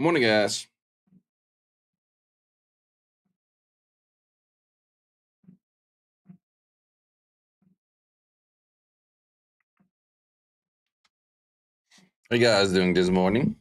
Morning, guys. How you guys doing this morning?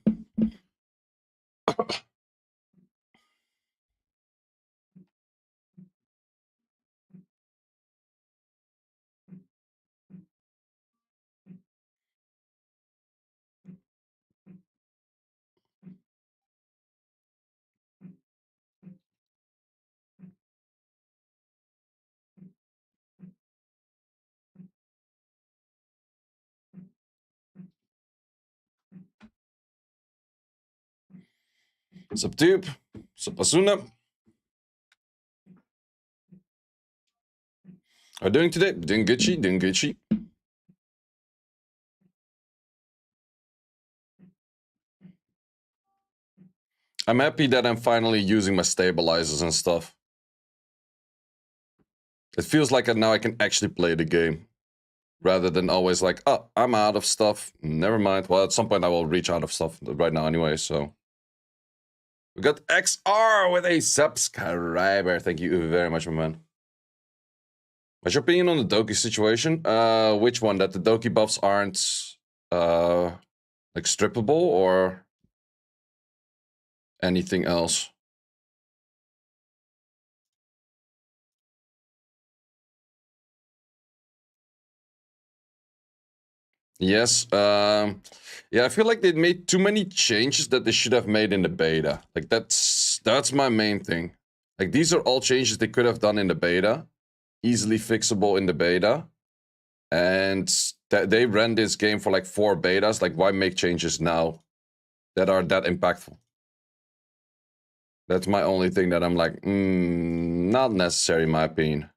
Sup, tube? Sup, Asuna? How are you doing today? Doing Gucci, doing Gucci. I'm happy that I'm finally using my stabilizers and stuff. It feels like now I can actually play the game. Rather than always like, oh, I'm out of stuff. Never mind. Well, at some point I will reach out of stuff right now anyway, so. We got XR with a subscriber. Thank you very much, my man. What's your opinion on the Doki situation? Which one? That the Doki buffs aren't like strippable or anything else? Yes. Yeah, I feel like they made too many changes that they should have made in the beta. Like that's my main thing. Like these are all changes they could have done in the beta, easily fixable in the beta, and they ran this game for like 4 betas. Like, why make changes now that are that impactful? That's my only thing that I'm like, not necessary in my opinion.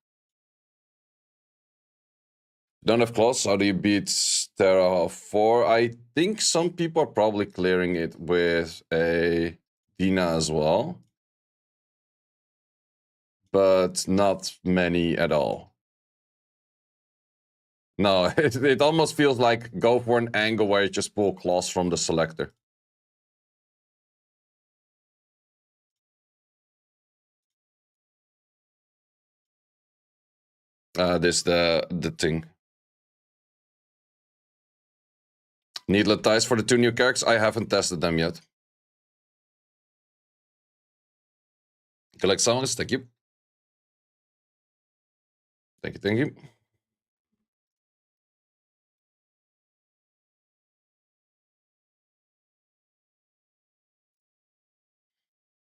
Don't have claws. How do you beat Terra 4? I think some people are probably clearing it with a Dina as well. But not many at all. No, it almost feels like go for an angle where you just pull claws from the selector. This the thing. Needlet ties for the 2 new characters. I haven't tested them yet. Collect songs. Thank you. Thank you. Thank you.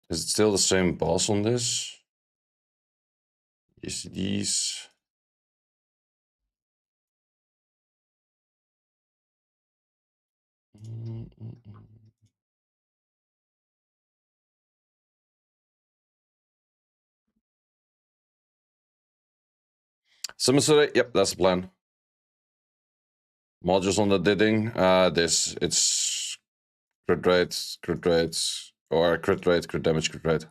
Is it still the same boss on this? Is these? Summer, yep, that's the plan. Modules on the didding. It's crit rate, or crit rate, crit damage, crit rate.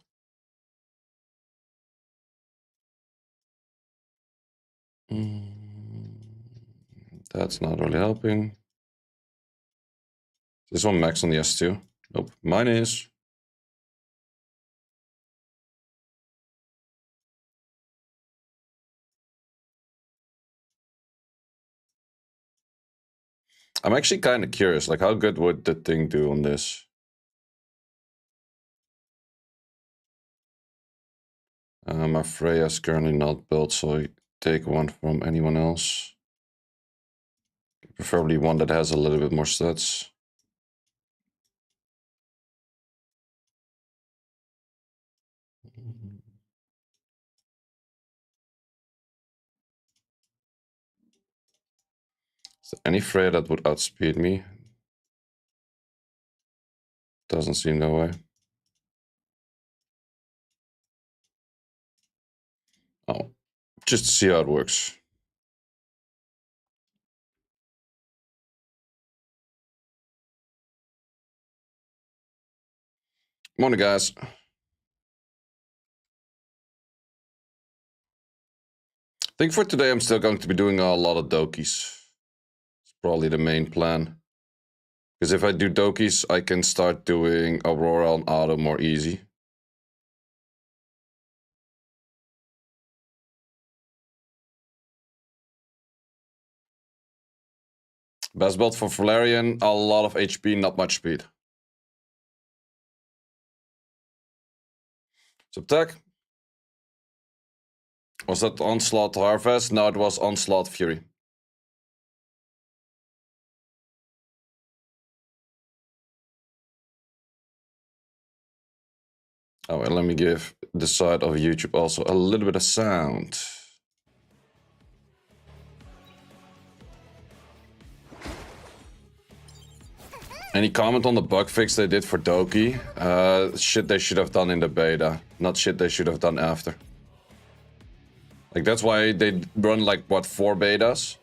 That's not really helping. This one max on the S2. Nope, mine is. I'm actually kind of curious, like how good would the thing do on this? My Freya's currently not built, so I take one from anyone else. Preferably one that has a little bit more stats. Is there any Freya that would outspeed me? Doesn't seem that way. Oh, just to see how it works. Morning, guys. I think for today I'm still going to be doing a lot of Dokis. It's probably the main plan. Because if I do Dokis, I can start doing Aurora on auto more easy. Best build for Valerian, a lot of HP, not much speed. Subtech. Was that Onslaught Harvest? No, it was Onslaught Fury. Oh, and let me give the side of YouTube also a little bit of sound. Any comment on the bug fix they did for Doki? Shit they should have done in the beta, not shit they should have done after. Like, that's why they run, like, what, 4 betas?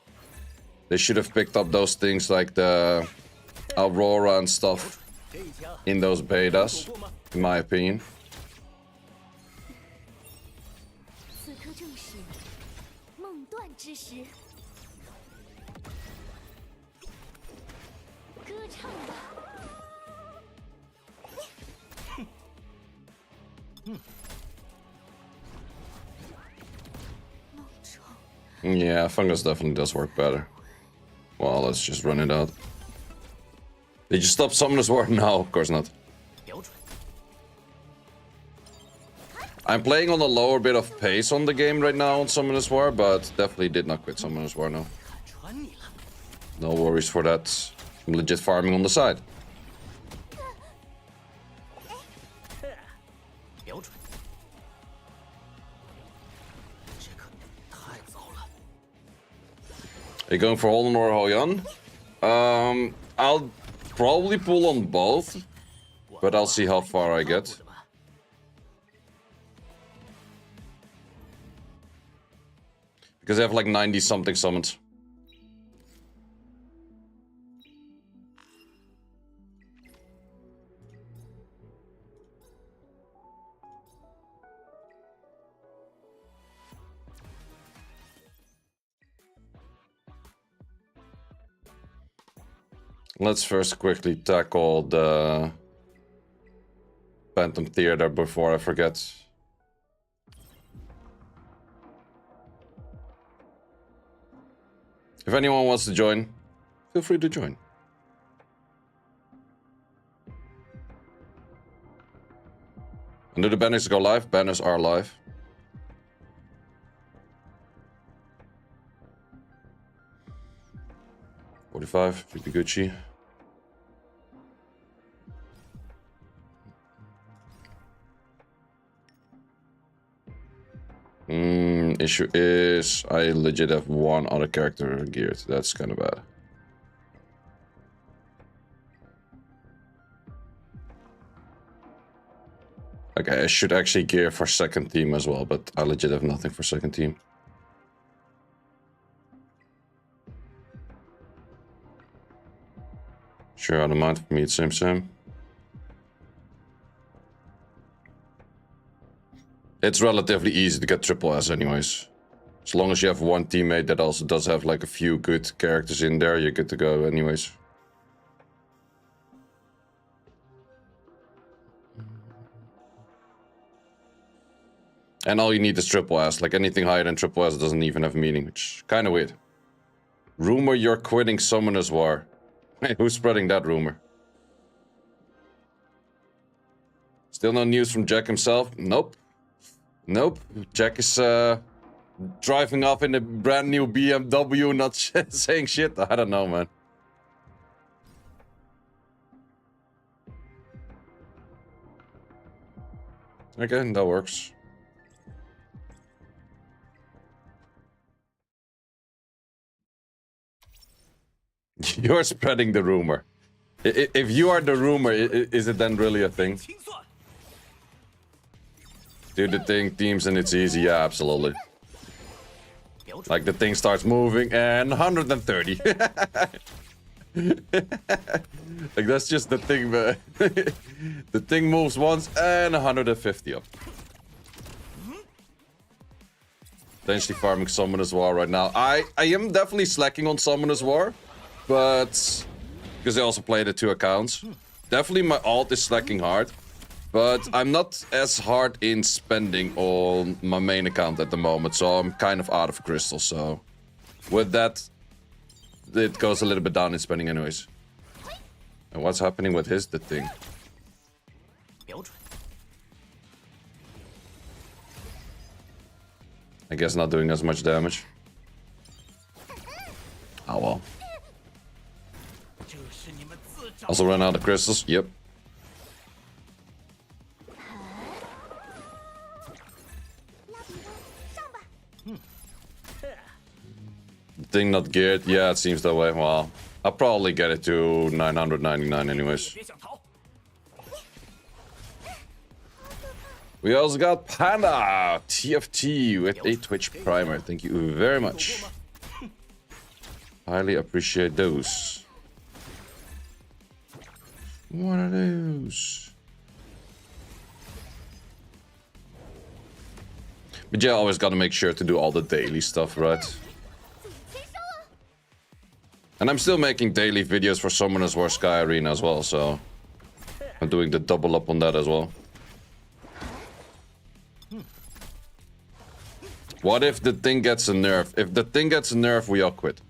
They should have picked up those things like the Aurora and stuff in those betas, in my opinion. Yeah, fungus definitely does work better. Well, let's just run it out. Did you stop Summoner's War? No, of course not. I'm playing on a lower bit of pace on the game right now on Summoner's War, but definitely did not quit Summoner's War, no. No worries for that. I'm legit farming on the side. Are you going for Holden or Hoyan? I'll probably pull on both, but I'll see how far I get. Because I have like 90 something summons. Let's first quickly tackle the Phantom Theater before I forget. If anyone wants to join, feel free to join. And do the banners go live? Banners are live. $45, should be Gucci. Issue is I legit have one other character geared. That's kind of bad. Okay, I should actually gear for second team as well, but I legit have nothing for second team. Sure, I don't mind for me, it's same. It's relatively easy to get triple S anyways. As long as you have one teammate that also does have like a few good characters in there, you're good to go anyways. And all you need is triple S. Like anything higher than triple S doesn't even have meaning, which is kind of weird. Rumor you're quitting Summoner's War. Hey, who's spreading that rumor? Still no news from Jack himself? Nope. Nope. Jack is driving off in a brand new BMW, not saying shit. I don't know, man. Okay, that works. You're spreading the rumor. If you are the rumor, is it then really a thing? Do the thing, teams, and it's easy. Yeah, absolutely. Like the thing starts moving and 130. Like that's just the thing, man. The thing moves once and 150 up. Potentially farming Summoner's War right now. I am definitely slacking on Summoner's War, but because I also play the 2 accounts. Definitely my alt is slacking hard, but I'm not as hard in spending on my main account at the moment, so I'm kind of out of crystal, so with that, it goes a little bit down in spending anyways. And what's happening with the thing? I guess not doing as much damage. Oh well. Also run out of crystals. Yep. Thing not geared. Yeah, it seems that way. Well, I'll probably get it to 999 anyways. We also got Panda TFT with a Twitch primer. Thank you very much. Highly appreciate those. What are those? But yeah, always gotta make sure to do all the daily stuff, right? And I'm still making daily videos for Summoners War Sky Arena as well, so I'm doing the double up on that as well. What if the thing gets a nerf? If the thing gets a nerf, we all quit.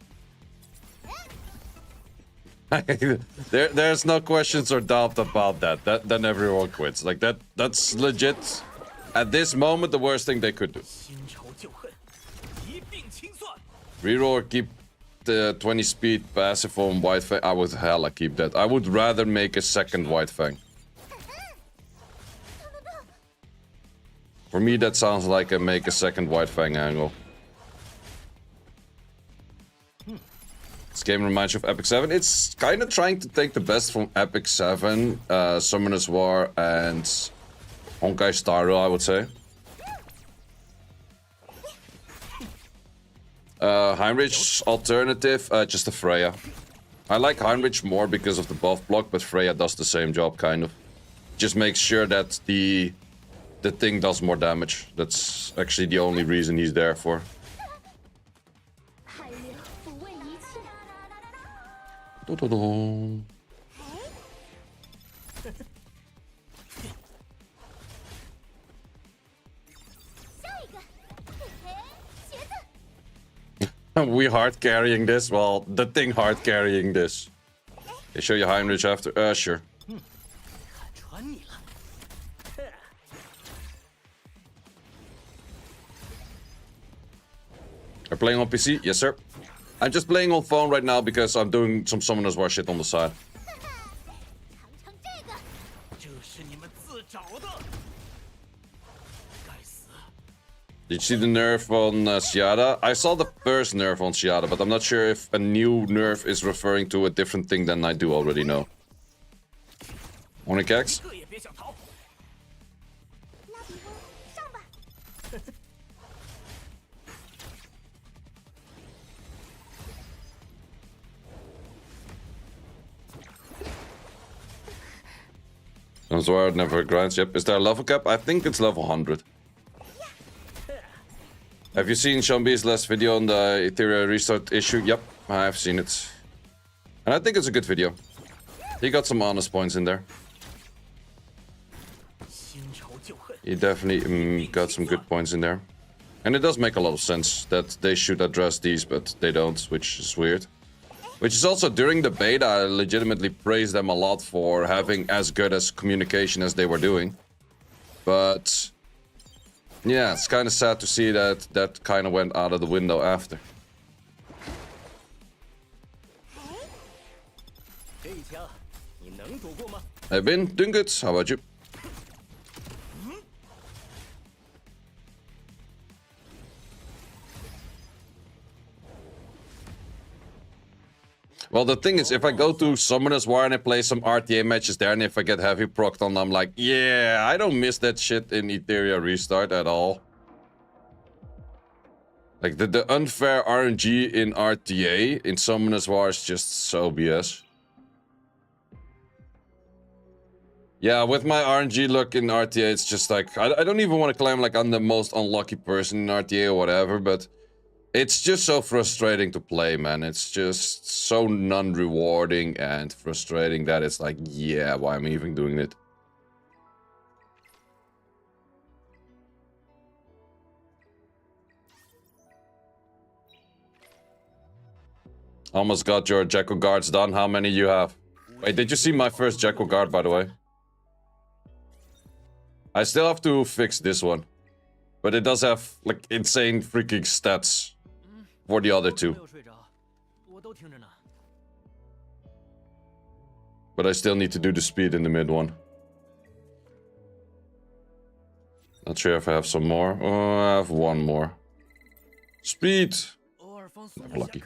There's no questions or doubt about that. Then everyone quits. Like that's legit. At this moment, the worst thing they could do. Reroll or keep the 20 speed passive on White Fang. I would hella keep that. I would rather make a second White Fang. For me, that sounds like a make a second White Fang angle. This game reminds you of Epic 7. It's kind of trying to take the best from Epic 7, Summoners War, and Honkai Star Rail, I would say. Heinrich's alternative, just a Freya. I like Heinrich more because of the buff block, but Freya does the same job, kind of. Just makes sure that the thing does more damage. That's actually the only reason he's there for. We hard carrying this? Well, the thing hard carrying this. They show you Heinrich after? Sure. Are playing on PC? Yes, sir. I'm just playing on phone right now because I'm doing some Summoners War shit on the side. Did you see the nerf on Seada? I saw the first nerf on Seada, but I'm not sure if a new nerf is referring to a different thing than I do already know. Morning, Cax. Zora never grinds. Yep. Is there a level cap? I think it's level 100. Have you seen Shambi's last video on the Etheria restart issue? Yep, I have seen it. And I think it's a good video. He got some honest points in there. He definitely got some good points in there. And it does make a lot of sense that they should address these, but they don't, which is weird. Which is also, during the beta, I legitimately praised them a lot for having as good as communication as they were doing. But yeah, it's kind of sad to see that that kind of went out of the window after. I've been doing good. How about you? Well, the thing is, if I go to Summoners War and I play some RTA matches there, and if I get heavy procced on, I'm like, yeah, I don't miss that shit in Etheria restart at all. Like, the unfair RNG in RTA in Summoners War is just so BS. Yeah, with my RNG luck in RTA, it's just like, I don't even want to claim like I'm the most unlucky person in RTA or whatever, but It's just so frustrating to play, man. It's just so non-rewarding and frustrating that it's like, yeah, why am I even doing it? Almost got your Jacko guards done. How many you have? Wait, did you see my first Jacko guard, by the way? I still have to fix this one. But it does have, like, insane freaking stats for the other two. But I still need to do the speed in the mid one. Not sure if I have some more. Oh, I have one more. Speed! I'm lucky.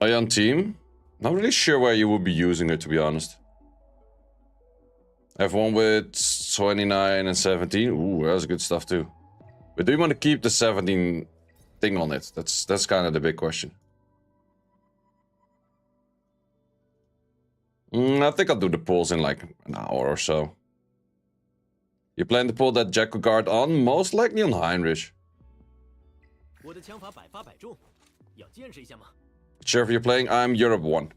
Ion team? Not really sure where you would be using it, to be honest. I have one with 29 and 17. Ooh, that's good stuff too. But do you want to keep the 17 thing on it? That's kind of the big question. I think I'll do the pulls in like an hour or so. You plan to pull that Jacko guard on? Most likely on Heinrich. Sure, if you're playing, I'm Europe 1.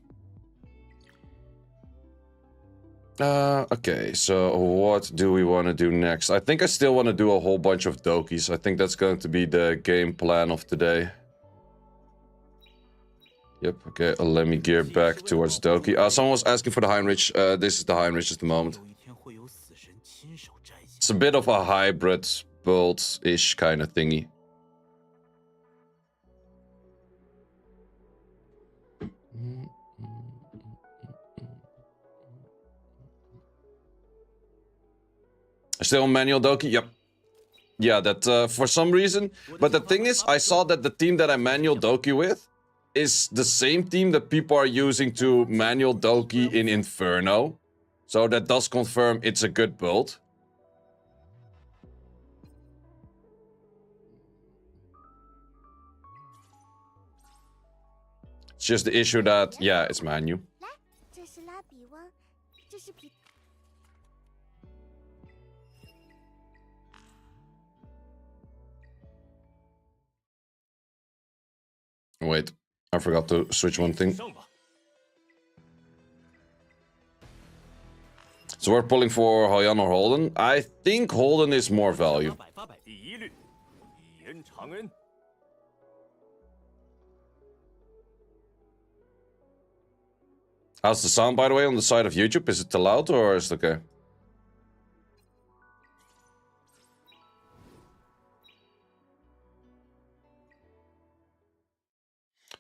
Okay, so what do we want to do next? I think I still want to do a whole bunch of Dokis. I think that's going to be the game plan of today. Yep, okay, let me gear back towards Doki. Someone was asking for the Heinrich. This is the Heinrich at the moment. It's a bit of a hybrid build-ish kind of thingy. Still manual Doki? Yep. Yeah, that for some reason. But the thing is, I saw that the team that I manual Doki with is the same team that people are using to manual Doki in Inferno. So that does confirm it's a good build. It's just the issue that, yeah, it's manual. Wait, I forgot to switch one thing. So we're pulling for Hyan or Holden. I think Holden is more value. How's the sound, by the way, on the side of YouTube? Is it too loud or is it okay?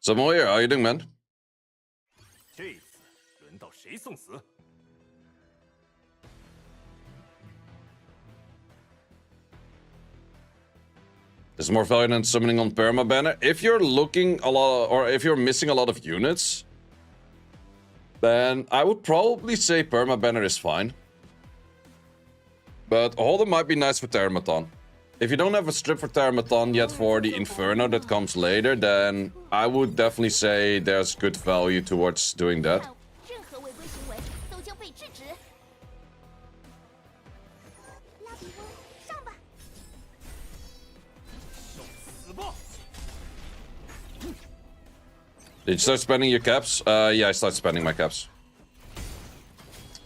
So Moyer, how are you doing, man? There's more value than summoning on perma banner. If you're looking a lot, or if you're missing a lot of units, then I would probably say perma banner is fine. But Holden might be nice for Termaton. If you don't have a strip for Termaton yet for the Inferno that comes later, then I would definitely say there's good value towards doing that. Did you start spending your caps? Yeah, I started spending my caps.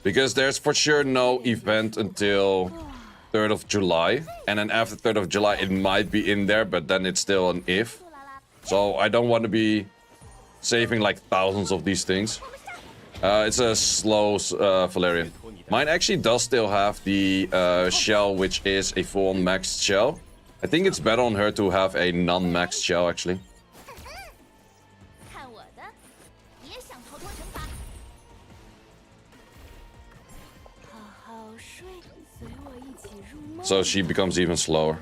Because there's for sure no event until 3rd of July. And then after 3rd of July, it might be in there, but then it's still an if. So I don't want to be saving like thousands of these things. It's a slow Valerian. Mine actually does still have the shell, which is a full maxed shell. I think it's better on her to have a non-maxed shell, actually. So she becomes even slower.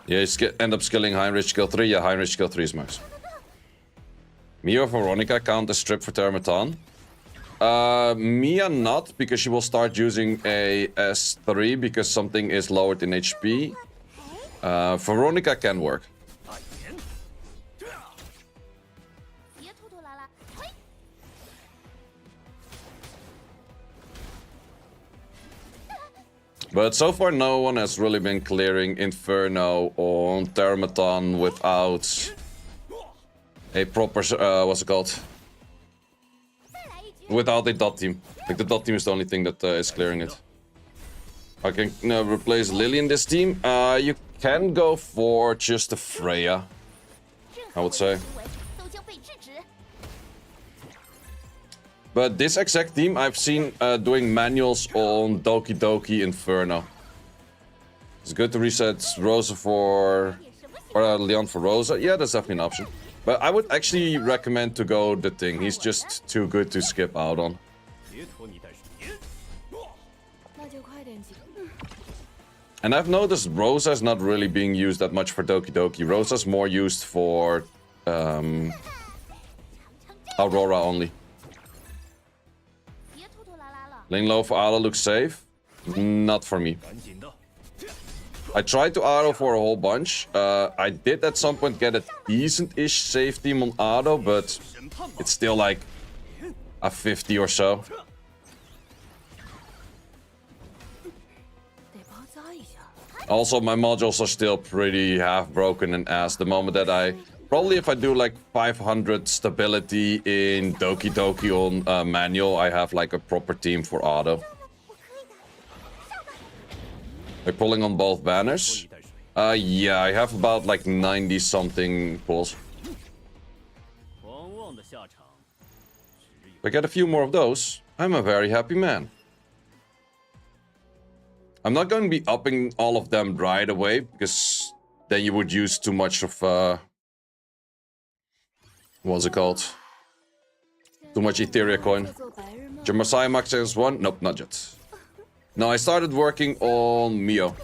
Yeah, you end up skilling Heinrich skill 3. Yeah, Heinrich skill 3 is max. Mia or Veronica count as strip for Termaton. Mia not, because she will start using a S3 because something is lowered in HP. Veronica can work. But so far, no one has really been clearing Inferno on Termaton without a proper, what's it called? Without a dot team. Like, the dot team is the only thing that is clearing it. I can replace Lily in this team. You can go for just a Freya, I would say. But this exact team I've seen doing manuals on Doki Inferno. It's good to reset Rosa for... or Leon for Rosa. Yeah, that's definitely an option. But I would actually recommend to go the thing. He's just too good to skip out on. And I've noticed Rosa's not really being used that much for Doki. Rosa's more used for Aurora only. Laying low for Alo looks safe. Not for me. I tried to auto for a whole bunch. I did at some point get a decent-ish safe team on auto, but it's still like a 50 or so. Also, my modules are still pretty half-broken and ass. The moment that I... Probably if I do like 500 stability in Doki on manual, I have like a proper team for auto. They're pulling on both banners. Yeah, I have about like 90 something pulls. If I get a few more of those, I'm a very happy man. I'm not going to be upping all of them right away, because then you would use too much of, what's it called? Too much Etheria coin. Jamasai Max is one? Nope, not yet. No, I started working on Mio.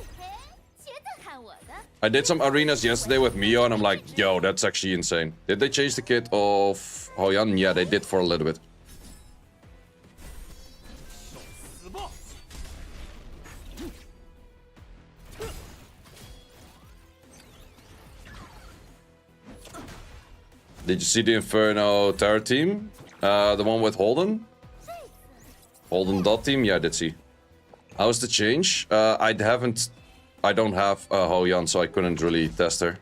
I did some arenas yesterday with Mio, and I'm like, yo, that's actually insane. Did they change the kit of Hoyan? Yeah, they did for a little bit. Did you see the Inferno Terror team? The one with Holden? Holden dot team? Yeah, I did see. How's the change? I don't have Hoyan, so I couldn't really test her.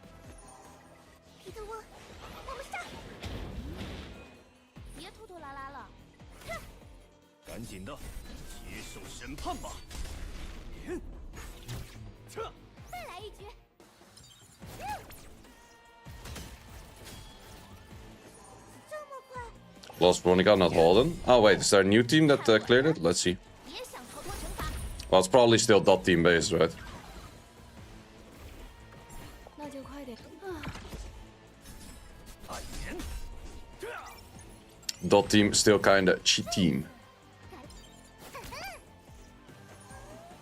Lost Veronica, not Holden. Oh wait, is there a new team that cleared it? Let's see. Well, it's probably still dot team based, right? Dot team still kinda cheat team.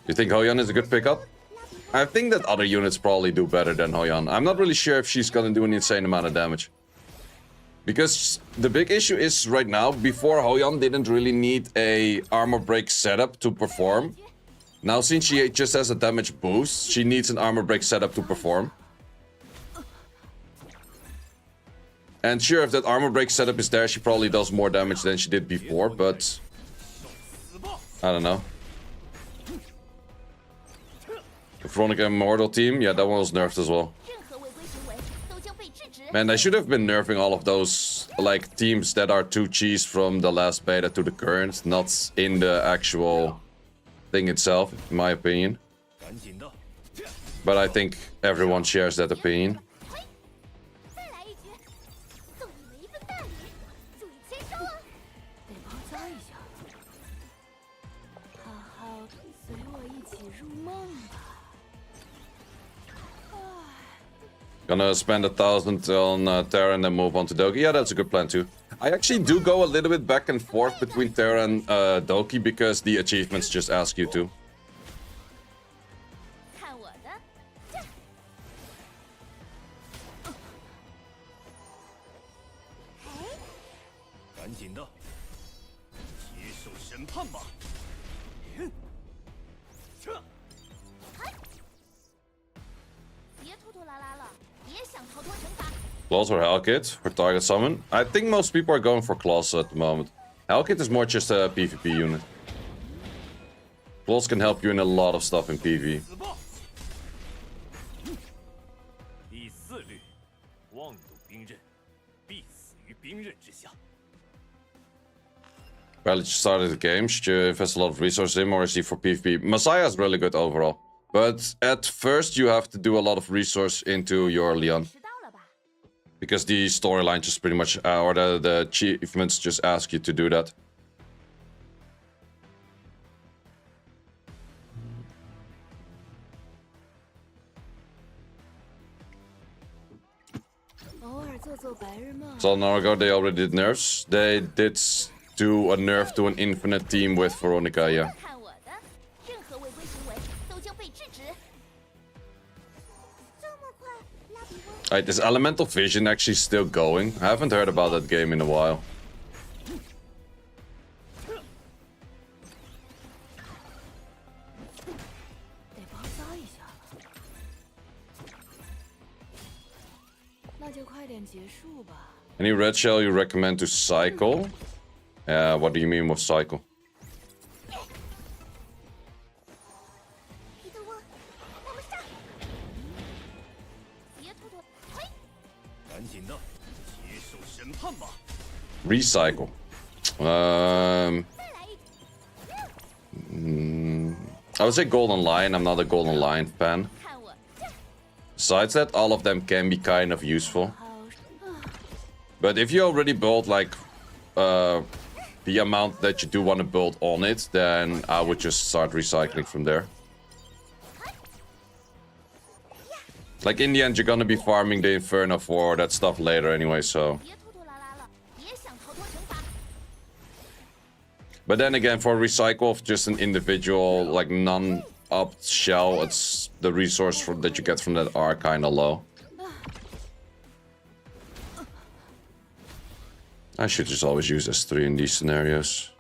You think Hoyan is a good pickup? I think that other units probably do better than Hoyan. I'm not really sure if she's gonna do an insane amount of damage. Because the big issue is right now, before Hoyan didn't really need a armor break setup to perform. Now since she just has a damage boost, she needs an armor break setup to perform. And sure, if that armor break setup is there, she probably does more damage than she did before, but... I don't know. The Veronica Immortal team, yeah, that one was nerfed as well. Man, they should have been nerfing all of those, like, teams that are too cheese from the last beta to the current, not in the actual thing itself, in my opinion. But I think everyone shares that opinion. Gonna spend 1,000 on Terra and then move on to Doki. Yeah, that's a good plan too. I actually do go a little bit back and forth between Terra and Doki because the achievements just ask you to. Claws or Hellkit for target summon. I think most people are going for Claws at the moment. Hellkit is more just a PvP unit. Claws can help you in a lot of stuff in PvE. Well, just started the game. Should you invest a lot of resources in, or is he for PvP? Messiah is really good overall. But at first you have to do a lot of resource into your Leon. Because the storyline just pretty much, or the achievements just ask you to do that. So an hour ago they already did nerfs. They did do a nerf to an infinite team with Veronica, yeah. Alright, is Elemental Vision actually still going? I haven't heard about that game in a while. Any red shell you recommend to cycle? What do you mean with cycle? Recycle. I would say Golden Lion. I'm not a Golden Lion fan. Besides that, all of them can be kind of useful. But if you already build like the amount that you do want to build on it, then I would just start recycling from there. Like in the end, you're gonna be farming the Inferno for that stuff later anyway, so. But then again, for recycle of just an individual, like non-upped shell, it's the resource that you get from that are kind of low. I should just always use S3 in these scenarios.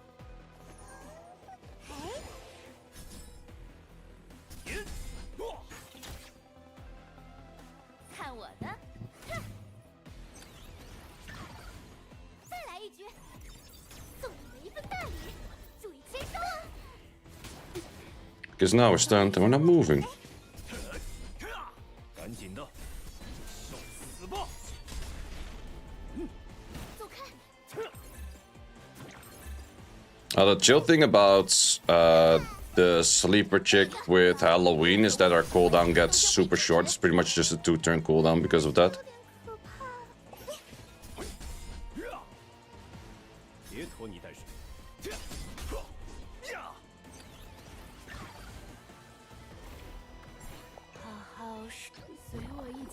Because now we're stunned and we're not moving. The chill thing about the sleeper chick with Halloween is that our cooldown gets super short. It's pretty much just a 2-turn cooldown because of that.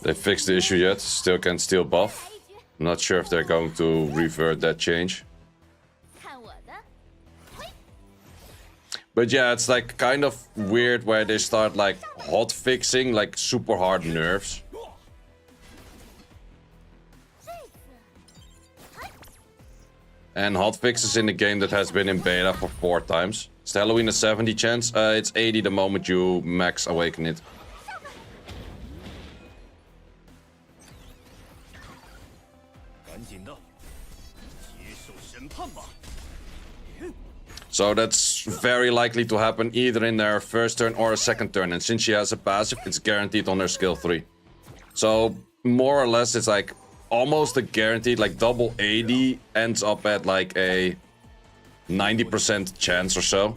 They fixed the issue yet, still can steal buff. I'm not sure if they're going to revert that change. But yeah, it's like kind of weird where they start like hot fixing like super hard nerfs. And hot fixes in a game that has been in beta for 4 times. Is the Halloween a 70 chance? It's 80 the moment you max awaken it. So that's very likely to happen either in their first turn or a second turn. And since she has a passive, it's guaranteed on her skill 3. So more or less, it's like almost a guaranteed, like double 80 ends up at like a 90% chance or so.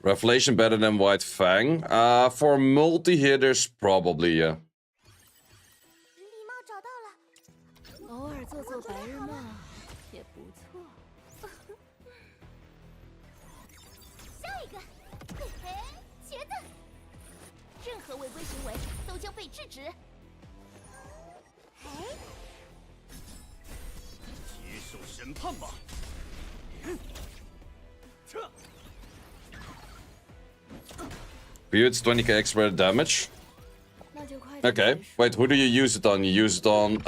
Revelation better than White Fang? For multi-hitters, probably, yeah. For you, it's 20k extra damage. Okay, wait, who do you use it on? You use it on,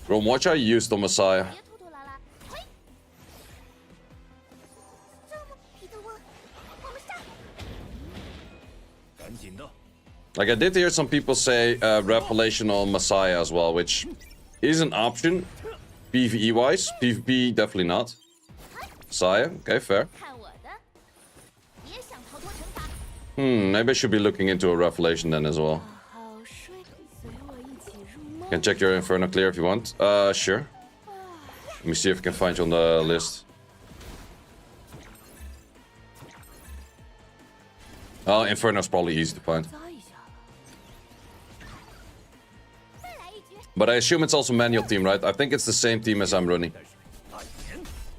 From what I used on Messiah. Like, I did hear some people say Revelation on Messiah as well, which is an option, PvE-wise. PvP, definitely not. Messiah, okay, fair. Maybe I should be looking into a Revelation then as well. Can check your Inferno clear if you want. Sure. Let me see if I can find you on the list. Oh, Inferno's probably easy to find. But I assume it's also manual team, right? I think it's the same team as I'm running.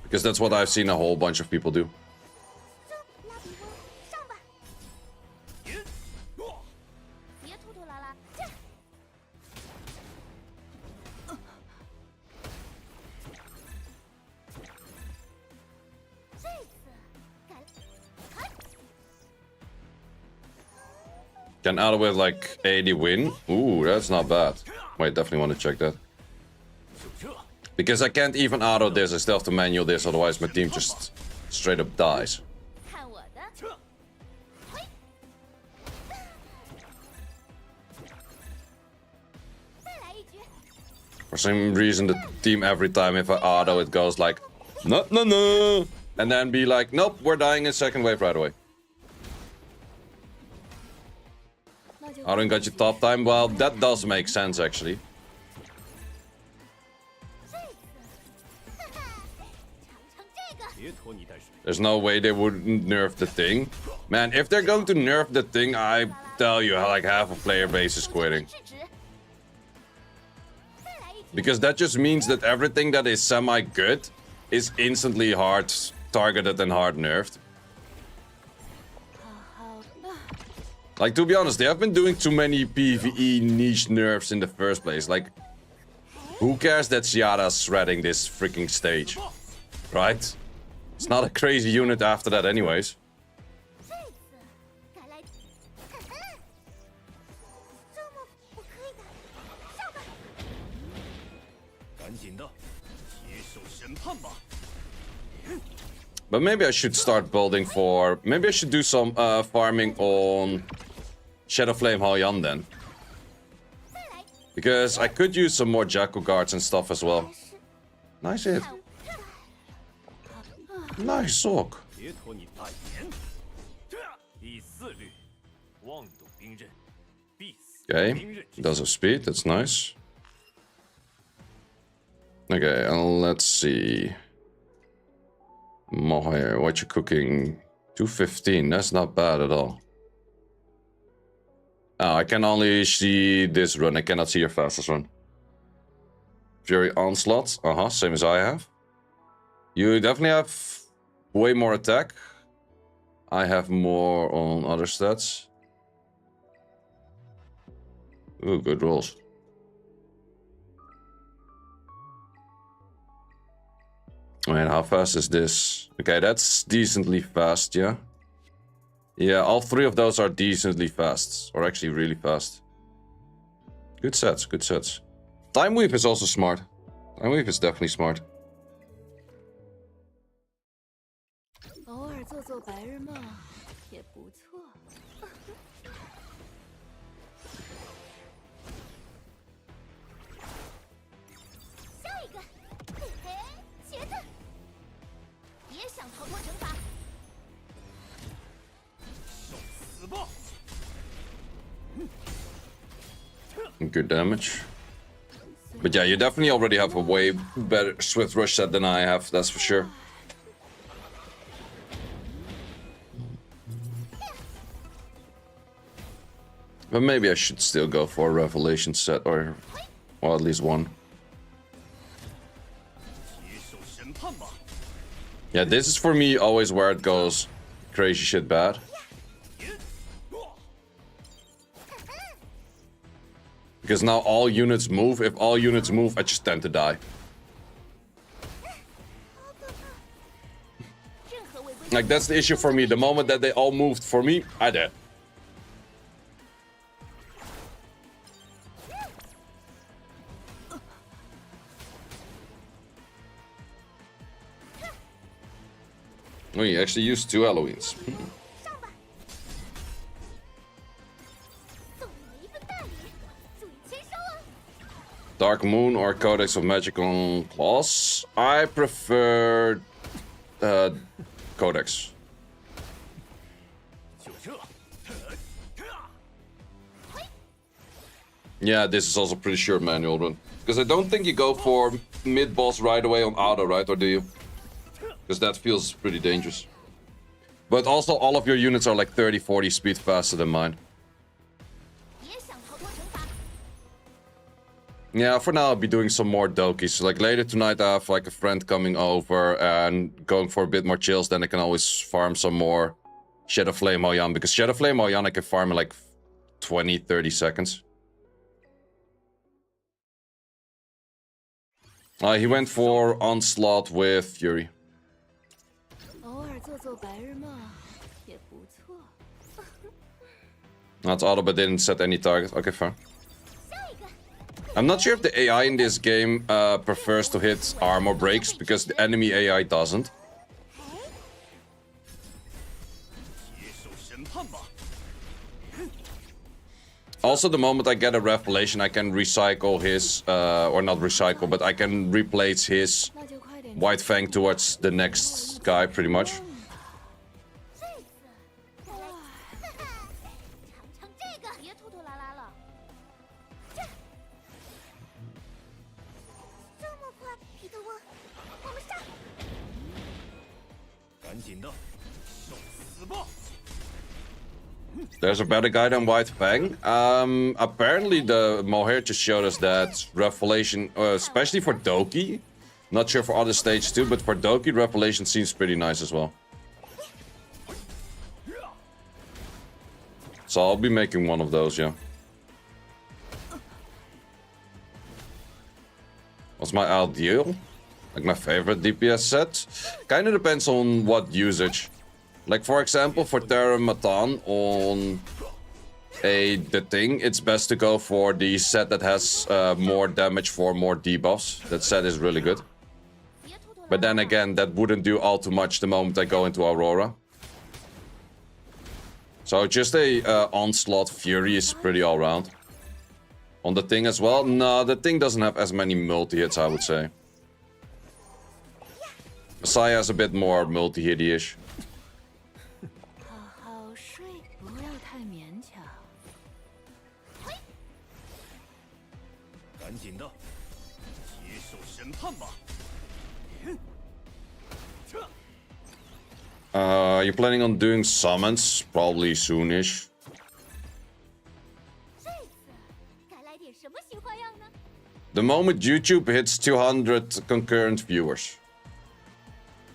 Because that's what I've seen a whole bunch of people do. Can auto with like 80 win? Ooh, that's not bad. Wait, definitely want to check that. Because I can't even auto this, I still have to manual this, otherwise my team just straight up dies. For some reason the team every time if I auto it goes like no no no, and then be like nope, we're dying in second wave right away. Auto got your top time. Well, that does make sense actually. There's no way they wouldn't nerf the thing. Man, if they're going to nerf the thing, I tell you, like half a player base is quitting. Because that just means that everything that is semi-good is instantly hard targeted and hard nerfed. Like, to be honest, they have been doing too many PvE niche nerfs in the first place. Like, who cares that Ciara's shredding this freaking stage? Right? It's not a crazy unit after that anyways. But maybe I should start building for... Maybe I should do some farming on Shadow Flame Halyan then. Because I could use some more Jackal guards and stuff as well. Nice hit. Nice sock. Okay, does have speed, that's nice. Okay, let's see. Mohair, what you cooking? 215, that's not bad at all. Oh, I can only see this run, I cannot see your fastest run. Fury Onslaught, same as I have. You definitely have way more attack. I have more on other stats. Ooh, good rolls. Wait, how fast is this? Okay, that's decently fast, yeah? Yeah, all three of those are decently fast. Or actually really fast. Good sets, good sets. Time Weave is also smart. Time Weave is definitely smart. Good damage. But yeah, you definitely already have a way better Swift Rush set than I have, that's for sure. But maybe I should still go for a Revelation set, or well, at least one. Yeah, this is for me always where it goes crazy shit bad. Because now all units move. If all units move, I just tend to die. Like, that's the issue for me. The moment that they all moved for me, I dead. Oh, you actually used 2 Halloweens. Dark Moon or Codex of Magical Claws? I prefer Codex. Yeah, this is also pretty short manual run. Because I don't think you go for mid-boss right away on auto, right? Or do you? Because that feels pretty dangerous. But also all of your units are like 30-40 speed faster than mine. Yeah, for now I'll be doing some more Dokis. Like later tonight I have like a friend coming over and going for a bit more chills. Then I can always farm some more Shadow Flame Oyan. Because Shadow Flame Oyan I can farm in like 20-30 seconds. He went for Onslaught with Fury. That's auto, but didn't set any target. Okay, fine. I'm not sure if the AI in this game prefers to hit armor breaks, because the enemy AI doesn't. Also, the moment I get a revelation, I can recycle his, or not recycle, but I can replace his White Fang towards the next guy, pretty much. There's a better guy than White Fang. Apparently the Mohair just showed us that Revelation, especially for Doki, not sure for other stages too, but for Doki, Revelation seems pretty nice as well. So I'll be making one of those, yeah. What's my ideal? Like my favorite DPS set? Kinda depends on what usage. Like for example, for Terra Matan on the thing, it's best to go for the set that has more damage for more debuffs. That set is really good. But then again, that wouldn't do all too much the moment I go into Aurora. So just a Onslaught Fury is pretty all round. On the thing as well? No, the thing doesn't have as many multi-hits, I would say. Messiah is a bit more multi-hitty-ish. You're planning on doing summons? Probably soonish. The moment YouTube hits 200 concurrent viewers.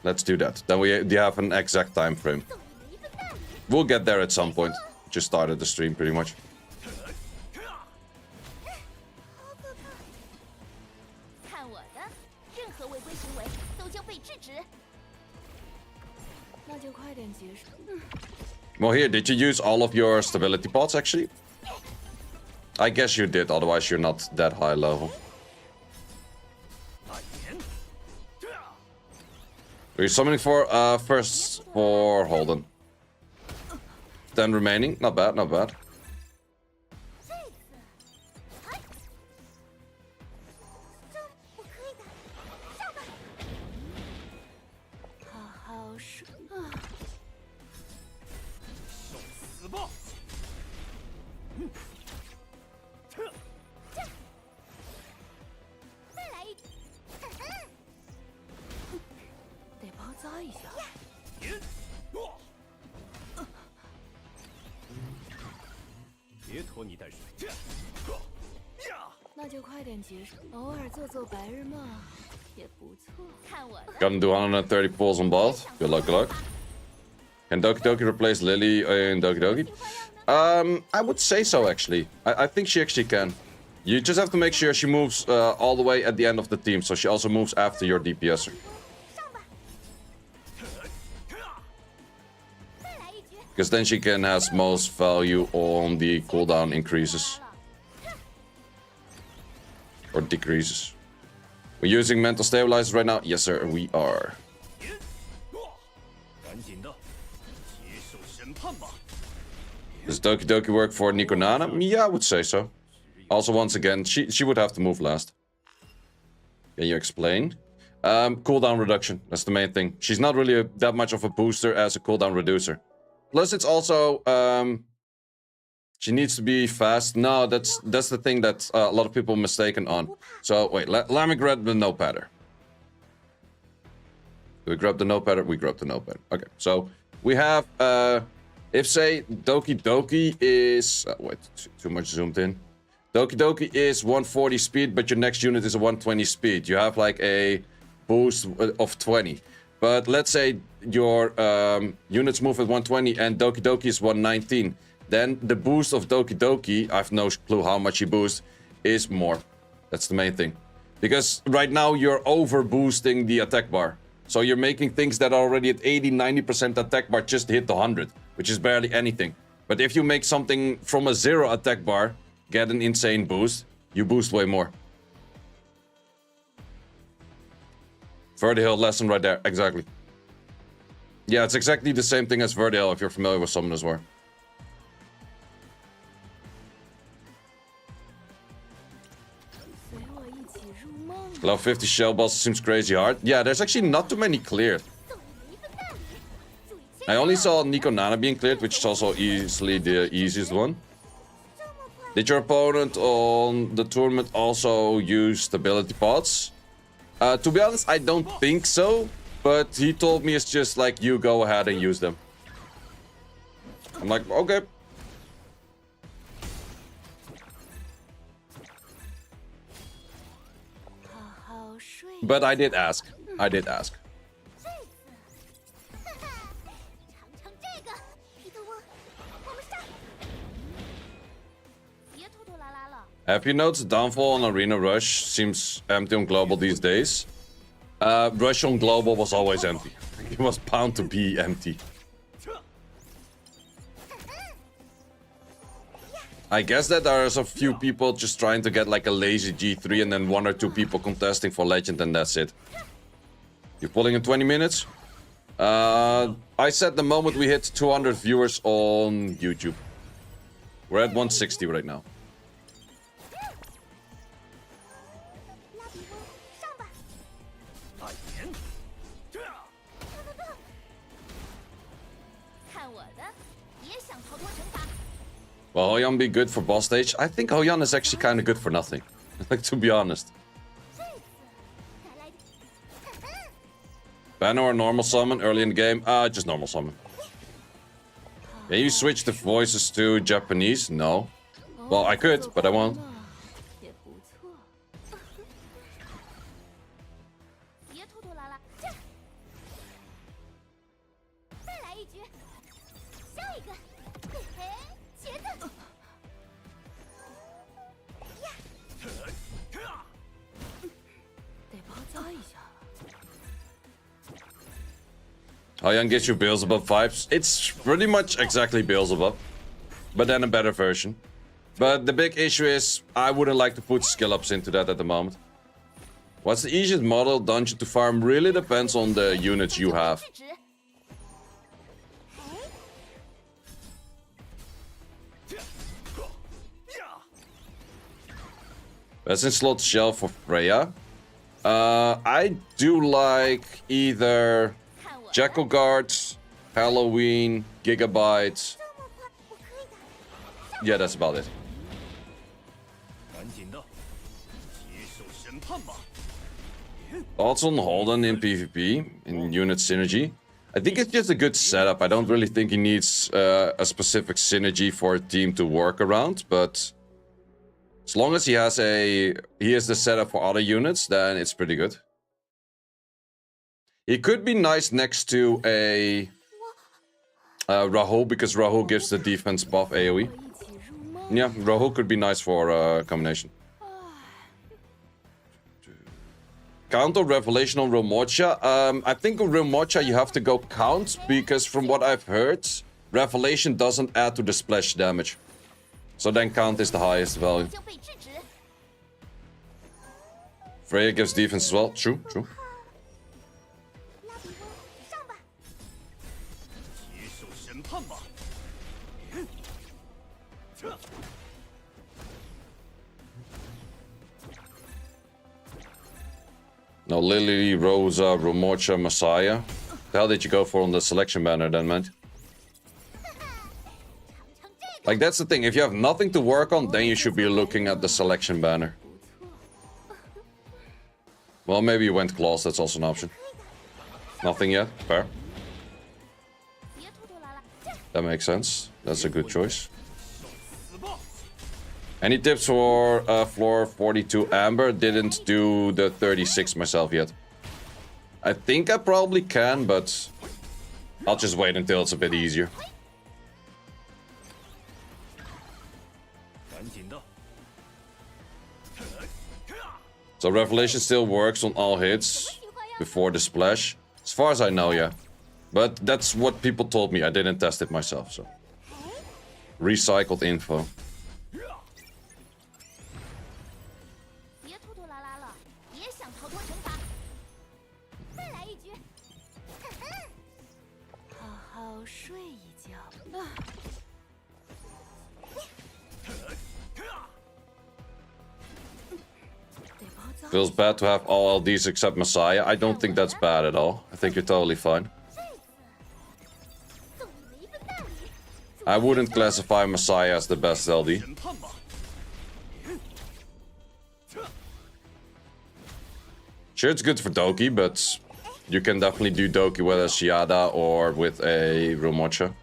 Let's do that. Then we have an exact time frame. We'll get there at some point. Just started the stream pretty much. Well, here, did you use all of your stability pots actually? I guess you did, otherwise you're not that high level. Are you summoning for first for Holden? 10 remaining, not bad, not bad. Gonna do 130 pulls on both. Good luck, good luck. Can Doki Doki replace Lily in Doki Doki? I would say so, actually. I think she actually can. You just have to make sure she moves all the way at the end of the team, so she also moves after your DPSer. Because then she can has most value on the cooldown increases. Or decreases. We're using mental stabilizers right now? Yes, sir, we are. Does Doki Doki work for Nico Nana? Yeah, I would say so. Also, once again, she would have to move last. Can you explain? Cooldown reduction. That's the main thing. She's not really that much of a booster as a cooldown reducer. Plus, it's also she needs to be fast. No, that's the thing that a lot of people are mistaken on. So wait, let me grab the notepadder. Do we grab the notepadder? We grab the notepadder. Okay, so we have if say Doki is wait, too much zoomed in. Doki is 140 speed, but your next unit is a 120 speed. You have like a boost of 20. But let's say your units move at 120 and Doki is 119. Then the boost of Doki, I have no clue how much he boosts, is more. That's the main thing. Because right now you're over boosting the attack bar. So you're making things that are already at 80-90% attack bar just hit the 100, which is barely anything. But if you make something from a 0 attack bar get an insane boost, you boost way more. Vertihill lesson right there, exactly. Yeah, it's exactly the same thing as Vertihill if you're familiar with Summoners War. Level 50 shell boss seems crazy hard. Yeah, there's actually not too many cleared. I only saw Nico Nana being cleared, which is also easily the easiest one. Did your opponent on the tournament also use stability pods? To be honest, I don't think so. But he told me it's just like, you go ahead and use them. I'm like, okay. But I did ask. I did ask. Have you noticed downfall on Arena Rush seems empty on Global these days? Rush on Global was always empty. It was bound to be empty. I guess that there's a few people just trying to get like a lazy G3 and then 1 or 2 people contesting for Legend and that's it. You're pulling in 20 minutes? I said the moment we hit 200 viewers on YouTube. We're at 160 right now. Will Hoyan be good for boss stage? I think Hoyan is actually kind of good for nothing. Like, to be honest. Banner or normal summon early in the game? Just normal summon. Can you switch the voices to Japanese? No. Well, I could, but I won't. Hoyan gets you Beelzebub vibes. It's pretty much exactly Beelzebub, but then a better version. But the big issue is, I wouldn't like to put skill ups into that at the moment. What's the easiest model dungeon to farm really depends on the units you have. Best in slot shell for Freya. I do like either Jackal Guards, Halloween, Gigabyte. Yeah, that's about it. Thoughts on Holden in PvP, in unit synergy? I think it's just a good setup. I don't really think he needs a specific synergy for a team to work around, but as long as he has the setup for other units, then it's pretty good. He could be nice next to a Rahul, because Rahul gives the defense buff AoE. Yeah, Rahul could be nice for a combination. Count or Revelation on Romocha? I think on Romocha you have to go count, because from what I've heard, Revelation doesn't add to the splash damage. So then count is the highest value. Freya gives defense as well. True, true. No, Lily, Rosa, Romocha, Messiah. The hell did you go for on the selection banner then, man? Like, that's the thing. If you have nothing to work on, then you should be looking at the selection banner. Well, maybe you went claws. That's also an option. Nothing yet. Fair. That makes sense. That's a good choice. Any tips for floor 42 Amber? Didn't do the 36 myself yet. I think I probably can, but I'll just wait until it's a bit easier. So Revelation still works on all hits before the splash. As far as I know, yeah. But that's what people told me. I didn't test it myself, so. Recycled info. Feels bad to have all LDs except Messiah. I don't think that's bad at all. I think you're totally fine. I wouldn't classify Messiah as the best LD. Sure, it's good for Doki, but you can definitely do Doki with a Shiada or with a Romocha.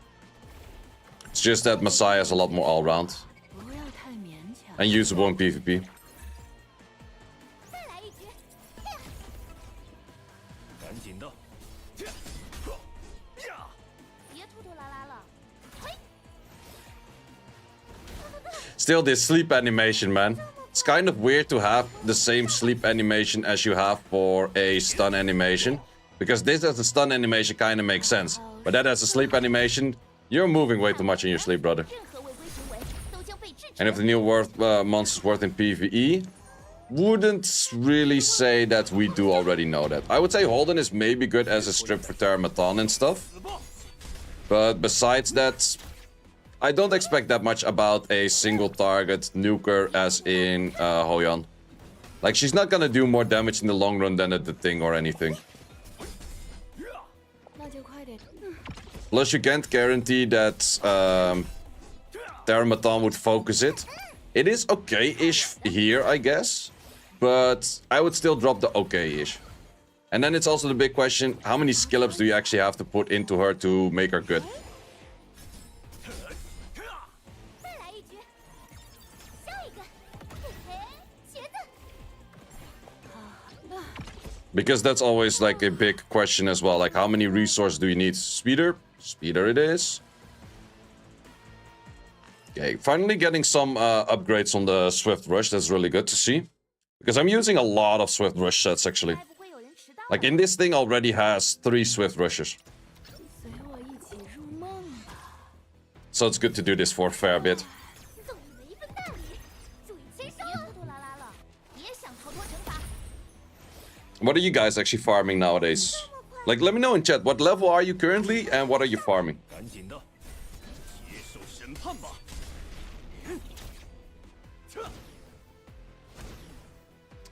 It's just that Messiah is a lot more all-round. And usable in PvP. Still, this sleep animation, man. It's kind of weird to have the same sleep animation as you have for a stun animation. Because this as a stun animation kind of makes sense. But that as a sleep animation, you're moving way too much in your sleep, brother. And if the new monster's worth in PvE, wouldn't really say that we do already know that. I would say Holden is maybe good as a strip for Terramatan and stuff. But besides that, I don't expect that much about a single target nuker as in Hoyan. Like, she's not gonna do more damage in the long run than at the thing or anything. Plus, you can't guarantee that Terramatan would focus it. It is okay-ish here, I guess. But I would still drop the okay-ish. And then it's also the big question, how many skill-ups do you actually have to put into her to make her good? Because that's always like a big question as well. Like, how many resources do you need? Speeder? Speeder it is. Okay, finally getting some upgrades on the Swift Rush. That's really good to see. Because I'm using a lot of Swift Rush sets, actually. Like, in this thing already has 3 Swift Rushes. So it's good to do this for a fair bit. What are you guys actually farming nowadays? Like, let me know in chat, what level are you currently and what are you farming?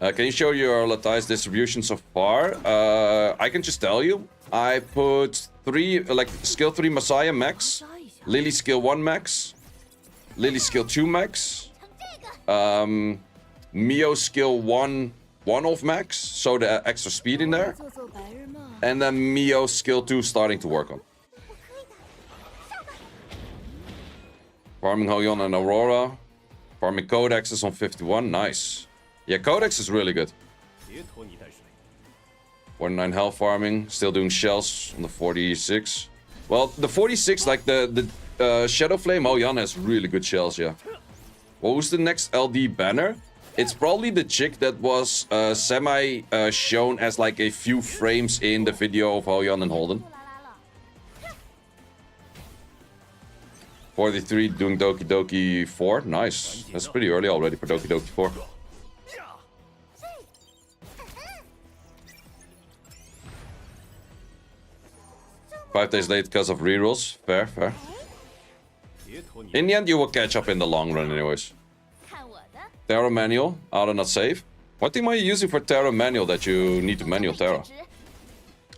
Can you show your Latai's distribution so far? I can just tell you. I put 3, like, skill 3 Messiah max, Lily skill 1 max, Lily skill 2 max, Mio skill 1 off max, so the extra speed in there. And then Mio skill 2 starting to work on. Farming Hoyon and Aurora. Farming Codex is on 51, nice. Yeah, Codex is really good. 49 health farming, still doing shells on the 46. Well, the 46, like the Shadow Flame Hoyan has really good shells, yeah. What was the next LD banner? It's probably the chick that was shown as like a few frames in the video of Hoyan and Holden. 43 doing Doki Doki 4. Nice. That's pretty early already for Doki Doki 4. Five days late because of rerolls. Fair, fair. In the end, you will catch up in the long run anyways. Terra manual, auto not save. What team are you using for Terra manual that you need to manual Terra?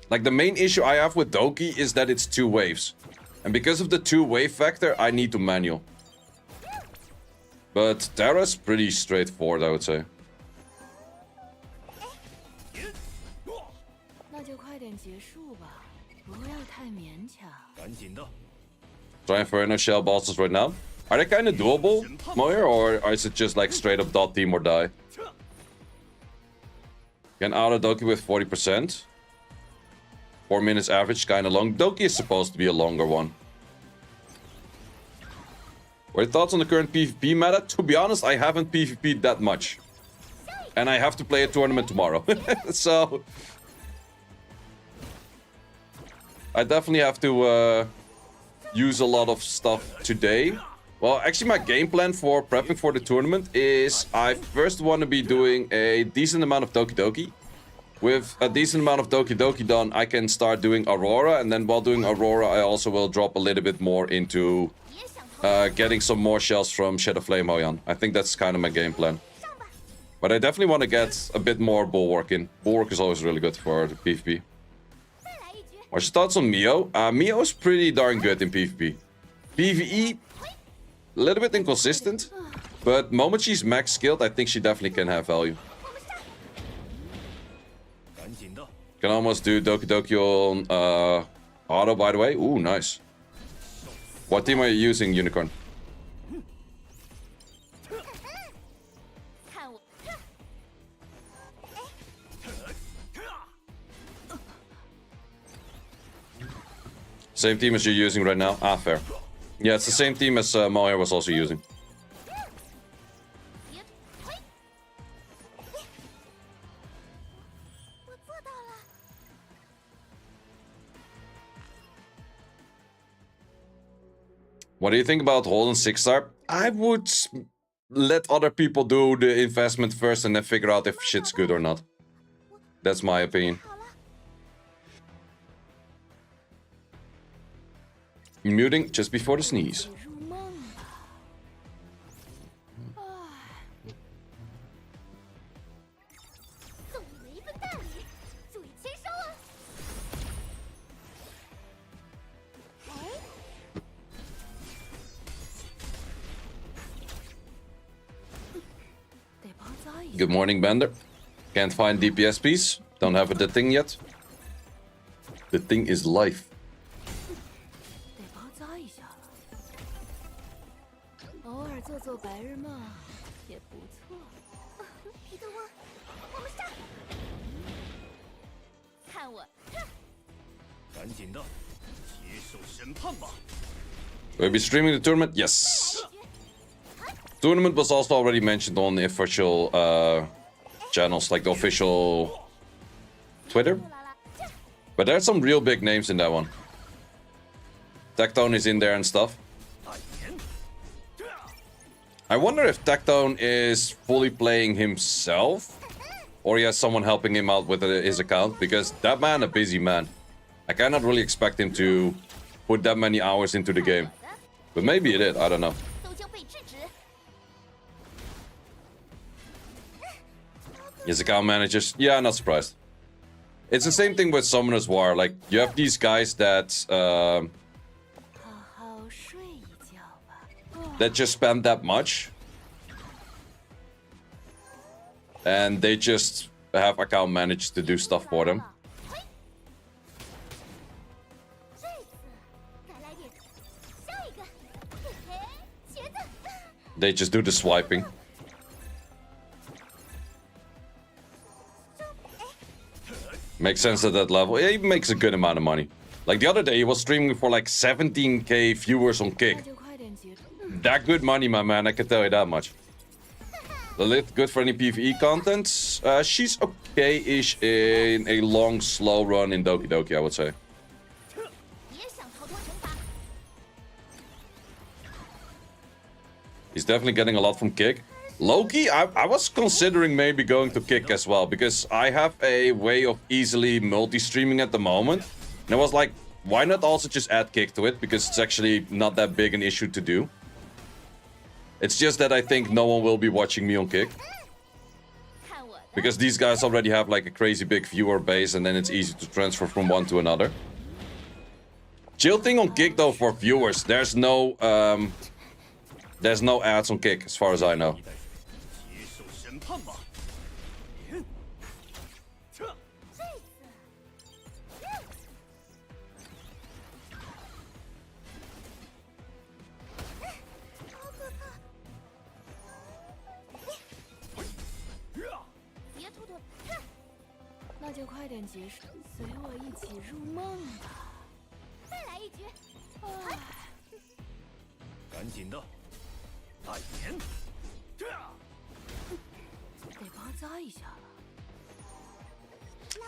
Like, the main issue I have with Doki is that it's 2 waves. And because of the 2-wave factor, I need to manual. But Terra's pretty straightforward, I would say. Try Inferno shell bosses right now. Are they kind of doable, Moyer, or is it just like straight up dot team or die? Can auto Doki with 40%. 4 minutes average, kind of long. Doki is supposed to be a longer one. What are your thoughts on the current PvP meta? To be honest, I haven't PvP'd that much. And I have to play a tournament tomorrow. So I definitely have to use a lot of stuff today. Well, actually my game plan for prepping for the tournament is I first want to be doing a decent amount of Doki Doki. With a decent amount of Doki Doki done, I can start doing Aurora. And then while doing Aurora, I also will drop a little bit more into getting some more shells from Shadow Flame Hoyan. I think that's kind of my game plan. But I definitely want to get a bit more Bulwark in. Bulwark is always really good for the PvP. What's your thoughts on Mio? Mio is pretty darn good in PvP. PvE, a little bit inconsistent. But the moment she's max skilled, I think she definitely can have value. Can almost do Doki Doki on auto, by the way. Ooh, nice. What team are you using, Unicorn? Same team as you're using right now? Ah, fair. Yeah, it's the same team as Moyer was also using. What do you think about holding 6-star? I would let other people do the investment first and then figure out if shit's good or not. That's my opinion. Muting just before the sneeze. Good morning, Bender. Can't find DPS piece. Don't have the thing yet. The thing is life. Will you be streaming the tournament? Yes. Tournament was also already mentioned on the official channels, like the official Twitter. But there's some real big names in that one. Tectone is in there and stuff. I wonder if Tectone is fully playing himself, or he has someone helping him out with his account, because that man a busy man. I cannot really expect him to put that many hours into the game. But maybe he did, I don't know. His account managers, yeah, not surprised. It's the same thing with Summoner's War. Like, you have these guys that just spend that much, and they just have account managers to do stuff for them. They just do the swiping. Makes sense at that level. Yeah, he makes a good amount of money. Like the other day, he was streaming for like 17k viewers on Kick. That good money, my man, I can tell you that much. Lilith, good for any PvE content? She's okay-ish in a long, slow run in Doki Doki, I would say. He's definitely getting a lot from Kick. Loki, I was considering maybe going to Kick as well, because I have a way of easily multi-streaming at the moment. And I was like, why not also just add Kick to it, because it's actually not that big an issue to do. It's just that I think no one will be watching me on Kick. Because these guys already have like a crazy big viewer base, and then it's easy to transfer from one to another. Chill thing on Kick though for viewers. There's no ads on Kick as far as I know.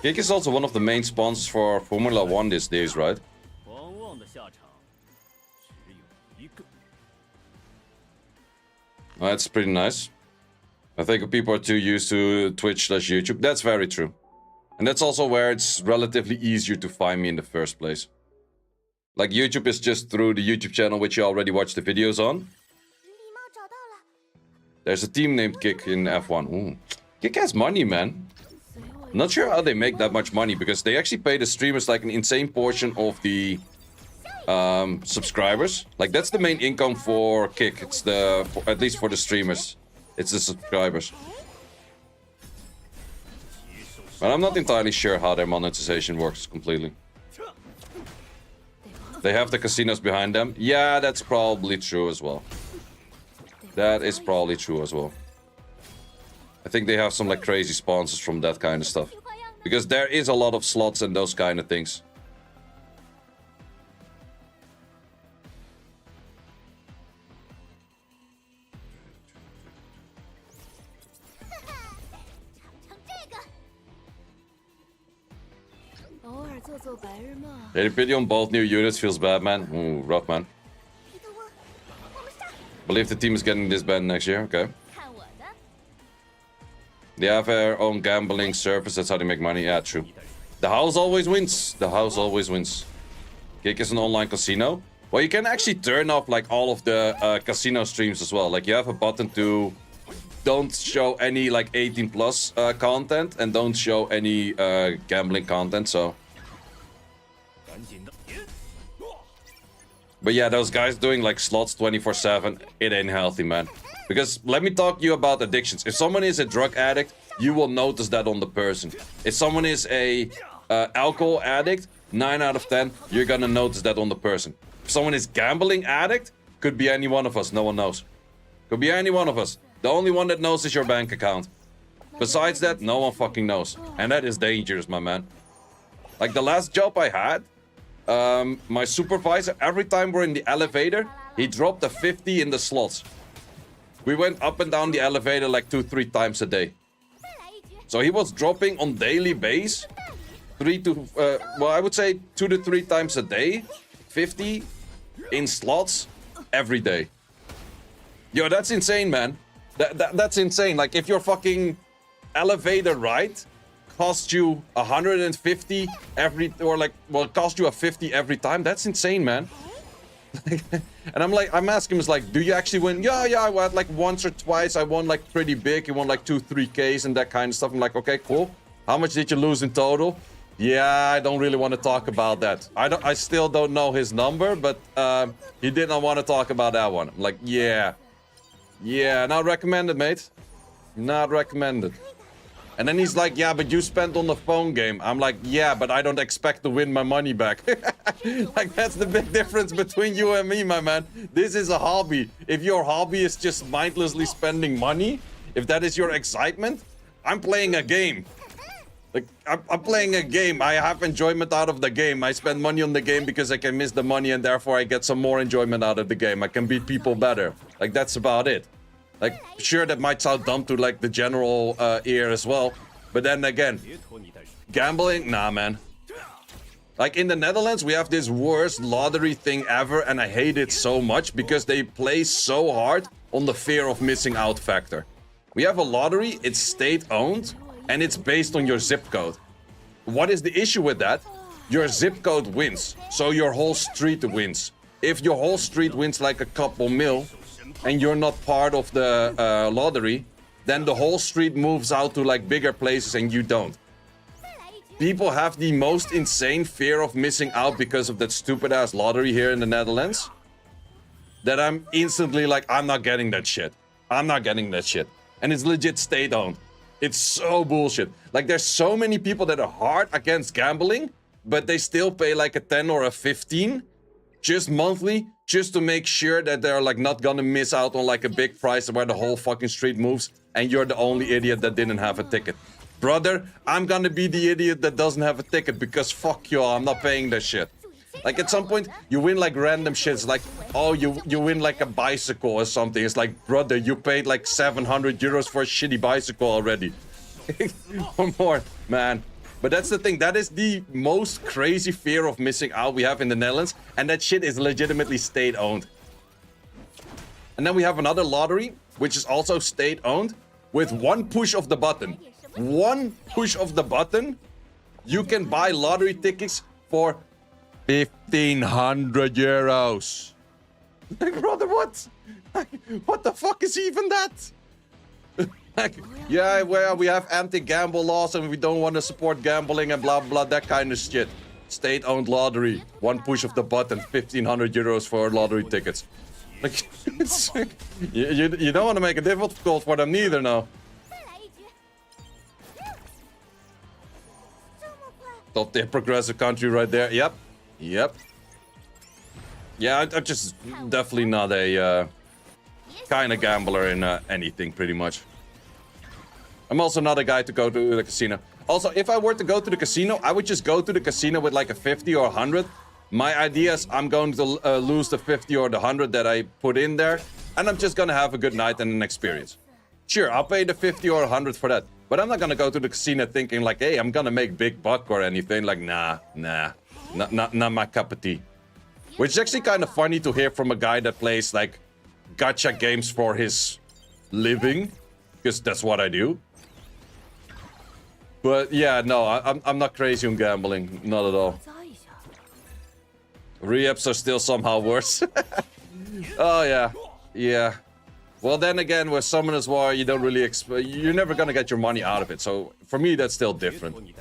Kick is also one of the main sponsors for Formula 1 these days, right? That's pretty nice. I think people are too used to Twitch/YouTube. That's very true. And that's also where it's relatively easier to find me in the first place. Like, YouTube is just through the YouTube channel which you already watched the videos on. There's a team named Kick in F1. Ooh. Kick has money, man. Not sure how they make that much money, because they actually pay the streamers like an insane portion of the subscribers. Like, that's the main income for Kick. It's at least for the streamers. It's the subscribers. But I'm not entirely sure how their monetization works completely. They have the casinos behind them. Yeah, that's probably true as well. That is probably true as well. I think they have some like crazy sponsors from that kind of stuff. Because there is a lot of slots and those kind of things. Daily pity on both new units feels bad, man. Ooh, rough, man. Believe the team is getting this banned next year. Okay. They have their own gambling service. That's how they make money. Yeah, true. The house always wins. The house always wins. Kick is an online casino. Well, you can actually turn off like all of the casino streams as well. Like, you have a button to don't show any like 18 plus content, and don't show any gambling content. So. But yeah, those guys doing like slots 24/7, it ain't healthy, man. Because let me talk to you about addictions. If someone is a drug addict, you will notice that on the person. If someone is a alcohol addict, 9 out of 10, you're gonna notice that on the person. If someone is gambling addict, could be any one of us, no one knows. Could be any one of us. The only one that knows is your bank account. Besides that, no one fucking knows. And that is dangerous, my man. Like the last job I had, my supervisor, every time we're in the elevator, he dropped a 50 in the slots. We went up and down the elevator like 2-3 times a day. So he was dropping on daily base, I would say 2 to 3 times a day, 50 in slots every day. Yo, that's insane, man. That's insane. Like, if your fucking elevator ride cost you 150 cost you a 50 every time, that's insane, man. And I'm asking him, like, do you actually win? Yeah, I won like once or twice. I won like pretty big. I won like 2-3Ks and that kind of stuff. I'm like, okay, cool. How much did you lose in total? Yeah, I don't really want to talk about that. I still don't know his number, but he did not want to talk about that one. I'm like, yeah, not recommended, mate. Not recommended. And then he's like, yeah, but you spent on the phone game. I'm like, yeah, but I don't expect to win my money back. Like, that's the big difference between you and me, my man. This is a hobby. If your hobby is just mindlessly spending money, if that is your excitement, I'm playing a game. Like, I'm playing a game. I have enjoyment out of the game. I spend money on the game because I can miss the money, and therefore I get some more enjoyment out of the game. I can beat people better. Like, that's about it. Like, sure, that might sound dumb to, like, the general ear as well. But then again, gambling? Nah, man. Like, in the Netherlands, we have this worst lottery thing ever, and I hate it so much because they play so hard on the fear of missing out factor. We have a lottery, it's state-owned, and it's based on your zip code. What is the issue with that? Your zip code wins, so your whole street wins. If your whole street wins like a couple mil, and you're not part of the lottery, then the whole street moves out to like bigger places and you don't. People have the most insane fear of missing out because of that stupid ass lottery here in the Netherlands, that I'm instantly like, I'm not getting that shit. I'm not getting that shit. And it's legit state owned. It's so bullshit. Like, there's so many people that are hard against gambling, but they still pay like a 10 or a 15 just monthly, just to make sure that they're like not gonna miss out on like a big prize where the whole fucking street moves and you're the only idiot that didn't have a ticket. Brother, I'm gonna be the idiot that doesn't have a ticket because fuck you, I'm not paying that shit. Like, at some point, you win like random shits, like, oh, you win like a bicycle or something. It's like, brother, you paid like 700 euros for a shitty bicycle already. Or more, man. But that's the thing, that is the most crazy fear of missing out we have in the Netherlands, and that shit is legitimately state-owned. And then we have another lottery, which is also state-owned, with one push of the button. One push of the button, you can buy lottery tickets for 1,500 euros. Like, brother, what? Like, what the fuck is even that? Like, yeah, well, we have anti-gamble laws and we don't want to support gambling and blah, blah, that kind of shit. State-owned lottery. One push of the button, 1,500 euros for lottery tickets. Like, it's like, you don't want to make it difficult for them neither, no. Top tier progressive country right there. Yep. Yep. Yeah, I'm just definitely not a kind of gambler in anything, pretty much. I'm also not a guy to go to the casino. Also, if I were to go to the casino, I would just go to the casino with like a 50 or 100. My idea is I'm going to lose the 50 or the 100 that I put in there, and I'm just gonna have a good night and an experience. Sure, I'll pay the 50 or 100 for that, but I'm not gonna go to the casino thinking like, hey, I'm gonna make big buck or anything. Like, nah, not my cup of tea. Which is actually kind of funny to hear from a guy that plays like gacha games for his living, because that's what I do. But yeah, no, I'm not crazy on gambling, not at all. Re-ups are still somehow worse. Oh yeah, yeah. Well, then again, with Summoner's War, you don't really you're never gonna get your money out of it. So for me, that's still different.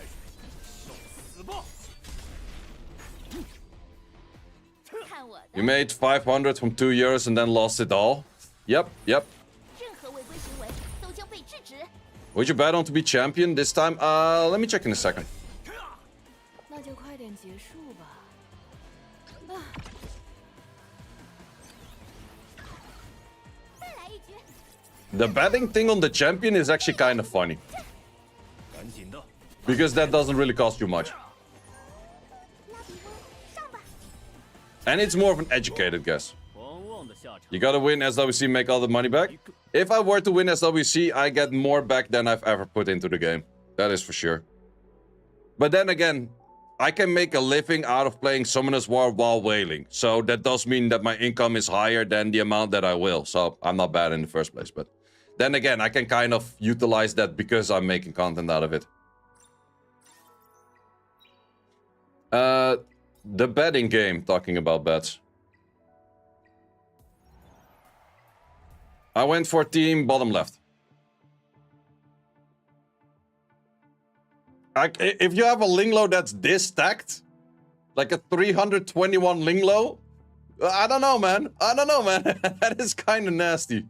You made 500 from 2 years and then lost it all. Yep, yep. Would you bet on to be champion this time? Let me check in a second. The betting thing on the champion is actually kind of funny. Because that doesn't really cost you much. And it's more of an educated guess. You gotta win SWC, make all the money back. If I were to win SWC, I get more back than I've ever put into the game. That is for sure. But then again, I can make a living out of playing Summoner's War while whaling. So that does mean that my income is higher than the amount that I will. So I'm not bad in the first place. But then again, I can kind of utilize that because I'm making content out of it. The betting game, talking about bets. I went for team bottom left. If you have a Linglo that's this stacked, like a 321 Linglo, I don't know, man. I don't know, man. That is kind of nasty.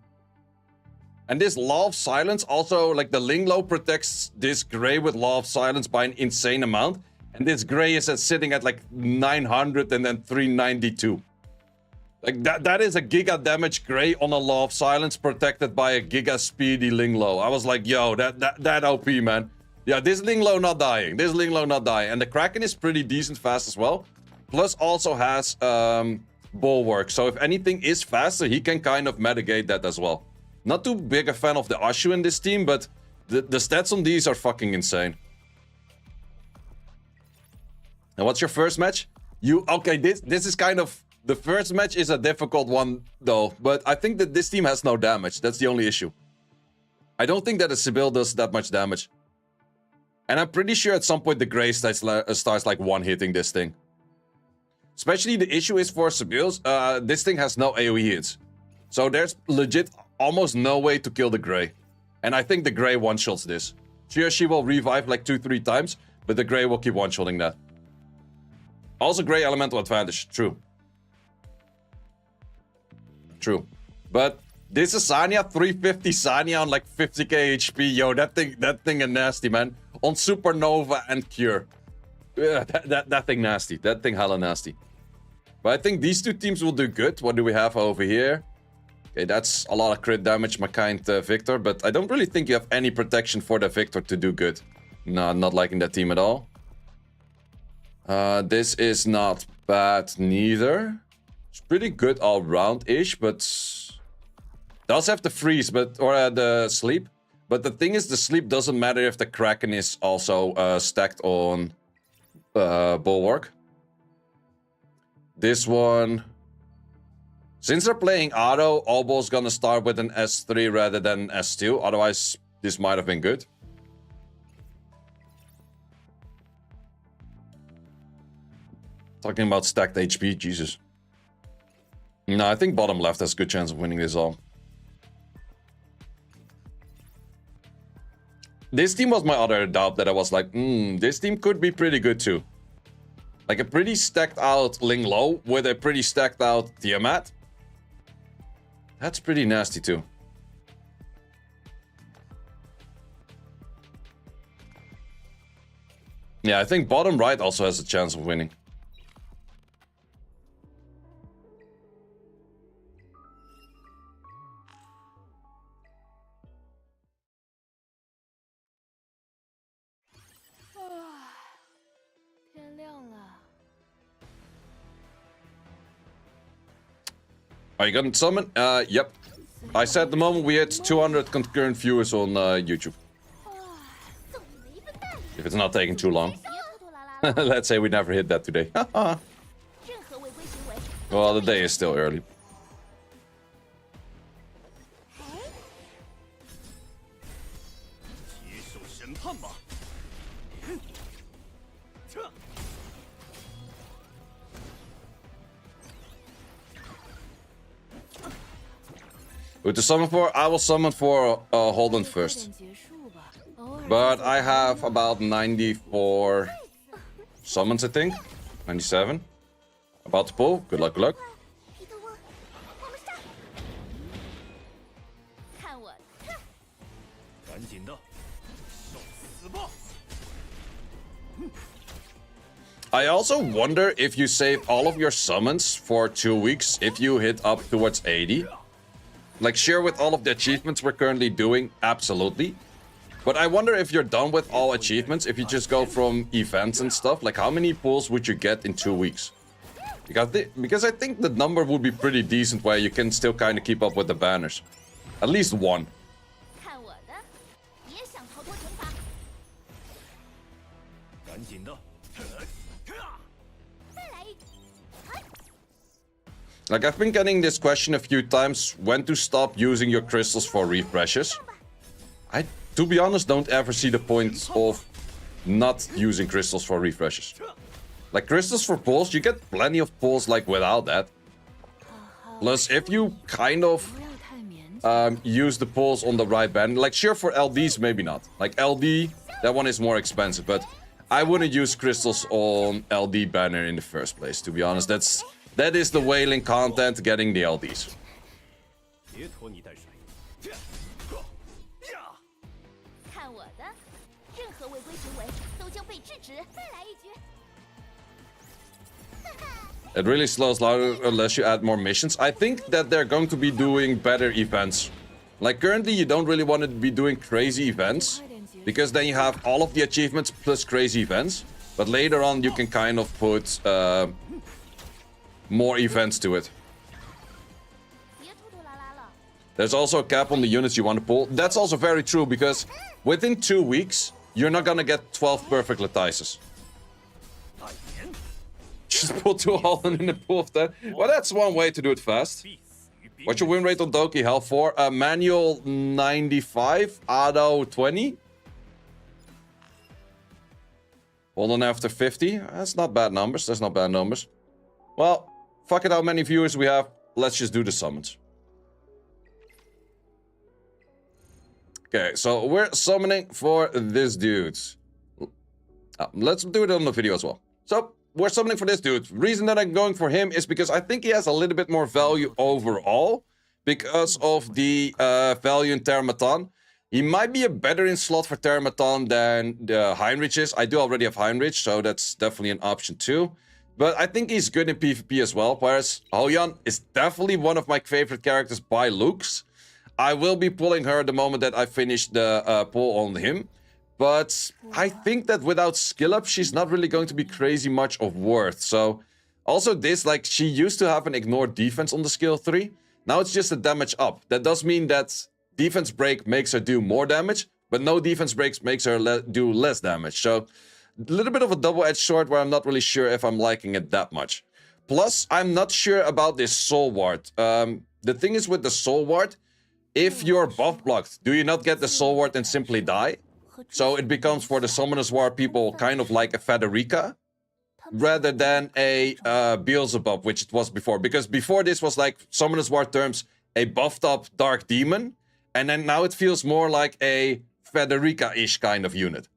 And this Law of Silence also, like the Linglo protects this gray with Law of Silence by an insane amount. And this gray is sitting at like 900 and then 392. Like that is a giga damage gray on a Law of Silence protected by a giga speedy Linglo. I was like, yo, that OP, man. Yeah, this Linglo not dying. This Linglo not dying. And the Kraken is pretty decent fast as well. Plus also has Bulwark. So if anything is faster, he can kind of mitigate that as well. Not too big a fan of the Ashu in this team, but the stats on these are fucking insane. And what's your first match? Okay, this is kind of... The first match is a difficult one, though. But I think that this team has no damage. That's the only issue. I don't think that a Sibyl does that much damage. And I'm pretty sure at some point the Grey starts like one-hitting this thing. Especially the issue is for Sibyls, this thing has no AoE hits. So there's legit almost no way to kill the Grey. And I think the Grey one-shots this. She will revive like 2-3 times, but the Grey will keep one-shotting that. Also Grey elemental advantage, true. True. But this is Sanya, 350 Sanya on like 50k HP. Yo, that thing is nasty, man. On Supernova and Cure. That thing nasty. That thing hella nasty. But I think these two teams will do good. What do we have over here? Okay, that's a lot of crit damage, my kind Victor. But I don't really think you have any protection for the Victor to do good. No, not liking that team at all. This is not bad neither. It's pretty good all round-ish, but does have the freeze, or the sleep. But the thing is, the sleep doesn't matter if the Kraken is also stacked on Bulwark. This one, since they're playing auto, Obo's gonna start with an S3 rather than S2. Otherwise, this might have been good. Talking about stacked HP, Jesus. No, I think bottom left has a good chance of winning this all. This team was my other doubt that I was like, this team could be pretty good too. Like a pretty stacked out Ling Lo with a pretty stacked out Tiamat. That's pretty nasty too. Yeah, I think bottom right also has a chance of winning. Are you gonna summon? Yep. I said the moment we hit 200 concurrent viewers on YouTube. If it's not taking too long. Let's say we never hit that today. Well, the day is still early. With the summon for, I will summon for Holden first. But I have about 94 summons, I think. 97. About to pull. Good luck, good luck. I also wonder if you save all of your summons for 2 weeks if you hit up towards 80. Like, sure, with all of the achievements we're currently doing, absolutely. But I wonder if you're done with all achievements, if you just go from events and stuff, like how many pulls would you get in 2 weeks? Because I think the number would be pretty decent where you can still kind of keep up with the banners. At least one. Like, I've been getting this question a few times, when to stop using your crystals for refreshes. I, to be honest, don't ever see the point of not using crystals for refreshes. Like, crystals for pulls, you get plenty of pulls, like, without that. Plus, if you kind of use the pulls on the right band, like, sure, for LDs, maybe not. Like, LD, that one is more expensive, but I wouldn't use crystals on LD banner in the first place, to be honest. That is the whaling content, getting the LDs. It really slows down unless you add more missions. I think that they're going to be doing better events. Like, currently you don't really want to be doing crazy events, because then you have all of the achievements plus crazy events. But later on you can kind of put more events to it. There's also a cap on the units you want to pull. That's also very true, because within 2 weeks, you're not gonna get 12 perfect Latices. Just pull 2 Holland in the pool of 10. Well, that's one way to do it fast. What's your win rate on Doki? Hell 4. Manual 95. Auto 20. Hold on after 50. That's not bad numbers. That's not bad numbers. Well, fuck it, how many viewers we have. Let's just do the summons. Okay, so we're summoning for this dude. Let's do it on the video as well. So, we're summoning for this dude. Reason that I'm going for him is because I think he has a little bit more value overall. Because of the value in Termaton. He might be a better in slot for Termaton than Heinrich is. I do already have Heinrich, so that's definitely an option too. But I think he's good in PvP as well. Whereas Hoyan is definitely one of my favorite characters by looks. I will be pulling her the moment that I finish the pull on him. But I think that without skill up, she's not really going to be crazy much of worth. So also this, like, she used to have an ignore defense on the skill 3. Now it's just a damage up. That does mean that defense break makes her do more damage, but no defense breaks makes her do less damage. So a little bit of a double-edged sword where I'm not really sure if I'm liking it that much. Plus, I'm not sure about this soul ward. The thing is with the soul ward, if you're buff blocked, do you not get the soul ward and simply die? So it becomes for the summoners ward people kind of like a Federica, rather than a Beelzebub, which it was before. Because before this was like summoners ward terms, a buffed up dark demon, and then now it feels more like a Federica-ish kind of unit.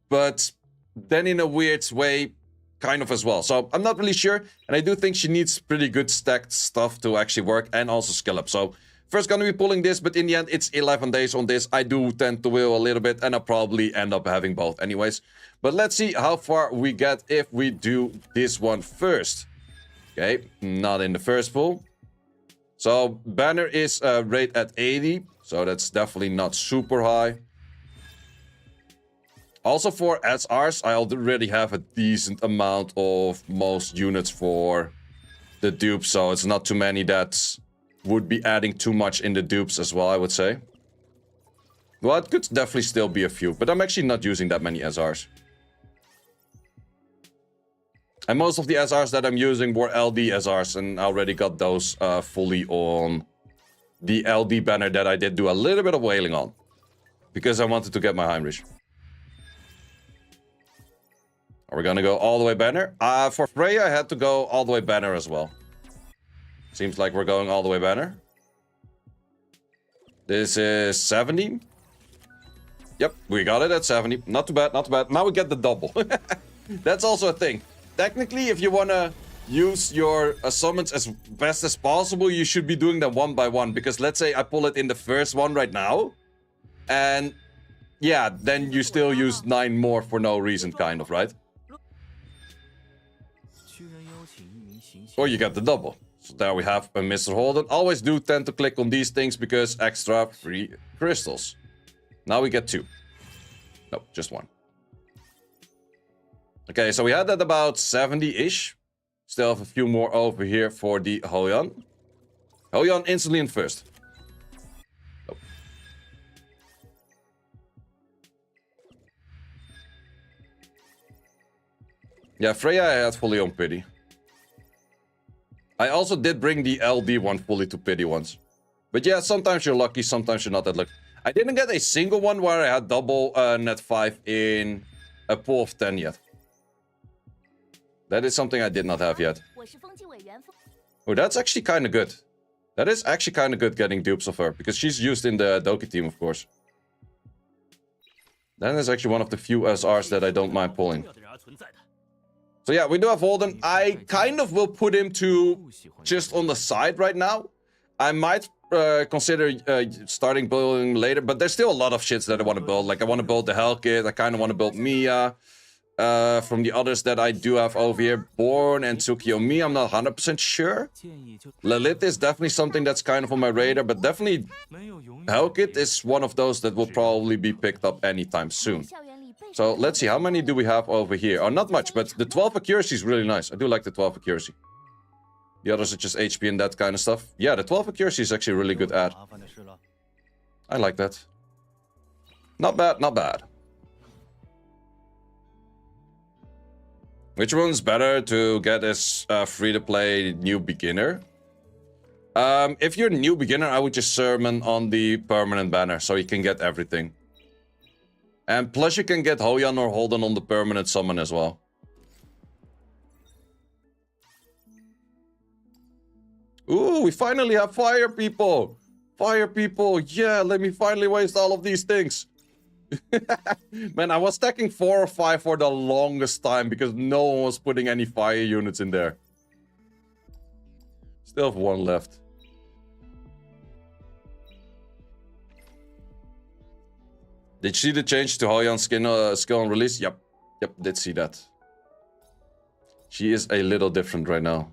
But then in a weird way, kind of as well. So I'm not really sure, and I do think she needs pretty good stacked stuff to actually work, and also skill up. So first gonna be pulling this, but in the end it's 11 days on this. I do tend to will a little bit, and I'll probably end up having both anyways. But let's see how far we get if we do this one first. Okay, not in the first pull. So banner is rate at 80, so that's definitely not super high. Also for SRs, I already have a decent amount of most units for the dupes, so it's not too many that would be adding too much in the dupes as well, I would say. Well, it could definitely still be a few, but I'm actually not using that many SRs. And most of the SRs that I'm using were LD SRs, and I already got those fully on the LD banner that I did do a little bit of wailing on. Because I wanted to get my Heinrich. Are we gonna go all the way banner? For Freya, I had to go all the way banner as well. Seems like we're going all the way banner. This is 70. Yep, we got it at 70. Not too bad, not too bad. Now we get the double. That's also a thing. Technically, if you want to use your summons as best as possible, you should be doing them one by one. Because let's say I pull it in the first one right now. And yeah, then you still use 9 more for no reason, kind of, right? Or you get the double. So there we have a Mr. Holden. Always do tend to click on these things because extra free crystals. Now we get 2. Nope, just 1. Okay, so we had that about 70-ish. Still have a few more over here for the Hoyan. Hoyan instantly in first. Nope. Yeah, Freya I had fully on pity. I also did bring the LD one fully to pity once. But yeah, sometimes you're lucky, sometimes you're not that lucky. I didn't get a single one where I had double net 5 in a pool of 10 yet. That is something I did not have yet. Oh, that's actually kind of good. That is actually kind of good getting dupes of her, because she's used in the Doki team, of course. That is actually one of the few SRs that I don't mind pulling. So yeah, we do have Holden. I kind of will put him to just on the side right now. I might consider starting building later, but there's still a lot of shits that I want to build. Like, I want to build the Hell Kit. I kind of want to build Mia. From the others that I do have over here, Born and Tsukiyomi, I'm not 100% sure. Lilith is definitely something that's kind of on my radar, but definitely Hellkit is one of those that will probably be picked up anytime soon. So let's see, how many do we have over here? Oh, not much, but the 12 accuracy is really nice. I do like the 12 accuracy. The others are just HP and that kind of stuff. Yeah, the 12 accuracy is actually a really good add. I like that. Not bad, not bad. Which one's better to get as free-to-play new beginner? If you're a new beginner, I would just summon on the permanent banner, so you can get everything. And plus you can get Hoyan or Holden on the permanent summon as well. Ooh, we finally have fire, people! Fire people, yeah, let me finally waste all of these things. Man, I was stacking 4 or 5 for the longest time because no one was putting any fire units in there. Still have 1 left. Did you see the change to Hoyan's skill on release? Yep, did see that. She is a little different right now.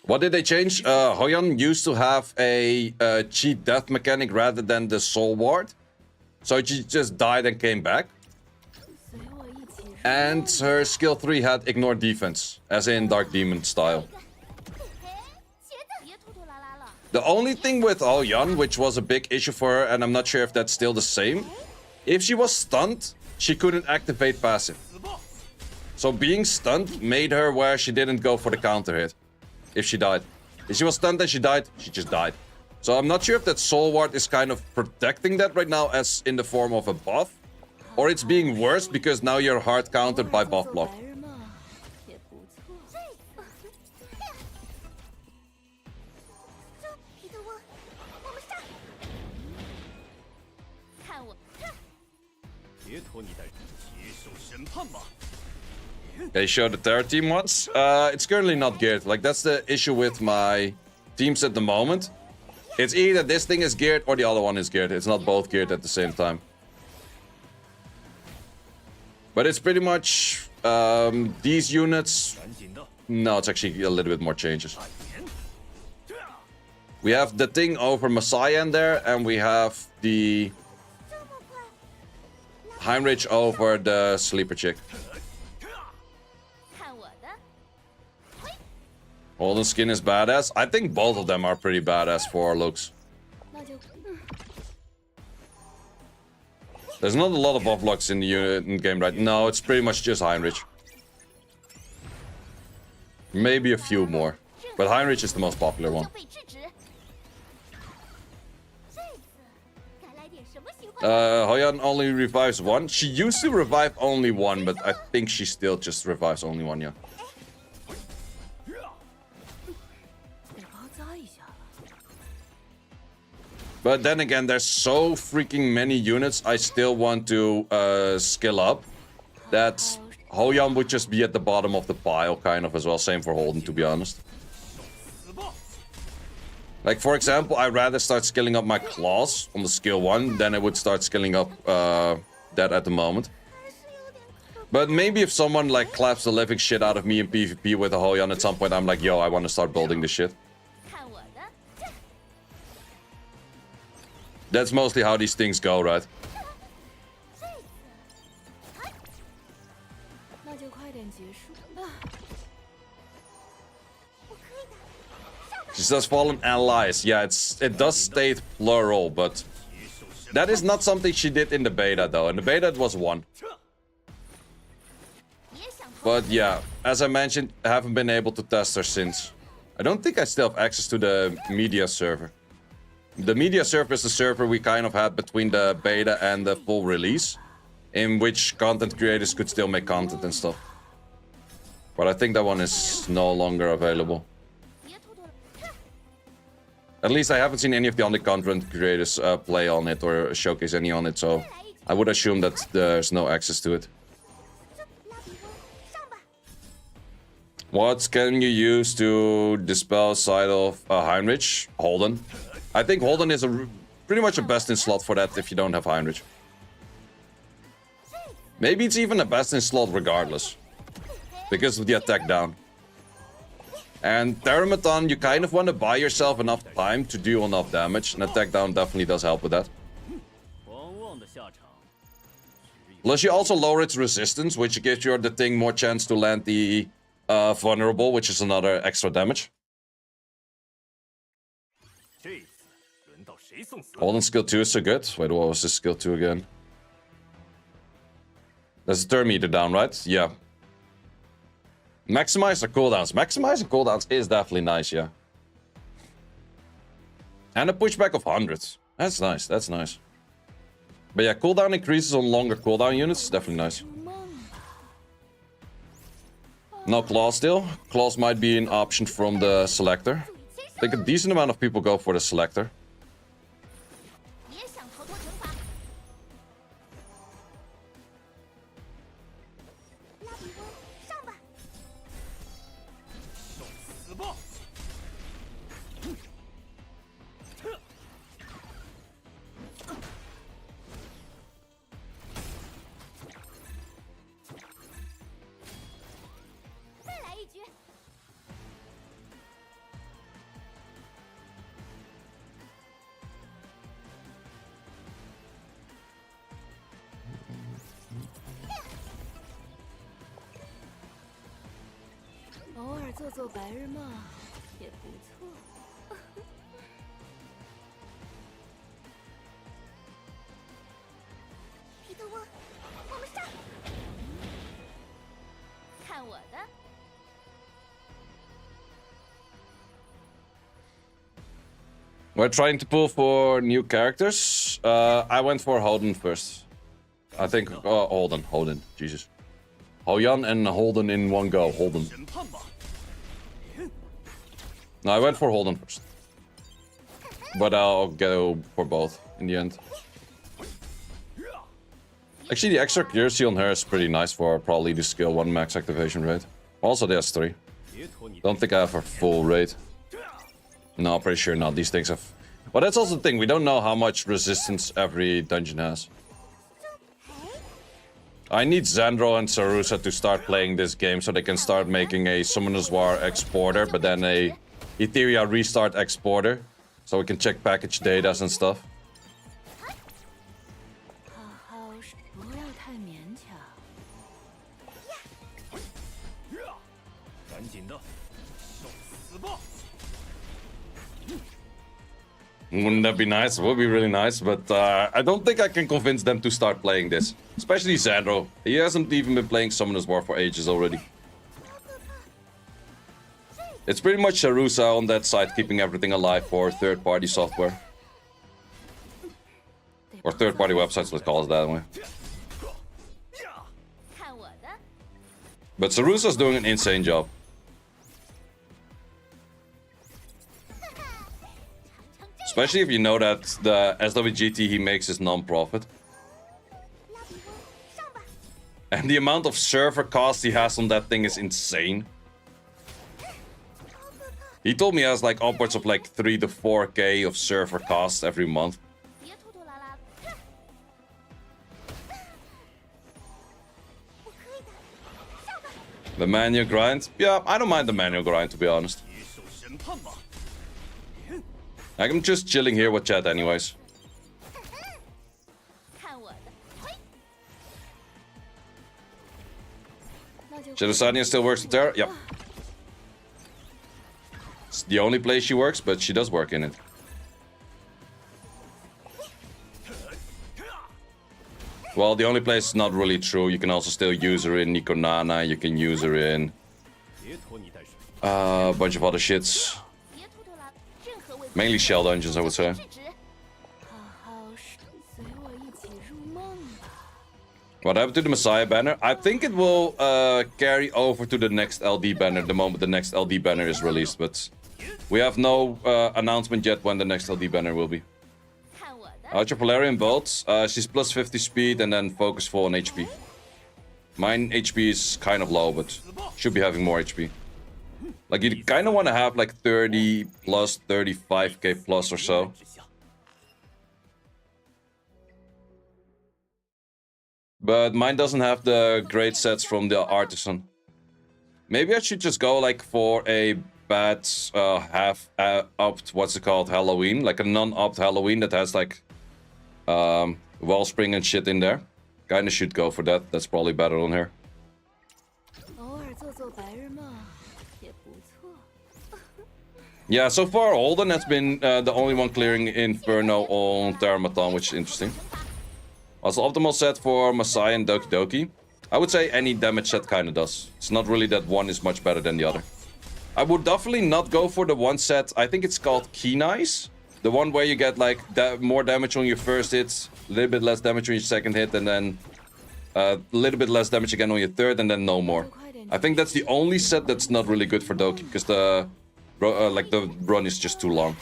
What did they change? Hoyan used to have a cheat death mechanic rather than the soul ward. So she just died and came back. And her skill 3 had ignore defense, as in Dark Demon style. The only thing with Hoyan, which was a big issue for her, and I'm not sure if that's still the same, if she was stunned, she couldn't activate passive. So being stunned made her where she didn't go for the counter hit if she died. If she was stunned and she died, she just died. So I'm not sure if that soul ward is kind of protecting that right now as in the form of a buff, or it's being worse because now you're hard countered by buff block. They showed the Terra team once. It's currently not geared. Like, that's the issue with my teams at the moment. It's either this thing is geared or the other one is geared. It's not both geared at the same time. But it's pretty much these units. No, it's actually a little bit more changes. We have the thing over Messiah in there, and we have the Heinrich over the sleeper chick. Holden skin is badass. I think both of them are pretty badass for our looks. There's not a lot of buff blocks in the game right now. No, it's pretty much just Heinrich. Maybe a few more. But Heinrich is the most popular one. Hoyan only revives 1. She used to revive only 1, but I think she still just revives only 1, yeah. But then again, there's so freaking many units I still want to skill up that Hoyan would just be at the bottom of the pile kind of as well. Same for Holden, to be honest. Like, for example, I'd rather start skilling up my claws on the skill 1 than I would start skilling up that at the moment. But maybe if someone like claps the living shit out of me in PvP with a Hoyan at some point, I'm like, yo, I want to start building this shit. That's mostly how these things go, right? She says fallen allies. Yeah, it does state plural, but that is not something she did in the beta, though. In the beta, it was 1. But yeah, as I mentioned, I haven't been able to test her since. I don't think I still have access to the media server. The media server is the server we kind of had between the beta and the full release, in which content creators could still make content and stuff. But I think that one is no longer available. At least I haven't seen any of the other content creators play on it or showcase any on it, so I would assume that there's no access to it. What can you use to dispel side of Heinrich? Holden. I think Holden is pretty much a best in slot for that if you don't have Heinrich. Maybe it's even a best in slot regardless, because of the attack down. And Terramaton, you kind of want to buy yourself enough time to do enough damage, and attack down definitely does help with that. Plus you also lower its resistance, which gives your the thing more chance to land the vulnerable, which is another extra damage. Holden skill 2 is so good. Wait, what was this skill 2 again? There's a turn meter down, right? Yeah. Maximize the cooldowns. Maximizing cooldowns is definitely nice, yeah. And a pushback of 100. That's nice, that's nice. But yeah, cooldown increases on longer cooldown units, definitely nice. No claws still. Claws might be an option from the selector. I think a decent amount of people go for the selector. We're trying to pull for new characters. I went for Holden first. I think Holden, Jesus. Hoyan and Holden in one go. Holden. No, I went for Holden first. But I'll go for both in the end. Actually, the extra accuracy on her is pretty nice for probably the skill 1 max activation rate. Also, there's 3. Don't think I have a full rate. No, pretty sure not. These things have... But that's also the thing. We don't know how much resistance every dungeon has. I need Xandro and Sarusa to start playing this game so they can start making a Summoner's War exporter, but then a Etheria restart exporter. So we can check package data and stuff. Wouldn't that be nice? It would be really nice, but I don't think I can convince them to start playing this. Especially Xandro. He hasn't even been playing Summoner's War for ages already. It's pretty much Sarusa on that side keeping everything alive for third-party software. Or third-party websites, let's call it that way. But Sarusa's doing an insane job. Especially if you know that the SWGT he makes is non-profit. And the amount of server costs he has on that thing is insane. He told me he has like upwards of like 3 to 4k of server costs every month. The manual grind? Yeah, I don't mind the manual grind, to be honest. I'm just chilling here with chat anyways. Shadowsania still works in Terra? Yep. It's the only place she works, but she does work in it. Well, the only place is not really true. You can also still use her in Nikonana, you can use her in a bunch of other shits. Mainly shell dungeons, I would say. What happened to the Messiah banner? I think it will carry over to the next LD banner the moment the next LD banner is released, but we have no announcement yet when the next LD banner will be. Archer Polarian Bolt, she's plus 50 speed and then focus full on HP. Mine HP is kind of low, but should be having more HP. Like, you kind of want to have like 30 plus, 35k plus or so. But mine doesn't have the great sets from the Artisan. Maybe I should just go like for a bad half-upped, what's it called, Halloween. Like a non-upped Halloween that has like Wellspring and shit in there. Kinda should go for that. That's probably better on her. Yeah, so far Holden has been the only one clearing Inferno on Terramaton, which is interesting. Also, optimal set for Messiah and Doki Doki. I would say any damage set kinda does. It's not really that one is much better than the other. I would definitely not go for the one set, I think it's called Keen Eyes. The one where you get like more damage on your first hit, a little bit less damage on your second hit, and then a little bit less damage again on your third, and then no more. I think that's the only set that's not really good for Doki, because the run is just too long.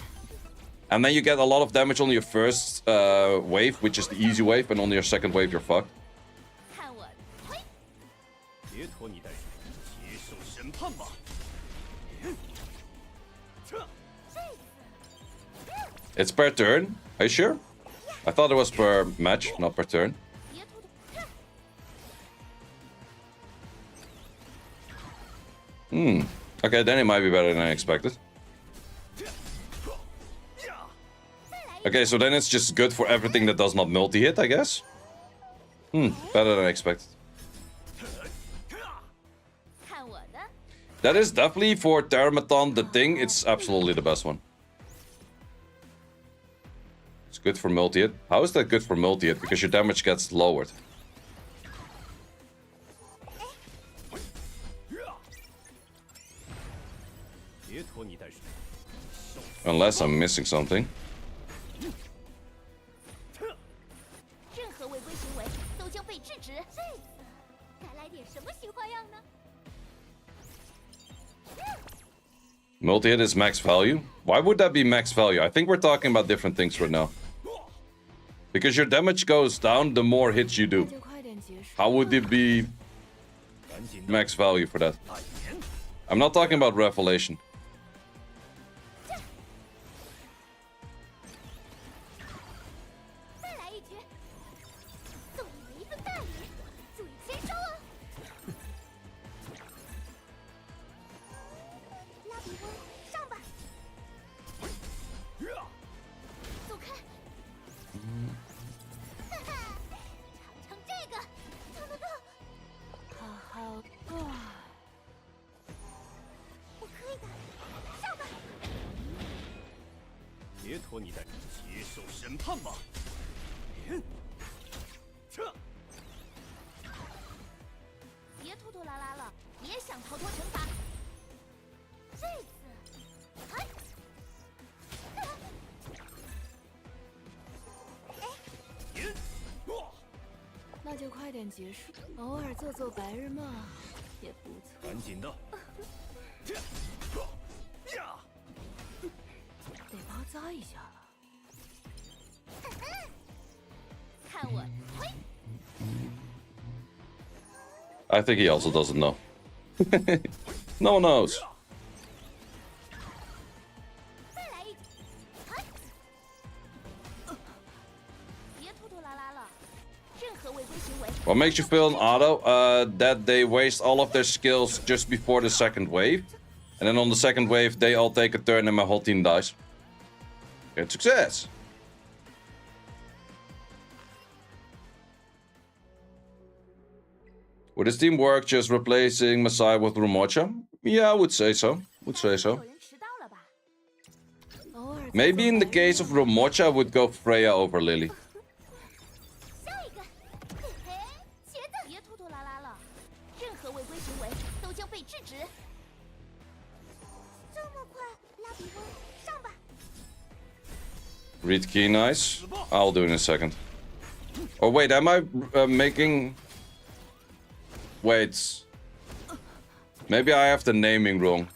And then you get a lot of damage on your first wave, which is the easy wave, and on your second wave you're fucked. It's per turn. Are you sure? I thought it was per match, not per turn. Okay, then it might be better than I expected. Okay, so then it's just good for everything that does not multi-hit, I guess. Better than I expected. That is definitely for Terramathon, the thing, it's absolutely the best one. It's good for multi-hit. How is that good for multi-hit? Because your damage gets lowered. Unless I'm missing something. Multi-hit is max value? Why would that be max value? I think we're talking about different things right now. Because your damage goes down the more hits you do. How would it be max value for that? I'm not talking about Revelation. I think he also doesn't know. No one knows. What makes you feel in auto? That they waste all of their skills just before the second wave. And then on the second wave, they all take a turn and my whole team dies. Good success! Would this team work just replacing Messiah with Rumocha? Yeah, I would say so. Maybe in the case of Rumocha, I would go Freya over Lily. Read key, nice. I'll do it in a second. Oh wait, am I making... Wait. Maybe I have the naming wrong.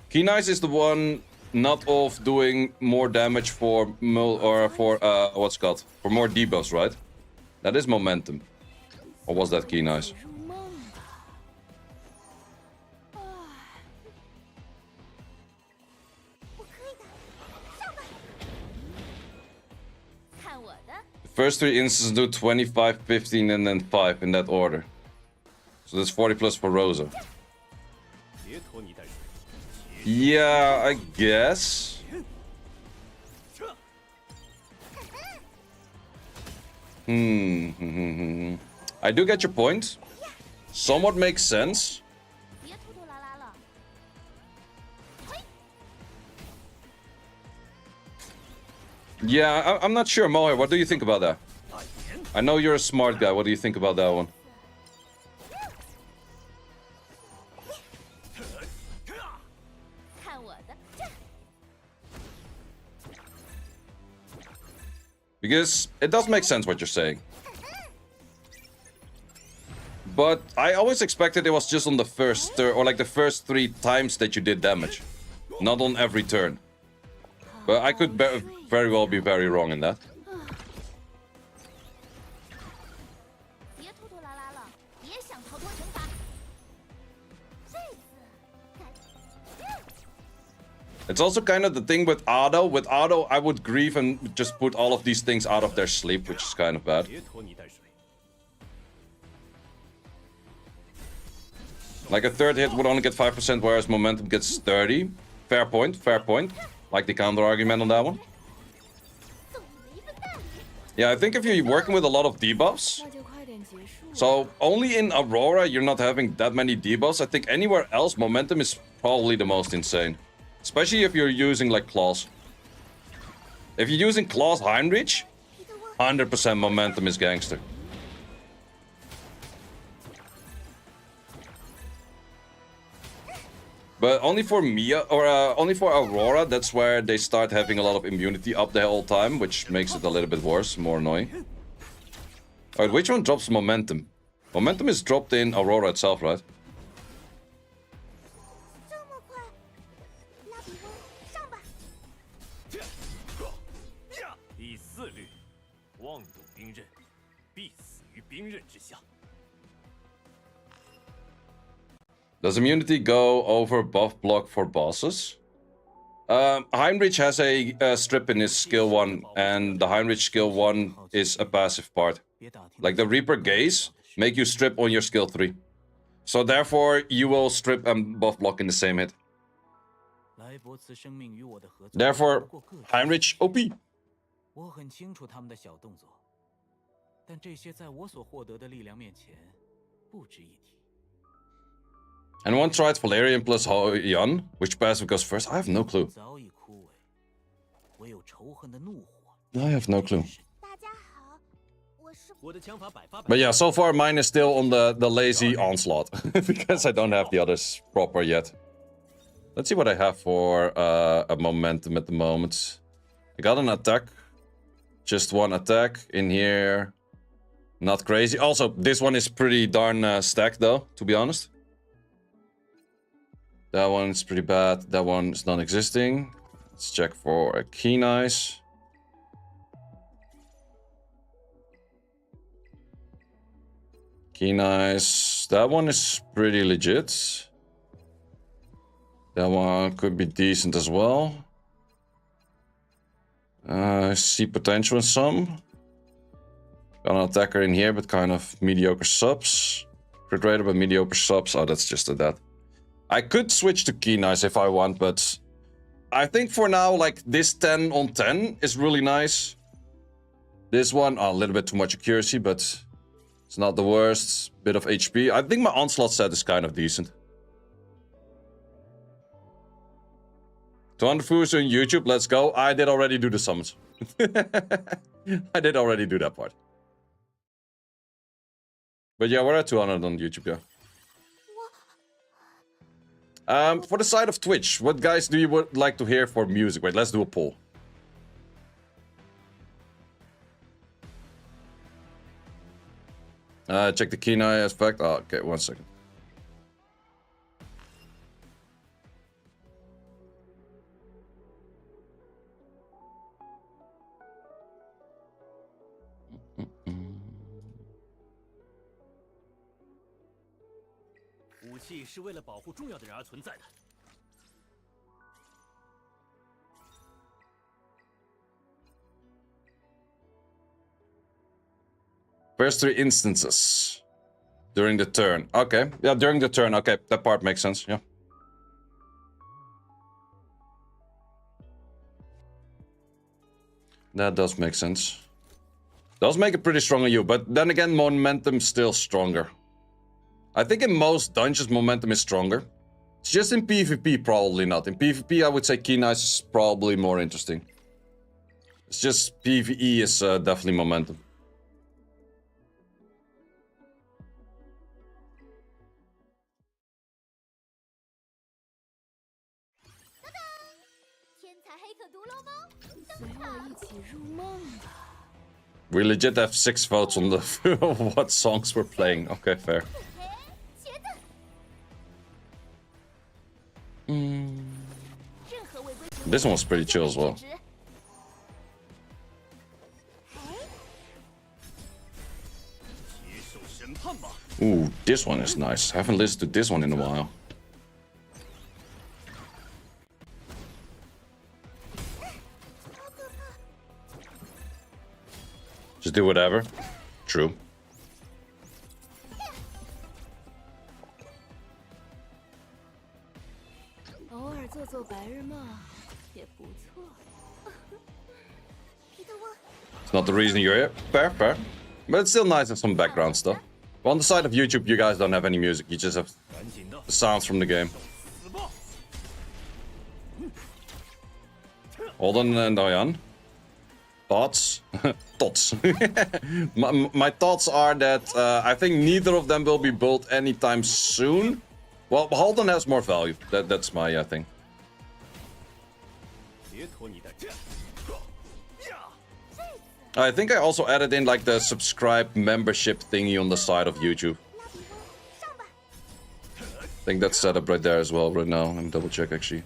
Key nice is the one not of doing more damage for what's it called? For more debuffs, right? That is momentum. Or was that key nice? The first three instances do 25, 15, and then 5 in that order. So that's 40 plus for Rosa. Yeah, I guess. I do get your point. Somewhat makes sense. Yeah, I'm not sure, Moher. What do you think about that? I know you're a smart guy. What do you think about that one? Because it does make sense what you're saying. But I always expected it was just on the first turn, or like the first 3 times that you did damage. Not on every turn. But I could very well be very wrong in that. It's also kind of the thing with auto. With auto, I would grieve and just put all of these things out of their sleep, which is kind of bad. Like a third hit would only get 5%, whereas momentum gets 30. Fair point, fair point. Like the counter argument on that one. Yeah, I think if you're working with a lot of debuffs, so only in Aurora you're not having that many debuffs. I think anywhere else momentum is probably the most insane. Especially if you're using like claws. If you're using claws Heinrich, 100% momentum is gangster. But only for Mia, or only for Aurora, that's where they start having a lot of immunity up the whole time, which makes it a little bit worse, more annoying. Alright, which one drops momentum? Momentum is dropped in Aurora itself, right? Does immunity go over buff block for bosses? Heinrich has a strip in his skill 1, and the Heinrich skill 1 is a passive part. Like the Reaper Gaze, make you strip on your skill 3. So therefore, you will strip and buff block in the same hit. Therefore, Heinrich OP. And one tried Valerian plus Yan. Which passive goes first? I have no clue. I have no clue. But yeah, so far mine is still on the lazy onslaught. Because I don't have the others proper yet. Let's see what I have for a momentum at the moment. I got an attack. Just one attack in here. Not crazy. Also, this one is pretty darn stacked though, to be honest. That one's pretty bad. That one is non-existing. Let's check for a Keen Eyes. Keen Eyes. That one is pretty legit. That one could be decent as well. I see potential in some. Got an attacker in here, but kind of mediocre subs. Crit rate, but mediocre subs. Oh, that's just a that. I could switch to Keen Eyes if I want, but I think for now, like, this 10 on 10 is really nice. This one, a little bit too much accuracy, but it's not the worst. Bit of HP. I think my Onslaught set is kind of decent. 200 viewers on YouTube, let's go. I did already do the summons. I did already do that part. But yeah, we're at 200 on YouTube, yeah. For the side of Twitch, what guys do you would like to hear for music? Wait, let's do a poll. Check the Keen Eye effect. Oh, okay, 1 second. First 3 instances during the turn. Okay, yeah, during the turn. Okay, that part makes sense. Yeah. That does make sense. Does make it pretty strong on you, but then again, momentum's still stronger. I think in most dungeons, momentum is stronger. It's just in PvP, probably not. In PvP, I would say Keen Eyes is probably more interesting. It's just PvE is definitely momentum. We legit have 6 votes on the what songs we're playing. Okay, fair. This one was pretty chill as well. Ooh, this one is nice. I haven't listened to this one in a while. Just do whatever. True. It's not the reason you're here. Fair, fair. But it's still nice to have some background stuff. But on the side of YouTube, you guys don't have any music. You just have the sounds from the game. Hold on, Diane. Thoughts? Thoughts. my thoughts are that I think neither of them will be built anytime soon. Well, Holden has more value. That's my thing. I think I also added in like the subscribe membership thingy on the side of YouTube. I think that's set up right there as well right now. Let me double check actually.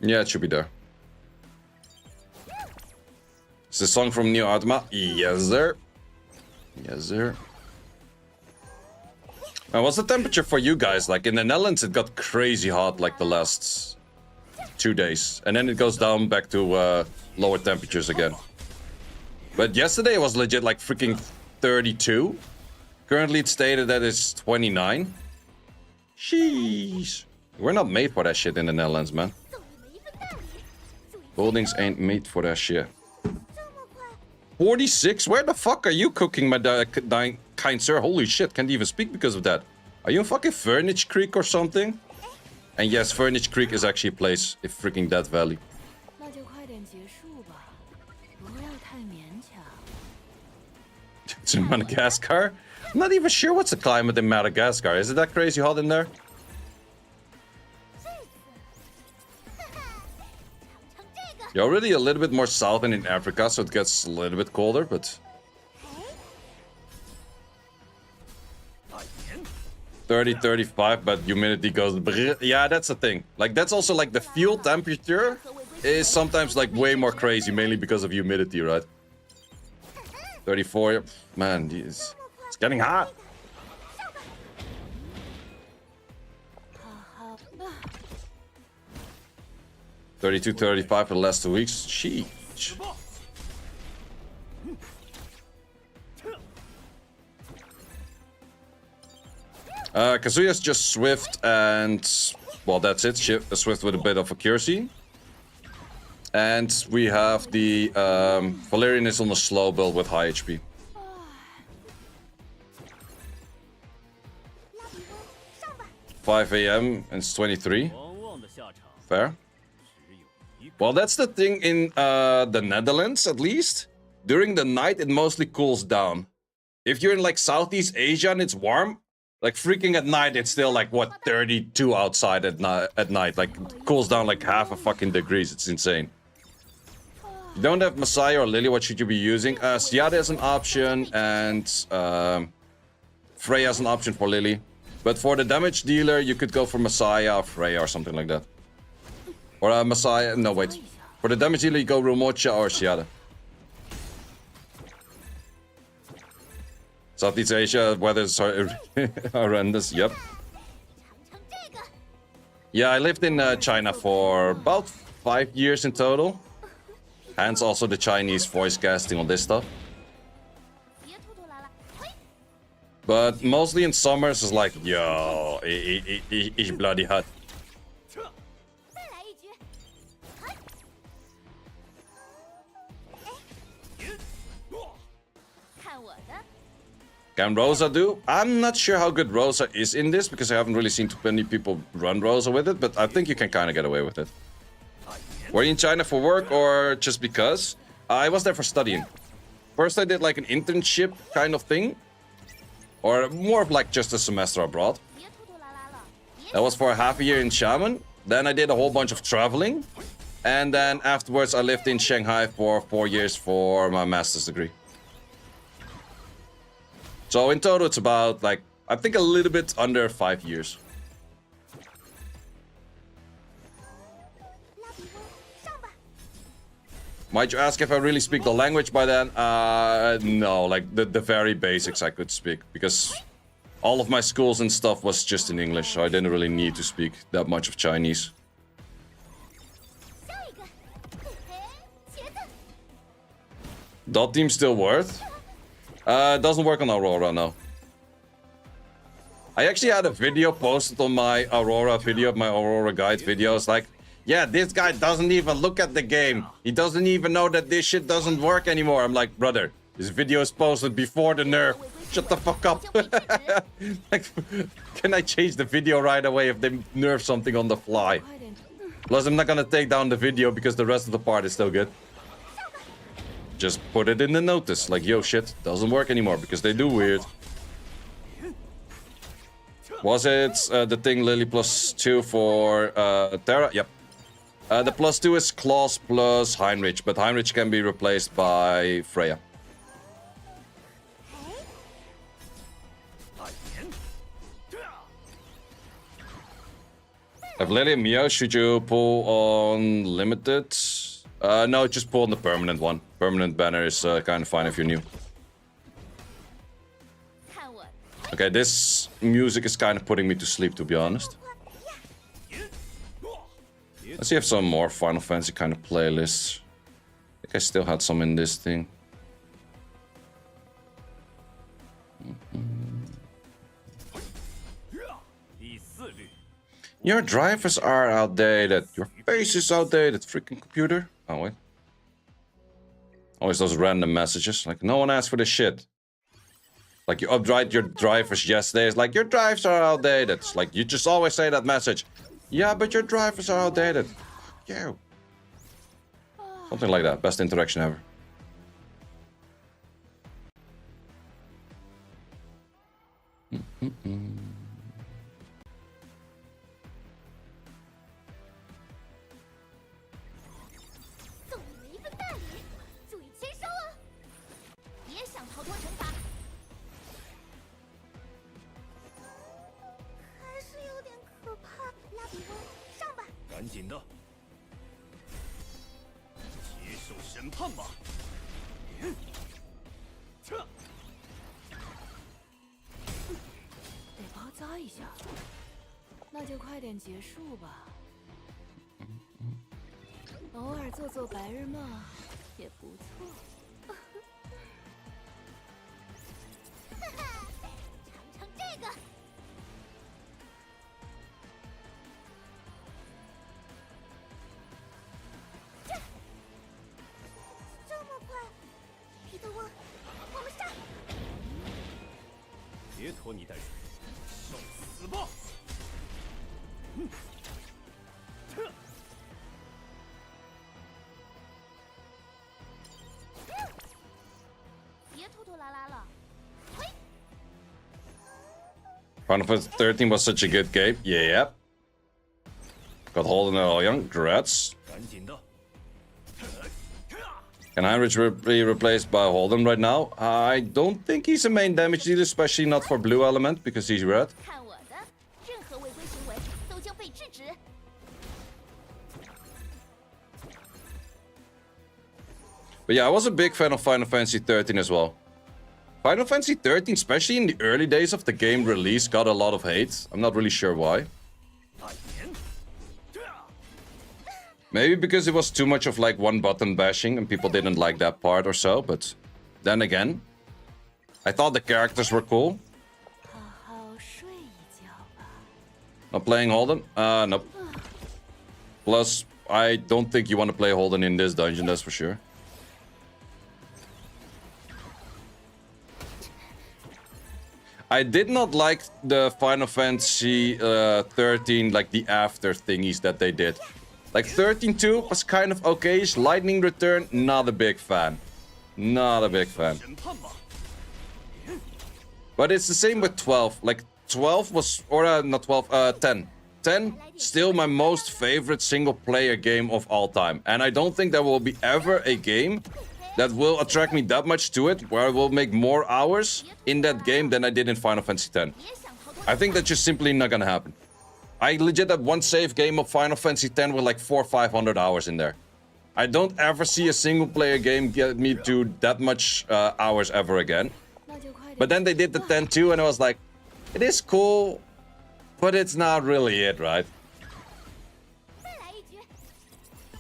Yeah, it should be there. It's the song from Neo Atma. Yes, sir. Yes, sir. And what's the temperature for you guys? Like in the Netherlands, it got crazy hot like the last 2 days. And then it goes down back to lower temperatures again. But yesterday it was legit like freaking 32. Currently it's stated that it's 29. Sheesh. We're not made for that shit in the Netherlands, man. Buildings ain't made for that shit. 46? Where the fuck are you cooking, my kind sir? Holy shit, can't even speak because of that. Are you in fucking Furnish Creek or something? And yes, Furnish Creek is actually a place in freaking Death Valley. It's in Madagascar? I'm not even sure what's the climate in Madagascar. Is it that crazy hot in there? You're already a little bit more south than in Africa, so it gets a little bit colder, but... 30, 35, but humidity goes... Yeah, that's the thing. Like, that's also, like, the fuel temperature is sometimes, like, way more crazy, mainly because of humidity, right? 34, man, it's getting hot. $32, $35 for the last 2 weeks. Sheesh. Kazuya's just Swift and... Well, that's it. Swift with a bit of accuracy. And we have the... Valerian is on a slow build with high HP. $5 AM and it's 23. Fair. Well, that's the thing in the Netherlands, at least. During the night, it mostly cools down. If you're in, like, Southeast Asia and it's warm, like, freaking at night, it's still, like, what, 32 outside at night. Like, it cools down, like, half a fucking degrees. It's insane. If you don't have Messiah or Lily, what should you be using? Siada is an option, and Freya is an option for Lily. But for the damage dealer, you could go for Messiah or Freya or something like that. Or Messiah, no wait. For the damage dealer you go Rumocha or Siada. Southeast Asia, weather is horrendous, yep. Yeah, I lived in China for about 5 years in total. Hence also the Chinese voice casting on this stuff. But mostly in summers it's like, yo, it's bloody hot. Can Rosa do? I'm not sure how good Rosa is in this, because I haven't really seen too many people run Rosa with it, but I think you can kind of get away with it. Were you in China for work or just because? I was there for studying. First I did like an internship kind of thing. Or more of like just a semester abroad. That was for half a year in Xiamen. Then I did a whole bunch of traveling. And then afterwards I lived in Shanghai for 4 years for my master's degree. So in total it's about like, I think a little bit under 5 years. Might you ask if I really speak the language by then? No, like the very basics I could speak. Because all of my schools and stuff was just in English. So I didn't really need to speak that much of Chinese. Dot team still worth? Doesn't work on Aurora, no. I actually had a video posted on my Aurora video, my Aurora guide videos, like, yeah, this guy doesn't even look at the game. He doesn't even know that this shit doesn't work anymore. I'm like, brother, this video is posted before the nerf. Shut the fuck up. Like, can I change the video right away if they nerf something on the fly? Plus, I'm not gonna take down the video because the rest of the part is still good. Just put it in the notice, like, yo, shit, doesn't work anymore because they do weird. Was it the thing Lily +2 for Terra? Yep. The +2 is Klaus plus Heinrich, but Heinrich can be replaced by Freya. If Lily and Mio, should you pull on limited? No, just pull on the permanent one. Permanent banner is kind of fine if you're new. Okay, this music is kind of putting me to sleep, to be honest. Let's see if some more Final Fantasy kind of playlists. I think I still had some in this thing. Your drivers are outdated. Your face is outdated, freaking computer. Oh, wait. Always those random messages. Like, no one asked for this shit. Like, you upgrade your drivers yesterday. It's like, your drivers are outdated. It's like, you just always say that message. Yeah, but your drivers are outdated. Yeah. Something like that. Best interaction ever. Final Fantasy 13 was such a good game. Yeah. Got Holden and all young. Congrats. Can Heinrich be replaced by Holden right now? I don't think he's a main damage dealer, especially not for blue element, because he's red. But yeah, I was a big fan of Final Fantasy 13 as well. Final Fantasy 13, especially in the early days of the game release, got a lot of hate. I'm not really sure why. Maybe because it was too much of like one button bashing and people didn't like that part or so, but then again, I thought the characters were cool. Not playing Holden? Nope. Plus, I don't think you want to play Holden in this dungeon, that's for sure. I did not like the Final Fantasy 13, like the after thingies that they did. Like 13-2 was kind of okayish. Lightning Return, not a big fan. Not a big fan. But it's the same with 12. Like 12 was, or not 12, 10. X still my most favorite single-player game of all time. And I don't think there will be ever a game that will attract me that much to it, where I will make more hours in that game than I did in Final Fantasy X. I think that's just simply not gonna happen. I legit had one save game of Final Fantasy X with like 400 or 500 hours in there. I don't ever see a single-player game get me to that much hours ever again. But then they did the 10 too, and I was like, it is cool, but it's not really it, right?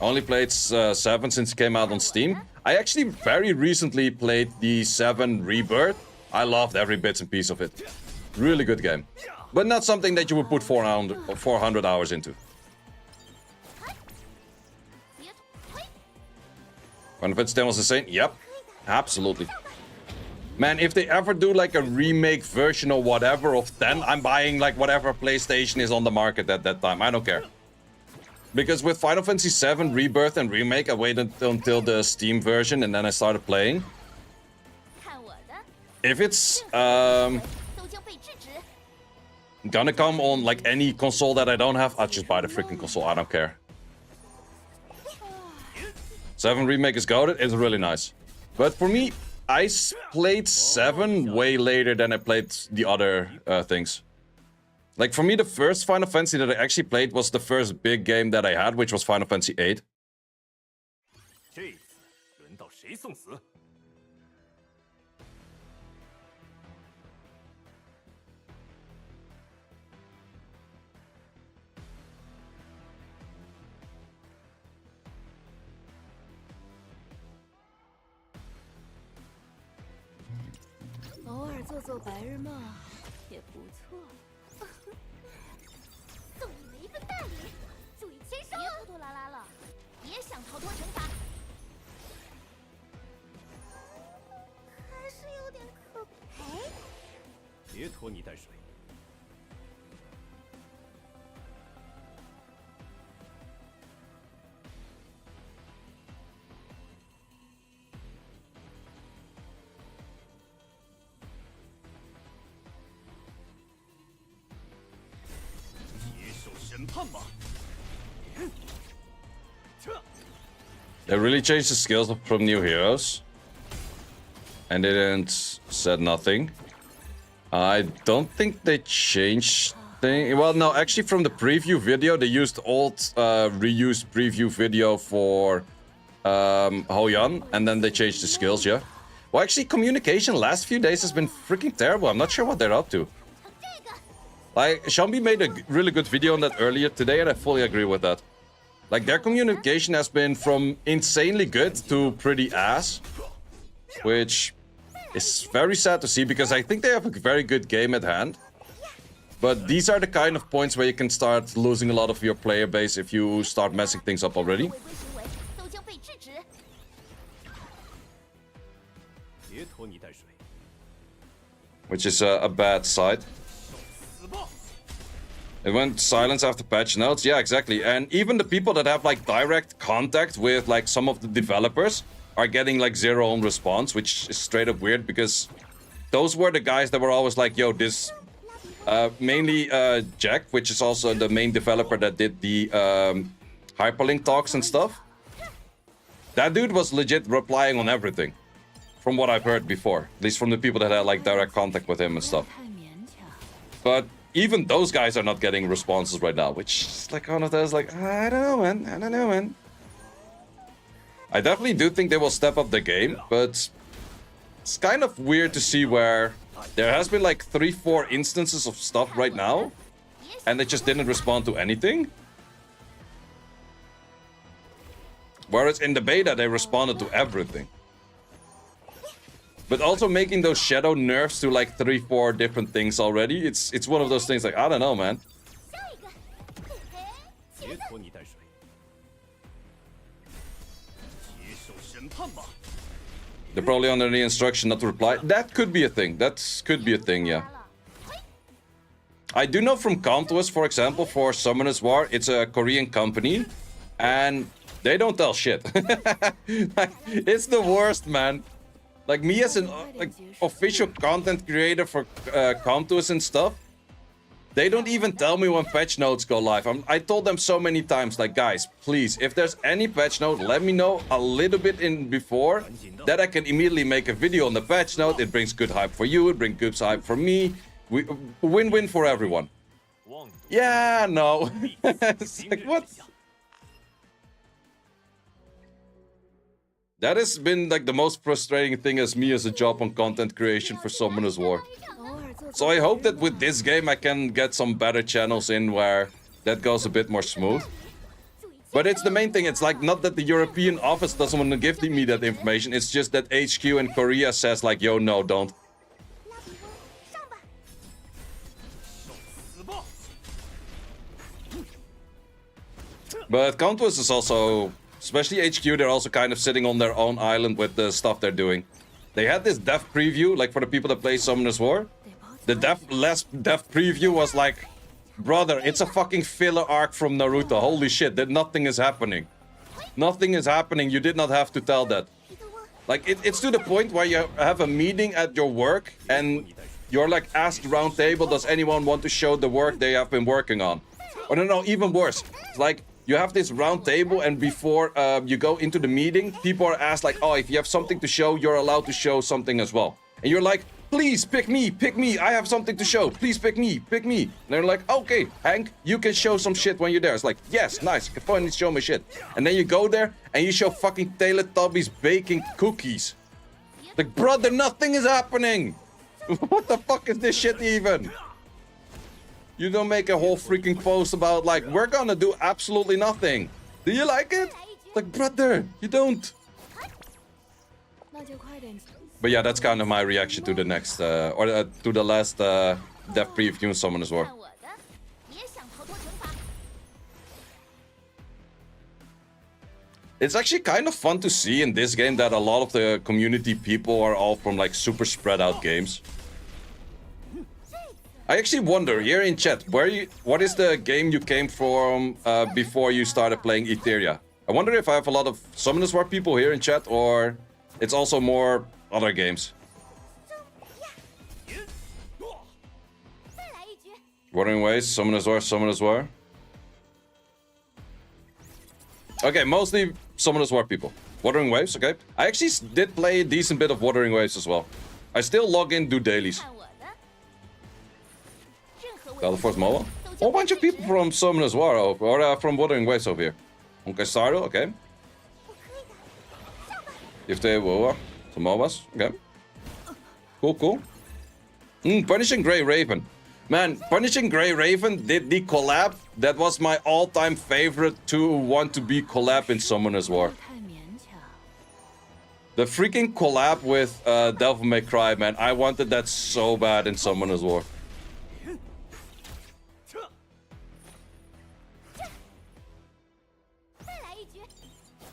Only played 7 since it came out on Steam. I actually very recently played the 7 Rebirth. I loved every bits and piece of it. Really good game. But not something that you would put 400 hours into. Final Fantasy X was the same? Yep. Absolutely. Man, if they ever do like a remake version or whatever of 10, I'm buying like whatever PlayStation is on the market at that time. I don't care. Because with Final Fantasy VII Rebirth and Remake, I waited until the Steam version and then I started playing. If it's gonna come on like any console that I don't have, I'll just buy the freaking console. I don't care. 7 Remake is goated. It's really nice. But for me, I played 7 way later than I played the other things. Like, for me, the first Final Fantasy that I actually played was the first big game that I had, which was Final Fantasy VIII. 偶尔做做白日梦也不错。送你们一份大礼，注意签收。别拖拖拉拉了，别想逃脱惩罚。还是有点可哎。别拖泥带水。 They really changed the skills from new heroes. And they didn't said nothing. I don't think they changed thing. Well, no, actually from the preview video, they used old reused preview video for Hoyan, and then they changed the skills, yeah. Well, actually, communication last few days has been freaking terrible. I'm not sure what they're up to. Like, Shambi made a really good video on that earlier today, and I fully agree with that. Like, their communication has been from insanely good to pretty ass. Which is very sad to see, because I think they have a very good game at hand. But these are the kind of points where you can start losing a lot of your player base if you start messing things up already. Which is a bad side. It went silence after patch notes. Yeah, exactly. And even the people that have like direct contact with like some of the developers are getting like zero on response, which is straight up weird, because those were the guys that were always like, yo, this mainly Jack, which is also the main developer that did the hyperlink talks and stuff. That dude was legit replying on everything, from what I've heard before, at least from the people that had like direct contact with him and stuff. But even those guys are not getting responses right now, which is like one of those, like, I don't know, man. I don't know, man. I definitely do think they will step up the game, but it's kind of weird to see where there has been like 3-4 instances of stuff right now, and they just didn't respond to anything. Whereas in the beta, they responded to everything. But also making those shadow nerfs to like 3-4 different things already, it's one of those things like, I don't know, man. They're probably under the instruction not to reply. That could be a thing. That could be a thing, yeah. I do know from Comtois, for example, for Summoners War, it's a Korean company, and they don't tell shit. Like, it's the worst, man. Like, me as an like official content creator for Comtois and stuff, They don't even tell me when patch notes go live. I told them so many times, like, guys, please, if there's any patch note, let me know a little bit in before, that I can immediately make a video on the patch note. It brings good hype for you, it brings good hype for me. Win-win for everyone. Yeah, no. It's like, what? That has been like the most frustrating thing as me as a job on content creation for Summoner's War. So I hope that with this game I can get some better channels in where that goes a bit more smooth. But it's the main thing, it's like not that the European office doesn't want to give me that information, it's just that HQ in Korea says like, yo, no, don't. But Countess is also, especially HQ, they're also kind of sitting on their own island with the stuff they're doing. They had this dev preview, like for the people that play Summoner's War. The last dev preview was like, brother, it's a fucking filler arc from Naruto. Holy shit, that nothing is happening. Nothing is happening, you did not have to tell that. Like, it's to the point where you have a meeting at your work and you're like asked round table, does anyone want to show the work they have been working on? Or no, even worse. It's like, you have this round table and before you go into the meeting, people are asked like, oh, if you have something to show, you're allowed to show something as well. And you're like, please pick me, I have something to show, please pick me. And they're like, okay, Hank, you can show some shit when you're there. It's like, yes, nice, I can finally show my shit. And then you go there and you show fucking Teletubbies baking cookies. Like, brother, nothing is happening. What the fuck is this shit even? You don't make a whole freaking post about like, we're gonna do absolutely nothing. Do you like it? Like, brother, you don't. But yeah, that's kind of my reaction to the next, to the last dev preview in Summoner's War. It's actually kind of fun to see in this game that a lot of the community people are all from like super spread out games. I actually wonder, here in chat, what is the game you came from before you started playing Etheria? I wonder if I have a lot of Summoners War people here in chat, or it's also more other games. Wuthering Waves, Summoners War. Okay, mostly Summoners War people. Wuthering Waves, okay. I actually did play a decent bit of Wuthering Waves as well. I still log in, do dailies. Teleforce MOA. Whole bunch of people from Summoners War, or from Wuthering Waves over here. Okay, Sardo, okay. If they were some MOAs, okay. Cool. Punishing Grey Raven. Man, Punishing Grey Raven did the collab. That was my all-time favorite to want to be collab in Summoners War. The freaking collab with Devil May Cry, man. I wanted that so bad in Summoners War.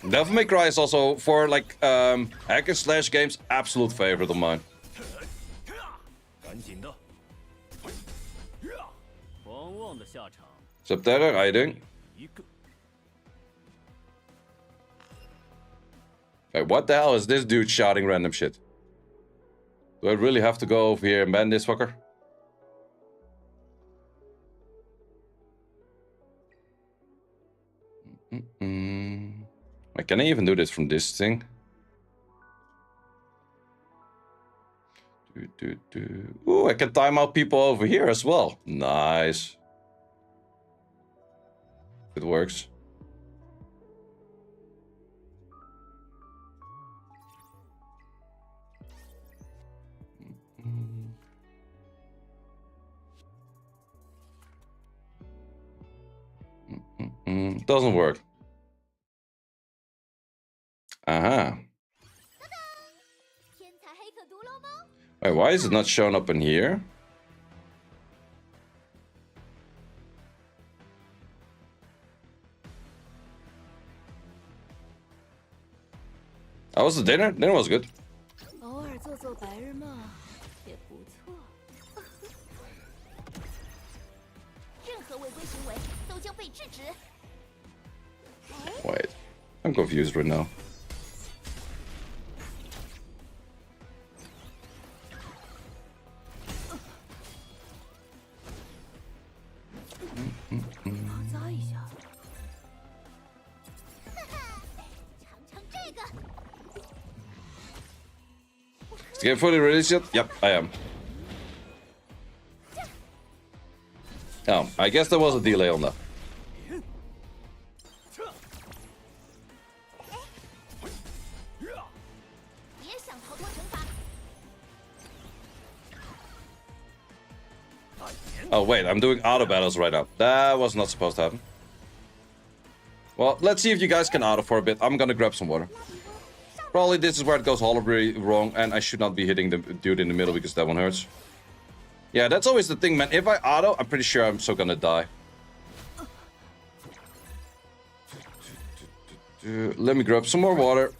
Devil May Cry is also, for like hack and slash games, absolute favorite of mine. Subterra, how you doing? Hey, what the hell is this dude shouting random shit? Do I really have to go over here and ban this fucker? Wait, can I even do this from this thing? Ooh, I can time out people over here as well. Nice. It works. Doesn't work. Aha. Wait, why is it not showing up in here? How was the dinner? Dinner was good. Wait, I'm confused right now. the game fully released yet? Yep, I am. Oh, I guess there was a delay on that. Oh wait, I'm doing auto battles right now. That was not supposed to happen. Well, let's see if you guys can auto for a bit. I'm gonna grab some water. Probably this is where it goes horribly wrong, and I should not be hitting the dude in the middle because that one hurts. Yeah, that's always the thing, man. If I auto, I'm pretty sure I'm so gonna die. Let me grab some more water.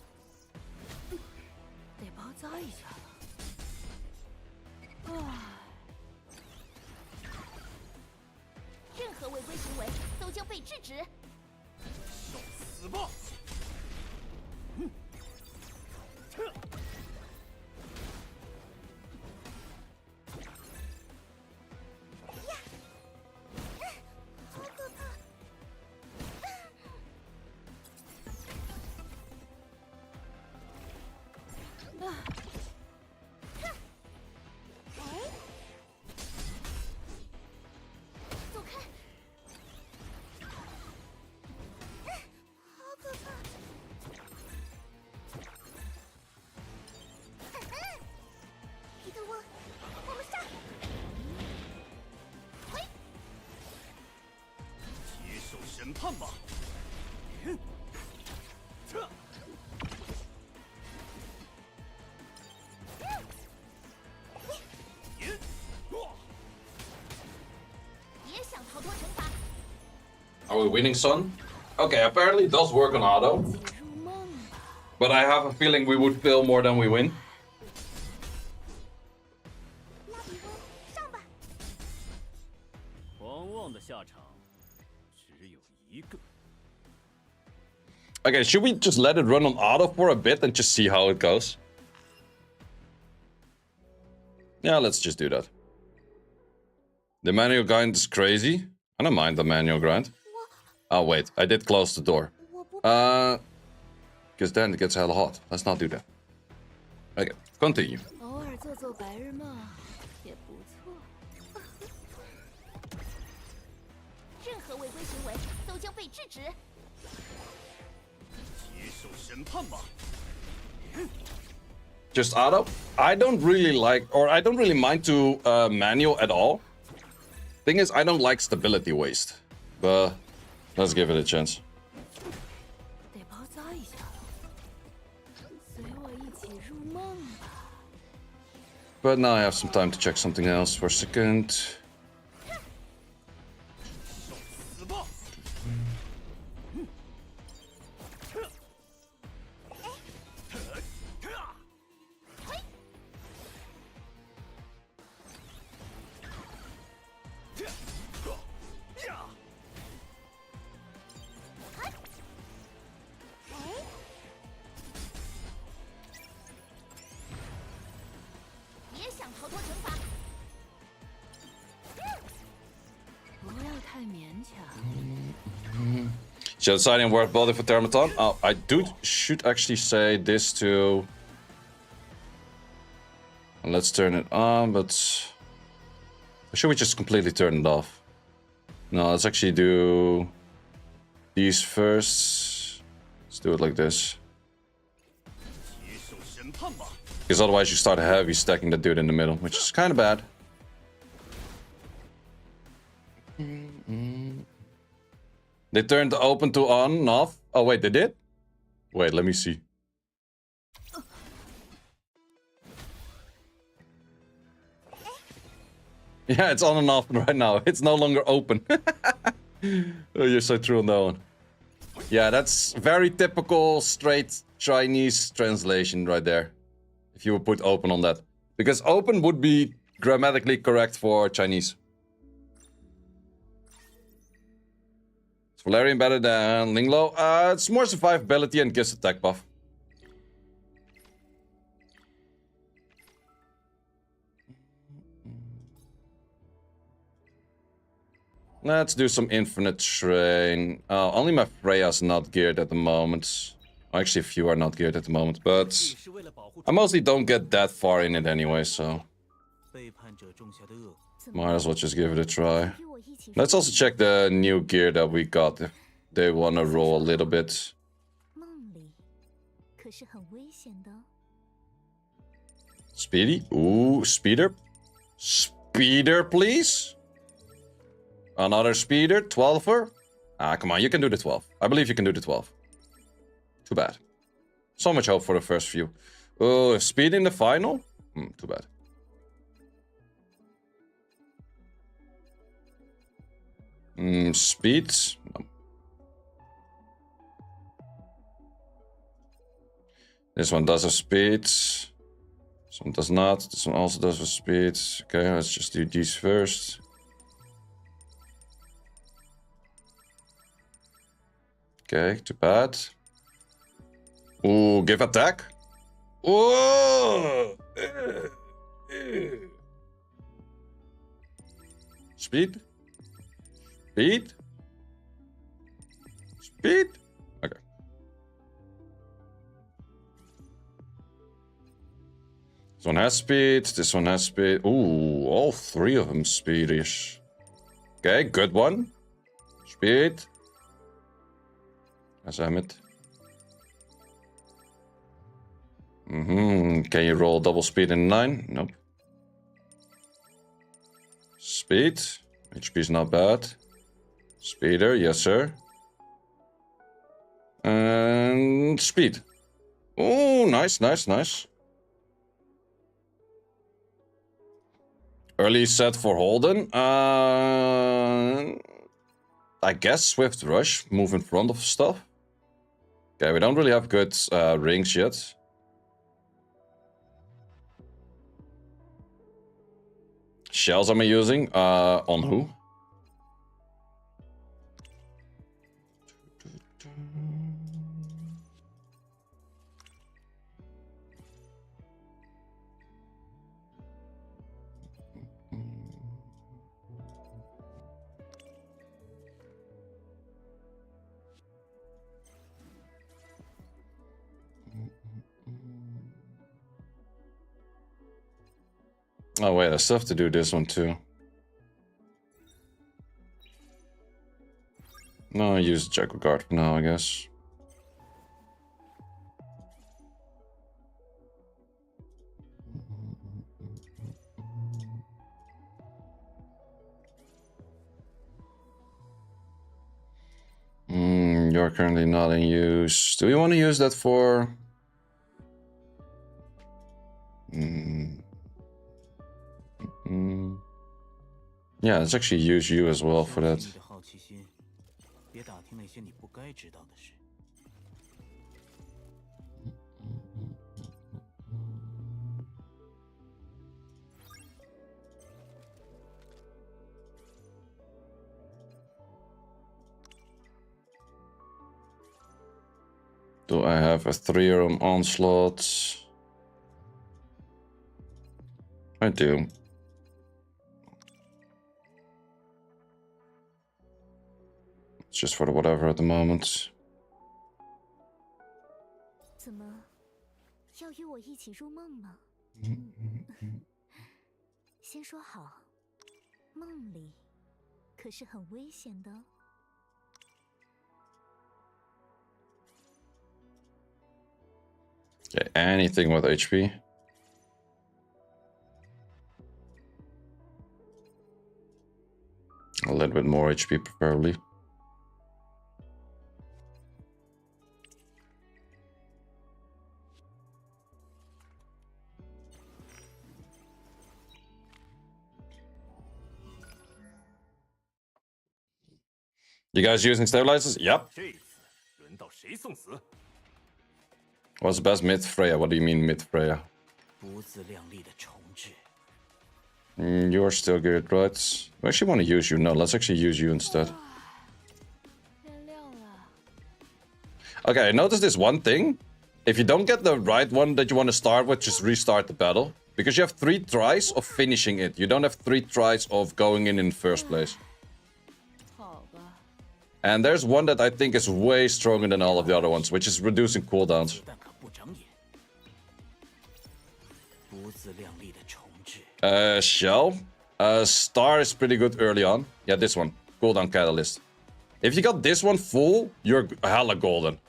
Are we winning, son? Okay, apparently it does work on auto. But I have a feeling we would fail more than we win. Okay, should we just let it run on auto for a bit and just see how it goes? Yeah, let's just do that. The manual grind is crazy. I don't mind the manual grind. Oh, wait, I did close the door. Because then it gets hella hot. Let's not do that. Okay, continue. Just auto? I don't really like, or I don't really mind to manual at all. Thing is, I don't like stability waste. But let's give it a chance. But now I have some time to check something else for a second. Shall deciding worth body for Thermaton? Oh, I should actually say this to... Let's turn it on, but... Should we just completely turn it off? No, let's actually do... these first. Let's do it like this. Because otherwise you start heavy stacking the dude in the middle, which is kind of bad. They turned the open to on and off. Oh, wait, they did? Wait, let me see. Yeah, it's on and off right now. It's no longer open. Oh, you're so true on that one. Yeah, that's very typical straight Chinese translation right there. If you would put open on that. Because open would be grammatically correct for Chinese. Valerian better than Linglo? It's more survivability and gives attack buff. Let's do some infinite train. Only my Freya's not geared at the moment. Actually, a few are not geared at the moment, but I mostly don't get that far in it anyway, so might as well just give it a try. Let's also check the new gear that we got if they want to roll a little bit. Speedy? Ooh, speeder. Speeder, please. Another speeder, 12er. Ah, come on, you can do the 12. I believe you can do the 12. Too bad. So much hope for the first few. Oh, speed in the final? Too bad. Speed? No. This one does have speed. This one does not. This one also does have speed. Okay, let's just do these first. Okay, too bad. Ooh, give attack. Ooh. Speed. Speed. Speed. Okay. This one has speed. This one has speed. Ooh, all three of them speedish. Okay, good one. Speed. Damn it. Can you roll double speed in 9? Nope. Speed. HP is not bad. Speeder, yes sir. And speed. Oh, nice, nice, nice. Early set for Holden. I guess Swift Rush, move in front of stuff. Okay, we don't really have good rings yet. Shells am I using? On who? Oh wait, I still have to do this one too. No, I use Jackal Guard for now, I guess. You're currently not in use. Do we want to use that for... Yeah, let's actually use you as well for that. Do I have a 3 on onslaught? I do. It's just for the whatever at the moment. Okay, anything with HP. A little bit more HP, preferably. You guys using stabilizers? Yep. What's the best mid Freya? What do you mean mid Freya? You're still good, right? We actually want to use you. No, let's actually use you instead. Okay, notice this one thing. If you don't get the right one that you want to start with, just restart the battle. Because you have 3 tries of finishing it. You don't have 3 tries of going in the first place. And there's one that I think is way stronger than all of the other ones, which is reducing cooldowns. Shell. Star is pretty good early on. Yeah, this one. Cooldown Catalyst. If you got this one full, you're hella golden.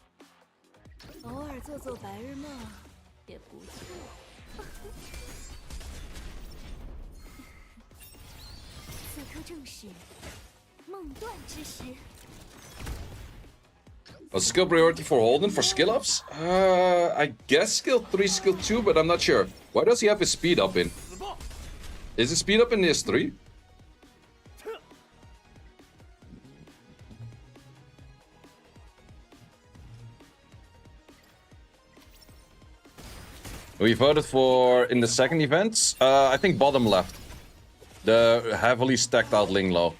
A skill priority for Holden for skill ups? I guess skill 3, skill 2, but I'm not sure. Why does he have his speed up in? Is his speed up in his 3? We voted for in the second event. I think bottom left. The heavily stacked out Ling Low.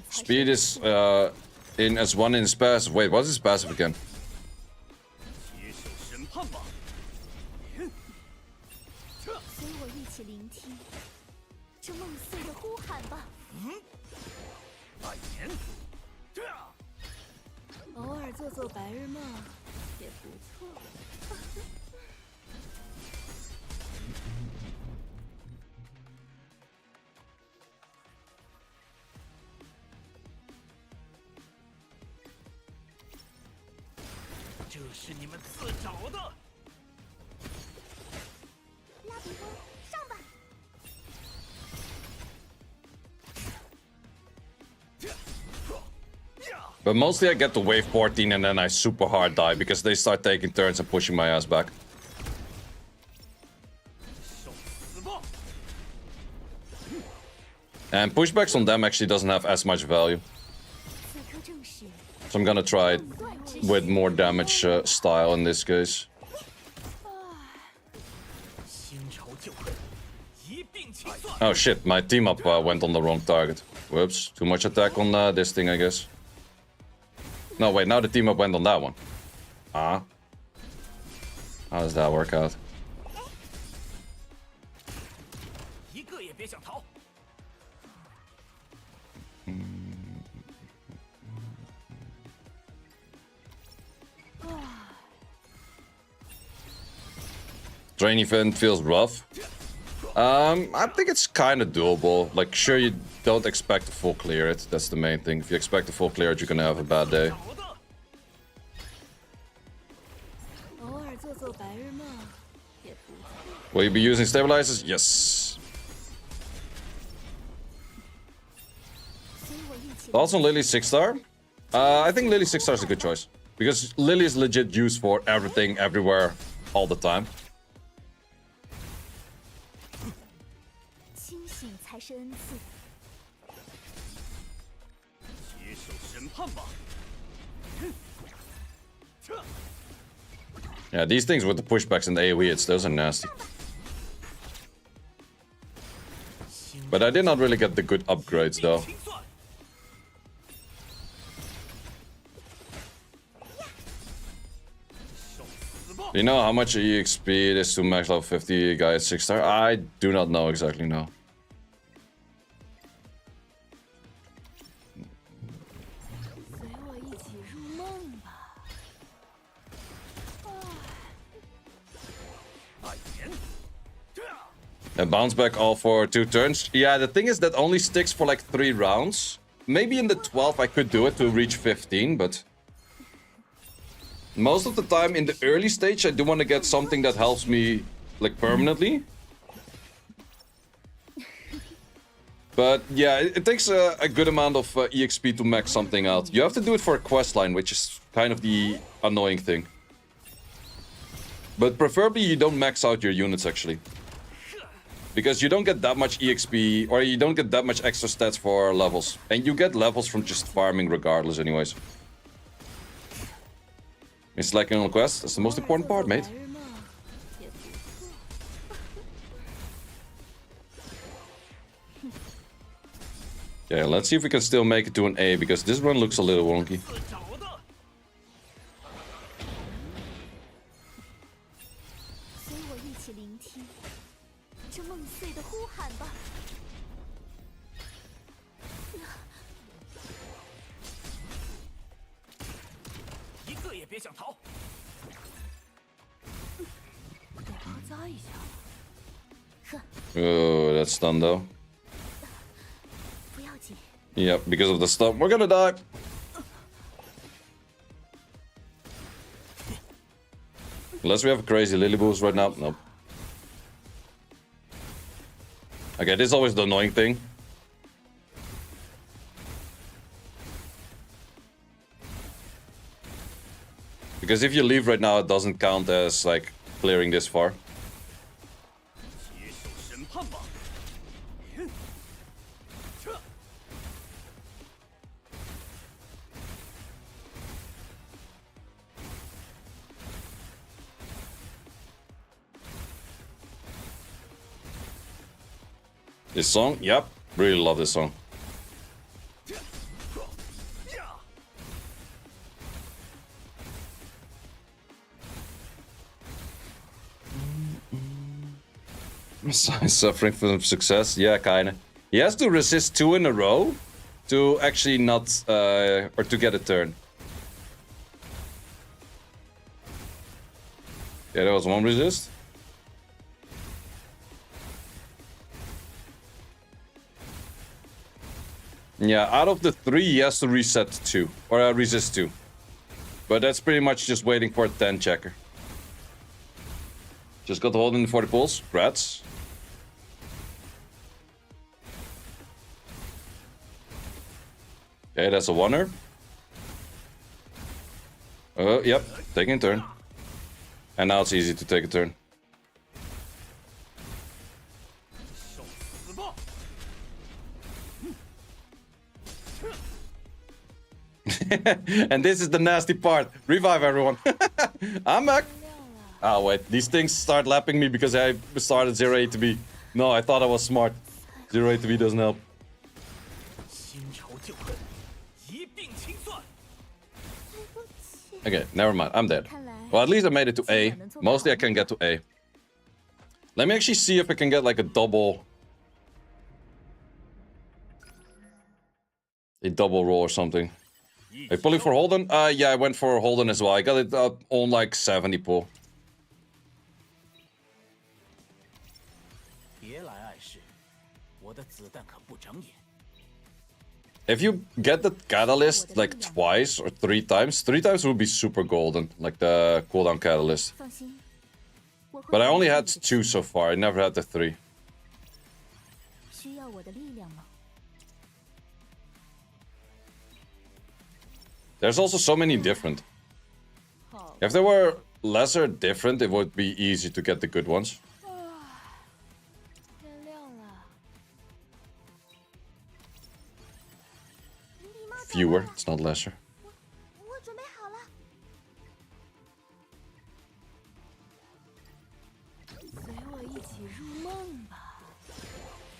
Speed is in as one in his passive. Wait, what's his passive again? But mostly I get to wave 14 and then I super hard die because they start taking turns and pushing my ass back. And pushbacks on them actually doesn't have as much value. So I'm gonna try it with more damage style in this case. Oh shit, my team up went on the wrong target. Whoops, too much attack on this thing, I guess. No, wait, now the team up went on that one. Ah. How does that work out? Drain event feels rough. I think it's kind of doable. Like, sure, you don't expect to full clear it. That's the main thing. If you expect to full clear it, you're gonna have a bad day. Will you be using stabilizers? Yes. Also, Lily 6-star. I think Lily 6-star is a good choice. Because Lily is legit used for everything, everywhere, all the time. Yeah, these things with the pushbacks and the AoE hits, those are nasty. But I did not really get the good upgrades though. Do you know how much EXP it is to max level 50 guy at 6-star? I do not know exactly, no. And bounce back all for 2 turns. Yeah, the thing is that only sticks for like 3 rounds. Maybe in the 12 I could do it to reach 15, but... most of the time in the early stage I do want to get something that helps me like permanently. But yeah, it takes a good amount of EXP to max something out. You have to do it for a questline, which is kind of the annoying thing. But preferably you don't max out your units actually. Because you don't get that much EXP, or you don't get that much extra stats for levels. And you get levels from just farming regardless anyways. It's like on quest, that's the most important part, mate. Okay, let's see if we can still make it to an A, because this run looks a little wonky. Oh, that's done though. Yep, because of the stuff, we're gonna die. Unless we have a crazy Lily boost right now. Nope. Okay, this is always the annoying thing. Because if you leave right now, it doesn't count as, like, clearing this far. This song? Yep. Really love this song. Suffering from success? Yeah, kinda. He has to resist 2 in a row to actually not, or to get a turn. Yeah, there was 1 resist. Yeah, out of the 3, he has to reset 2. Or resist 2. But that's pretty much just waiting for a 10 checker. Just got the hold in for the pulls. Rats. Okay, that's a 1-er. Yep, taking a turn. And now it's easy to take a turn. And this is the nasty part. Revive everyone. I'm back. Oh wait, these things start lapping me because I started 0 to B. No, I thought I was smart. 0 to B doesn't help. Okay, never mind. I'm dead. Well, at least I made it to A. Mostly I can get to A. Let me actually see if I can get like a double roll or something. Are you pulling for Holden? Yeah, I went for Holden as well. I got it up on like 70 pull. If you get the catalyst like twice or 3 times, 3 times would be super golden, like the cooldown catalyst. But I only had 2 so far. I never had the 3. There's also so many different. If there were lesser different, it would be easy to get the good ones. Fewer, it's not lesser.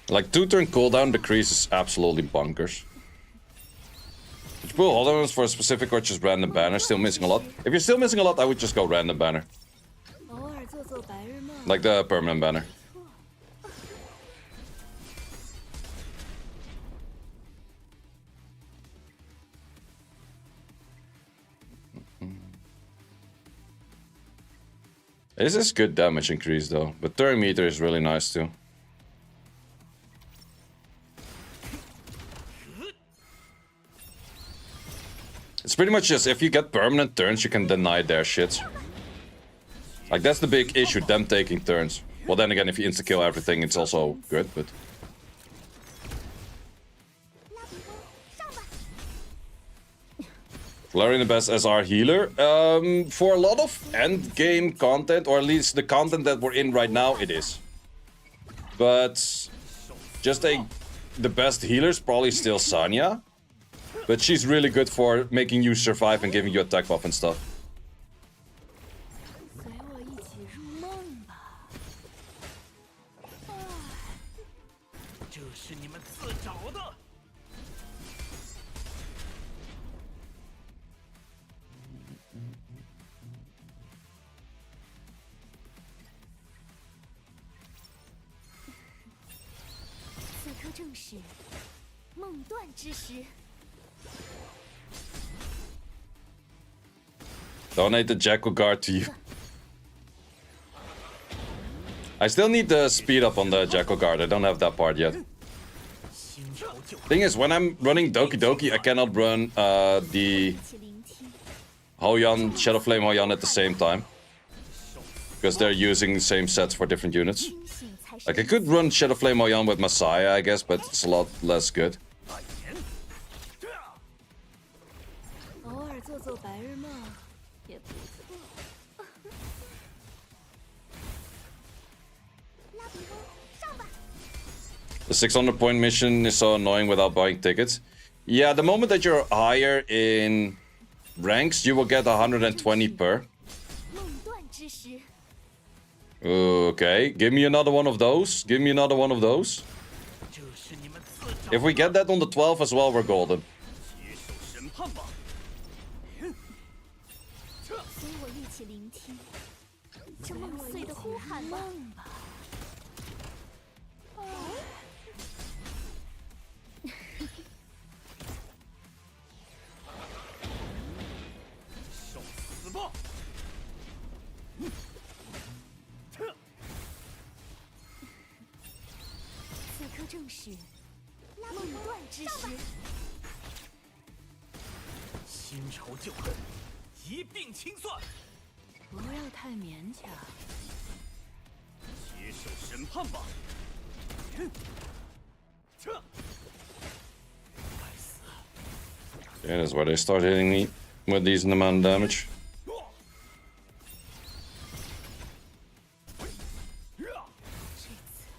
Like 2-turn cooldown decrease is absolutely bonkers. Did you pull Holden for a specific or just random banner? Still missing a lot? If you're still missing a lot, I would just go random banner. Like the permanent banner. This is good damage increase though, but turn meter is really nice too. It's pretty much just if you get permanent turns, you can deny their shits. Like that's the big issue, them taking turns. Well then again, if you insta-kill everything, it's also good, but... Larry the best SR healer. For a lot of end game content, or at least the content that we're in right now, it is. But just the best healer is probably still Sanya. But she's really good for making you survive and giving you attack buff and stuff. Donate the Jackal Guard to you. I still need the speed up on the Jackal Guard. I don't have that part yet. Thing is, when I'm running Doki Doki, I cannot run the Hoyan, Shadow Flame Hoyan at the same time. Because they're using the same sets for different units. Like, I could run Shadow Flame Hoyan with Messiah, I guess, but it's a lot less good. The 600 point mission is so annoying without buying tickets. Yeah, the moment that you're higher in ranks, you will get 120 per. Okay, give me another one of those. Give me another one of those. If we get that on the 12 as well, we're golden. Yeah, that's where they start hitting me with decent amount of damage.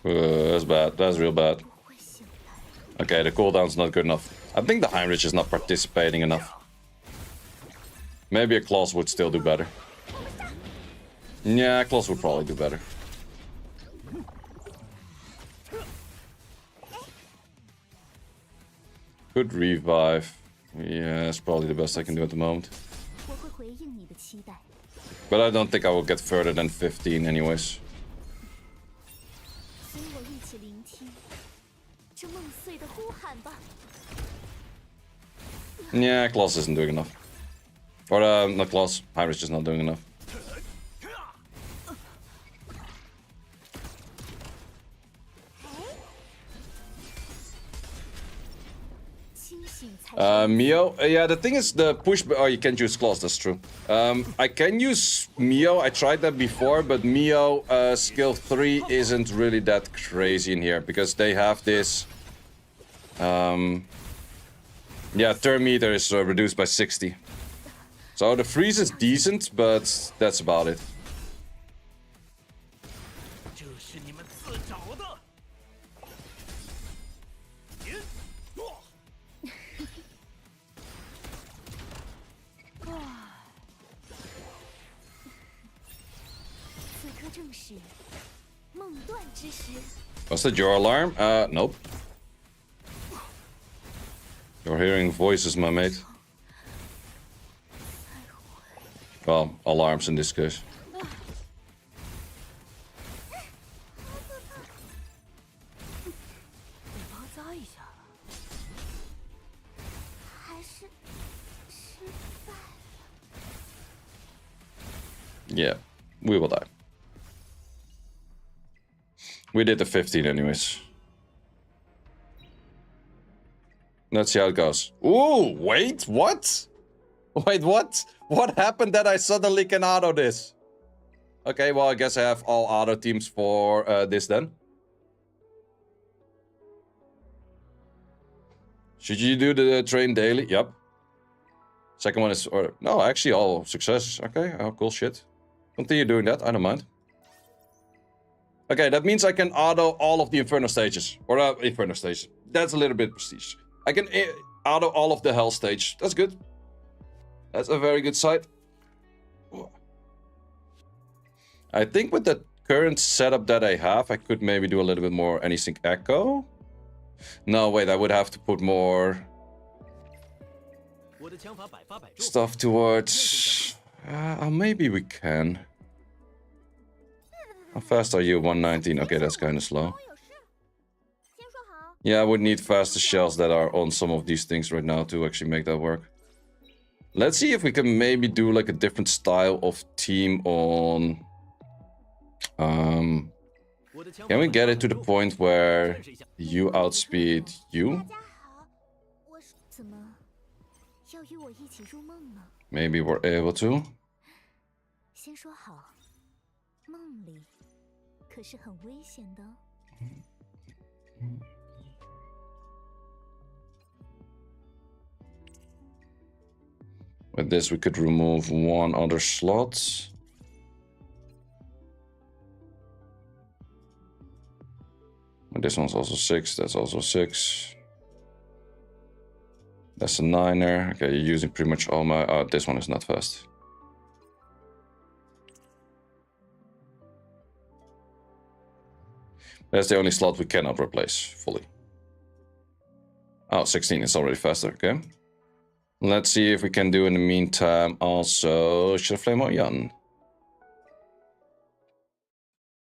That's bad. That's real bad. Okay, the cooldown's not good enough. I think the Heinrich is not participating enough. Maybe a Claws would still do better. Yeah, Claws would probably do better. Could revive. Yeah, that's probably the best I can do at the moment. But I don't think I will get further than 15 anyways. Yeah, Claws isn't doing enough. Or, not Claws. Heinrich is not doing enough. Mio, yeah, the thing is the push. Oh, you can't use Claws, that's true. I can use Mio, I tried that before, but Mio skill 3 isn't really that crazy in here because they have this. Yeah, turn meter is reduced by 60. So the freeze is decent, but that's about it. Was that your alarm? Nope. You're hearing voices, my mate. Well, alarms in this case. Yeah, we will die. We did the 15 anyways. Let's see how it goes. Ooh, wait, what? Wait, what? What happened that I suddenly can auto this? Okay, well, I guess I have all auto teams for this then. Should you do the train daily? Yep. Second one is... Or, no, actually all success. Okay, oh, cool shit. Continue doing that, I don't mind. Okay, that means I can auto all of the Inferno stages. Or Inferno stage. That's a little bit prestige. I can auto all of the Hell stage. That's good. That's a very good sight. I think with the current setup that I have, I could maybe do a little bit more Anti-Sync Echo. No, wait, I would have to put more stuff towards... maybe we can. How fast are you? 119. Okay, that's kind of slow. Yeah, I would need faster shells that are on some of these things right now to actually make that work. Let's see if we can maybe do like a different style of team on... Can we get it to the point where you outspeed you? Maybe we're able to. With this, we could remove one other slot. And this one's also 6, that's also 6. That's a 9er. Okay, you're using pretty much all my... Oh, this one is not fast. That's the only slot we cannot replace fully. Oh, 16 is already faster, okay. Let's see if we can do in the meantime also Flame or Yan.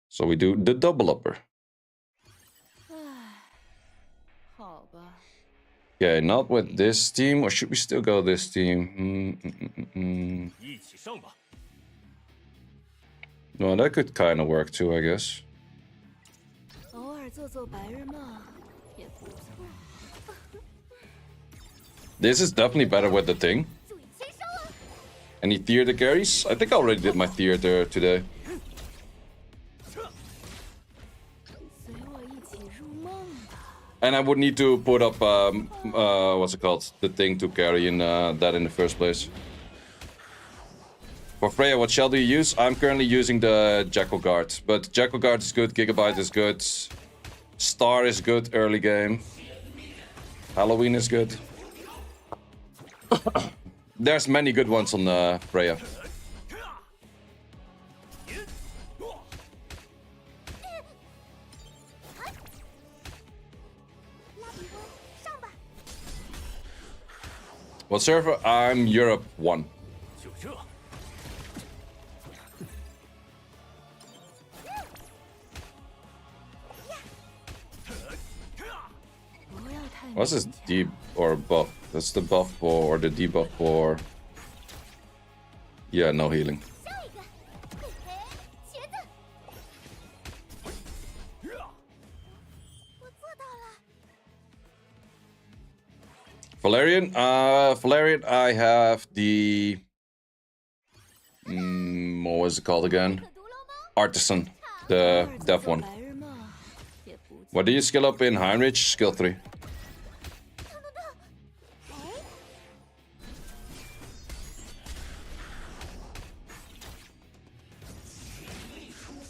So we do the double upper. Okay, not with this team, or should we still go this team? No, that could kind of work too, I guess. This is definitely better with the thing. Any theater carries? I think I already did my theater today. And I would need to put up, what's it called? The thing to carry in that in the first place. For Freya, what shell do you use? I'm currently using the Jackal Guard. But Jackal Guard is good, Gigabyte is good. Star is good early game. Halloween is good. There's many good ones on Freya. What server? I'm Europe 1. What's this deep or buff? That's the buff for, or the debuff for... Yeah, no healing. Valerian? Valerian, I have the... what was it called again? Artisan, the deaf one. What do you skill up in Heinrich? Skill 3.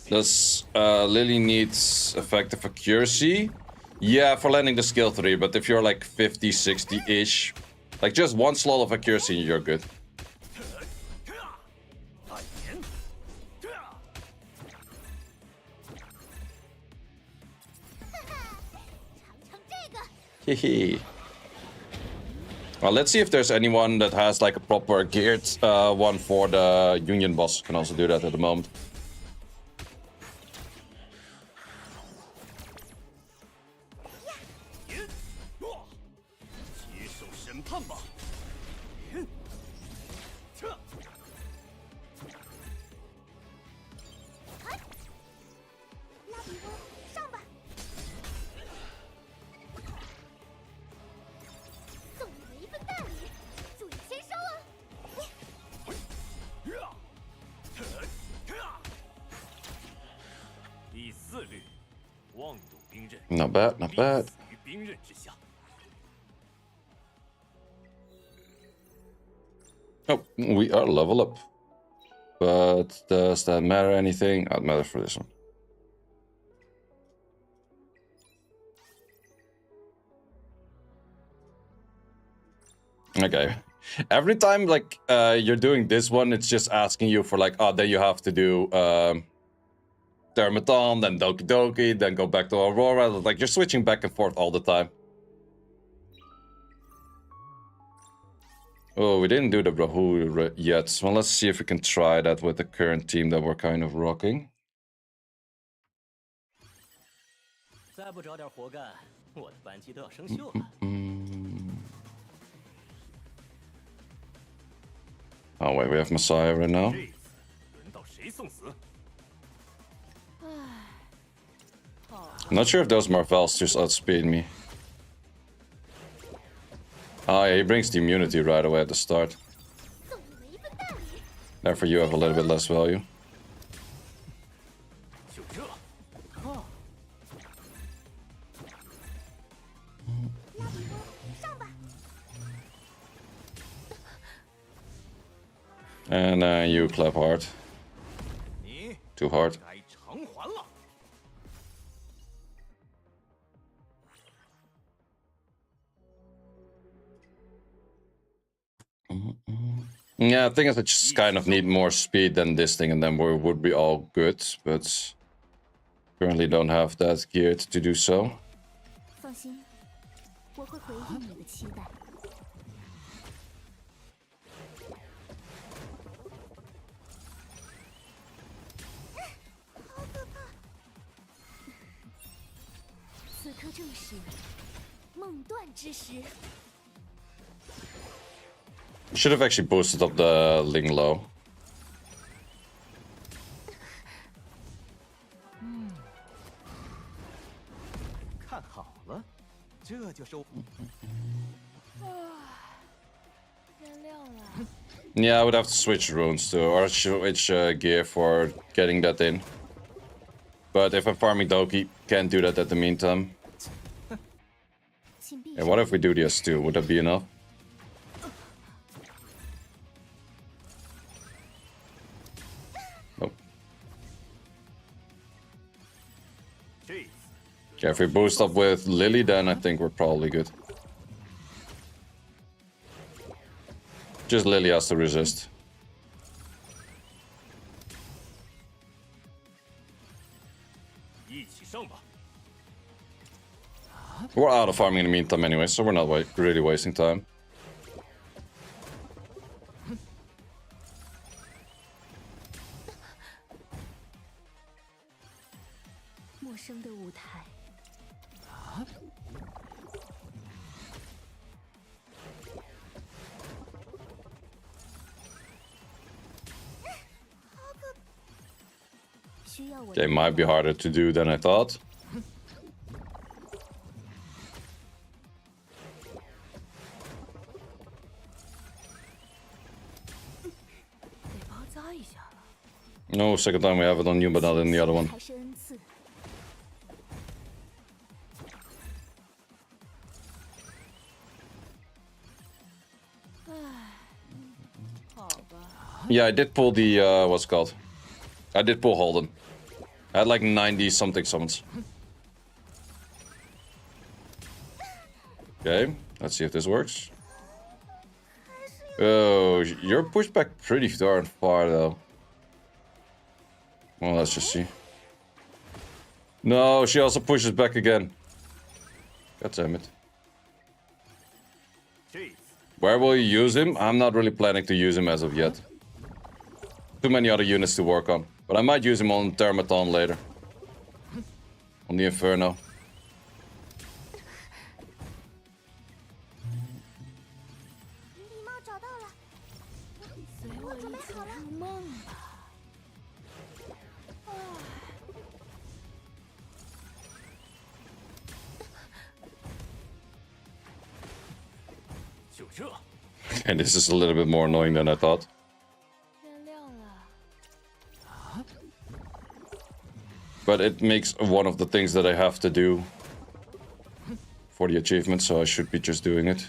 Does Lily needs effective accuracy? Yeah, for landing the skill 3, but if you're like 50, 60-ish, like just one slot of accuracy, you're good. Hehe. Well, let's see if there's anyone that has like a proper geared one for the Union boss. Can also do that at the moment. Not bad, not bad. Oh, we are level up. But does that matter anything? It matters for this one. Okay. Every time like you're doing this one, it's just asking you for like, oh, then you have to do Thermaton, then Doki Doki, then go back to Aurora. Like you're switching back and forth all the time. Oh, we didn't do the Brahu yet. Well, let's see if we can try that with the current team that we're kind of rocking. Oh wait, we have Messiah right now. 这次轮到谁送死？ I'm not sure if those Marvels just outspeed me. Oh yeah, he brings the immunity right away at the start. Therefore you have a little bit less value. 就这， And you clap hard. 你 Too hard. 该偿还了。 Yeah, I think I just kind of need more speed than this thing, and then we would be all good. But currently don't have that geared to do so. 放心，我会回应你的期待。好可怕！此刻正是梦断之时。 Should have actually boosted up the Ling low. 看好了，这就是。 原谅了。 Yeah, I would have to switch runes too, or switch gear for getting that in. But if I'm farming Doki, can't do that at the meantime. 请闭 And what if we do the S2? Would that be enough? Nope. 这次 Okay, if we boost up with Lily, then I think we're probably good. Just Lily has to resist. 一起上吧。 We're out of farming in the meantime anyway, so we're not really wasting time. 陌生的舞台。 需要我的 They might be harder to do than I thought. 得包扎一下了。 No, second time we have it on you, but not in the other one. 还是恩赐。唉，好吧。 Yeah, I did pull the, what's it called? I did pull Holden. I had like 90 something summons. Okay, let's see if this works. Oh, you're pushed back pretty darn far though. Well, let's just see. No, she also pushes back again. God damn it. 这次 Where will you use him? I'm not really planning to use him as of yet. Too many other units to work on. But I might use him on Thermaton later. On the Inferno. 礼貌找到了，随我准备好了。入梦吧。就这， And this is a little bit more annoying than I thought. 原谅了。 But it makes one of the things that I have to do for the achievement, so I should be just doing it.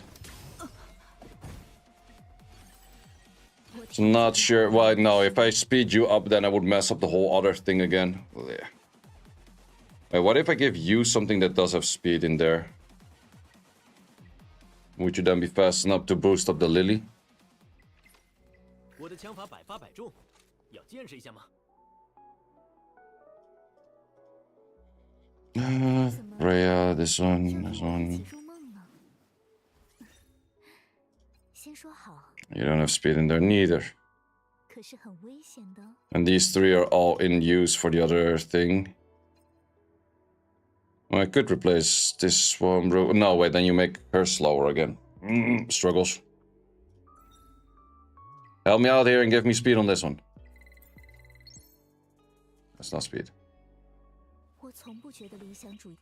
So not sure. Well, no, if I speed you up, then I would mess up the whole other thing again. Yeah. Wait, what if I give you something that does have speed in there? Would you then be fast enough to boost up the Lily? 我的枪法百发百中，要见识一下吗？ Rhea, this one, 这 this 么我一 one. 起入梦呢？先说好， You don't have speed in there neither. 可是很危险的。 And these three are all in use for the other thing. Well, I could replace this one. No, wait, then you make her slower again. Struggles. Help me out here and give me speed on this one. That's not speed. 我从不觉得理想主义。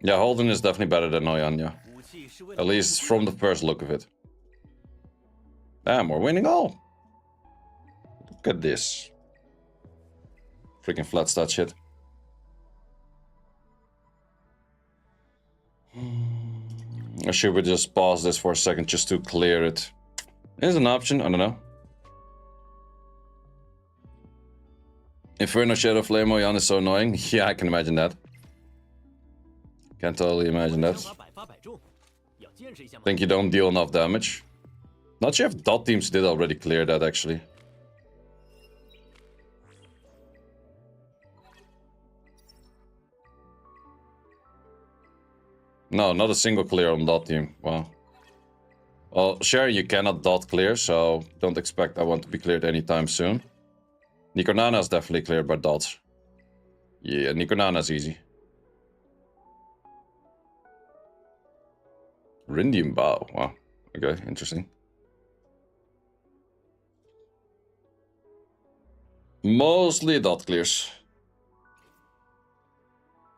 Yeah, Holden is definitely better than Noyan, yeah. 武器是为 At 了 least from the first look of it. Damn, we're winning all. Look at this. Freaking flat stat shit. Or should we just pause this for a second just to clear it? Is an option, I don't know. Inferno Shadow Flame Noyan is so annoying. Yeah, I can imagine that. Can totally imagine that. 枪法百发百中，要见识一下吗？ Think you don't deal enough damage. Not sure if dot teams did already clear that actually. No, not a single clear on dot team. Wow. Well, sure, you cannot dot clear, so don't expect that one to be cleared anytime soon. Nikonana is definitely cleared by dots. Yeah, Nikonana is easy. Rindium Bow. Wow. Okay, interesting. Mostly dot clears.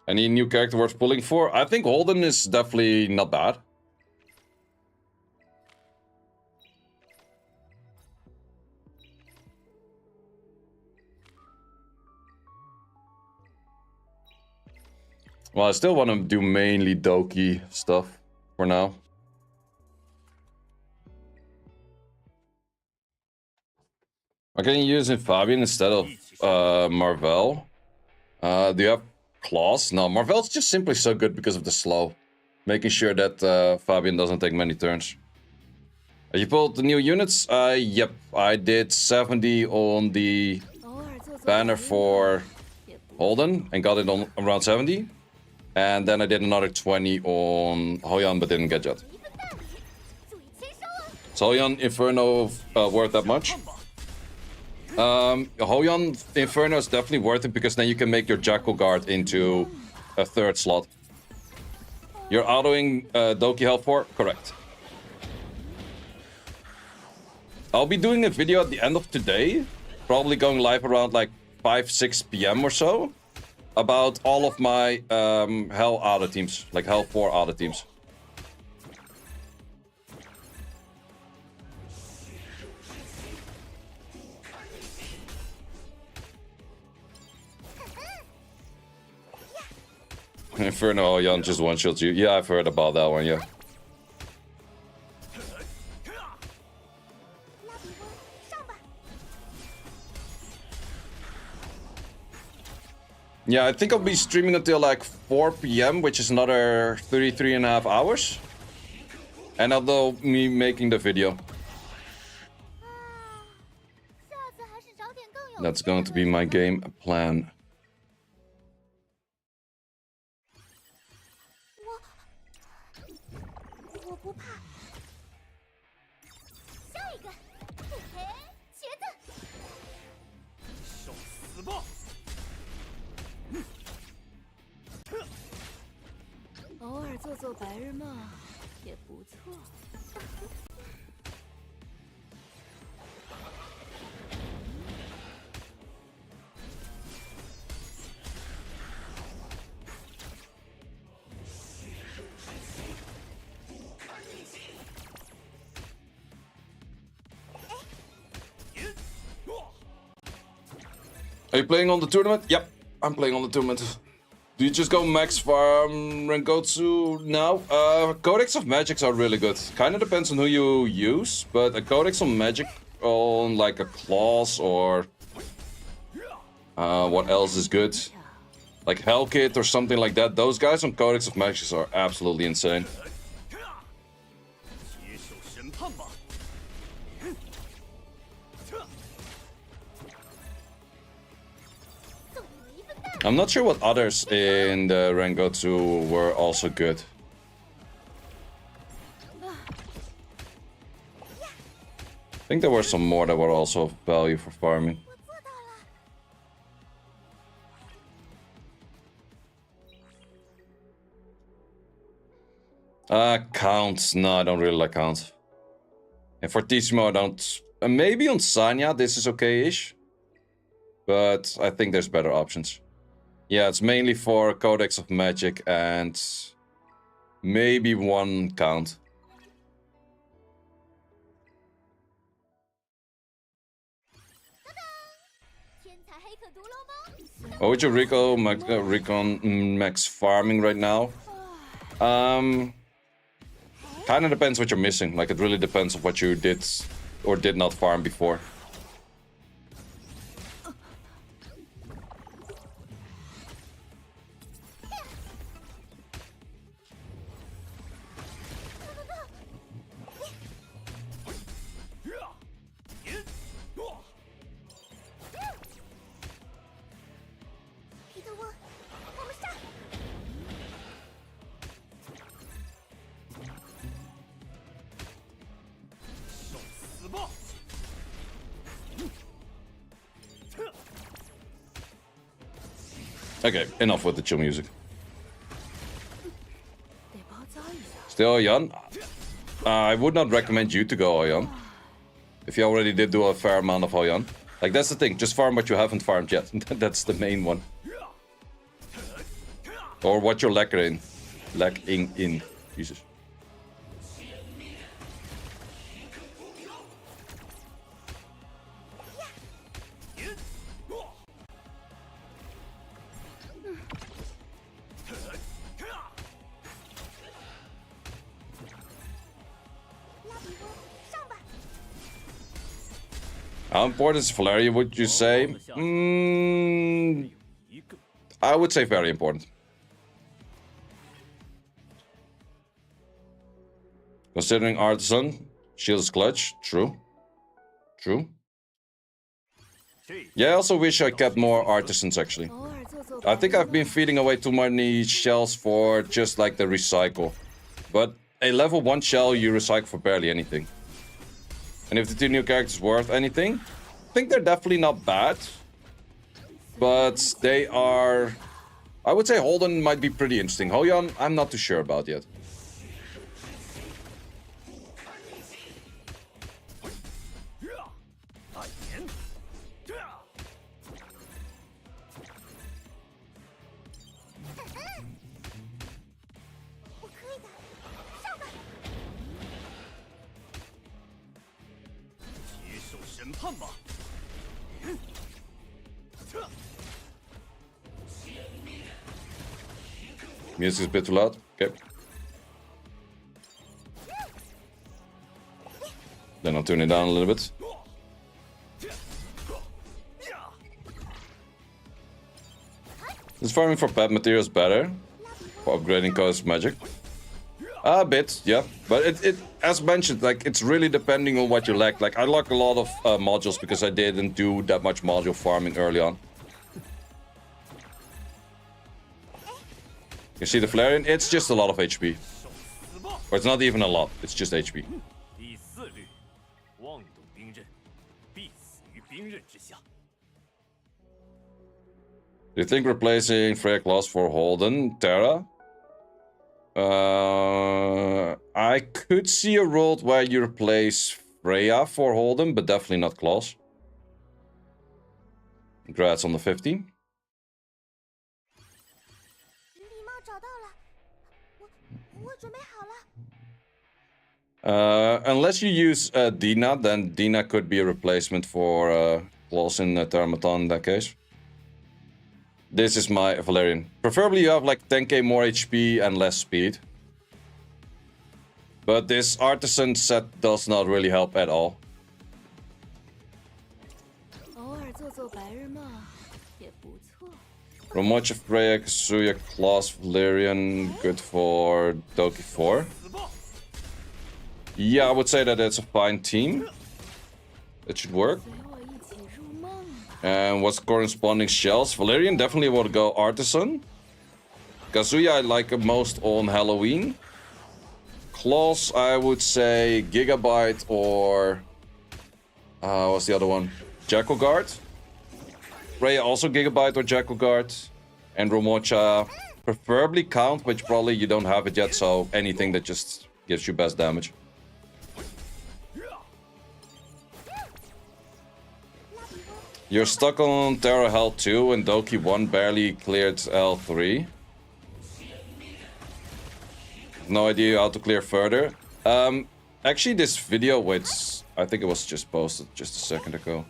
Any new character worth pulling for? I think Holden is definitely not bad. Well, I still want to do mainly Doki stuff for now. I'm going to use Fabian instead of Marvel. Do you have claws? No, Marvel's just simply so good because of the slow. Making sure that Fabian doesn't take many turns. You pulled the new units? Yep, I did 70 on the banner for Holden and got it on around 70. And then I did another 20 on Hoyan but didn't get yet. 注意签收啊！ So Hoyan Inferno worth that much? Hoyan Inferno is definitely worth it because then you can make your Jackal Guard into a third slot. You're autoing Doki Health 4? Correct. I'll be doing a video at the end of today, probably going live around like 5-6 PM or so, about all of my Hell auto teams, like Hell 4 auto teams. Inferno Hoyan just one-shots you. Yeah, I've heard about that one, yeah. 拉比翁，上吧！ Yeah, I think I'll be streaming until like 4 PM, which is another 33.5 hours. And although me making the video. 下次还是找点更有。 That's going to be my game plan. 我不怕。下一个，嘿嘿，茄子。 受死吧！ 偶尔做做白日梦也不错。Are you playing on the tournament? Yep, I'm playing on the tournament. Do you just go max farm Renkotsu now? Codex of Magics are really good. Kinda depends on who you use, but a Codex of Magic on like a Claws or... what else is good? Like Hellkit or something like that. Those guys on Codex of Magics are absolutely insane. 接受审判吧！ 我 I'm not sure what others in the Rengo 2 were also good. I think there were some more that were also of value for farming. 我做到了。 Counts. No, I don't really like counts. And Fortissimo, I don't... maybe on Sanya, this is okay-ish. But I think there's better options. Yeah, it's mainly for Codex of Magic and... maybe one count. 天才黑客毒萝卜。 What would you recon max farming right now? Kind of depends what you're missing. Like, it really depends on what you did or did not farm before. Okay, enough with the chill music. Still Oyan. I would not recommend you to go Oyan. If you already did do a fair amount of Oyan. Like, that's the thing, just farm what you haven't farmed yet. That's the main one. Or what you're lacking in. Jesus. How important is Valeria, would you say? I would say very important. Considering Artisan, shield is clutch. True. True. Yeah, I also wish I kept more Artisans, actually. I think I've been feeding away too many shells for just like the recycle. But a level 1 shell you recycle for barely anything. And if the 2 new characters worth anything, I think they're definitely not bad. But they are... I would say Holden might be pretty interesting. Hoyan, I'm not too sure about yet. Music is a bit too loud. Okay. Then I'll turn it down a little bit. Is farming for pet materials better? For upgrading Codex Magic? A bit, yeah. But it as mentioned, like, it's really depending on what you lack. Like, I lack a lot of modules because I didn't do that much module farming early on. You see the Flareon? It's just a lot of HP. Or it's not even a lot, it's just HP. Do you think replacing Freya Claws for Holden, Terra? I could see a world where you replace Freya for Holden, but definitely not Claws. Congrats on the 50. Unless you use Dina, then Dina could be a replacement for Claws in Termaton in that case. This is my Valerian. Preferably you have like 10k more HP and less speed. But this Artisan set does not really help at all. Romocha, Freya, Kazuya, Claws, Valerian, good for Doki 4. Yeah, I would say that it's a fine team. It should work. And what's corresponding shells? Valerian definitely would go Artisan. Kazuya I like most on Halloween. Claws I would say Gigabyte or... what's the other one? Jackal Guard. Rhea also Gigabyte or Jackal Guard. And Romocha preferably Count, which probably you don't have it yet, so anything that just gives you best damage. You're stuck on Terra Hell 2 and Doki 1 barely cleared L3. No idea how to clear further. Actually this video, wait, I think it was just posted just a second ago.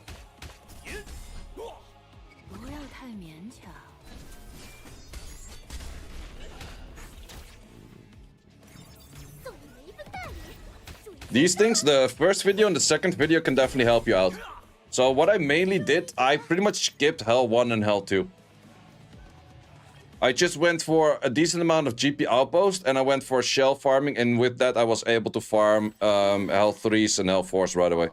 These things, the first video and the second video can definitely help you out. So what I mainly did, I pretty much skipped Hell 1 and Hell 2. I just went for a decent amount of GP outpost and I went for shell farming, and with that I was able to farm Hell 3s and Hell 4s right away.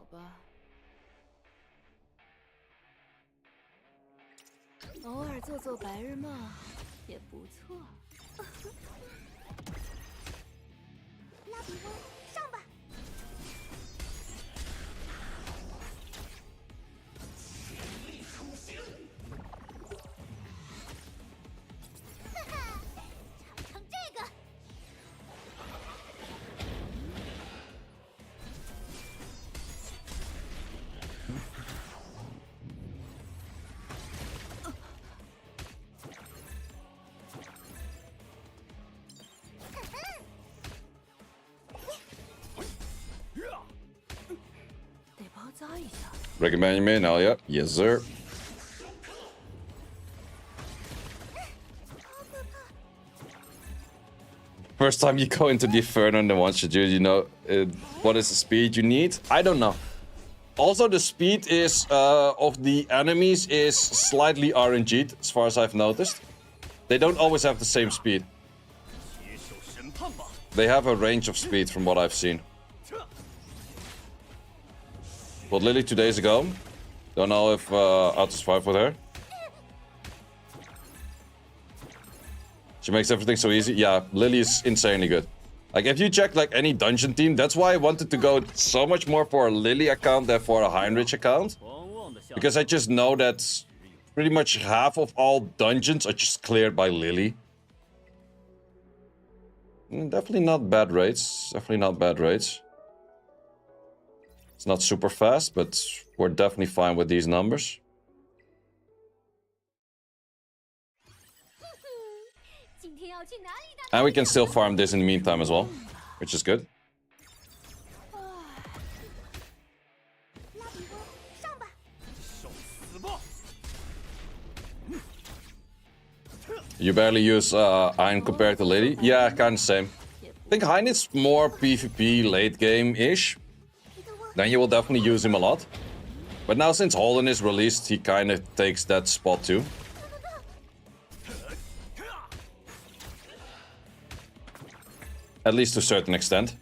Recommend you main now, yeah? Yes, sir. First time you go into the Inferno and then once you do, you know what is the speed you need? I don't know. Also, the speed is of the enemies is slightly RNG'd, as far as I've noticed. They don't always have the same speed. They have a range of speed from what I've seen. Well, Lily 2 days ago. Don't know if I'll survive with her. She makes everything so easy. Yeah, Lily is insanely good. Like, if you check like any dungeon team, that's why I wanted to go so much more for a Lily account than for a Heinrich account. Because I just know that pretty much half of all dungeons are just cleared by Lily. Definitely not bad rates. Definitely not bad rates. It's not super fast, but we're definitely fine with these numbers. And we can still farm this in the meantime as well, which is good. You barely use Hein compared to Lady? Yeah, kind of same. I think Hein is more PvP late game-ish. Then you will definitely use him a lot. But now since Holden is released, he kind of takes that spot too. At least to a certain extent.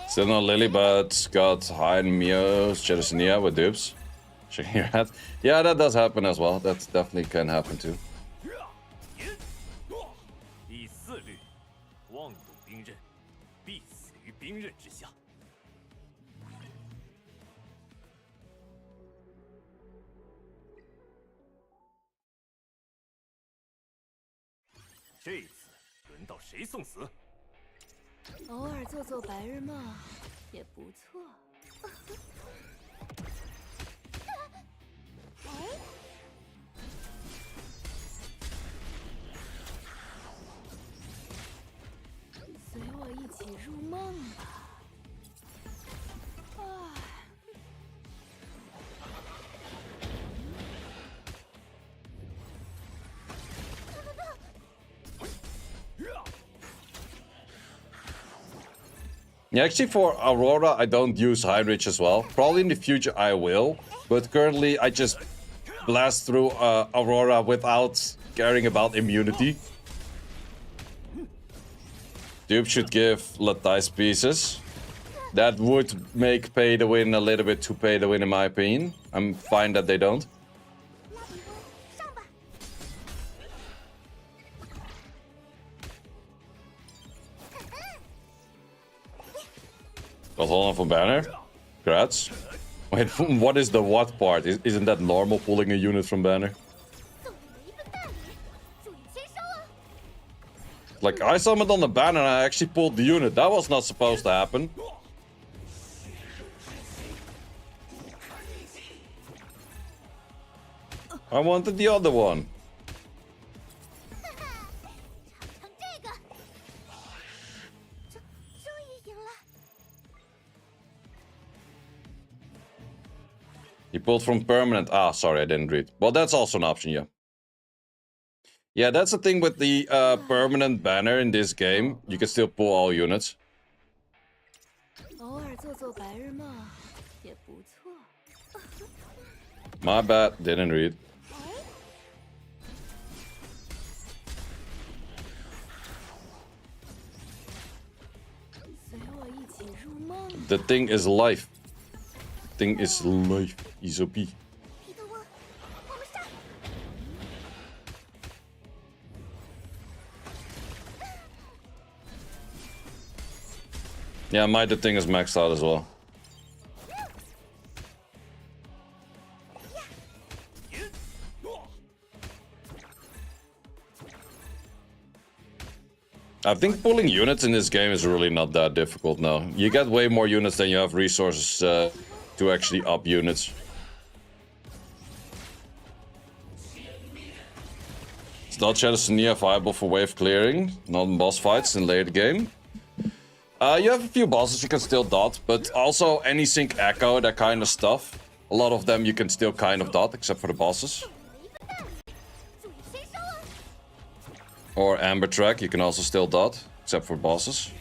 Still not Lily, but got Hein, Mio, Jedusania with dupes. Shaking your head. Yeah, that does happen as well. That definitely can happen too. 起入梦吧。啊。 Yeah, actually for Aurora, I don't use High Reach as well. Probably in the future I will. But currently I just blast through Aurora without caring about immunity. Dupe should give Latice pieces. That would make pay to win a little bit too pay to win in my opinion. I'm fine that they don't. Got hold on for banner. Congrats. Wait, what is the what part? Isn't that normal pulling a unit from banner? Like, I summoned on the banner and I actually pulled the unit. That was not supposed to happen. I wanted the other one. He pulled from permanent. Ah, sorry, I didn't read. Well, that's also an option, yeah. Yeah, that's the thing with the permanent banner in this game. You can still pull all units. 偶尔做做白日梦也不错。 My bad, didn't read. The thing is life. The thing is life. Isopi. Yeah, my the thing is maxed out as well. I think pulling units in this game is really not that difficult now. You get way more units than you have resources to actually up units. Dot Shadows Nia viable for wave clearing, not in boss fights in later game. You have a few bosses you can still dot, but also any sync echo, that kind of stuff. A lot of them you can still kind of dot, except for the bosses. Or Amber Track, you can also still dot, except for bosses.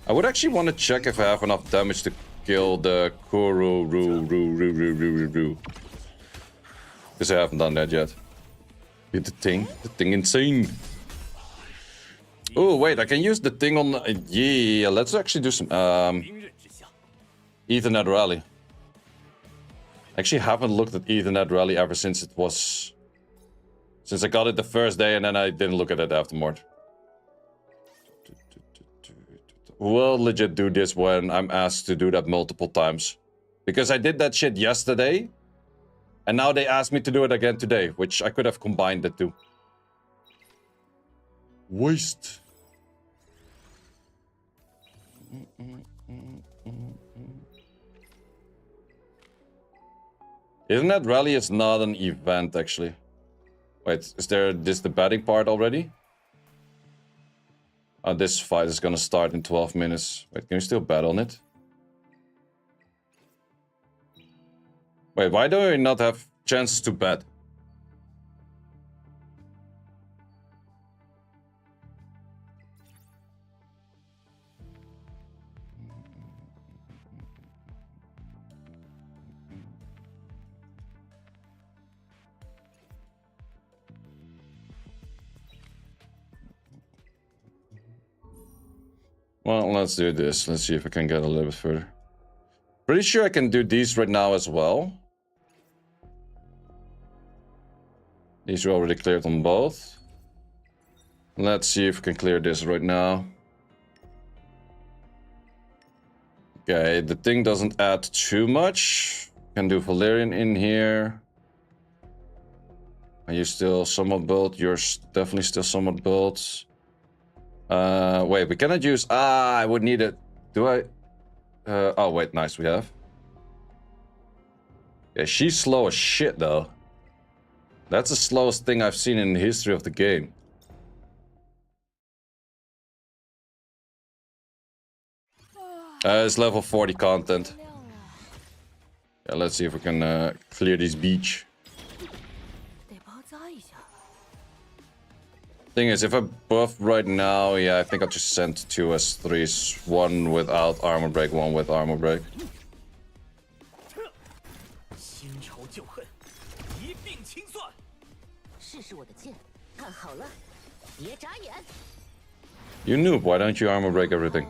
I would actually want to check if I have enough damage to kill the Kuru because I haven't done that yet. Get the thing insane. Oh wait, I can use the thing on. Yeah, let's actually do some Ethernet Rally. Actually, haven't looked at Ethernet Rally ever since it was. Since I got it the first day and then I didn't look at it afterward. We'll legit do this when I'm asked to do that multiple times. Because I did that shit yesterday. And now they asked me to do it again today, which I could have combined the two. Waste. Internet Rally is not an event, actually. Wait, is there this the betting part already? This fight is gonna start in 12 minutes. Wait, can you still bet on it? Wait, why do we not have chances to bet? Well, let's do this. Let's see if I can get a little bit further. Pretty sure I can do these right now as well. These are already cleared on both. Let's see if we can clear this right now. Okay, the thing doesn't add too much. Can do Valerian in here. Are you still somewhat built? You're definitely still somewhat built. Wait, we cannot use... I would need it. Do I? Oh, wait, nice, we have. Yeah, she's slow as shit, though. That's the slowest thing I've seen in the history of the game. It's level 40 content. Yeah, let's see if we can clear this beach. Thing is, if I buff right now, yeah, I think I'll just send 2 S3s. One without armor break, one with armor break. You noob, why don't you armor break everything?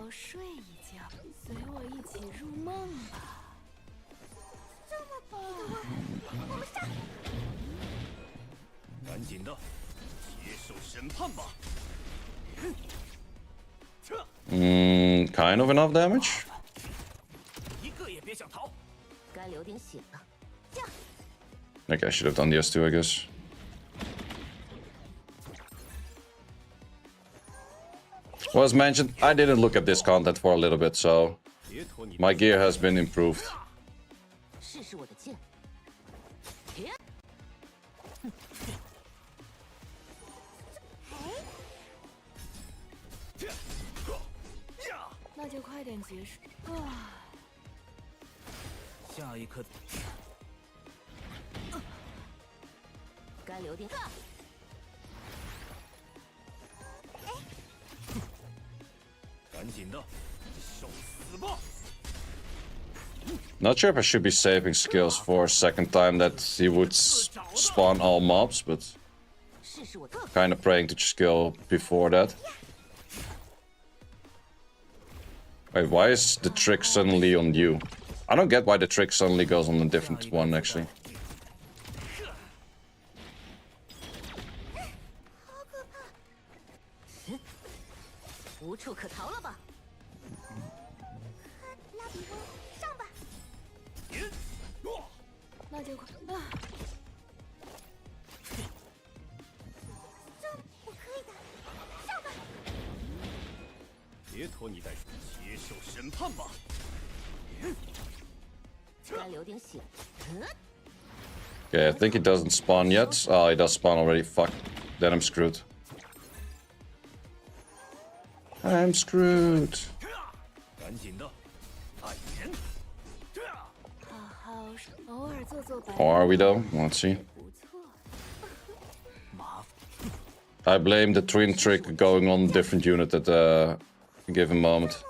Kind of enough damage? Okay, I should have done the S2, I guess. Well, as mentioned, I didn't look at this content for a little bit, so my gear has been improved. Not sure if I should be saving skills for a second time that he would spawn all mobs, but kind of praying to just go before that. Wait, why is the trick suddenly on you? I don't get why the trick suddenly goes on a different one, actually. Okay, I think he doesn't spawn yet. Oh, he does spawn already. Fuck. Then I'm screwed. I'm screwed. Or are we though? Let's see. I blame the twin trick going on a different unit at a given moment.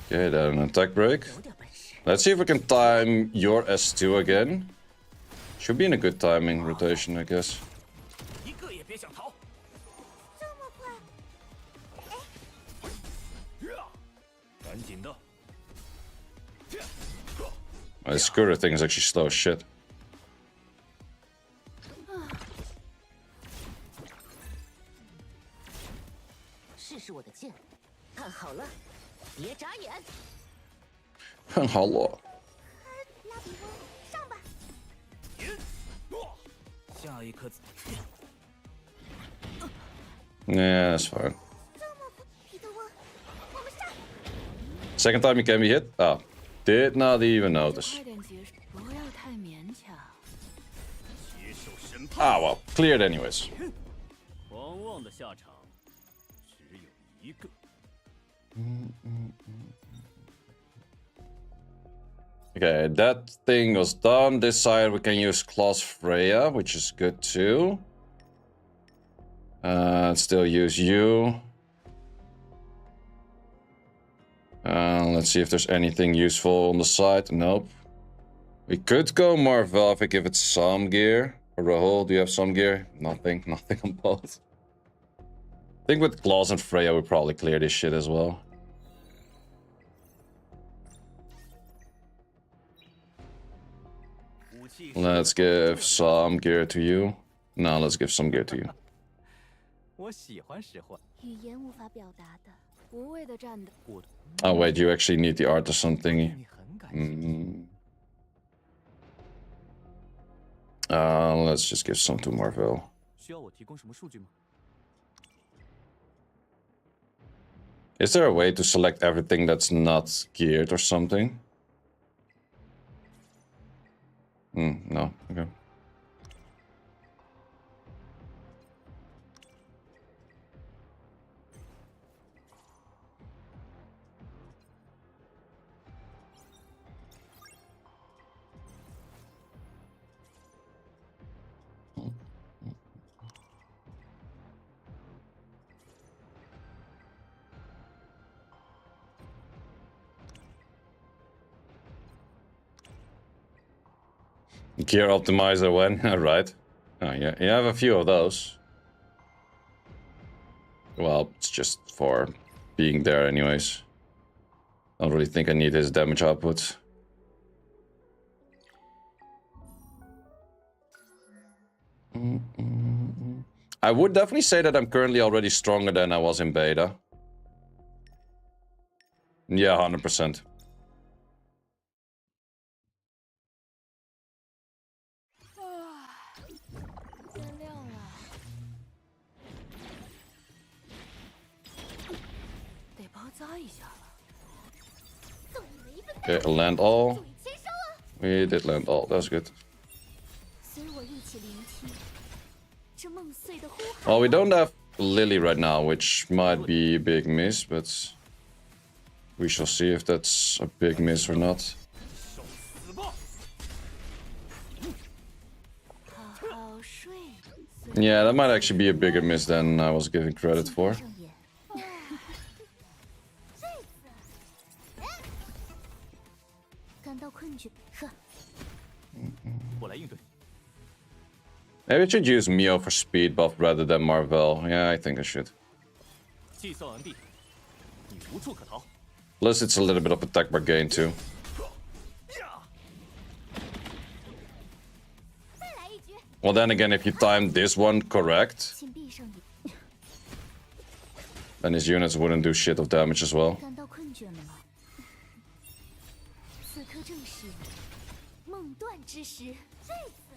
Okay, then an attack break. Let's see if we can time your S2 again. Should be in a good timing rotation, I guess. The scooter thing is actually slow as shit. Hello. Yeah, that's fine. Second time you can be hit? Oh, did not even notice. Ah, well, cleared anyways. Okay, that thing was done. This side we can use Claws Freya, which is good too. Still use you. Let's see if there's anything useful on the side. Nope. We could go Marvel if I give it some gear. Or Rahul, do you have some gear? Nothing. Nothing on both. I think with Claws and Freya we probably clear this shit as well. Let's give some gear to you. No, let's give some gear to you. 我喜欢使唤。语言无法表达的。无谓的战斗。我 Oh wait, you actually need the art or something. 你很感兴趣。Let's just give some to Marvel. 需要我提供什么数据吗？ Is there a way to select everything that's not geared or something? No. Okay. Gear optimizer when? Right. Oh, yeah, you have a few of those. Well, it's just for being there anyways. Don't really think I need his damage output. I would definitely say that I'm currently already stronger than I was in beta. Yeah, 100%. 天亮了。得包扎一下了。送你们一份 Okay, land all. 注意签收啊！ We did land all. That's good. 随我一起聆听这梦碎的呼喊。 Well, we don't have Lily right now, which might be a big miss, but we shall see if that's a big miss or not. 受死吧！好好睡。 Yeah, that might actually be a bigger miss than I was giving credit for. 上演。睡死！感到困倦，呵，我来应对。 Maybe I should use Mio for speed buff rather than Marvel. Yeah, I think I should. 计算完毕，你无处可逃。 Plus, it's a little bit of attack bar gain too. 再来一局， Well, then again, if you time this one correct, 请闭上眼。 then his units wouldn't do shit of damage as well. 感到困倦了吗？此刻正是梦断之时。睡死！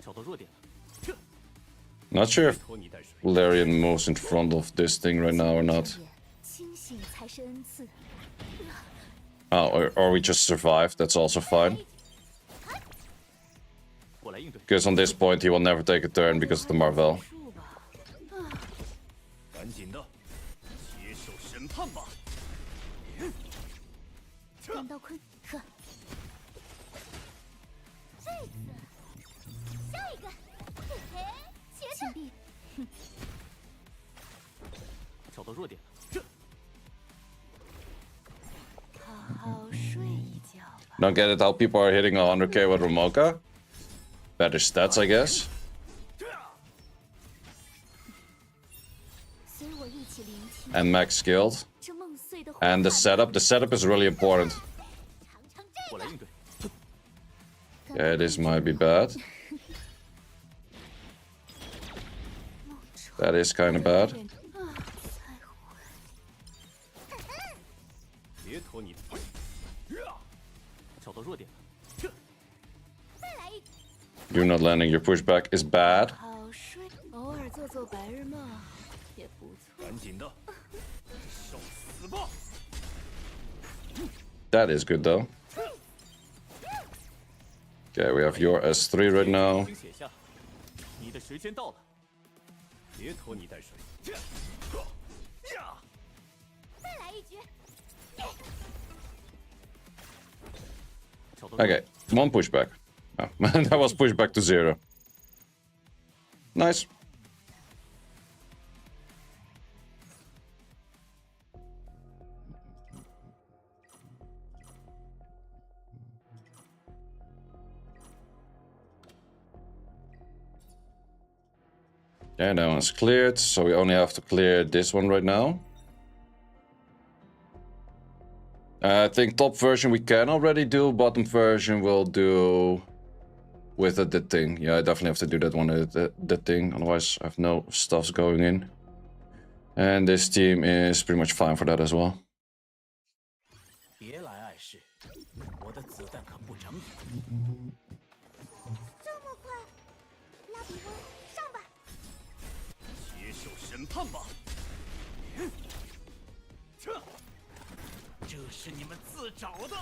找到弱点了， Not sure if 拖泥带水。 Larian moves in front of this thing right now or not. 清醒才是恩赐。 Oh, or we just survive. That's also fine. 我来应对。 Because on this point, he will never take a turn because of the Marvel. 数吧。赶紧的，接受审判吧。感到困，呵。睡死！下一个，嘿嘿，茄子。请闭。找到弱点了，好好睡一觉吧。 Don't get it how people are hitting 100k with Ramoka? Better stats, I guess. 随我一起聆听 And max skilled. 这梦碎的呼 And the 喊。 setup is really important. 尝尝这我来应对。 Yeah, this might be bad. That is kind of bad. 别拖泥。找到弱点了，再来一局。 You not landing your pushback is bad. 好睡，偶尔做做白日梦也不错。赶紧的，受死吧！ That is good though. Okay, we have your S3 right now. 请写下，你的时间到了，别拖泥带水。再来一局。 找到 Okay, one pushback. Oh, that was pushback to 0. Nice. Yeah, that one's cleared, so we only have to clear this one right now. I think top version we can already do, bottom version we'll do with the thing. Yeah, I definitely have to do that one, the thing. Otherwise, I have no stuffs going in. And this team is pretty much fine for that as well. 别来碍事，我的子弹可不长眼。这么快，拉比翁，上吧！接受审判吧！这是你们自找的。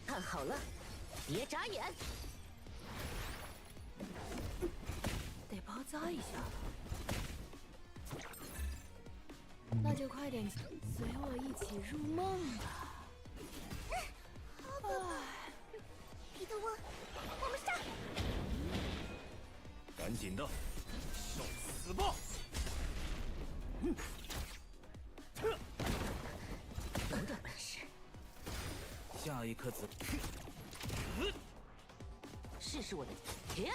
看好了，别眨眼。得包扎一下了。那就快点随我一起入梦吧。皮特翁，我们上！赶紧的，受死吧！有点本事。下一颗子，试试我的铁。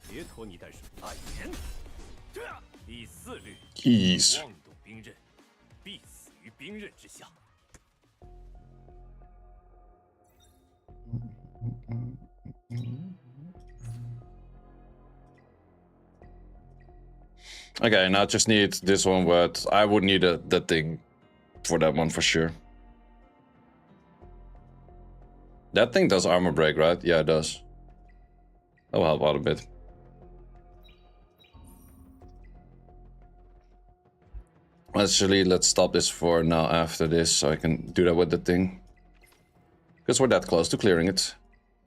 别拖泥带水，碍眼。第4律， Jeez. 妄动兵刃，必死于兵刃之下。 Okay, now I just need this one, but I would need that thing for that one for sure. That thing does armor break, right? Yeah, it does. That will help out a bit. Actually, let's stop this for now after this, so I can do that with the thing. Because we're that close to clearing it.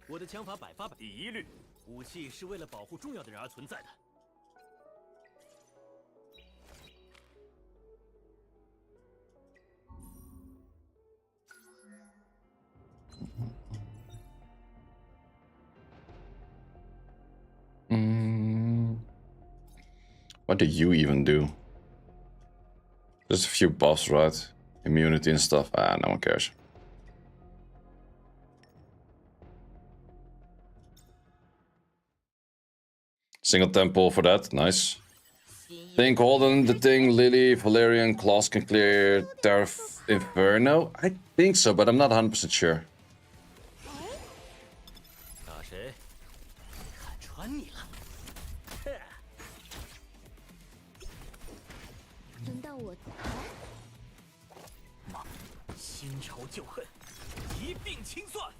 我的枪法百发百。第1律，武器是为了保护重要的人而存在的。 What do you even do? Just a few buffs, right? Immunity and stuff. Ah, no one cares. Single temple for that. Nice. Think Holden, the thing, Lily, Valerian, Klaus can clear Terf Inferno? I think so, but I'm not 100% sure. 打谁？看穿你了！轮到我。妈，新仇旧恨，一并清算。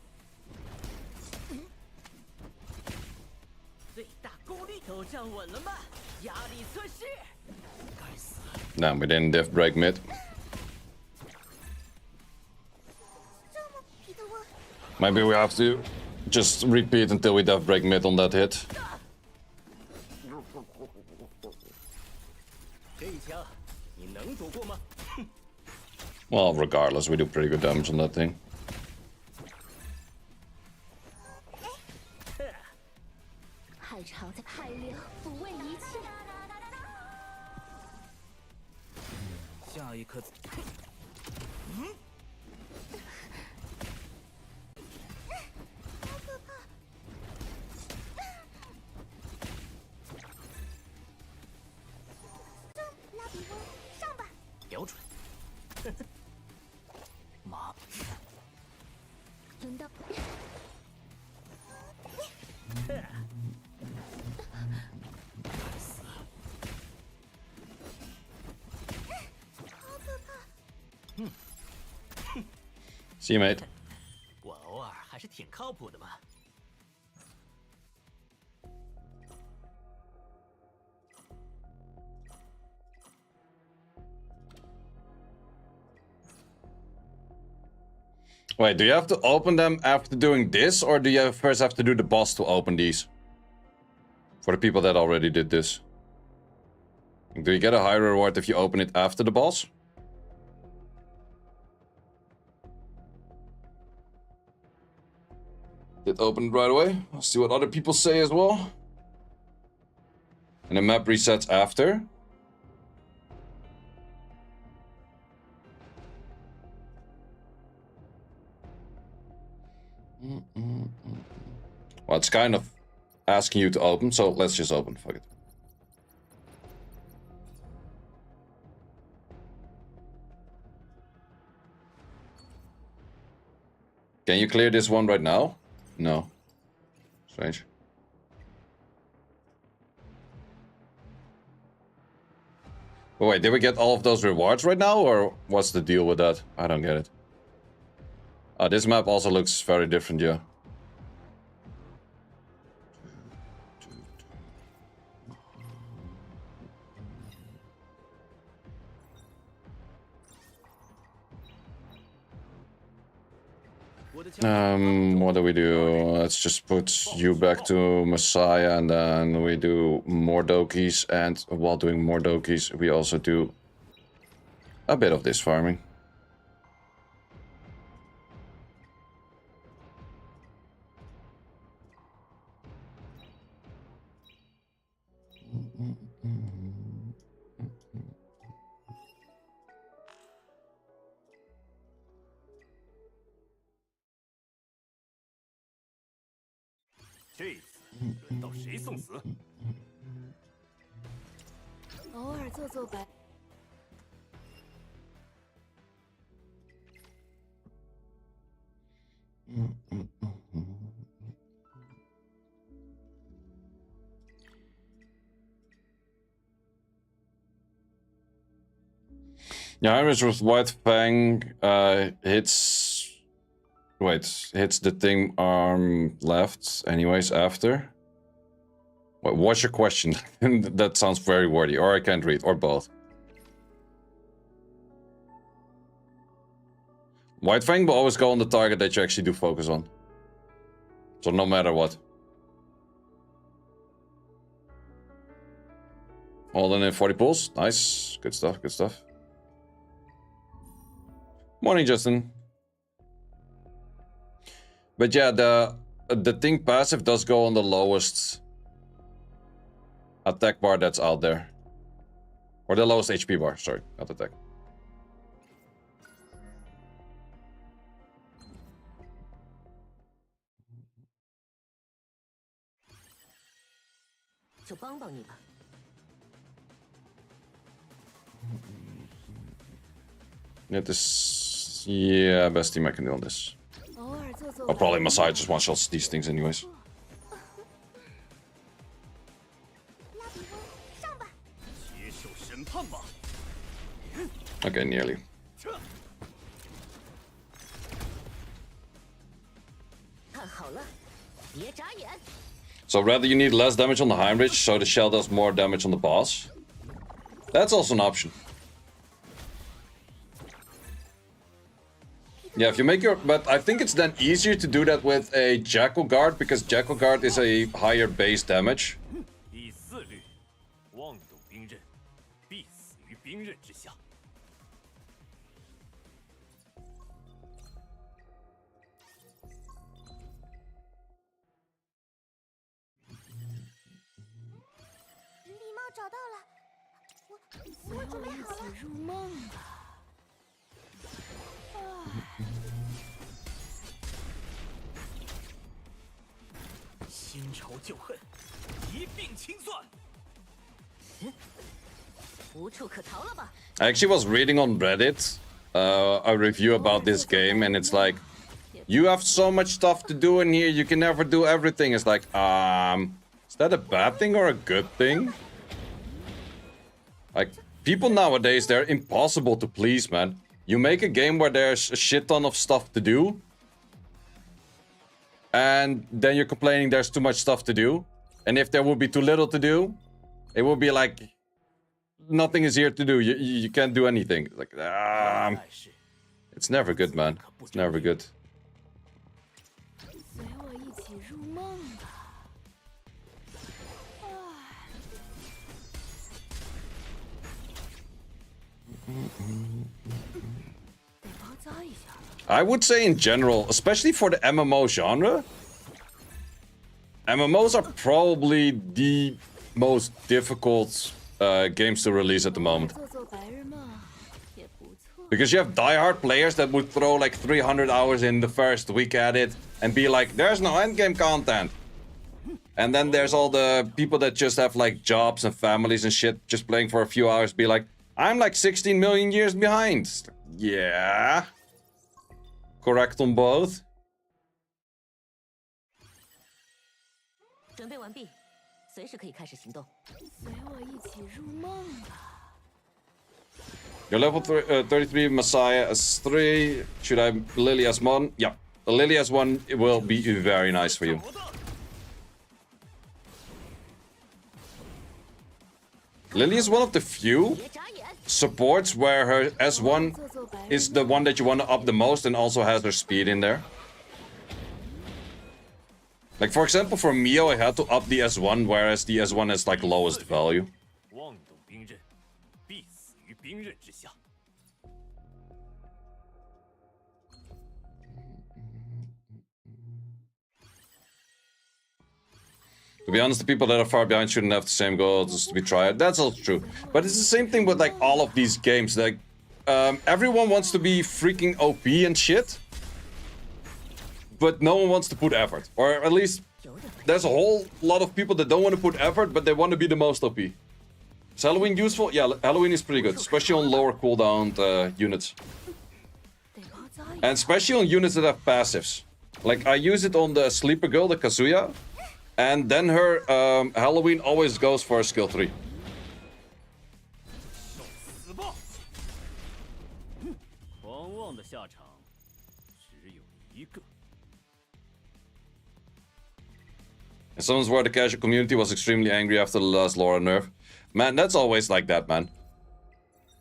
最大功率都站稳了吗？压力测试。该死！ Nah, we didn't diff break mid. 这么，皮特翁， Maybe we have to just repeat until we diff break mid on that hit. 这一枪你能躲过吗？ Well, regardless, we do pretty good damage on that thing. 海潮的海流抚慰一切。下一颗子，好可怕！拉比翁，上吧！瞄准。妈，轮到。好可怕！ See you, mate. 我偶尔还是挺靠谱的嘛。 Wait, do you have to open them after doing this, or do you first have to do the boss to open these? For the people that already did this. Do you get a higher reward if you open it after the boss? Did open it right away. I'll see what other people say as well. And the map resets after. Well, it's kind of asking you to open, so let's just open. Fuck it. Can you clear this one right now? No. Strange. Oh, wait, did we get all of those rewards right now, or what's the deal with that? I don't get it. This map also looks very different, yeah. What do we do? Let's just put you back to Messiah, and then we do more Dokis, and while doing more Dokis, we also do a bit of this farming. Yeah, Iris with White Fang hits... Wait, hits the thing arm left anyways after? What's your question? That sounds very wordy, or I can't read, or both. White Fang will always go on the target that you actually do focus on. So no matter what. Holding in 40 pulls. Nice. Good stuff, good stuff. Morning, Justin. But yeah, the thing passive does go on the lowest attack bar that's out there. Or the lowest HP bar, sorry, not attack. Yeah, this... Yeah, best team I can do on this. Oh, probably Messiah just one-shots these things anyways. Okay, nearly. So rather you need less damage on the Heinrich, so the shell does more damage on the boss. That's also an option. Yeah, if you make your... But I think it's then easier to do that with a Jackal Guard, because Jackal Guard is a higher base damage. I actually was reading on Reddit a review about this game, and it's like, you have so much stuff to do in here, you can never do everything. It's like, is that a bad thing or a good thing? Like, people nowadays, they're impossible to please, man. You make a game where there's a shit ton of stuff to do, and then you're complaining there's too much stuff to do. And if there would be too little to do, it would be like, nothing is here to do. You can't do anything. Like, it's never good, man. It's never good. I would say in general, especially for the MMO genre, MMOs are probably the most difficult games to release at the moment. Because you have diehard players that would throw like 300 hours in the first week at it and be like, there's no endgame content. And then there's all the people that just have like jobs and families and shit, just playing for a few hours, be like, I'm like 16 million years behind. Yeah. Correct on both. 准备完毕，随时可以开始行动。随我一起入梦吧。 Your level 33 Messiah as 3. Should I Lily as 1? Yeah. The Lily as 1 it will be very nice for you. Lily is one of the few supports where her S1 is the one that you want to up the most and also has her speed in there. Like for example, for Mio, I had to up the S1, whereas the S1 is like lowest value. To be honest, the people that are far behind shouldn't have the same goals as to be tried. That's also true. But it's the same thing with like all of these games. Like everyone wants to be freaking OP and shit, but no one wants to put effort. Or at least there's a whole lot of people that don't want to put effort, but they want to be the most OP. Is Halloween useful? Yeah, Halloween is pretty good, especially on lower cooldown units. And especially on units that have passives. Like I use it on the sleeper girl, the Kazuya. And then her Halloween always goes for a skill 3. And someone's where the casual community was extremely angry after the last Laura nerf. Man, that's always like that, man.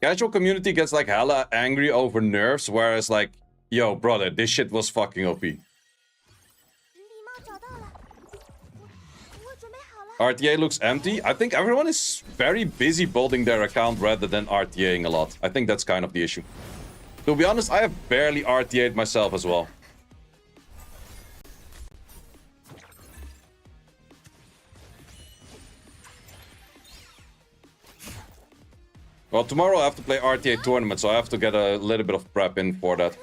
Casual community gets like hella angry over nerfs, whereas like, yo, brother, this shit was fucking OP. RTA looks empty. I think everyone is very busy building their account rather than RTAing a lot. I think that's kind of the issue. To be honest, I have barely RTA'd myself as well. Well, tomorrow I have to play RTA tournament, so I have to get a little bit of prep in for that.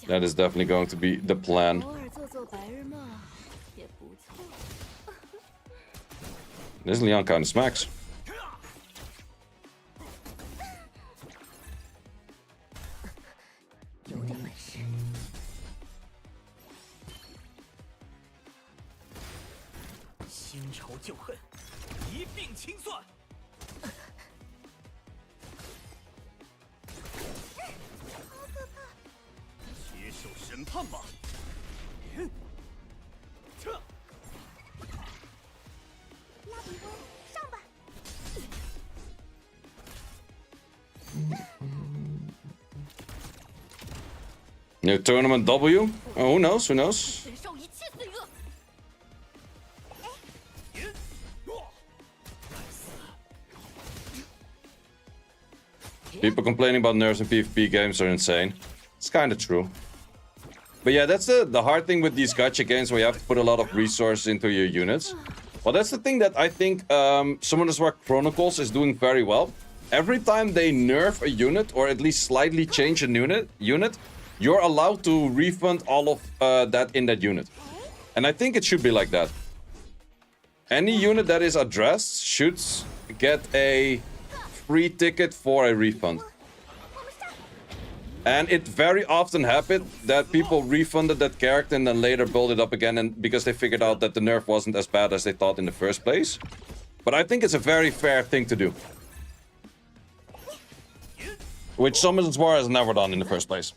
That is definitely going to be the plan. This Leon kind of smacks. New tournament W? Oh, who knows? Who knows? People complaining about nerfs in PvP games are insane. It's kind of true. But yeah, that's the hard thing with these gacha games where you have to put a lot of resources into your units. Well, that's the thing that I think Summoners War Chronicles is doing very well. Every time they nerf a unit, or at least slightly change a unit, you're allowed to refund all of that in that unit. And I think it should be like that. Any unit that is addressed should get a free ticket for a refund. And it very often happened that people refunded that character and then later build it up again, and because they figured out that the nerf wasn't as bad as they thought in the first place. But I think it's a very fair thing to do. Which Summoners War has never done in the first place.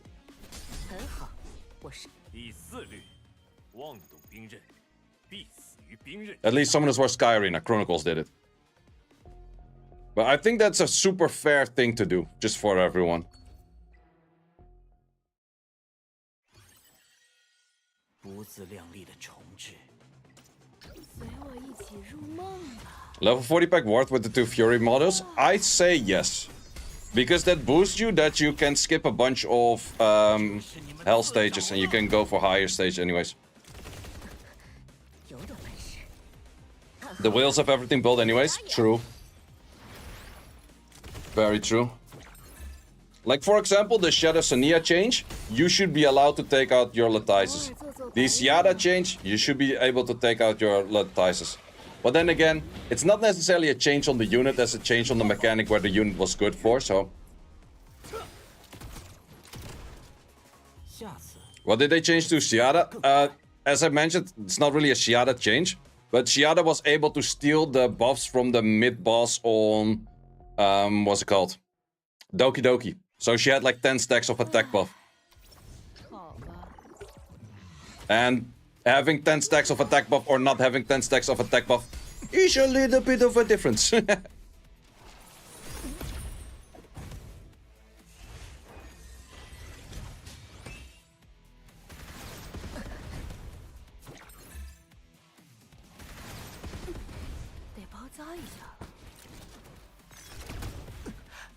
At least Summoners War Sky Arena Chronicles did it. But I think that's a super fair thing to do, just for everyone. Level 40 pack worth with the 2 Fury models? I say yes. Because that boosts you that you can skip a bunch of hell stages and you can go for higher stage anyways. The whales have everything built anyways. True. Very true. Like for example, the Shadow Sania change, you should be allowed to take out your Latices. The Siada change, you should be able to take out your Latices. But then again, it's not necessarily a change on the unit as a change on the mechanic where the unit was good for, so... What did they change to Shiada? As I mentioned, it's not really a Shiada change, but Shiada was able to steal the buffs from the mid boss on, what's it called? Doki Doki. So she had like 10 stacks of attack buff. And having 10 stacks of attack buff or not having 10 stacks of attack buff is a little bit of a difference.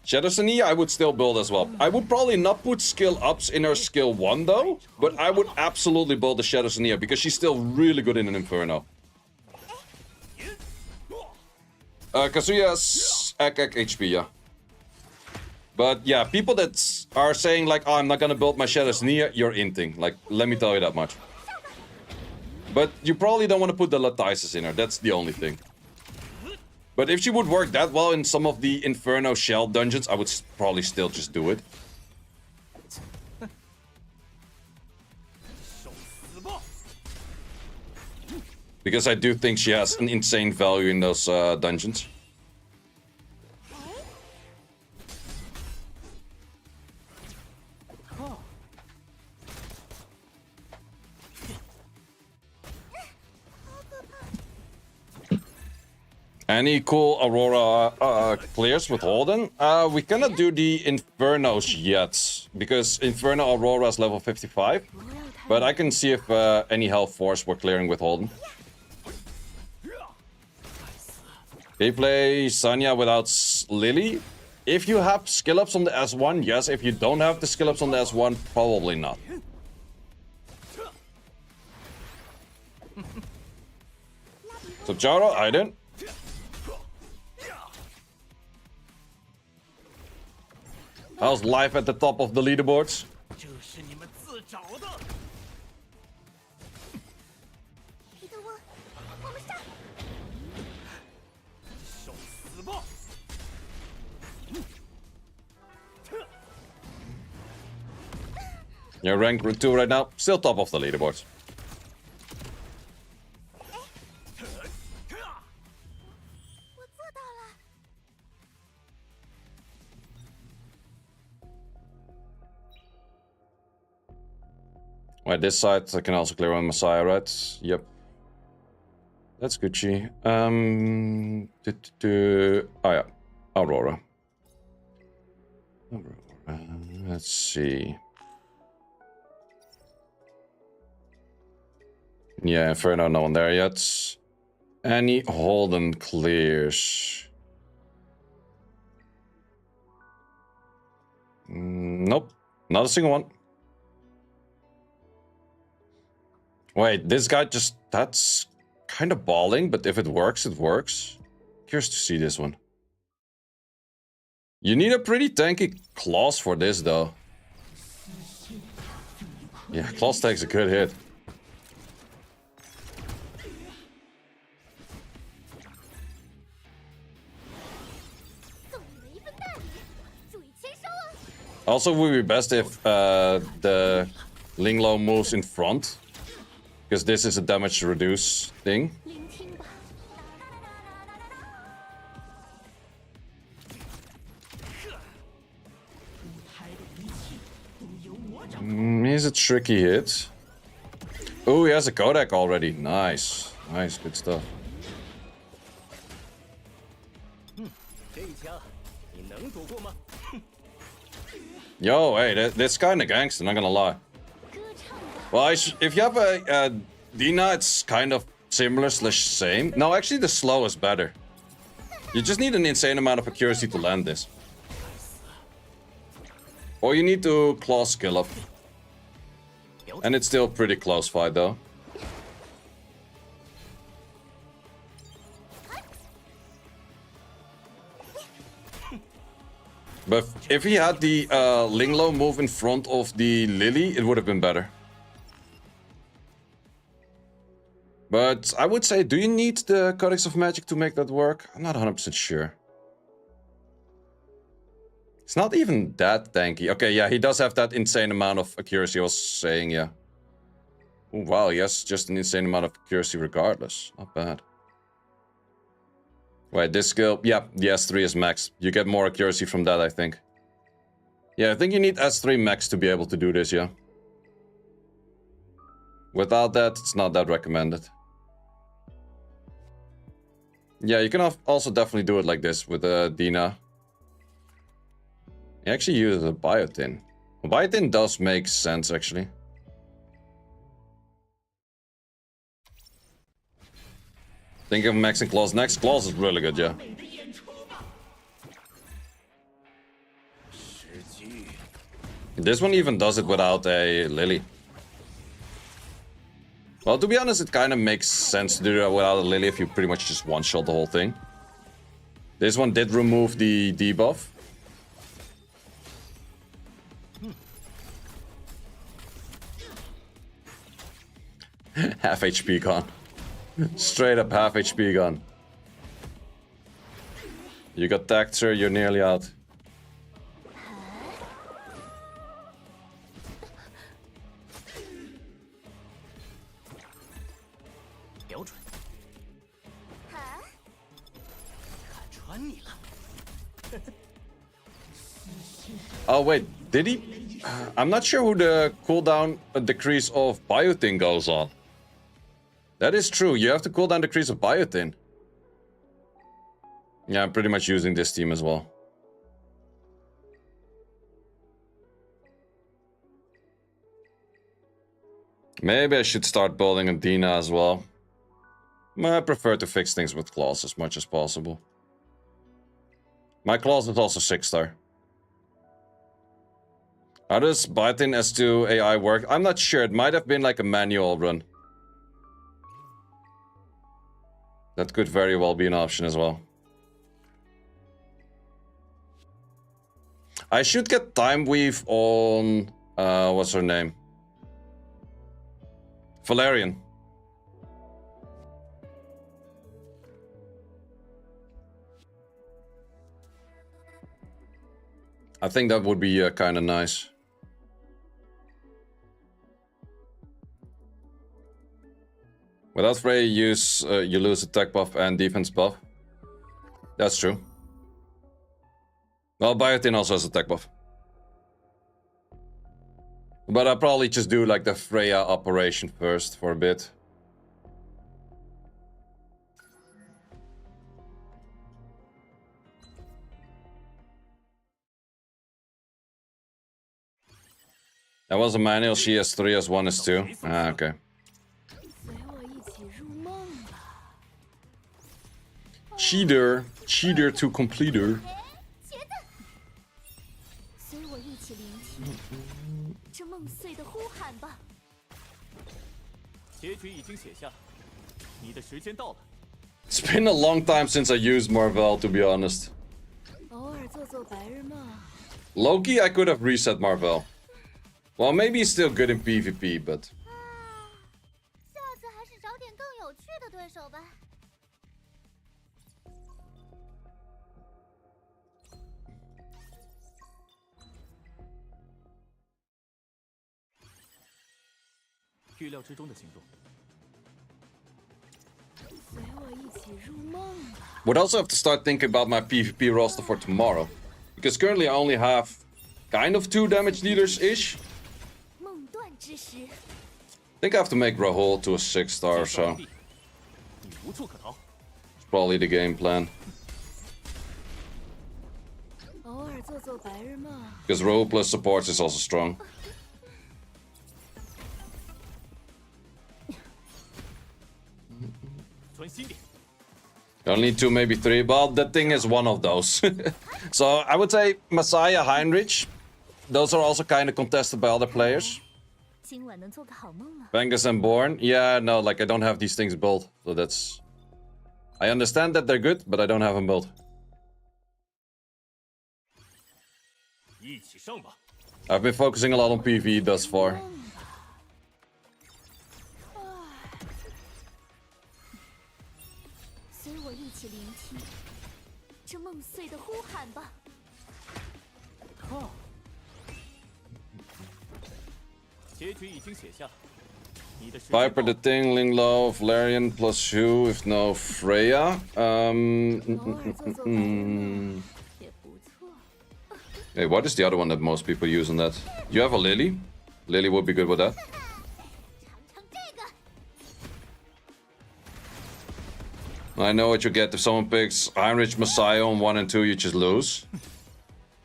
Shadow Sania I would still build as well. I would probably not put skill ups in her skill 1 though, but I would absolutely build the Shadow Sania because she's still really good in an Inferno. Kazuya's egg HP, yeah. But yeah, people that are saying like, oh, I'm not gonna build my Shadow Sania, you're inting. Like, let me tell you that much. But you probably don't want to put the Latices in her, that's the only thing. But if she would work that well in some of the Inferno shell dungeons, I would probably still just do it. Because I do think she has an insane value in those dungeons. Any cool Aurora clears with Holden? We cannot do the Infernos yet, because Inferno Aurora is level 55. But I can see if any Health Force we're clearing with Holden. They play Sanya without Lily. If you have skill ups on the S1, yes. If you don't have the skill ups on the S1, probably not. So Jaro, Aiden. How's life at the top of the leaderboards? You're rank 2 right now, still top of the leaderboards. Wait, this side I can also clear on Messiah, right? Yep. That's Gucci. Oh yeah, Aurora. Let's see. Yeah, Inferno, no one there yet. Any Holden clears? Nope, not a single one. Wait, this guy just... That's kind of balling, but if it works, it works. Curious to see this one. You need a pretty tanky Claws for this, though. Yeah, Claws takes a good hit. Also, would be best if the Linglo moves in front. Because this is a damage reduce thing. He's a tricky hit. Oh, he has a Kodak already. Nice. Nice, good stuff. Yo, hey, that's kind of gangster, not gonna lie. Well, if you have a Dina, it's kind of similar / same. No, actually the slow is better. You just need an insane amount of accuracy to land this. Or you need to claw skill up. And it's still pretty close fight though. But if he had the Linglo move in front of the Lily, it would have been better. But I would say, do you need the Codex of Magic to make that work? I'm not 100% sure. It's not even that tanky. Okay, yeah, he does have that insane amount of accuracy I was saying, yeah. Ooh, wow, he has just an insane amount of accuracy regardless. Not bad. Wait, this skill... Yeah, the S3 is max. You get more accuracy from that, I think. Yeah, I think you need S3 max to be able to do this, yeah. Without that, it's not that recommended. Yeah, you can also definitely do it like this with Dina. He actually uses a biotin. A biotin does make sense, actually. Think of maxing claws next. Claws is really good, yeah. This one even does it without a Lily. Well, to be honest, it kind of makes sense to do that without a Lily if you pretty much just one-shot the whole thing. This one did remove the debuff. Half HP gone. Straight up half HP gone. You got tagged, sir. You're nearly out. Oh wait, did he? I'm not sure who the cooldown decrease of biotin goes on. That is true, you have to cooldown decrease of biotin. Yeah, I'm pretty much using this team as well. Maybe I should start building a Dina as well. I prefer to fix things with claws as much as possible. My claws is also 6-star. How does biotin S2 AI work? I'm not sure. It might have been like a manual run. That could very well be an option as well. I should get Time Weave on... what's her name? Valerian. I think that would be kind of nice. Without Freya, you lose attack buff and defense buff. That's true. Well, Biotin also has attack buff. But I'll probably just do like the Freya operation first for a bit. That was a manual, she has 3 as 1 as 2. Ah, okay. Cheater. Cheater to completer. It's been a long time since I used Marvel, to be honest. Loki, I could have reset Marvel. Well, maybe he's still good in PvP, but... Would also have to start thinking about my PvP roster for tomorrow. Because currently I only have kind of 2 damage leaders-ish. I think I have to make Rahul to a 6-star or so. It's probably the game plan. Because Rahul plus supports is also strong. You only need 2, maybe 3. Well, that thing is one of those. So I would say Messiah, Heinrich. Those are also kind of contested by other players. Vengus and Born. Yeah, no, like I don't have these things built. So that's... I understand that they're good, but I don't have them built. I've been focusing a lot on PvE thus far. 结局已经写下，你的时间 Viper 到 the 了。 Thing, Linglo, Valerian plus Hugh if no Freya. 偶尔做做白日梦也不错。 Hey, what is the other one that most people use on that? You have a Lily? Lily would be good with that. 尝尝这个。 I know what you get if someone picks Heinrich Messiah on 1 and 2, you just lose.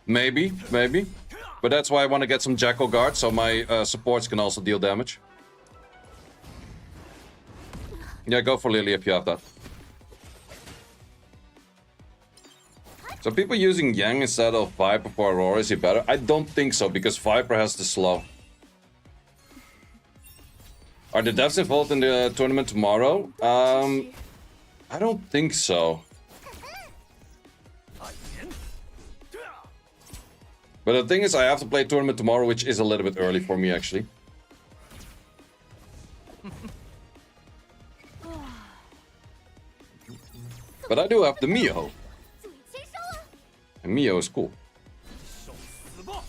Maybe. But that's why I want to get some Jackal Guard, so my supports can also deal damage. Yeah, go for Lily if you have that. So people using Yang instead of Viper for Aurora, is he better? I don't think so, because Viper has the slow. Are the devs involved in the tournament tomorrow? I don't think so. But the thing is, I have to play tournament tomorrow, which is a little bit early for me, actually. But I do have the Mio. 注意签收啊！ And Mio is cool. 受死吧！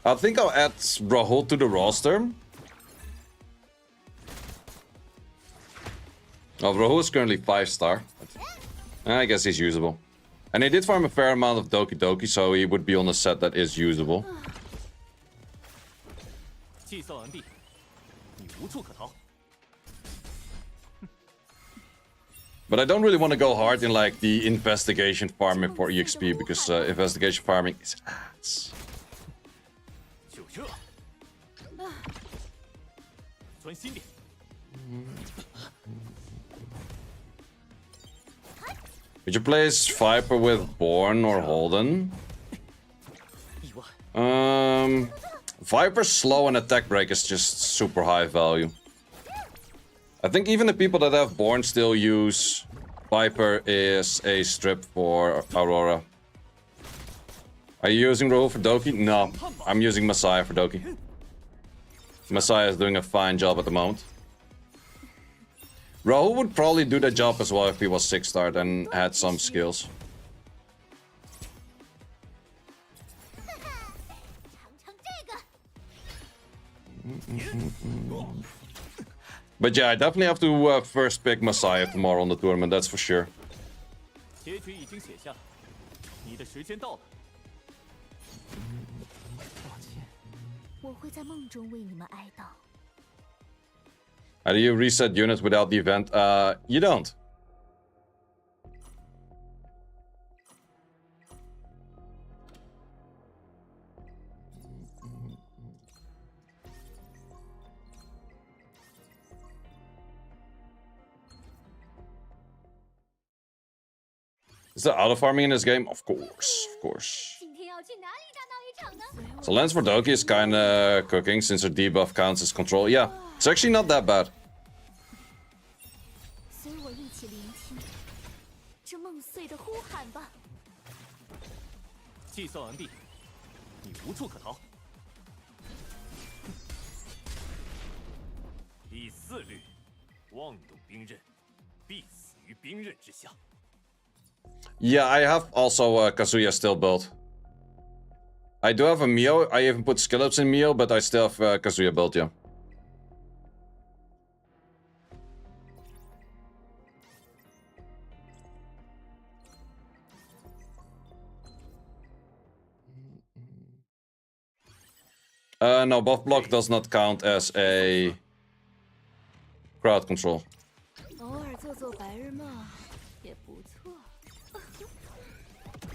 I think I'll add Rahul to the roster. Oh, Rahul is currently 5-star. I guess he's usable. And he did farm a fair amount of Doki Doki, so he would be on a set that is usable. 计算完毕，你无处可逃。 But I don't really want to go hard in like the investigation farming for EXP, because investigation farming is ass. 就这，专心点。 Would you place Viper with Born or Holden? 意外， Viper's slow and attack break is just super high value. I think even the people that have Born still use Viper is a strip for Aurora. Are you using Rahul for Doki? No, I'm using Messiah for Doki. Messiah is doing a fine job at the moment. Rahul would probably do that job as well if he was 6-star and had some skills. 尝尝这个。 But yeah, I definitely have to first pick Messiah tomorrow on the tournament, that's for sure. 结局已经写下，你的时间到了。抱歉，我会在梦中为你们哀悼。 How do you reset units without the event? You don't. Is there auto farming in this game? Of course, of course. 今天要去哪里大闹一场呢？ So Lance for Doki is kinda cooking since her debuff counts as control. Yeah, it's actually not that bad. 随我一起聆听这梦碎的呼喊吧。计算完毕，你无处可逃。第4律，妄动兵刃，必死于兵刃之下。 Yeah, I have also Kazuya still built. I do have a Mio. I even put Skillups in Mio, but I still have Kazuya built, yeah. No, buff block does not count as a crowd control. 偶尔做做白日梦也不错。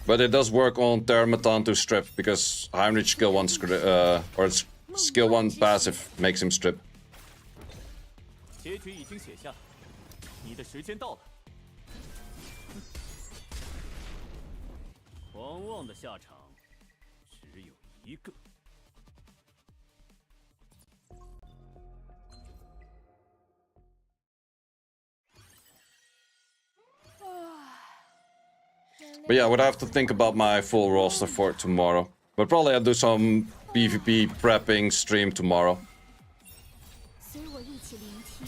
But it does work on Termaton to strip, because Heinrich skill 1 or skill 1 passive makes him strip. 结局已经写下，你的时间到了。狂妄的下场只有一个。 But yeah, I would have to think about my full roster for tomorrow. But probably I'll do some PvP prepping stream tomorrow. 随我一起聆听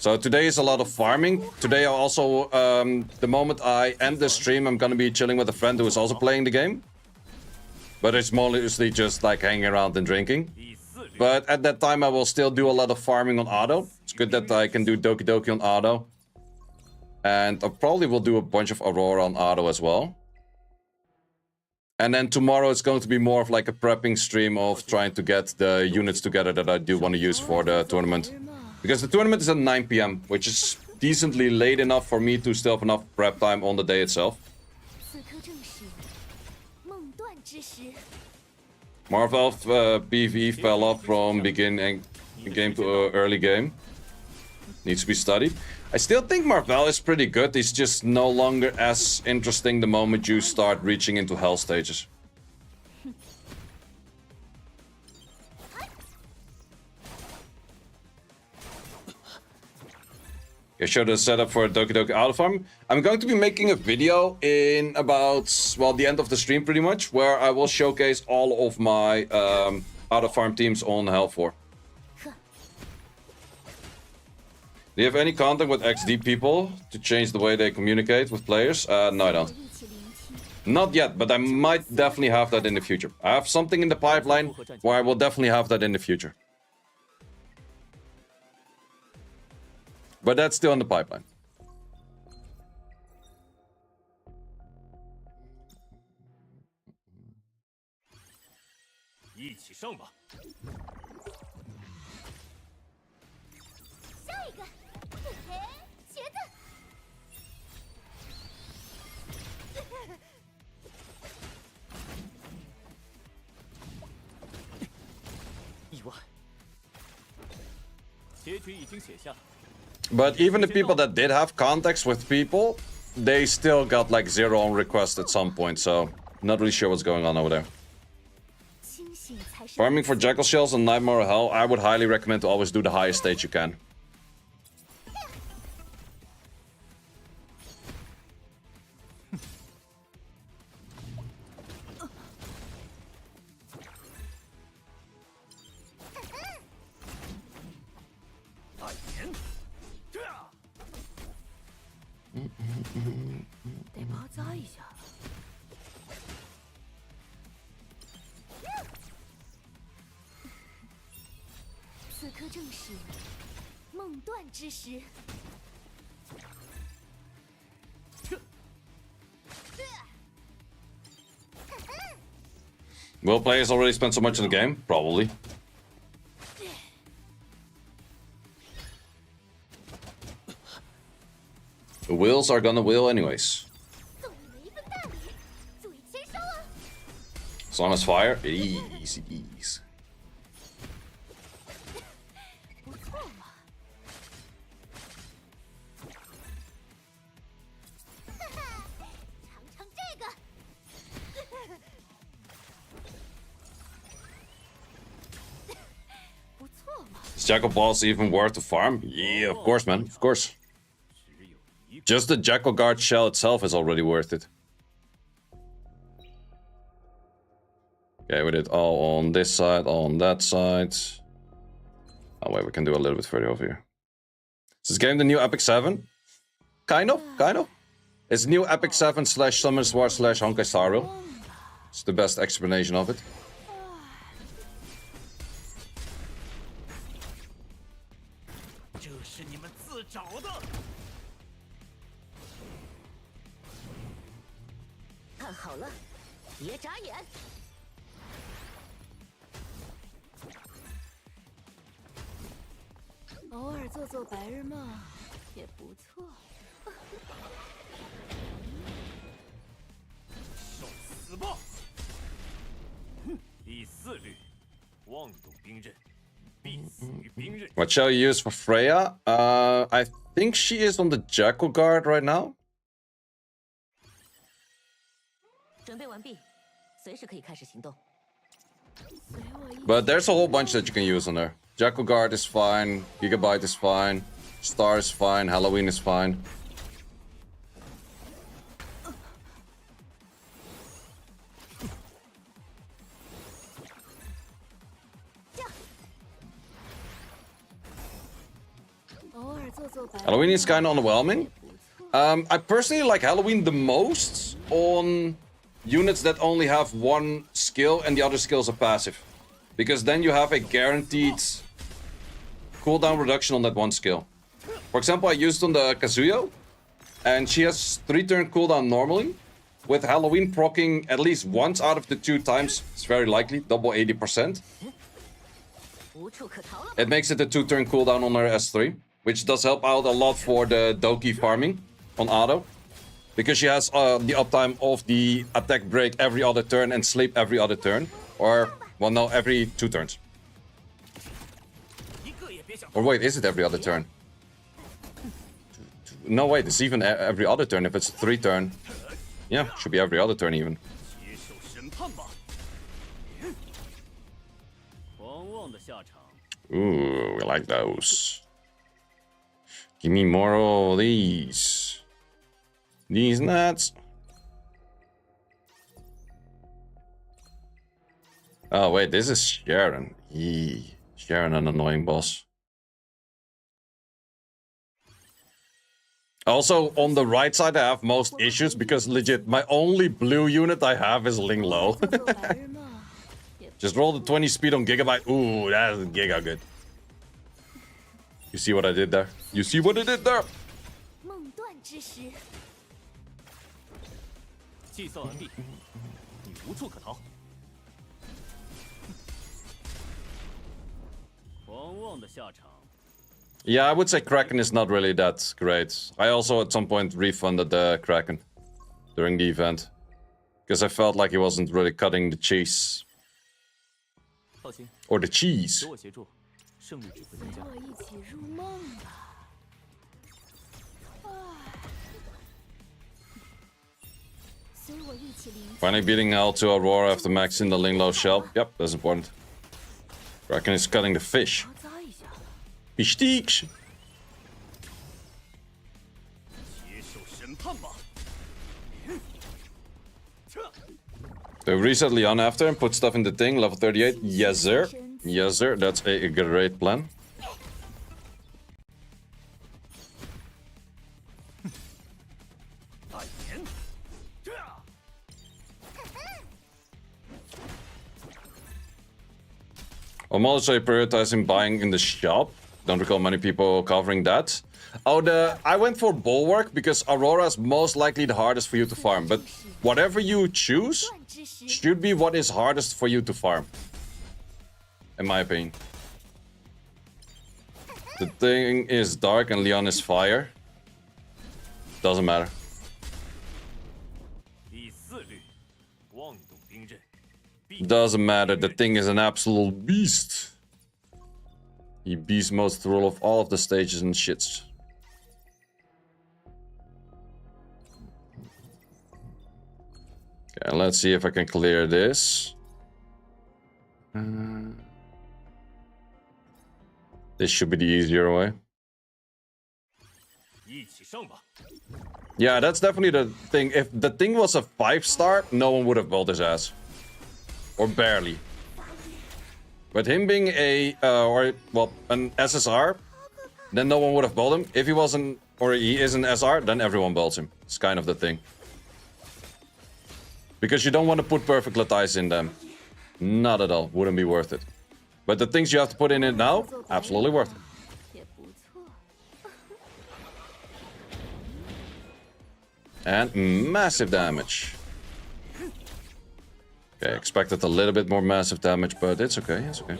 So today is a lot of farming. Today I also, the moment I end the stream, I'm gonna be chilling with a friend who is also playing the game. But it's mostly just like hanging around and drinking. But at that time I will still do a lot of farming on auto. It's good that I can do Doki Doki on auto. And I probably will do a bunch of Aurora on auto as well. And then tomorrow it's going to be more of like a prepping stream of trying to get the units together that I do want to use for the tournament. Because the tournament is at 9 PM, which is decently late enough for me to still have enough prep time on the day itself. Marvel PvE fell off from beginning game to early game. Needs to be studied. I still think Marvel is pretty good. He's just no longer as interesting the moment you start reaching into hell stages. Okay, show the setup for Doki Doki Auto Farm. I'm going to be making a video in about, well, the end of the stream pretty much, where I will showcase all of my Auto Farm teams on Hell 4. Do you have any contact with XD people to change the way they communicate with players? No, I don't. Not yet, but I might definitely have that in the future. I have something in the pipeline where I will definitely have that in the future. But that's still in the pipeline. 一起上吧！下一个，嘿嘿，茄子。意外，结局已经写下。 But even the people that did have contacts with people, they still got like 0 on request at some point, so not really sure what's going on over there. Farming for Jackal Shells and Nightmare Hell, I would highly recommend to always do the highest stage you can. Will players already spend so much in the game? Probably. The wheels are gonna wheel anyways. As long as fire, easy, easy. Is Jackal Balls even worth to farm? Yeah, of course, man. Of course. Just the Jackal Guard shell itself is already worth it. Okay, we did all on this side, all on that side. Oh wait, we can do a little bit further over here. Is this game the new Epic 7? Kind of, kind of. It's new Epic 7 / Summoners War / Honkai Star Rail. It's the best explanation of it. 是你们自找的。看好了，别眨眼。偶尔做做白日梦也不错。受死吧！第4律，妄动兵刃。 What shall you use for Freya? I think she is on the Jackal Guard right now. But there's a whole bunch that you can use on her. Jackal Guard is fine, Gigabyte is fine, Star is fine, Halloween is fine. Halloween is kind of underwhelming. I personally like Halloween the most on units that only have one skill and the other skills are passive. Because then you have a guaranteed cooldown reduction on that one skill. For example, I used on the Kazuyo, and she has 3-turn cooldown normally. With Halloween proccing at least once out of the 2 times, it's very likely, double 80%. It makes it a 2-turn cooldown on her S3, which does help out a lot for the Doki farming on auto. Because she has the uptime of the attack break every other turn and sleep every other turn. Or, well, no, every 2 turns. Or wait, is it every other turn? No, wait, it's even every other turn if it's a 3-turn. Yeah, should be every other turn even. Ooh, we like those. Give me more of these. These nuts. Oh, wait, this is Sharon. Yee. Sharon, an annoying boss. Also, on the right side, I have most issues because legit, my only blue unit I have is Ling Lo. Just roll the 20 speed on Gigabyte. Ooh, that is giga good. You see what I did there? You see what I did there? Yeah, I would say Kraken is not really that great. I also at some point refunded the Kraken during the event. Because I felt like he wasn't really cutting the cheese. Or the cheese. Finally beating out to Aurora after maxing the Ling Lo shell. Yep, that's important. Kraken is cutting the fish. Fish sticks. So reset Leon after and put stuff in the thing. Level 38. Yes, sir. Yes, sir. That's a great plan. I'm also prioritizing buying in the shop. Don't recall many people covering that. Oh, I went for Bulwark because Aurora is most likely the hardest for you to farm. But whatever you choose should be what is hardest for you to farm. In my opinion. The thing is dark and Leon is fire. Doesn't matter. Doesn't matter, the thing is an absolute beast. He beast modes through all of the stages and shits. Okay, let's see if I can clear this. This should be the easier way. Yeah, that's definitely the thing. If the thing was a 5-star, no one would have built his ass. Or barely. But him being a, an SSR, then no one would have built him. If he wasn't, or he is an SR, then everyone builds him. It's kind of the thing. Because you don't want to put perfect Latias in them. Not at all. Wouldn't be worth it. But the things you have to put in it now, absolutely worth it. And massive damage. Okay, expected a little bit more massive damage, but it's okay, it's okay.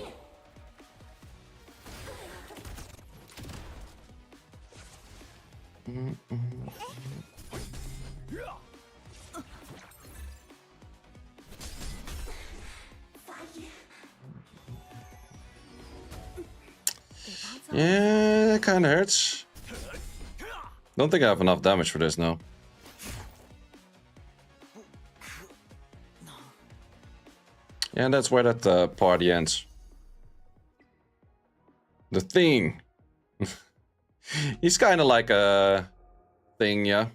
Yeah, that kind of hurts. Don't think I have enough damage for this now. Yeah, that's where that party ends. The thing. He's kind of like a thing, yeah.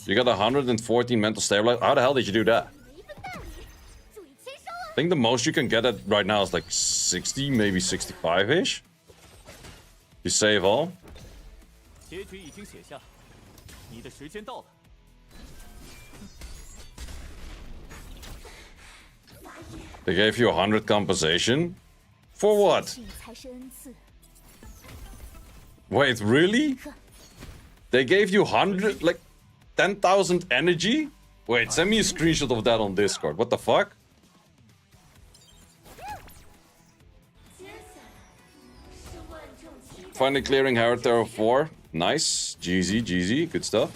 You got 114 mental stabilize. How the hell did you do that? think the most you can get at right now is like 60, maybe 65-ish. You save all. 结局已经写下，你的时间到了。 They gave you 100 compensation? For what? 幸才是恩赐。 Wait, really? They gave you 100, like 10,000 energy? Wait, send me a screenshot of that on Discord. What the fuck? Finally clearing Hereditary 4. Nice. GZ, GZ. Good stuff.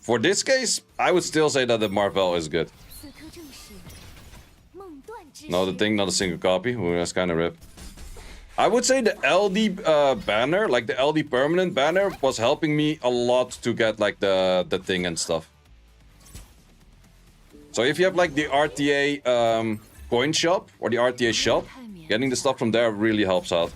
For this case, I would still say that the Marvel is good. 此刻正是梦断之时。 No, the thing, not a single copy. Ooh, that's kind of rip. I would say the LD banner, like the LD permanent banner, was helping me a lot to get like the thing and stuff. So if you have like the RTA coin shop or the RTA shop, getting the stuff from there really helps out.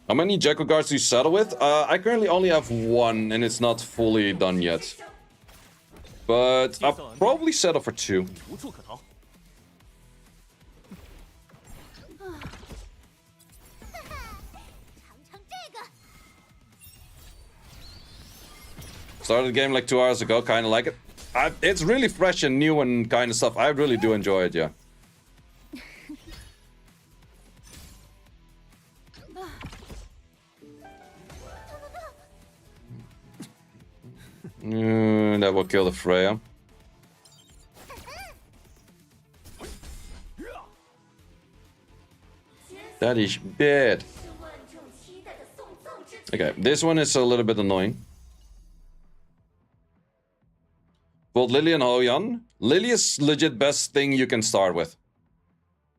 How many Jacko guards do you settle with? I currently only have one, and it's not fully done yet. But I'll probably settle for 2. 无处可逃。 尝尝这个。 Started the game like 2 hours ago, kind of like it. It's really fresh and new and kind of stuff. I really do enjoy it, yeah. That will kill the Freya. That is bad. Okay, this one is a little bit annoying. Both Lily and Hoyan. Lily is legit best thing you can start with.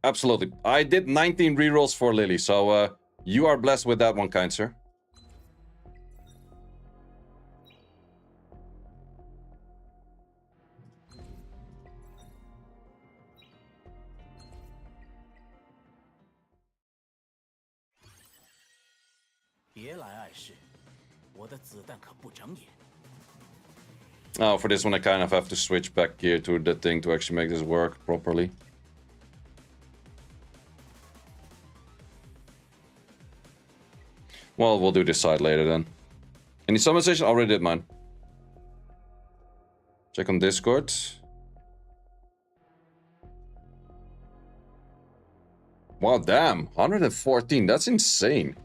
Absolutely. I did 19 rerolls for Lily, so you are blessed with that one, kind sir. Oh, for this one I kind of have to switch back gear to the thing to actually make this work properly. Well, we'll do this side later then. Any summon station? Already did mine. Check on Discord. Wow, damn. 114. That's insane.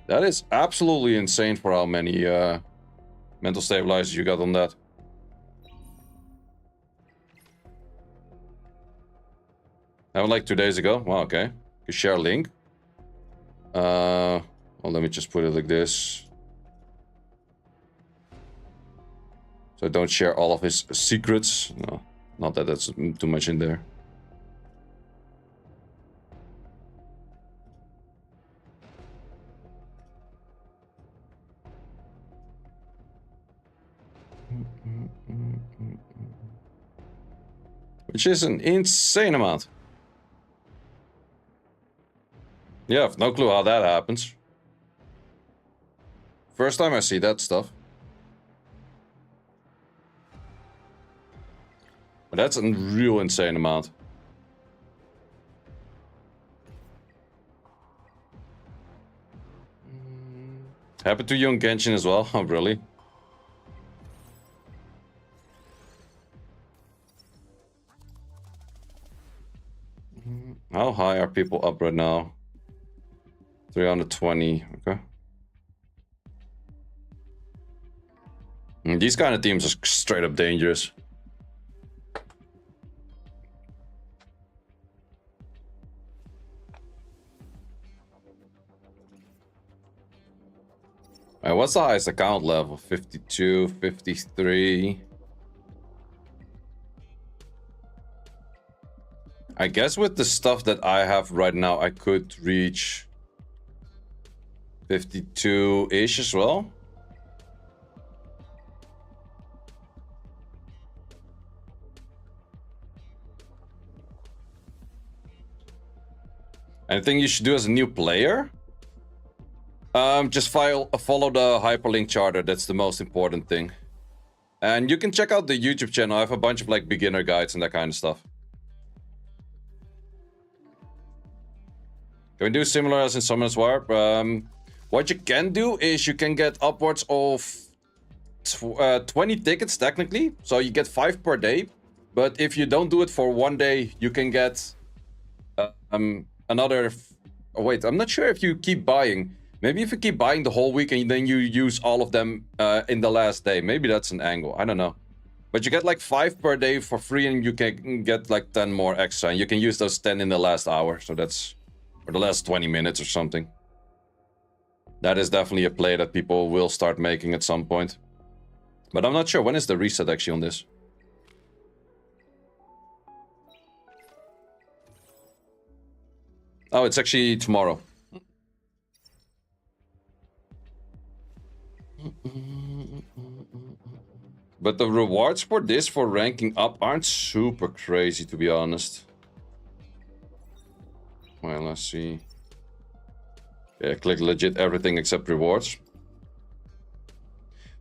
That is absolutely insane for how many mental stabilizers you got on that. Happened like 2 days ago. Wow, okay. You share a link. Well, let me just put it like this. So I don't share all of his secrets. No, not that that's too much in there. Which is an insane amount. Yeah, I have no clue how that happens. First time I see that stuff. But that's a real insane amount. Happened to you on Genshin as well? Oh, really? How high are people up right now? 320, okay. These kind of teams are straight up dangerous. Alright, what's the highest account level? 52, 53. I guess with the stuff that I have right now, I could reach 52-ish as well. Anything you should do as a new player? Just follow the hyperlink charter. That's the most important thing. And you can check out the YouTube channel. I have a bunch of like beginner guides and that kind of stuff. Can we do similar as in Summoners Warp? What you can do is you can get upwards of 20 tickets technically. So you get 5 per day. But if you don't do it for one day, you can get another... Oh, wait, I'm not sure if you keep buying. Maybe if you keep buying the whole week and then you use all of them in the last day. Maybe that's an angle. I don't know. But you get like 5 per day for free and you can get like 10 more extra. And you can use those 10 in the last hour. So that's... or the last 20 minutes or something. That is definitely a play that people will start making at some point. But I'm not sure. When is the reset actually on this? Oh, it's actually tomorrow. But the rewards for this for ranking up aren't super crazy, to be honest. Well, let's see. Yeah, click legit everything except rewards.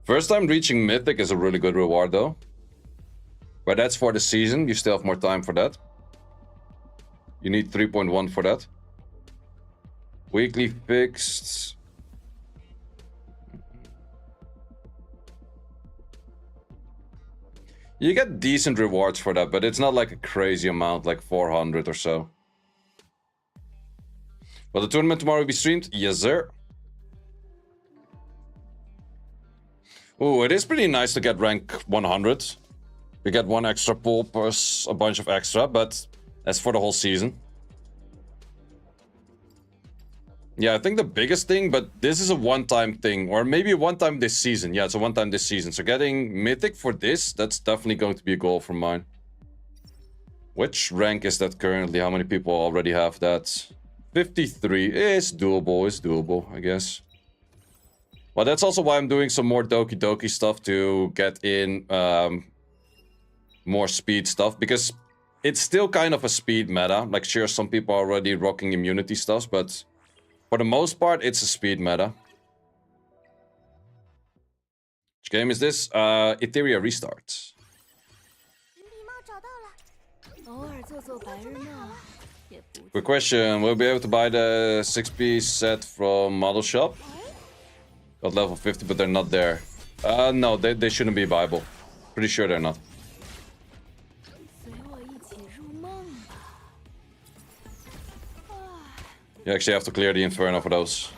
First time reaching Mythic is a really good reward, though. But that's for the season. You still have more time for that. You need 3.1 for that. Weekly fixed. You get decent rewards for that, but it's not like a crazy amount, like 400 or so. Will the tournament tomorrow be streamed? Yes, sir. Oh, it is pretty nice to get rank 100. You get 1 extra pull plus a bunch of extra, but that's for the whole season. Yeah, I think the biggest thing, but this is a one-time thing, or maybe a one-time this season. Yeah, it's a one-time this season. So getting Mythic for this, that's definitely going to be a goal for mine. Which rank is that currently? How many people already have that? 53 is doable, I guess. Well, that's also why I'm doing some more Doki stuff to get in more speed stuff, because it's still kind of a speed meta. Like, sure, some people are already rocking immunity stuff, but for the most part, it's a speed meta. Which game is this? Etheria Restart. Quick question, will we be able to buy the 6-piece set from Model Shop? Got level 50, but they're not there. No, they shouldn't be viable. Pretty sure they're not. You actually have to clear the Inferno for those.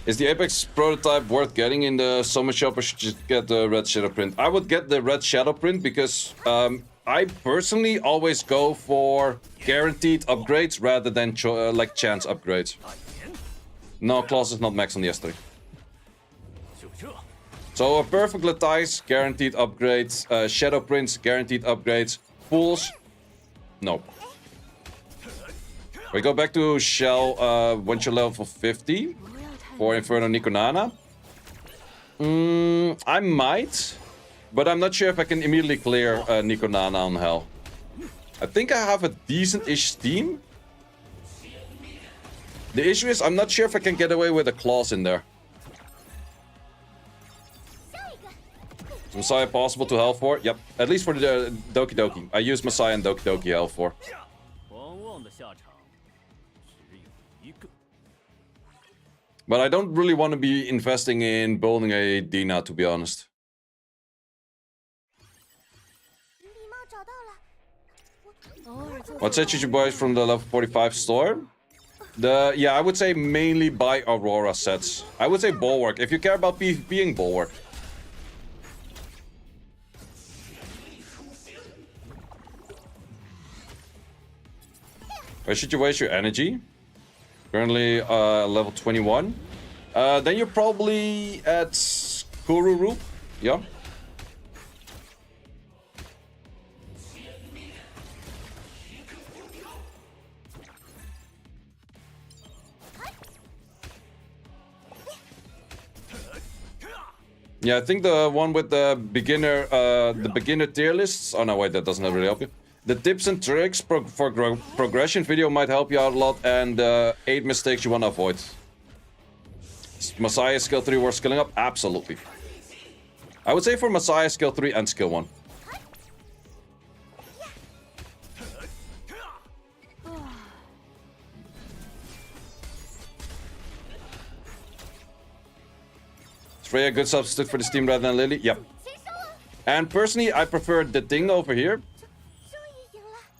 Is the Apex prototype worth getting in the Summer Shop, or should you just get the red shadow print? I would get the red shadow print because I personally always go for guaranteed upgrades rather than like chance upgrades. No, Claws is not max on the S3. So a perfect Latice, guaranteed upgrades. Shadow prints, guaranteed upgrades. Pools, no. We go back to Shell once you're level 50 for Inferno Nikonana. I might, but I'm not sure if I can immediately clear Nikonana on Hell. I think I have a decent-ish team. The issue is I'm not sure if I can get away with the claws in there. Is Messiah possible to heal for? Yep, at least for the Doki. I use Messiah and Doki heal for. But I don't really want to be investing in building a Dina, to be honest. What set should you buy from the level 45 store? Yeah, I would say mainly buy Aurora sets. I would say Bulwark, if you care about PvPing, Bulwark. Where should you waste your energy? Currently level 21. Then you're probably at Kururu. Yeah. Yeah, I think the one with the beginner tier lists. Oh no, wait, that doesn't really help you. The tips and tricks for progression video might help you out a lot, and 8 mistakes you want to avoid. Messiah skill 3 worth skilling up? Absolutely. I would say for Messiah skill 3 and skill 1. Freya a good substitute for this team rather than Lily? Yep. And personally, I prefer the Thing over here.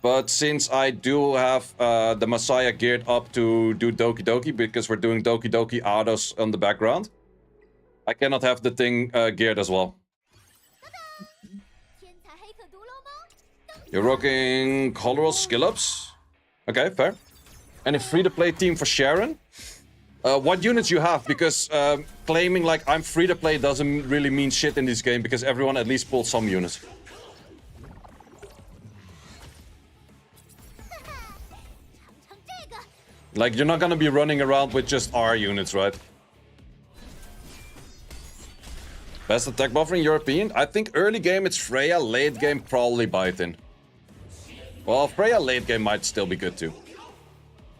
But since I do have the Messiah geared up to do Doki Doki, because we're doing Doki Doki autos on the background, I cannot have the Thing geared as well. You're rocking Colorado skill ups? Okay, fair. And a free-to-play team for Sharon? What units you have? Because claiming like I'm free-to-play doesn't really mean shit in this game, because everyone at least pulls some units. Like, you're not gonna be running around with just R units, right? Best attack buffer in European? I think early game it's Freya, late game probably Biden. Well, Freya late game might still be good too.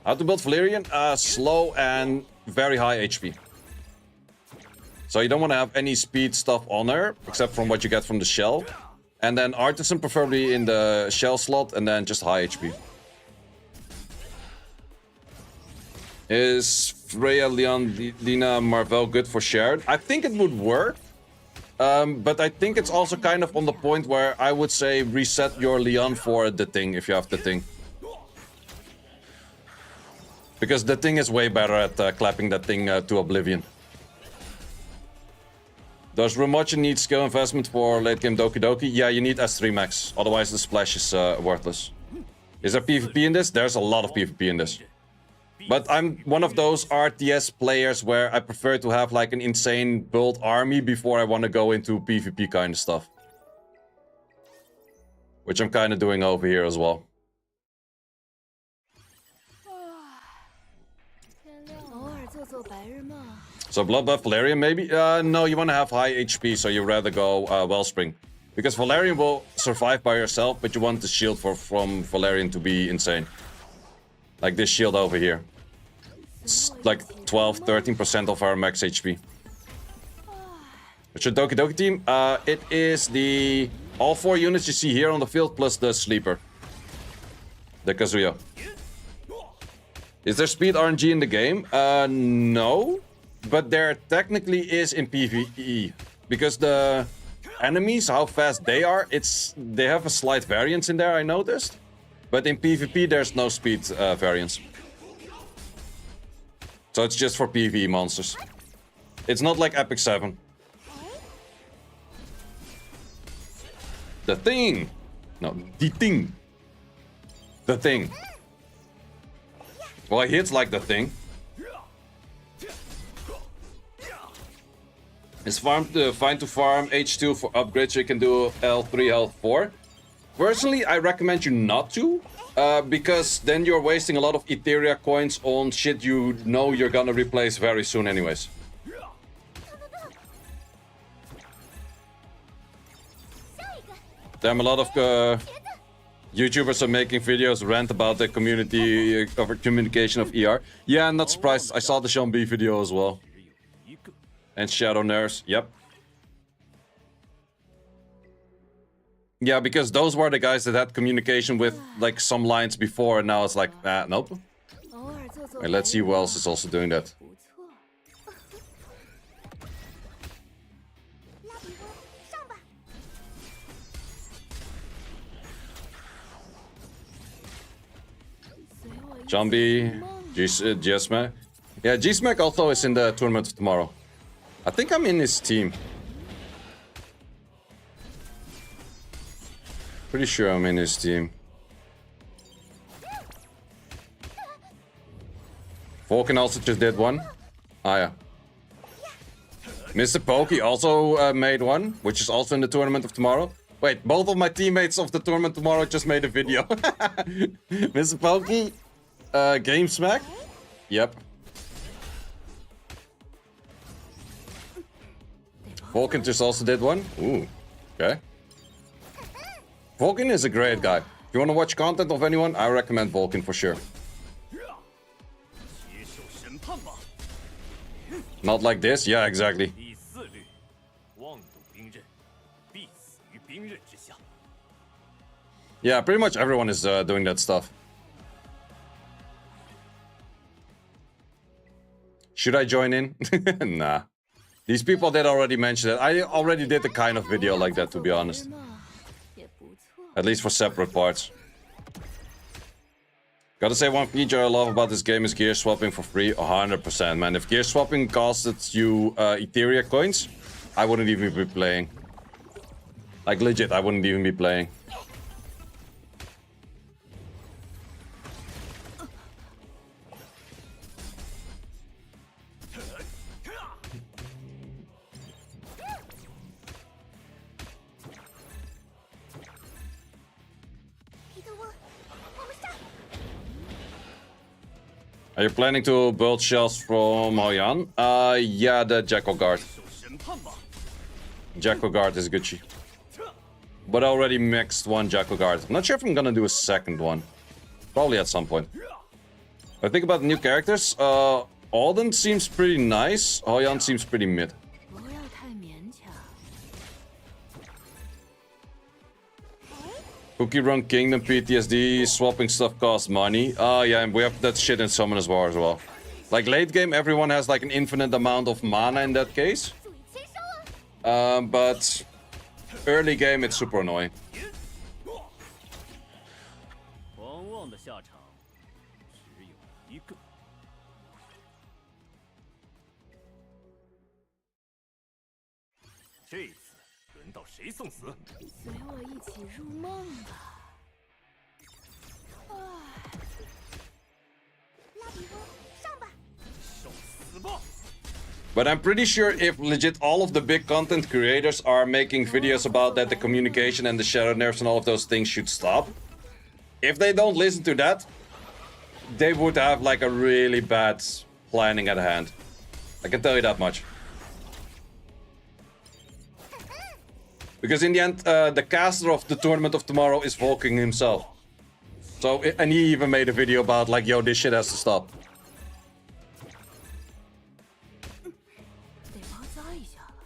How to build Valerian? Slow and very high HP. So you don't want to have any speed stuff on her, except from what you get from the shell. And then Artisan preferably in the shell slot, and then just high HP. Is Freya, Leon, Lina, Marvel good for shared? I think it would work. But I think it's also kind of on the point where I would say reset your Leon for the Thing, if you have the Thing. Because the Thing is way better at clapping that thing to oblivion. Does Rumotchen need skill investment for late game Doki Doki? Yeah, you need S3 max, otherwise the splash is worthless. Is there PvP in this? There's a lot of PvP in this. But I'm one of those RTS players where I prefer to have like an insane build army before I want to go into PvP kind of stuff. Which I'm kind of doing over here as well. So Bloodbath Valerian maybe? No, you want to have high HP, so you rather go Wellspring. Because Valerian will survive by herself, but you want the shield from Valerian to be insane. Like this shield over here. It's like 12-13% of our max HP. What's your Doki Doki team? It is the... all 4 units you see here on the field, plus the Sleeper. The Kazuya. Is there speed RNG in the game? No. But there technically is in PvE. Because the enemies, how fast they are, they have a slight variance in there, I noticed. But in PvP, there's no speed variance. So it's just for PvE monsters. It's not like Epic 7. The Thing! No, the Thing. The Thing. Well, he hits like the Thing. It's fine to farm H2 for upgrades so you can do L3, L4. Personally, I recommend you not to. Because then you're wasting a lot of Etheria coins on shit you know you're gonna replace very soon anyways. Damn, a lot of YouTubers are making videos rant about the community communication of ER. Yeah, I'm not surprised. I saw the Sean B video as well. And Shadow Nerfs, yep. Yeah, because those were the guys that had communication with like some lines before, and now it's like, nope. Wait, let's see who else is also doing that. Zombie, G-Smack. Yeah, G-Smack also is in the tournament tomorrow. I think I'm in his team. Pretty sure I'm in his team. Vulcan also just did one. Ah, yeah. Mr. Pokey also made one, which is also in the tournament of tomorrow. Wait, both of my teammates of the tournament tomorrow just made a video. Mr. Pokey, Game Smack. Yep. Vulcan just also did one. Ooh, okay. Vulcan is a great guy. If you want to watch content of anyone, I recommend Vulcan for sure. 接受审判吧。 Not like this? Yeah, exactly. 第4律，妄赌兵刃，必死于兵刃之下。 Yeah, pretty much everyone is doing that stuff. Should I join in? Nah. These people did already mention it. I already did a kind of video like that, to be honest. 也不错。 At least for separate parts. Gotta say, one feature I love about this game is gear swapping for free. 100%, man. If gear swapping costed you Etheria coins, I wouldn't even be playing. Like, legit, I wouldn't even be playing. Are you planning to build shells from Hoyan? Yeah, the Jackal Guard. 受审判吧。 Jackal Guard is Gucci. But I already mixed one Jackal Guard. I'm not sure if I'm gonna do a second one. Probably at some point. I think about the new characters. Alden seems pretty nice. Hoyan seems pretty mid. 不要太勉强。 Cookie Run Kingdom PTSD swapping stuff costs money. Yeah, and we have that shit in Summon as well. Like late game, everyone has like an infinite amount of mana in that case. 注意签收啊！ But early game, it's super annoying. 狂妄的下场只有一个。这次轮到谁送死？ 随我一起入梦吧。唉， 拉比翁，上吧！ 受死吧！ But I'm pretty sure if legit all of the big content creators are making videos about that, the communication and the shadow nerfs and all of those things should stop. If they don't listen to that, they would have like a really bad planning at hand. I can tell you that much. Because in the end, the caster of the tournament of tomorrow is Vulcan himself. So, and he even made a video about like, yo, this shit has to stop. 得包扎一下了。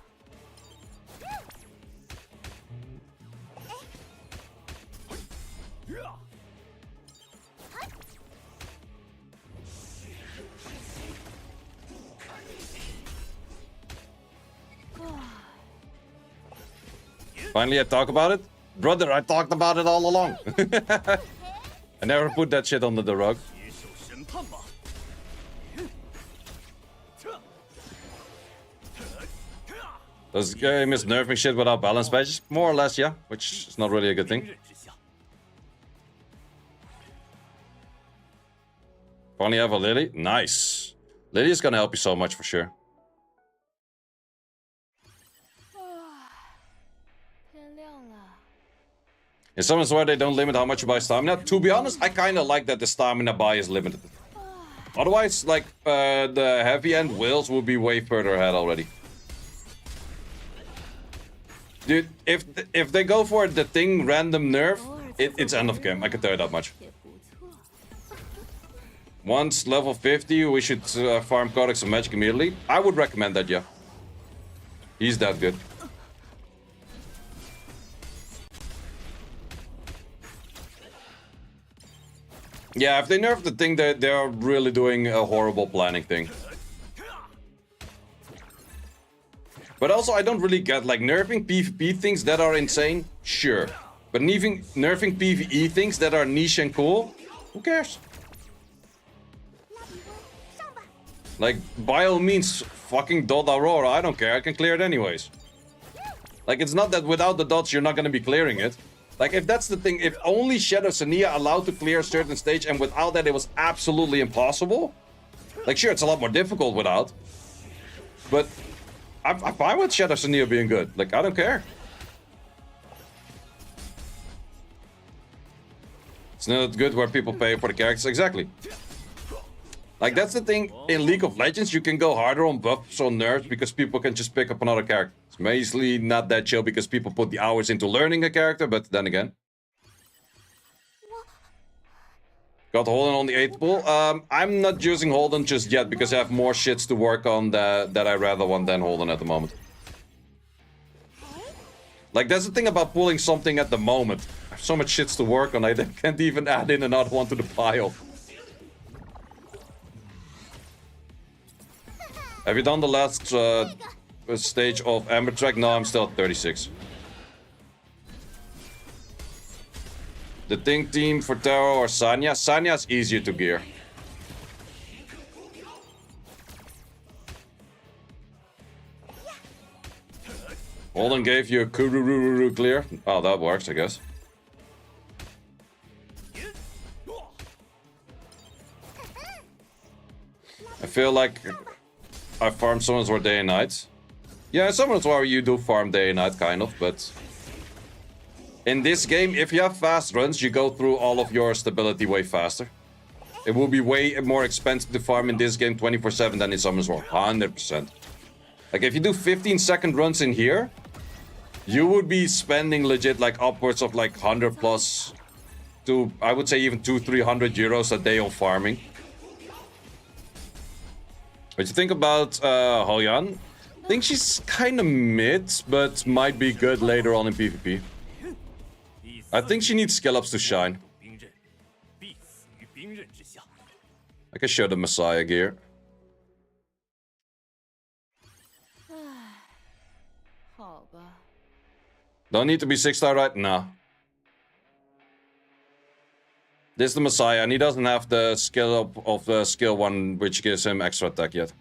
Finally, I talk about it? Brother, I talked about it all along. I never put that shit under the rug. 接受审判吧！ This game is nerfing shit without balance patches. More or less, yeah. Which is not really a good 兵 thing. 刃之下。 Finally have a Lily. Nice. Lily is gonna help you so much for sure. 天亮了。 In summons where they don't limit how much you buy stamina. To be honest, I kind of like that the stamina buy is limited. Otherwise, like, the heavy end whales would be way further ahead already. Dude, if they go for the thing random nerf, it's end of game. I can tell you that much. 也不错。 Once level 50, we should farm Codex of Magic immediately. I would recommend that, yeah. He's that good. Yeah, if they nerf the thing, they're really doing a horrible planning thing. But also, I don't really get, like, nerfing PvP things that are insane, sure. But nerfing PvE things that are niche and cool, who cares? 拉比翁，上吧！ Like, by all means, fucking dot Aurora, I don't care, I can clear it anyways. Like, it's not that without the dots you're not gonna be clearing it. Like, if that's the thing, if only Shadow Sania allowed to clear a certain stage and without that it was absolutely impossible, like, sure, it's a lot more difficult without. But I'm fine with Shadow Sania being good. Like, I don't care. It's not good where people pay for the characters. Exactly. Like, that's the thing, in League of Legends, you can go harder on buffs or nerfs because people can just pick up another character. It's basically not that chill because people put the hours into learning a character, but then again. Got Holden on the 8th pull. I'm not using Holden just yet because I have more shits to work on that I rather want than Holden at the moment. Like, that's the thing about pulling something at the moment. I have so much shits to work on, I can't even add in another one to the pile. Have you done the last stage of Amber Track? No, I'm still at 36. The Think team for Taro or Sanya? Sanya's easier to gear. Holden gave you a Kurururu clear. Oh, that works, I guess. I feel like I farm Summoners War day and night. Yeah, Summoners War you do farm day and night, kind of, but... In this game, if you have fast runs, you go through all of your stability way faster. It will be way more expensive to farm in this game 24/7 than in Summoners War, 100%. Like, if you do 15-second runs in here, you would be spending legit like upwards of like 100 plus to, I would say even 200-300 euros a day on farming. What you think about Hoyan? I think she's kind of mid, but might be good later on in PvP. I think she needs skill ups to shine. I can show the Messiah gear. Don't need to be 6-star, right? Nah. This is the Messiah, and he doesn't have the skill up of the skill 1, which gives him extra attack yet.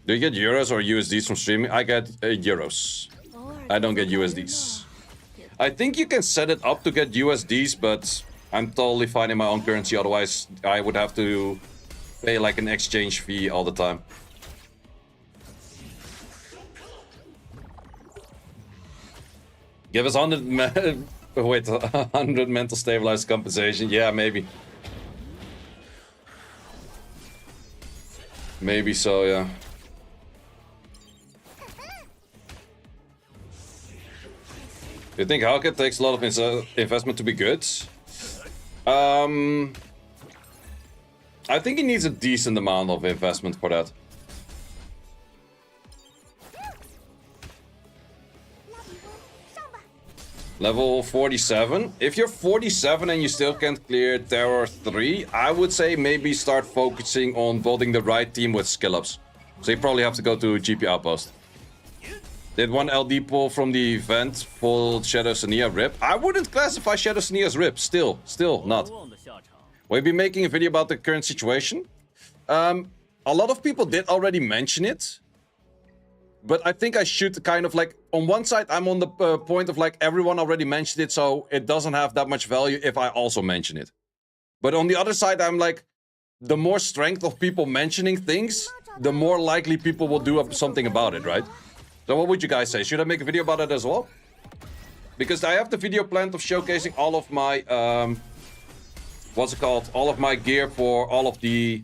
Do you get euros or USDs from streaming? I get euros. I don't get USDs. I think you can set it up to get USDs, but I'm totally fine in my own currency. Otherwise, I would have to pay like an exchange fee all the time. Give us 100 mental stabilized compensation. Yeah, maybe. Maybe so, yeah. Do you think Hellcat takes a lot of investment to be good? I think he needs a decent amount of investment for that. Level 47. If you're 47 and you still can't clear Terror 3, I would say maybe start focusing on building the right team with skill ups. So you probably have to go to GP Outpost. Did one LD pull from the event pull Shadow Sania rip? I wouldn't classify Shadow Sania as rip. Still not. Will you be making a video about the current situation? A lot of people did already mention it. But I think I should kind of like... On one side, I'm on the point of like everyone already mentioned it, so it doesn't have that much value if I also mention it. But on the other side, I'm like... The more strength of people mentioning things, the more likely people will do something about it, right? So what would you guys say? Should I make a video about it as well? Because I have the video planned of showcasing all of my... what's it called? All of my gear for all of the...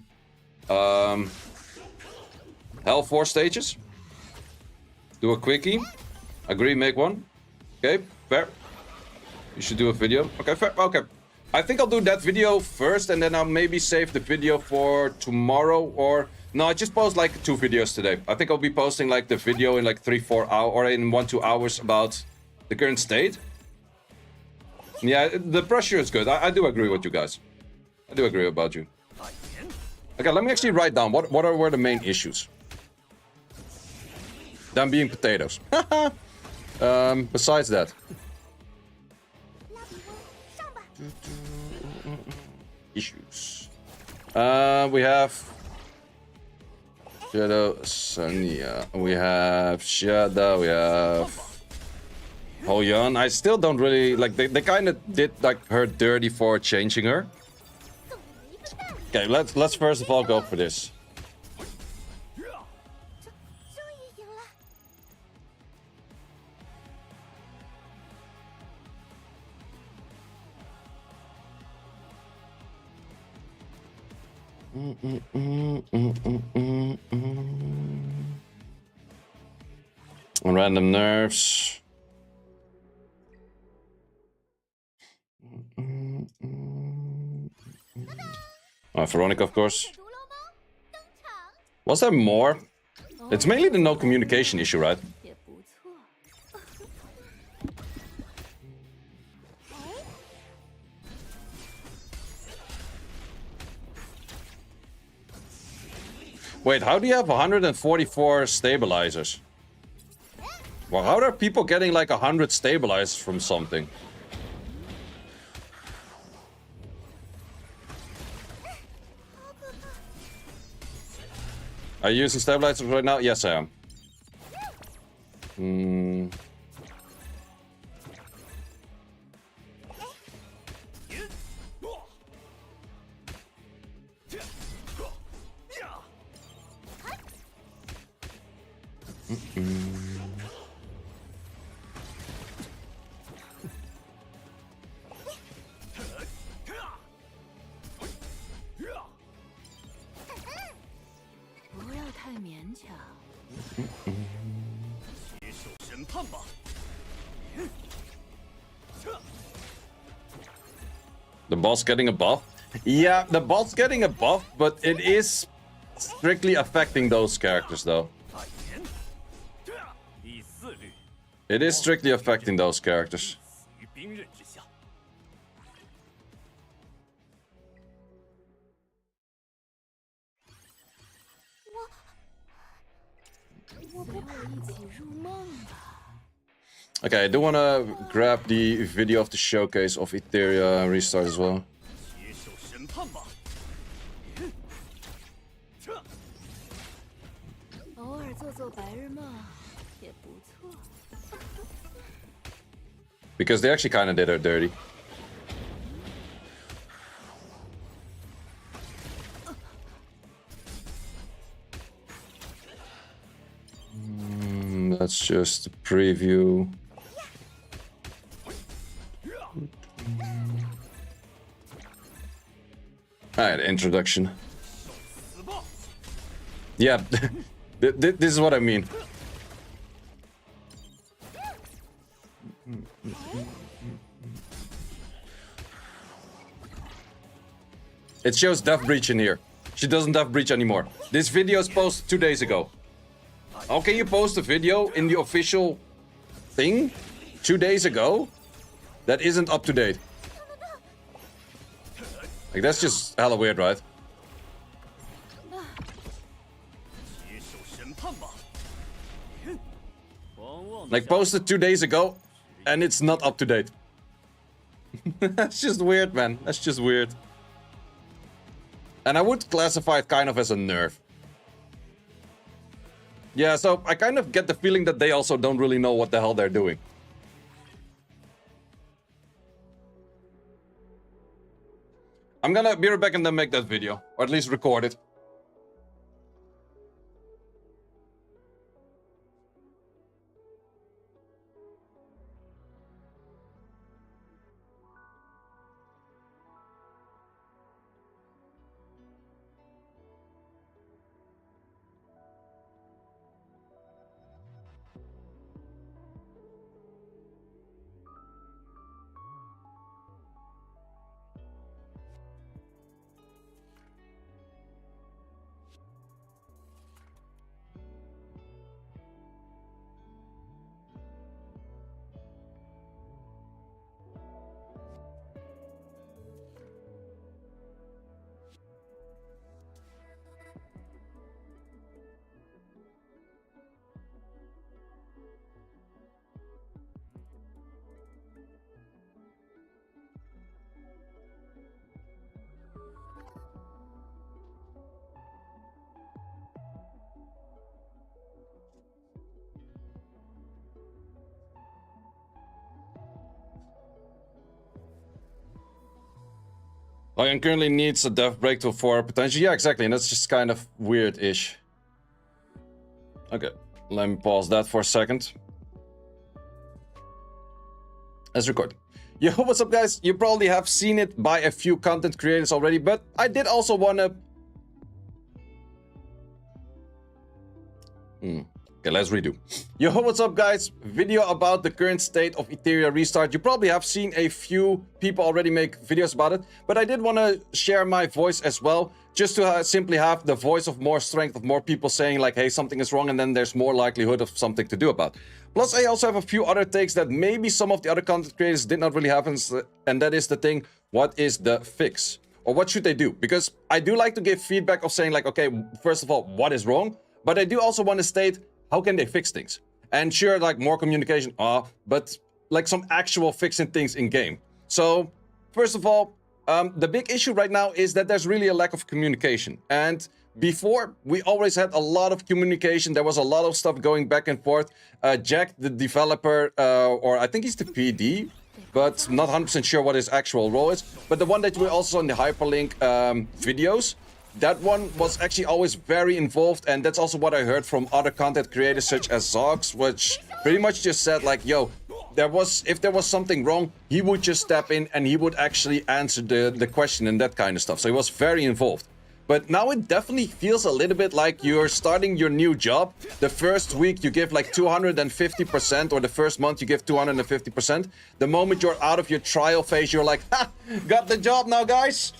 Hell 4 stages. Do a quickie. Agree, make one. Okay, fair. You should do a video. Okay, fair. Okay. I think I'll do that video first and then I'll maybe save the video for tomorrow or... No, I just post like 2 videos today. I think I'll be posting like the video in like 3-4 hours or in 1-2 hours about the current state. Yeah, the pressure is good. I do agree with you guys. I do agree about you. Okay, let me actually write down what were the main issues. Them being potatoes. Besides that. Issues. We have... Shadow Sania. We have Shadow. We have... Hoyan. I still don't really... Like, they kind of did like her dirty for changing her. Okay, let's first of all go for this. Random nerfs. Veronica, of course. Was there more? It's mainly the no communication issue, right? 也不错。 Wait, how do you have 144 stabilizers? Well, how are people getting like 100 stabilizers from something? Are you using stabilizers right now? Yes, I am. The boss getting a buff? Yeah, the boss getting a buff, but it is strictly affecting those characters, though. It is strictly affecting those characters. Okay, I do want to grab the video of the showcase of Etheria restart as well. Because they actually kind of did her dirty. That's just a preview. Alright, introduction. Yeah, this is what I mean. It shows Death Breach in here. She doesn't Death Breach anymore. This video is posted 2 days ago. How can you post a video in the official thing 2 days ago that isn't up to date? Like, that's just hella weird, right? Like, posted 2 days ago and it's not up to date. That's just weird, man. That's just weird. And I would classify it kind of as a nerf. Yeah, so I kind of get the feeling that they also don't really know what the hell they're doing. I'm gonna be right back and then make that video. Or at least record it. Lion currently needs a death breakthrough for potential. Yeah, exactly, and that's just kind of weird-ish. Okay, let me pause that for a second. Let's record. Yo, what's up, guys? You probably have seen it by a few content creators already, but I did also want to Okay, let's redo. Yo, what's up, guys? Video about the current state of Etheria restart. You probably have seen a few people already make videos about it, but I did want to share my voice as well, just to simply have the voice of more strength, of more people saying like, hey, something is wrong, and then there's more likelihood of something to do about. Plus, I also have a few other takes that maybe some of the other content creators did not really have, and that is the thing, what is the fix? Or what should they do? Because I do like to give feedback of saying like, okay, first of all, what is wrong? But I do also want to state, how can they fix things? And sure, like more communication, but like some actual fixing things in game. So, first of all, the big issue right now is that there's really a lack of communication. And before, we always had a lot of communication. There was a lot of stuff going back and forth. Jack, the developer, or I think he's the PD, but not 100% sure what his actual role is. But the one that we also saw in the hyperlink videos, that one was actually always very involved, and that's also what I heard from other content creators such as Zox, which pretty much just said like, yo, if there was something wrong, he would just step in and he would actually answer the question and that kind of stuff. So he was very involved. But now it definitely feels a little bit like you're starting your new job. The first week you give like 250%, or the first month you give 250%. The moment you're out of your trial phase, you're like, ha, got the job now, guys.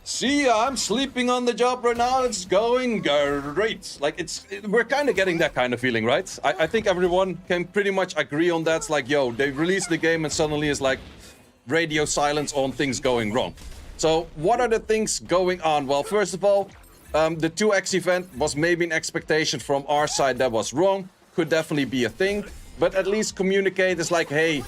See, I'm sleeping on the job right now. It's going great. Like, we're kind of getting that kind of feeling, right? I think everyone can pretty much agree on that. It's like, yo, they release the game and suddenly it's like radio silence on things going wrong. So what are the things going on? Well, first of all, the 2x event was maybe an expectation from our side that was wrong. Could definitely be a thing. But at least communicate is like, hey,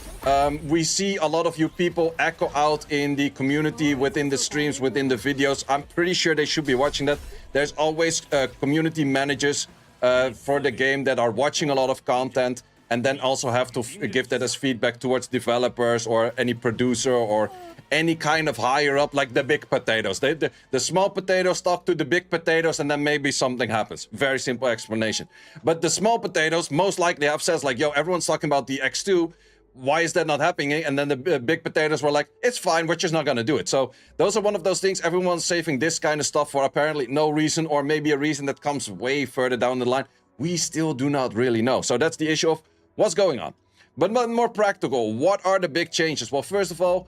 we see a lot of you people echo out in the community, within the streams, within the videos. I'm pretty sure they should be watching that. There's always community managers for the game that are watching a lot of content, and then also have to give that as feedback towards developers or any producer or any kind of higher up, like the big potatoes. The small potatoes talk to the big potatoes, and then maybe something happens. Very simple explanation. But the small potatoes most likely have says like, yo, everyone's talking about the X2. Why is that not happening? And then the big potatoes were like, it's fine, we're just not gonna do it. So those are one of those things. Everyone's saving this kind of stuff for apparently no reason, or maybe a reason that comes way further down the line. We still do not really know. So that's the issue of what's going on. But more practical, what are the big changes? Well, first of all,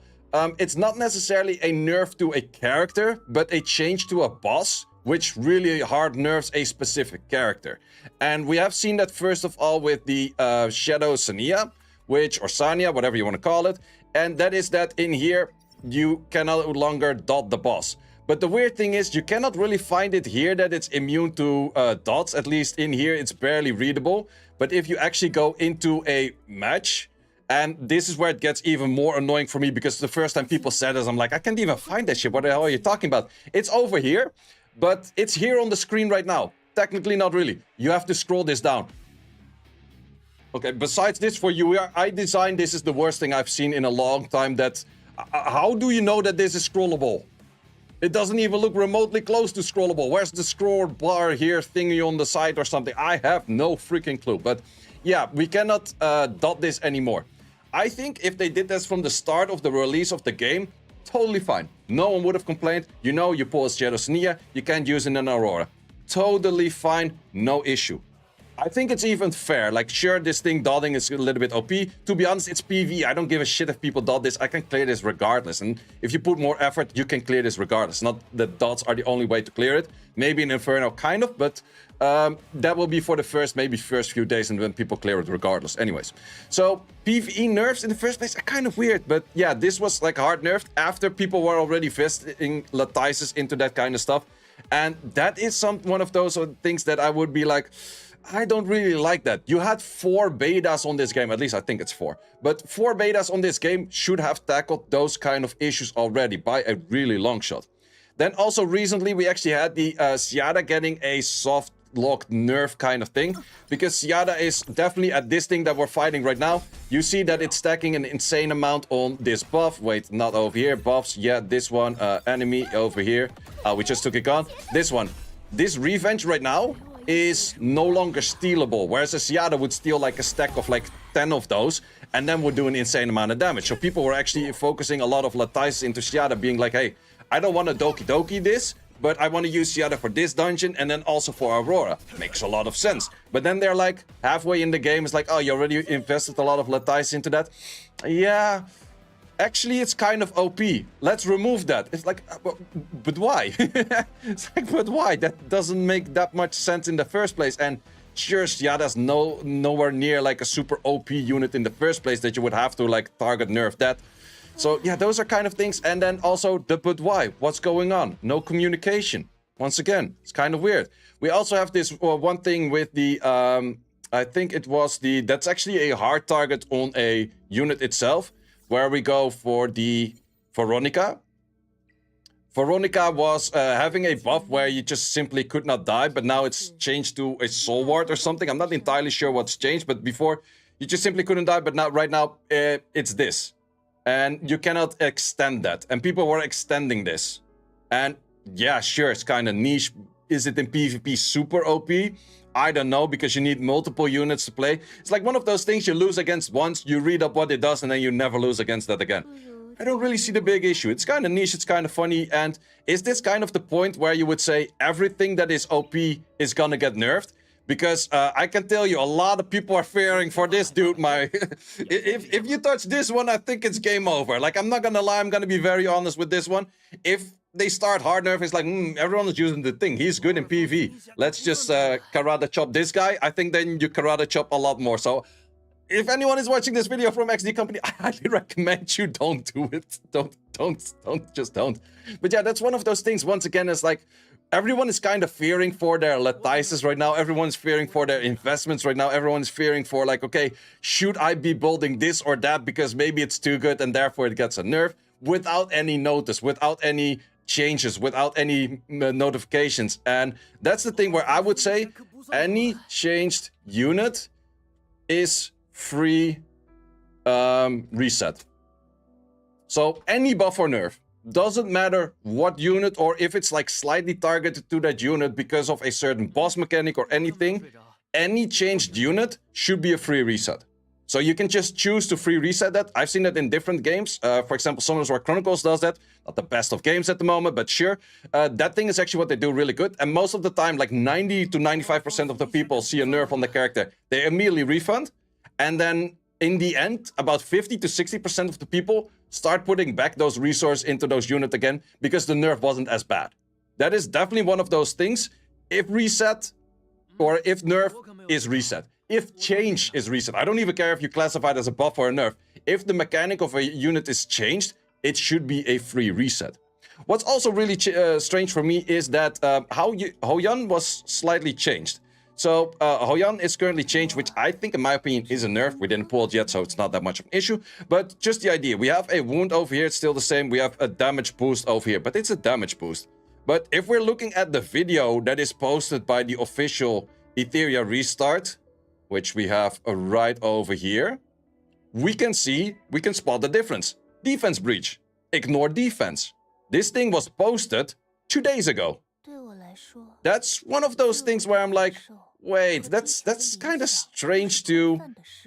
it's not necessarily a nerf to a character, but a change to a boss, which really hard nerfs a specific character. And we have seen that first of all with the Shadow Sania, or Sania, whatever you want to call it. And that is that in here, you can no longer dot the boss. But the weird thing is, you cannot really find it here that it's immune to dots. At least in here, it's barely readable. But if you actually go into a match, and this is where it gets even more annoying for me, because the first time people said this, I'm like, I can't even find that shit. What the hell are you talking about? It's over here, but it's here on the screen right now. Technically, not really. You have to scroll this down. Okay, besides this, for you, I designed this is the worst thing I've seen in a long time. That how do you know that this is scrollable? It doesn't even look remotely close to scrollable. Where's the scroll bar here thingy on the side or something? I have no freaking clue. But yeah, we cannot dot this anymore. I think if they did this from the start of the release of the game, totally fine. No one would have complained. You know, you pull a Shadow Sania, you can't use it in an Aurora. Totally fine, no issue. I think it's even fair. Like, sure, this thing dotting is a little bit OP. To be honest, it's PV. I don't give a shit if people dot this. I can clear this regardless. And if you put more effort, you can clear this regardless. Not that dots are the only way to clear it. Maybe in Inferno, kind of, but that will be for the first few days, and when people clear it regardless. Anyways, so PvE nerfs in the first place are kind of weird. But yeah, this was like hard nerfed after people were already visiting Latices into that kind of stuff. And that is one of those things that I would be like, I don't really like that. You had 4 betas on this game, at least I think it's 4. But 4 betas on this game should have tackled those kind of issues already by a really long shot. Then also recently we actually had the Seada getting a soft lock nerf kind of thing. Because Seada is definitely at this thing that we're fighting right now. You see that it's stacking an insane amount on this buff. Wait, not over here. Buffs, yeah, this one. Enemy over here. We just took it gone. This one. This revenge right now is no longer stealable, whereas a Seada would steal like a stack of like 10 of those and then would do an insane amount of damage. So people were actually focusing a lot of Latices into Seada, being like, hey, I don't want to Doki this, but I want to use Yada for this dungeon and then also for Aurora. Makes a lot of sense. But then they're like, halfway in the game, it's like, oh, you already invested a lot of Latice into that? Yeah, actually, it's kind of OP. Let's remove that. It's like, but why? It's like, but why? That doesn't make that much sense in the first place. And sure, Yada's nowhere near like a super OP unit in the first place that you would have to like target nerf that. So yeah, those are kind of things. And then also the but why? What's going on? No communication. Once again, it's kind of weird. We also have this one thing with the, I think it was the, that's actually a hard target on a unit itself, where we go for the Veronica. Veronica was having a buff where you just simply could not die, but now it's changed to a soul ward or something. I'm not entirely sure what's changed, but before you just simply couldn't die, but now right now it's this. And you cannot extend that. And people were extending this. And yeah, sure, it's kind of niche. Is it in PvP super OP? I don't know, because you need multiple units to play. It's like one of those things you lose against once, you read up what it does, and then you never lose against that again. I don't really see the big issue. It's kind of niche, it's kind of funny. And is this kind of the point where you would say everything that is OP is gonna get nerfed? Because I can tell you, a lot of people are fearing for this dude. If you touch this one, I think it's game over. Like, I'm not gonna lie, I'm gonna be very honest with this one. If they start hard nerf, it's like, everyone is using the thing. He's good in PvE. Let's just karate chop this guy. I think then you karate chop a lot more. So, if anyone is watching this video from XD Company, I highly recommend you don't do it. Just don't. But yeah, that's one of those things. Once again, it's like, everyone is kind of fearing for their Latices right now. Everyone's fearing for their investments right now. Everyone's fearing for like, okay, should I be building this or that because maybe it's too good and therefore it gets a nerf without any notice, without any changes, without any notifications. And that's the thing where I would say any changed unit is free reset. So any buff or nerf, doesn't matter what unit or if it's like slightly targeted to that unit because of a certain boss mechanic or anything, any changed unit should be a free reset. So you can just choose to free reset that. I've seen that in different games. For example, Summoners War Chronicles does that. Not the best of games at the moment, but sure. That thing is actually what they do really good. And most of the time, like 90 to 95% of the people see a nerf on the character, they immediately refund. And then in the end, about 50 to 60% of the people start putting back those resources into those units again because the nerf wasn't as bad. That is definitely one of those things. If reset or if nerf is reset. If change is reset. I don't even care if you classify it as a buff or a nerf. If the mechanic of a unit is changed, it should be a free reset. What's also really strange for me is that Hoyan was slightly changed. So, Hoyan is currently changed, which I think, in my opinion, is a nerf. We didn't pull it yet, so it's not that much of an issue. But just the idea. We have a wound over here. It's still the same. We have a damage boost over here, but it's a damage boost. But if we're looking at the video that is posted by the official Etheria restart, which we have right over here, we can spot the difference. Defense breach. Ignore defense. This thing was posted 2 days ago. That's one of those things where I'm like, wait, that's kind of strange too.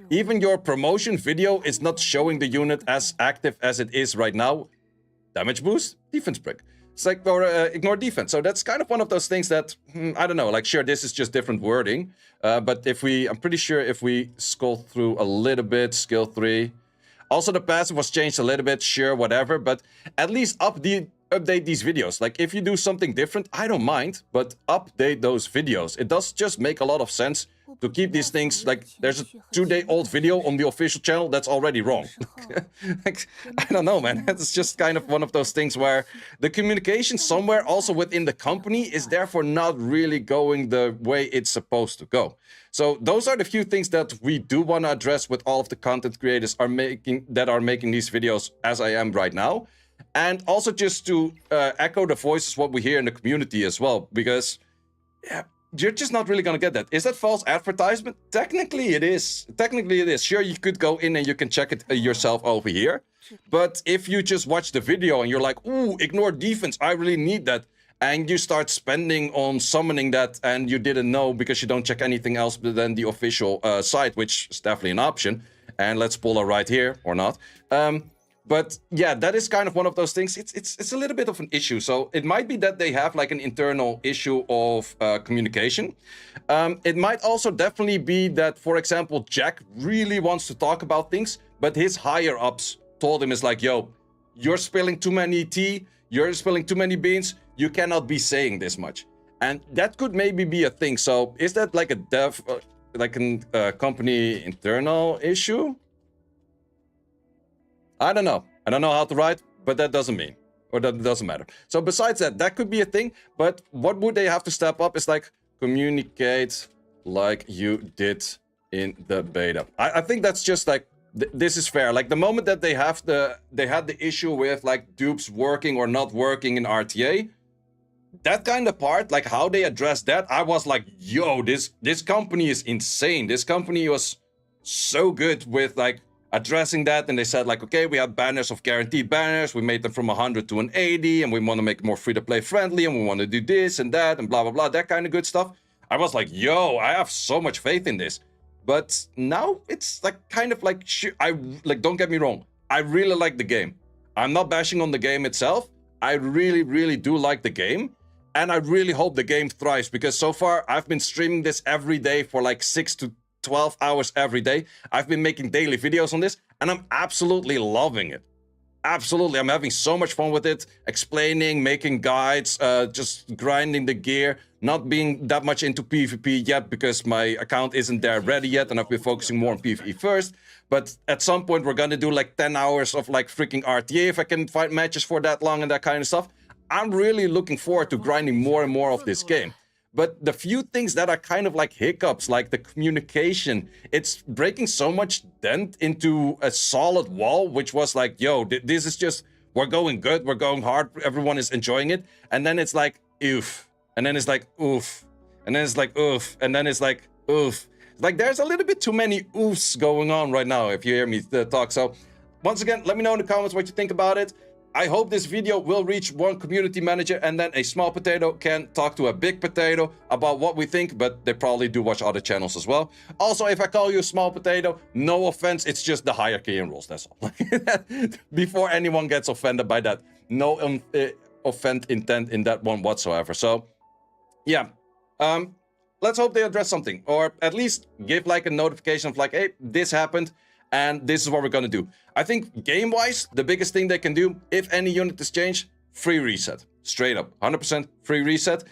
Even your promotion video is not showing the unit as active as it is right now. Damage boost, defense break. It's like, or ignore defense. So that's kind of one of those things that, I don't know, like sure, this is just different wording. But I'm pretty sure if we scroll through a little bit, skill 3. Also the passive was changed a little bit, sure, whatever. But at least update these videos. Like if you do something different, I don't mind, but update those videos. It does just make a lot of sense to keep these things. Like there's a 2-day-old video on the official channel that's already wrong. Like, I don't know, man. It's just kind of one of those things where the communication somewhere also within the company is therefore not really going the way it's supposed to go. So those are the few things that we do want to address with all of the content creators are making these videos as I am right now. And also just to echo the voices, what we hear in the community as well, because yeah, you're just not really going to get that. Is that false advertisement? Technically it is. Technically it is. Sure, you could go in and you can check it yourself over here. But if you just watch the video and you're like, ooh, ignore defense, I really need that. And you start spending on summoning that and you didn't know because you don't check anything else than the official site, which is definitely an option. And let's pull her right here, or not. But yeah, that is kind of one of those things. It's a little bit of an issue. So it might be that they have like an internal issue of communication. It might also definitely be that, for example, Jack really wants to talk about things, but his higher ups told him, is like, yo, you're spilling too many tea, you're spilling too many beans, you cannot be saying this much. And that could maybe be a thing. So is that like a company internal issue? I don't know. I don't know how to write, but that doesn't mean, or that doesn't matter. So besides that, that could be a thing. But what would they have to step up is like communicate like you did in the beta. I think that's just like, this is fair. Like the moment that they had the issue with like dupes working or not working in RTA, that kind of part, like how they addressed that, I was like, yo, this company is insane. This company was so good with like addressing that. And they said like, okay, we have banners of guaranteed banners. We made them from 100 to an 80, and we want to make it more free-to-play friendly, and we want to do this and that and blah, blah, blah, that kind of good stuff. I was like, yo, I have so much faith in this. But now it's like kind of like, don't get me wrong, I really like the game. I'm not bashing on the game itself. I really, really do like the game. And I really hope the game thrives, because so far I've been streaming this every day for like 6 to 12 hours every day. I've been making daily videos on this, and I'm absolutely loving it. Absolutely, I'm having so much fun with it, explaining, making guides, just grinding the gear, not being that much into PvP yet because my account isn't there ready yet, and I've been focusing more on PvE first. But at some point we're gonna do like 10 hours of like freaking RTA if I can find matches for that long and that kind of stuff. I'm really looking forward to grinding more and more of this game. But the few things that are kind of like hiccups, like the communication, it's breaking so much dent into a solid wall, which was like, yo, this is just, we're going good, we're going hard, everyone is enjoying it. And then it's like, oof. And then it's like, oof. And then it's like, oof. And then it's like, oof. Like there's a little bit too many oofs going on right now, if you hear me talk. So once again, let me know in the comments what you think about it. I hope this video will reach one community manager, and then a small potato can talk to a big potato about what we think, but they probably do watch other channels as well. Also, if I call you a small potato, no offense, it's just the hierarchy and rules, that's all. Before anyone gets offended by that, no offend intent in that one whatsoever. So, yeah, let's hope they address something, or at least give like a notification of like, hey, this happened, and this is what we're gonna do. I think game-wise, the biggest thing they can do, if any unit is changed, free reset. Straight up, 100% free reset.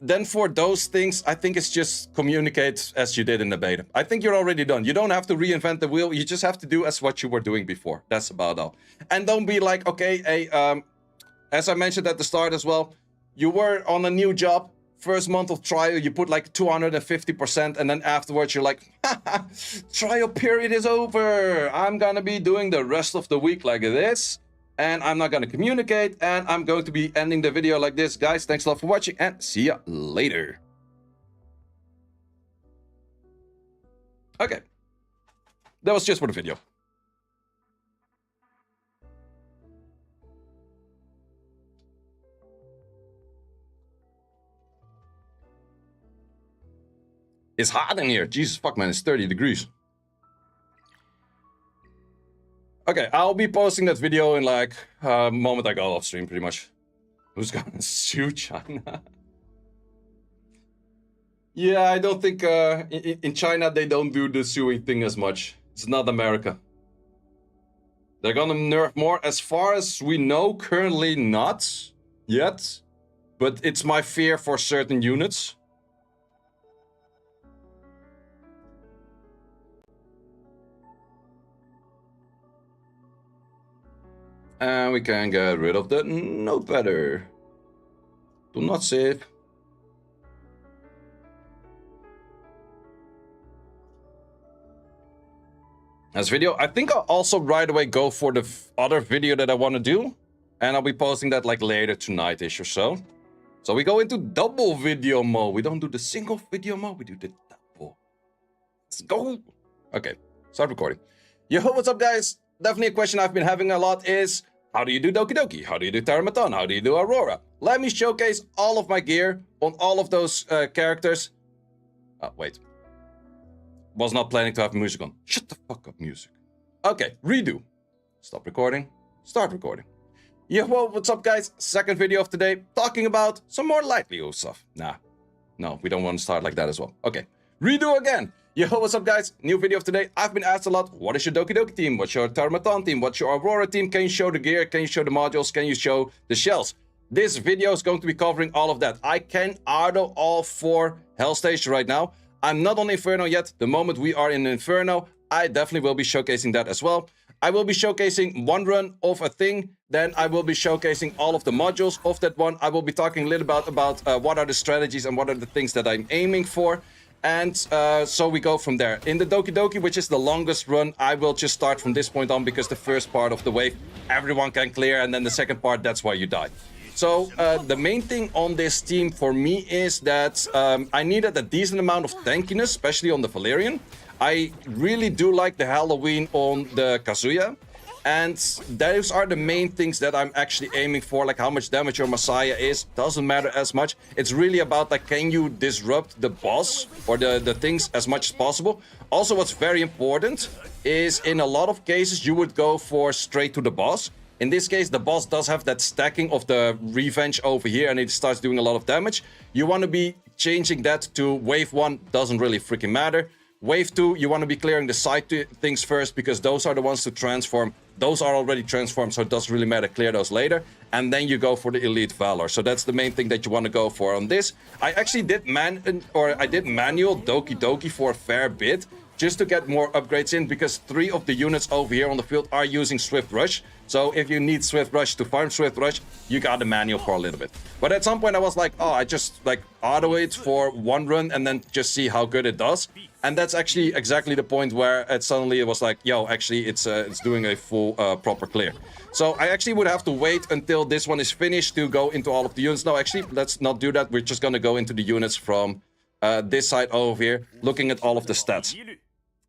Then for those things, I think it's just communicate as you did in the beta. I think you're already done. You don't have to reinvent the wheel. You just have to do as what you were doing before. That's about all. And don't be like, okay, hey, as I mentioned at the start as well, you were on a new job. First month of trial, you put like 250%, and then afterwards you're like, haha, trial period is over. I'm gonna be doing the rest of the week like this, and I'm not gonna communicate, and I'm going to be ending the video like this. Guys, thanks a lot for watching, and see ya later. Okay, that was just for the video. It's hot in here. Jesus fuck, man. It's 30 degrees. Okay, I'll be posting that video in like a moment I go off stream, pretty much. Who's gonna sue China? Yeah, I don't think in China they don't do the suing thing as much. It's not America. They're gonna nerf more. As far as we know, currently not yet. But it's my fear for certain units. And we can get rid of the notepad. Do not save. This video, I think I'll also right away go for the other video that I want to do. And I'll be posting that like later tonight-ish or so. So we go into double video mode. We don't do the single video mode, we do the double. Let's go. Okay, start recording. Yo, what's up guys? Definitely a question I've been having a lot is, how do you do Doki Doki? How do you do Terramaton? How do you do Aurora? Let me showcase all of my gear on all of those characters. Oh, wait. Was not planning to have music on. Shut the fuck up, music. Okay, redo. Stop recording. start recording. Yeah, well, what's up, guys? Second video of today, talking about some more lightly used stuff. Nah, no, we don't want to start like that as well. Okay, redo again. Yo, what's up, guys? New video of today. I've been asked a lot, what is your Doki Doki team? What's your Tarmatan team? What's your Aurora team? Can you show the gear? Can you show the modules? Can you show the shells? This video is going to be covering all of that. I can auto all 4 Hell Stage right now. I'm not on Inferno yet. The moment we are in Inferno, I definitely will be showcasing that as well. I will be showcasing one run of a thing. Then I will be showcasing all of the modules of that one. I will be talking a little bit about what are the strategies and what are the things that I'm aiming for. And so we go from there. In the Doki Doki, which is the longest run, I will just start from this point on because the first part of the wave, everyone can clear. And then the second part, that's why you die. So the main thing on this team for me is that I needed a decent amount of tankiness, especially on the Valerian. I really do like the Halloween on the Kazuya. And those are the main things that I'm actually aiming for, like how much damage your Messiah is. Doesn't matter as much. It's really about like, can you disrupt the boss or the things as much as possible. Also, what's very important is in a lot of cases, you would go for straight to the boss. In this case, the boss does have that stacking of the revenge over here and it starts doing a lot of damage. You want to be changing that to wave 1, doesn't really freaking matter. Wave 2, you want to be clearing the side things first because those are the ones to transform. Those are already transformed, so it doesn't really matter. Clear those later. And then you go for the Elite Valor. So that's the main thing that you want to go for on this. I actually did manual Doki Doki for a fair bit, just to get more upgrades in, because 3 of the units over here on the field are using Swift Rush. So if you need Swift Rush to farm Swift Rush, you got the manual for a little bit. But at some point I was like, oh, I just like auto it for 1 run and then just see how good it does. And that's actually exactly the point where it suddenly was like, yo, actually it's doing a full proper clear. So I actually would have to wait until this one is finished to go into all of the units. No, actually, let's not do that. We're just gonna go into the units from this side over here, looking at all of the stats.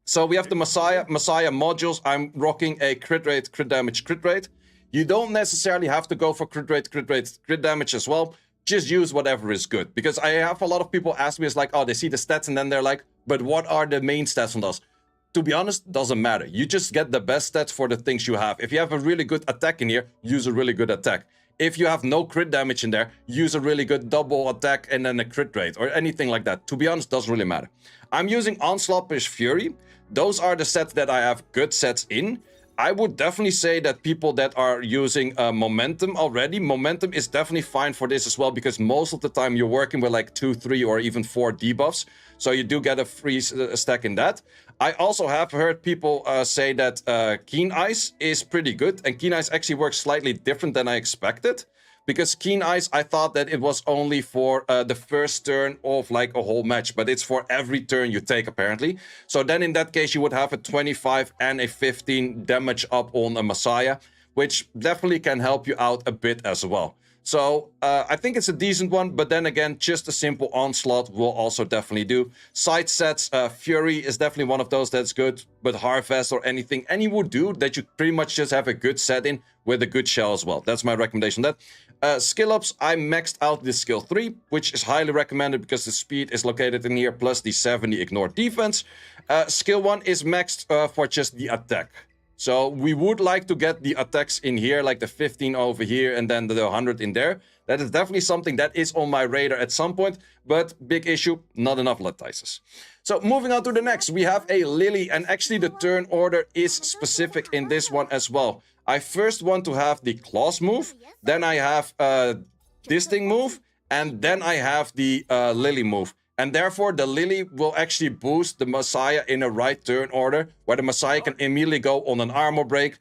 So we have the Messiah modules. I'm rocking a crit rate, crit damage, crit rate. You don't necessarily have to go for crit rate, crit damage as well. Just use whatever is good. Because I have a lot of people ask me, it's like, oh, they see the stats and then they're like, but what are the main stats on those? To be honest, doesn't matter. You just get the best stats for the things you have. If you have a really good attack in here, use a really good attack. If you have no crit damage in there, use a really good double attack and then a crit rate or anything like that. To be honest, doesn't really matter. I'm using Onslaught plus Fury. Those are the sets that I have good sets in. I would definitely say that people that are using Momentum already, Momentum is definitely fine for this as well, because most of the time you're working with like 2, 3 or even 4 debuffs. So you do get a free stack in that. I also have heard people say that Keen Eyes is pretty good. And Keen Eyes actually works slightly different than I expected. Because Keen Eyes, I thought that it was only for the first turn of like a whole match. But it's for every turn you take, apparently. So then in that case, you would have a 25 and a 15 damage up on a Messiah. Which definitely can help you out a bit as well. So I think it's a decent one. But then again, just a simple Onslaught will also definitely do. Side sets, Fury is definitely one of those that's good. But Harvest or anything, any would do that you pretty much just have a good set in with a good shell as well. That's my recommendation. That skill ups, I maxed out the skill 3, which is highly recommended because the speed is located in here, plus the 70 ignore defense. Skill 1 is maxed for just the attack. So we would like to get the attacks in here, like the 15 over here and then the 100 in there. That is definitely something that is on my radar at some point, but big issue, not enough lattices. So moving on to the next, we have a Lily, and actually the turn order is specific in this one as well. I first want to have the Claws move, then I have this thing move, and then I have the Lily move. And therefore, the Lily will actually boost the Messiah in a right turn order, where the Messiah can immediately go on an armor break.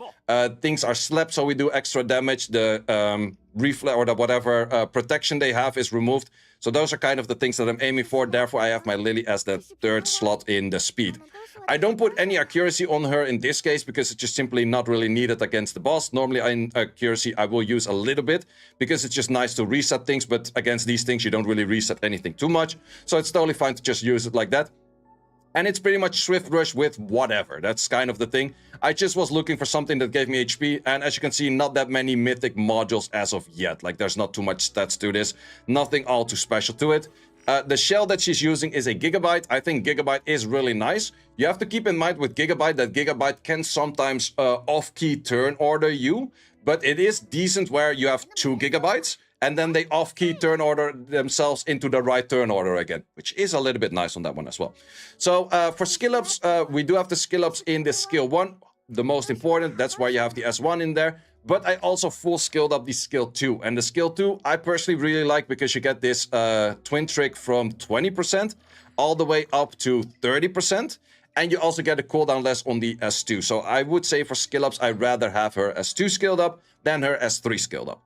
Things are slapped, so we do extra damage. The reflex or the whatever protection they have is removed. So those are kind of the things that I'm aiming for. Therefore, I have my Lily as the 3rd slot in the speed. I don't put any accuracy on her in this case because it's just simply not really needed against the boss. Normally in accuracy I will use a little bit because it's just nice to reset things, but against these things you don't really reset anything too much. So it's totally fine to just use it like that. And it's pretty much Swift Rush with whatever. That's kind of the thing. I just was looking for something that gave me HP. And as you can see, not that many mythic modules as of yet. Like, there's not too much stats to this. Nothing all too special to it. The shell that she's using is a Gigabyte. I think Gigabyte is really nice. You have to keep in mind with Gigabyte that Gigabyte can sometimes off-key turn order you. but it is decent where you have 2 gigabytes, and then they off-key turn order themselves into the right turn order again, which is a little bit nice on that one as well. So for skill ups, we do have the skill ups in the skill 1, the most important. That's why you have the S1 in there. But I also full skilled up the skill 2. And the skill 2, I personally really like because you get this twin trick from 20% all the way up to 30%. And you also get a cooldown less on the S2. So I would say for skill ups, I'd rather have her S2 skilled up than her S3 skilled up.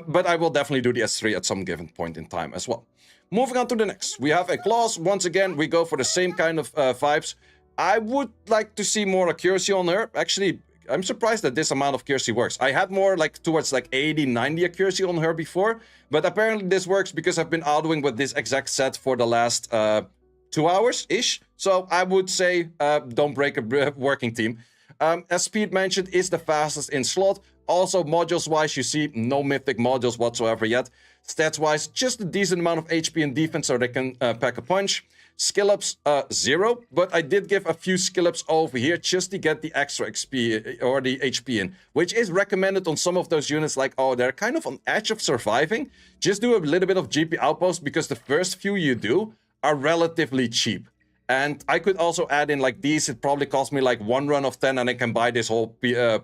But I will definitely do the S3 at some given point in time as well. Moving on to the next. We have a clause. Once again, we go for the same kind of vibes. I would like to see more accuracy on her. Actually, I'm surprised that this amount of accuracy works. I had more like towards like 80, 90 accuracy on her before. But apparently this works because I've been autoing with this exact set for the last 2 hours-ish. So I would say don't break a working team. As Speed mentioned, is the fastest in slot. Also, modules-wise, you see no mythic modules whatsoever yet. Stats-wise, just a decent amount of HP and defense so they can pack a punch. Skill-ups, 0. But I did give a few skill-ups over here just to get the extra XP or the HP in. Which is recommended on some of those units like, oh, they're kind of on edge of surviving. Just do a little bit of GP outpost because the first few you do are relatively cheap. And I could also add in like these. It probably cost me like 1 run of 10 and I can buy this whole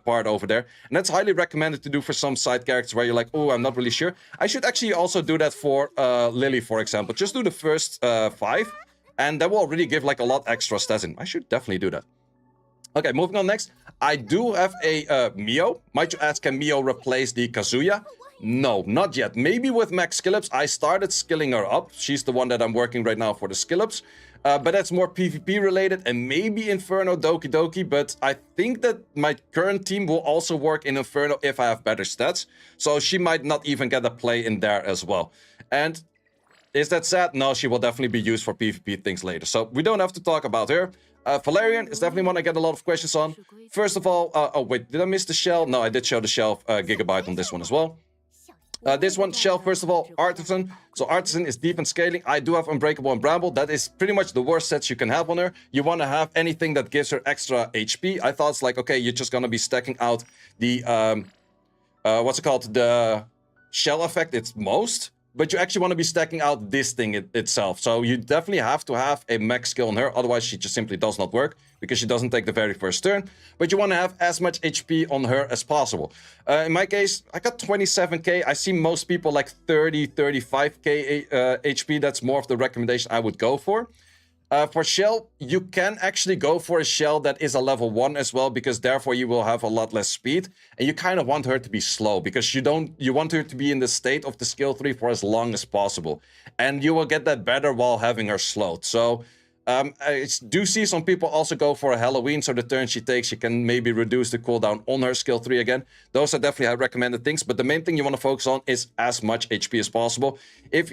part over there. And that's highly recommended to do for some side characters where you're like, oh, I'm not really sure. I should actually also do that for Lily, for example. Just do the first 5 and that will already give like a lot extra stats in. I should definitely do that. Okay, moving on next. I do have a Mio. Might you ask, can Mio replace the Kazuya? No, not yet. Maybe with max skill ups. I started skilling her up. She's the one that I'm working right now for the skill ups. But that's more PvP related and maybe Inferno Doki. But I think that my current team will also work in Inferno if I have better stats. So she might not even get a play in there as well. And is that sad? No, she will definitely be used for PvP things later. So we don't have to talk about her. Valerian is definitely one I get a lot of questions on. First of all, oh wait, did I miss the shell? No, I did show the shell gigabyte on this one as well. This one, shell, first of all, Artisan. So Artisan is defense scaling. I do have Unbreakable and Bramble. That is pretty much the worst sets you can have on her. You want to have anything that gives her extra HP. I thought it's like, okay, you're just going to be stacking out the, what's it called? The shell effect, it's most. But you actually want to be stacking out this thing itself. So you definitely have to have a max skill on her. Otherwise, she just simply does not work. Because she doesn't take the very first turn. But you want to have as much HP on her as possible. In my case, I got 27k. I see most people like 30, 35k HP. That's more of the recommendation I would go for. For shell, you can actually go for a shell that is a level 1 as well, because therefore you will have a lot less speed. And you kind of want her to be slow, because you want her to be in the state of the skill 3 for as long as possible. And you will get that better while having her slowed. So I do see some people also go for a Halloween, so the turn she takes, she can maybe reduce the cooldown on her skill 3 again. Those are definitely recommended things, but the main thing you want to focus on is as much HP as possible.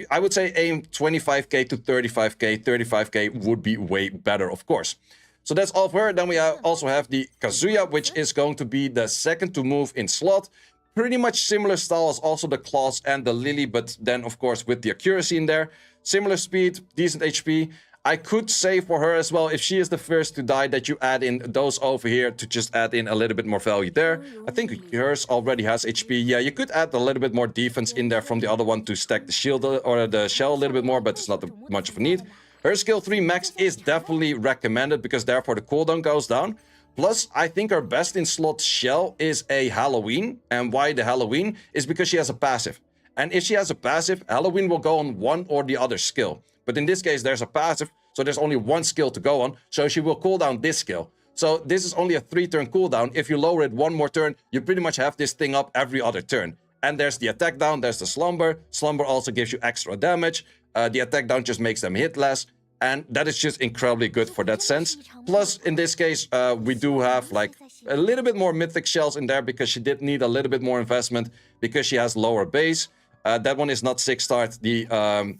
I would say aim 25k to 35k, 35k would be way better, of course. So that's all of her. Then we also have the Kazuya, which is going to be the second to move in slot. Pretty much similar style as also the Claws and the Lily, but then of course with the accuracy in there. Similar speed, decent HP. I could say for her as well, if she is the first to die, that you add in those over here to just add in a little bit more value there. I think hers already has HP. Yeah, you could add a little bit more defense in there from the other one to stack the shield or the shell a little bit more, but it's not much of a need. Her skill 3 max is definitely recommended because therefore the cooldown goes down. Plus, I think her best in slot shell is a Halloween. And why the Halloween? Is because she has a passive. And if she has a passive, Halloween will go on one or the other skill. But in this case, there's a passive, so there's only one skill to go on, so she will cool down this skill. So this is only a 3-turn cooldown. If you lower it one more turn, you pretty much have this thing up every other turn. And there's the attack down, there's the slumber. Slumber also gives you extra damage. The attack down just makes them hit less. And that is just incredibly good for that sense. Plus, in this case, we do have like a little bit more mythic shells in there because she did need a little bit more investment because she has lower base. That one is not 6-star. The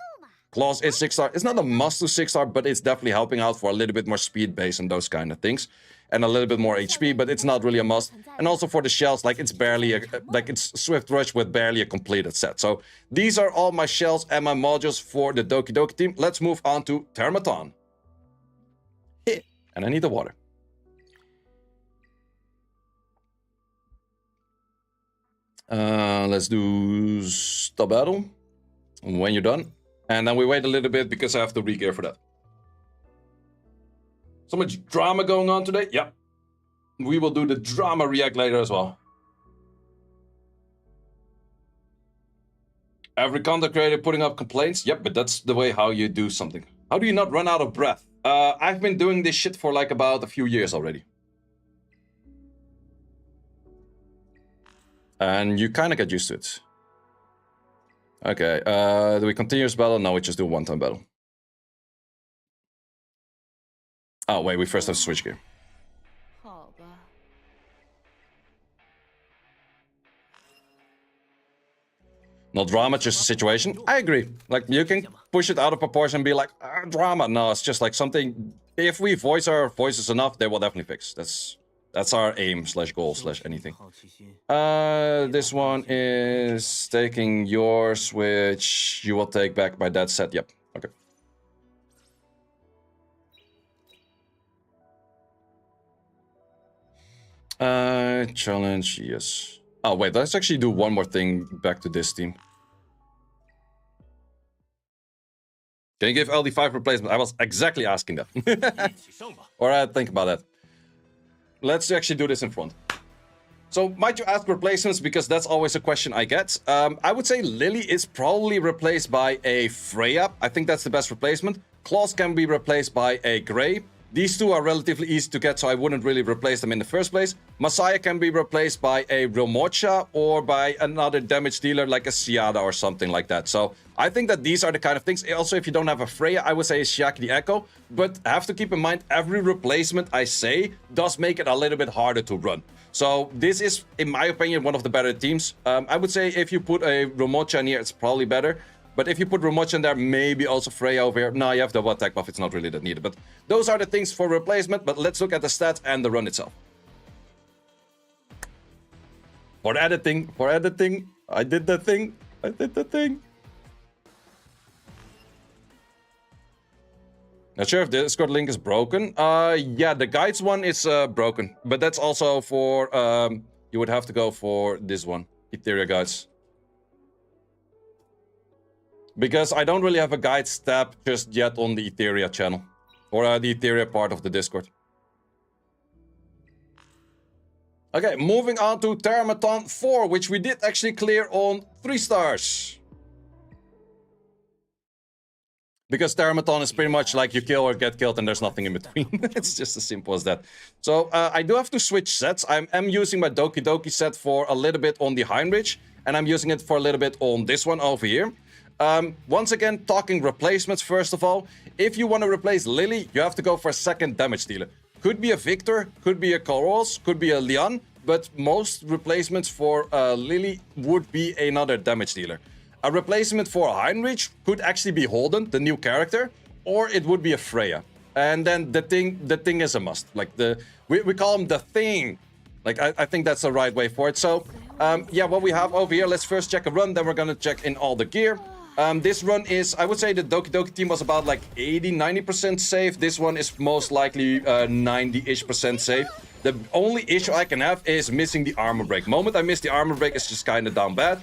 Claws is 6-star. It's not a must to 6-star, but it's definitely helping out for a little bit more speed base and those kind of things. And a little bit more HP, but it's not really a must. And also for the shells, like it's barely it's Swift Rush with barely a completed set. So these are all my shells and my modules for the Doki Doki team. Let's move on to Termaton. And I need the water. Let's do stop battle when you're done. And then we wait a little bit because I have to re-gear for that. So much drama going on today. Yep. We will do the drama react later as well. Every content creator putting up complaints. Yep, but that's the way how you do something. How do you not run out of breath? I've been doing this shit for like about a few years already. And you kind of get used to it. Okay, do we continuous battle? No, we just do one-time battle. Oh, wait, we first have to switch gear. No drama, just a situation. I agree. Like, you can push it out of proportion and be like, drama. No, it's just like something... If we voice our voices enough, they will definitely fix. That's our aim / goal / anything. This one is taking yours, which you will take back by that set. Yep. Okay. Challenge, yes. Oh, wait, let's actually do one more thing back to this team. Can you give LD5 replacement? I was exactly asking that. Or think about that. Let's actually do this in front. So, might you ask replacements? Because that's always a question I get. I would say Lily is probably replaced by a Freya. I think that's the best replacement. Claws can be replaced by a Grey. These two are relatively easy to get, so I wouldn't really replace them in the first place. Messiah can be replaced by a Romocha or by another damage dealer like a Siada or something like that. So I think that these are the kind of things. Also, if you don't have a Freya, I would say Shiaki the Echo. But have to keep in mind, every replacement I say does make it a little bit harder to run. So this is, in my opinion, one of the better teams. I would say if you put a Romocha in here, it's probably better. But if you put Romocha in there, maybe also Freya over here. No, you have the one attack buff, it's not really that needed. But those are the things for replacement. But let's look at the stats and the run itself. For editing, I did the thing. Not sure if the Discord link is broken. Yeah, the guides one is broken. But that's also for, you would have to go for this one, Etheria guides. Because I don't really have a guides tab just yet on the Etheria channel. Or the Etheria part of the Discord. Okay, moving on to Terramaton 4, which we did actually clear on 3 stars. Because Terramaton is pretty much like you kill or get killed and there's nothing in between. It's just as simple as that. So I do have to switch sets. I am using my Doki Doki set for a little bit on the Heinrich. And I'm using it for a little bit on this one over here. Once again, talking replacements first of all. If you want to replace Lily, you have to go for a second damage dealer. Could be a Victor, could be a Koros, could be a Leon. But most replacements for Lily would be another damage dealer. A replacement for Heinrich could actually be Holden, the new character, or it would be a Freya. And then the thing is a must. Like we call him the Thing. Like I think that's the right way for it. So yeah, what we have over here, let's first check a run, then we're gonna check in all the gear. This run is, I would say the Doki Doki team was about like 80-90% safe. This one is most likely 90-ish% safe. The only issue I can have is missing the armor break. Moment I miss the armor break, it's just kind of down bad.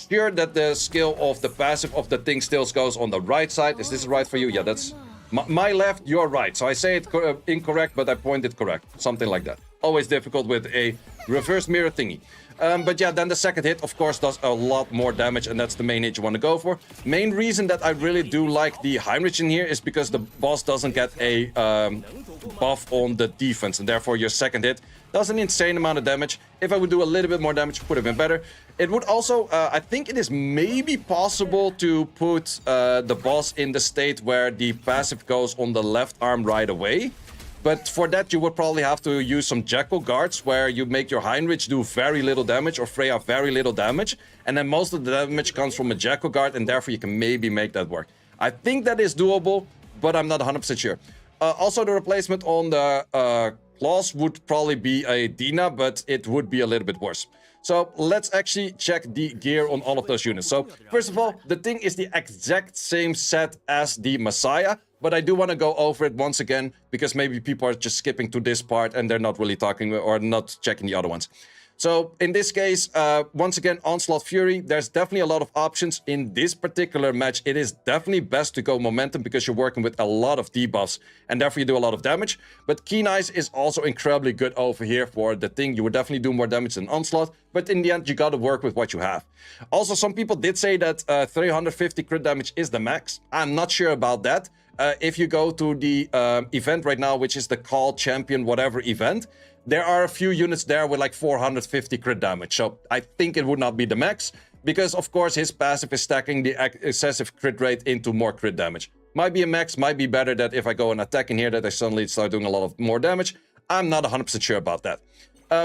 Sure that the skill of the passive of the thing still goes on the right side. Is this right for you? Yeah, that's my left, you're right. So I say it incorrect, but I point it correct. Something like that. Always difficult with a reverse mirror thingy. But yeah, then the second hit, of course, does a lot more damage, and that's the main hit you want to go for. Main reason that I really do like the Heinrich in here is because the boss doesn't get a buff on the defense, and therefore your second hit does an insane amount of damage. If I would do a little bit more damage, it would have been better. It would also, I think it is maybe possible to put the boss in the state where the passive goes on the left arm right away. But for that, you would probably have to use some Jackal guards where you make your Heinrich do very little damage or Freya very little damage. And then most of the damage comes from a Jackal guard, and therefore you can maybe make that work. I think that is doable, but I'm not 100% sure. Also, the replacement on the claws would probably be a Dina, but it would be a little bit worse. So let's actually check the gear on all of those units. So first of all, the thing is the exact same set as the Messiah. But I do want to go over it once again, because maybe people are just skipping to this part and they're not really talking or not checking the other ones. So in this case, once again, Onslaught Fury, there's definitely a lot of options. In this particular match, it is definitely best to go Momentum because you're working with a lot of debuffs and therefore you do a lot of damage. But Keen Eyes is also incredibly good over here for the thing. You would definitely do more damage than Onslaught, but in the end, you got to work with what you have. Also, some people did say that 350 crit damage is the max. I'm not sure about that. If you go to the event right now, which is the Call Champion whatever event, there are a few units there with like 450 crit damage. So I think it would not be the max because, of course, his passive is stacking the excessive crit rate into more crit damage. Might be a max, might be better that if I go and attack in here that I suddenly start doing a lot of more damage. I'm not 100% sure about that.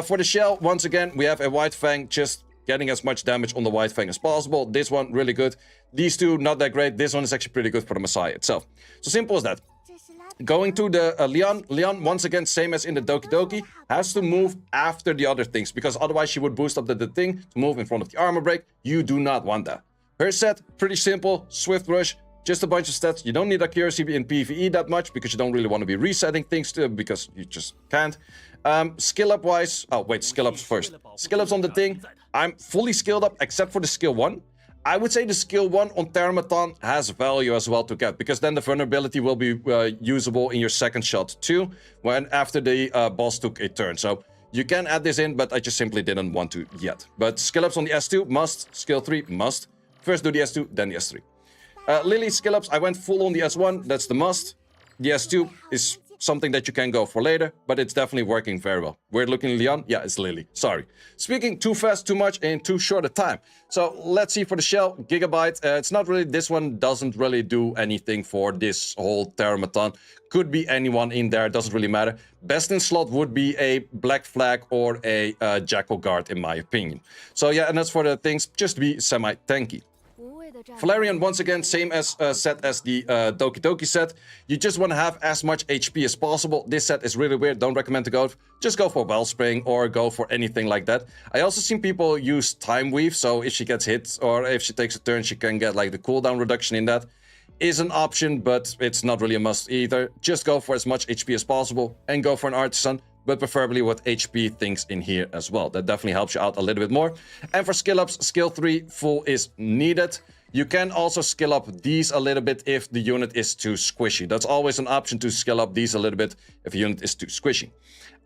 For the shell, once again, we have a White Fang just getting as much damage on the White Fang as possible. This one, really good. These two, not that great. This one is actually pretty good for the Messiah itself. So simple as that. Going to the Leon. Leon, once again, same as in the Doki Doki, has to move after the other things because otherwise she would boost up the thing to move in front of the armor break. You do not want that. Her set, pretty simple. Swift Rush, just a bunch of stats. You don't need accuracy in PvE that much because you don't really want to be resetting things because you just can't. Skill up wise, oh wait, skill ups first. Skill ups on the thing. I'm fully skilled up except for the skill 1. I would say the skill 1 on Termaton has value as well to get, because then the vulnerability will be usable in your second shot too, when after the boss took a turn. So you can add this in, but I just simply didn't want to yet. But skill ups on the S2, must. Skill 3, must. First do the S2, then the S3. Lily skill ups, I went full on the S1, that's the must. The S2 is something that you can go for later, but it's definitely working very well. Weird looking Leon? Yeah, it's Lily. Sorry. Speaking too fast, too much, in too short a time. So let's see for the shell. Gigabyte. It's not really, this one doesn't really do anything for this whole Termaton. Could be anyone in there, doesn't really matter. Best in slot would be a Black Flag or a Jackal Guard, in my opinion. So yeah, and that's for the things, just to be semi-tanky. Valerian, once again, same as set as the Doki Doki set. You just want to have as much HP as possible. This set is really weird. Don't recommend to go. Just go for Wellspring or go for anything like that. I also seen people use Time Weave, so if she gets hit or if she takes a turn, she can get like the cooldown reduction in that. Is an option, but it's not really a must either. Just go for as much HP as possible and go for an Artisan, but preferably with HP things in here as well. That definitely helps you out a little bit more. And for skill ups, skill 3 full is needed. You can also skill up these a little bit if the unit is too squishy. That's always an option to skill up these a little bit if a unit is too squishy.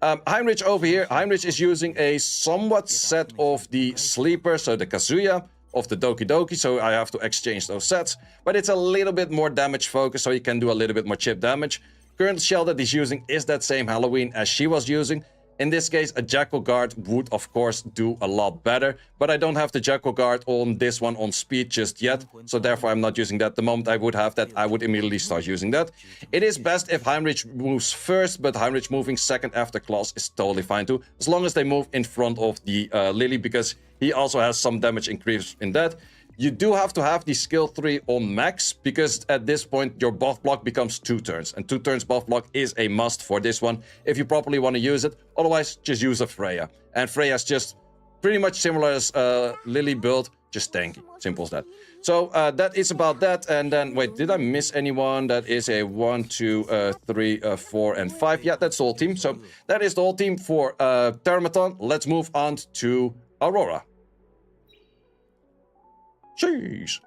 Heinrich over here. Heinrich is using a somewhat set of the Sleeper, so the Kazuya of the Doki Doki, so I have to exchange those sets. But it's a little bit more damage focused, so you can do a little bit more chip damage. Current shell that he's using is that same Halloween as she was using. In this case, a Jackal Guard would, of course, do a lot better. But I don't have the Jackal Guard on this one on speed just yet. So therefore, I'm not using that. The moment I would have that, I would immediately start using that. It is best if Heinrich moves first, but Heinrich moving second after Claws is totally fine too. As long as they move in front of the Lily, because he also has some damage increase in that. You do have to have the skill 3 on max, because at this point your buff block becomes 2 turns. And 2 turns buff block is a must for this one if you properly want to use it. Otherwise, just use a Freya. And Freya is just pretty much similar as Lily build, just tanky. Simple as that. So that is about that. And then, wait, did I miss anyone? That is a 1, 2, 3, 4, and 5. Yeah, that's the whole team. So that is the whole team for Termaton. Let's move on to Aurora. Jeez.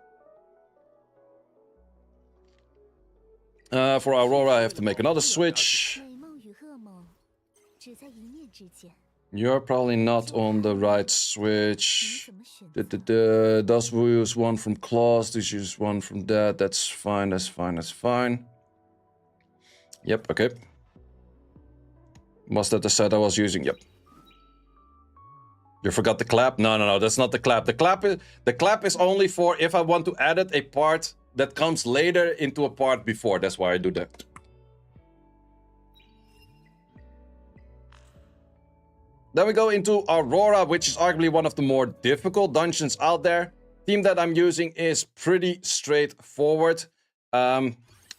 For Aurora, I have to make another switch. You're probably not on the right switch. Does we use one from Claws? Does use one from that? That's fine. That's fine. That's fine. Yep. Okay. Was that the set I was using? Yep. You forgot the clap? No, that's not the clap. The clap is only for if I want to edit a part that comes later into a part before. That's why I do that. Then we go into Aurora, which is arguably one of the more difficult dungeons out there. Theme that I'm using is pretty straightforward.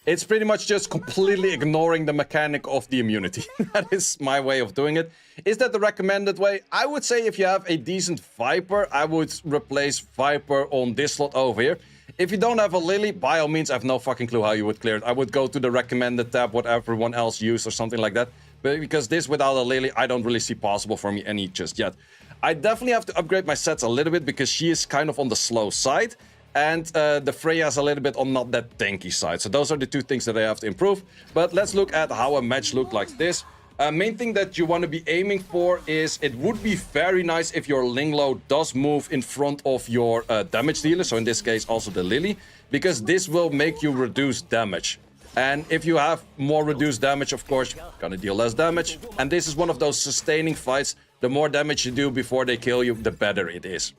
It's pretty much just completely ignoring the mechanic of the immunity. That is my way of doing it. Is that the recommended way? I would say if you have a decent Viper, I would replace Viper on this slot over here. If you don't have a Lily, by all means, I have no fucking clue how you would clear it. I would go to the recommended tab, what everyone else used or something like that. But because this without a Lily, I don't really see possible for me any just yet. I definitely have to upgrade my sets a little bit because she is kind of on the slow side. And the Freya is a little bit on not that tanky side. So those are the two things that I have to improve. But let's look at how a match looks like this. Main thing that you want to be aiming for is it would be very nice if your Linglo does move in front of your damage dealer. So in this case also the Lily. Because this will make you reduce damage. And if you have more reduced damage, of course, you're gonna deal less damage. And this is one of those sustaining fights. The more damage you do before they kill you, the better it is.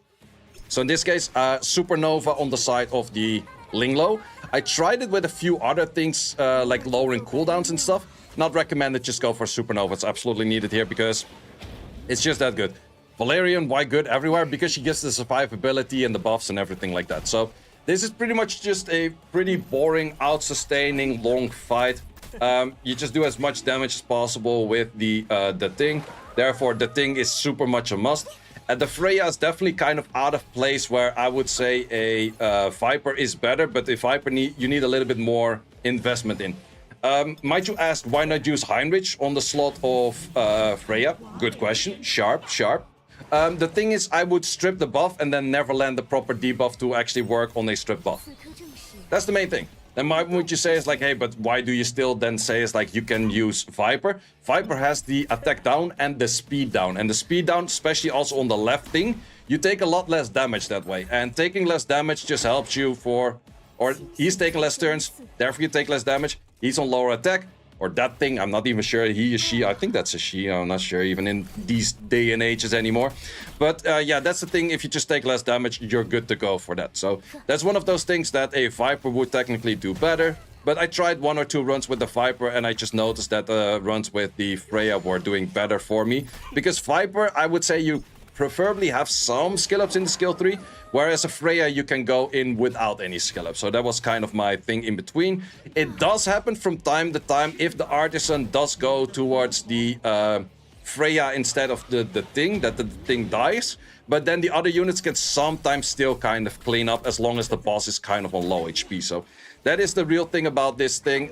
So in this case, Supernova on the side of the Linglo. I tried it with a few other things, like lowering cooldowns and stuff. Not recommended, just go for Supernova. It's absolutely needed here because it's just that good. Valerian, why good everywhere? Because she gets the survivability and the buffs and everything like that. So this is pretty much just a pretty boring, out-sustaining, long fight. You just do as much damage as possible with the thing. Therefore, the thing is super much a must. The Freya is definitely kind of out of place where I would say a Viper is better, but the Viper you need a little bit more investment in. Might you ask why not use Heinrich on the slot of Freya? Good question. Sharp. The thing is, I would strip the buff and then never land the proper debuff to actually work on a strip buff. That's the main thing. Then what you say is like, hey, but why do you still then say is like you can use Viper? Viper has the attack down and the speed down. And the speed down, especially also on the left thing, you take a lot less damage that way. And taking less damage just helps you for... Or he's taking less turns, therefore you take less damage. He's on lower attack. Or that thing, I'm not even sure he is she. I think that's a she, I'm not sure even in these day and ages anymore. But yeah, that's the thing. If you just take less damage, you're good to go for that. So that's one of those things that a Viper would technically do better. But I tried 1 or 2 runs with the Viper and I just noticed that runs with the Freya were doing better for me. Because Viper, I would say you preferably have some skill ups in the skill 3, whereas a Freya you can go in without any skill up. So that was kind of my thing in between. It does happen from time to time if the Artisan does go towards the Freya instead of the thing, that the thing dies. But then the other units can sometimes still kind of clean up as long as the boss is kind of on low HP. So that is the real thing about this thing.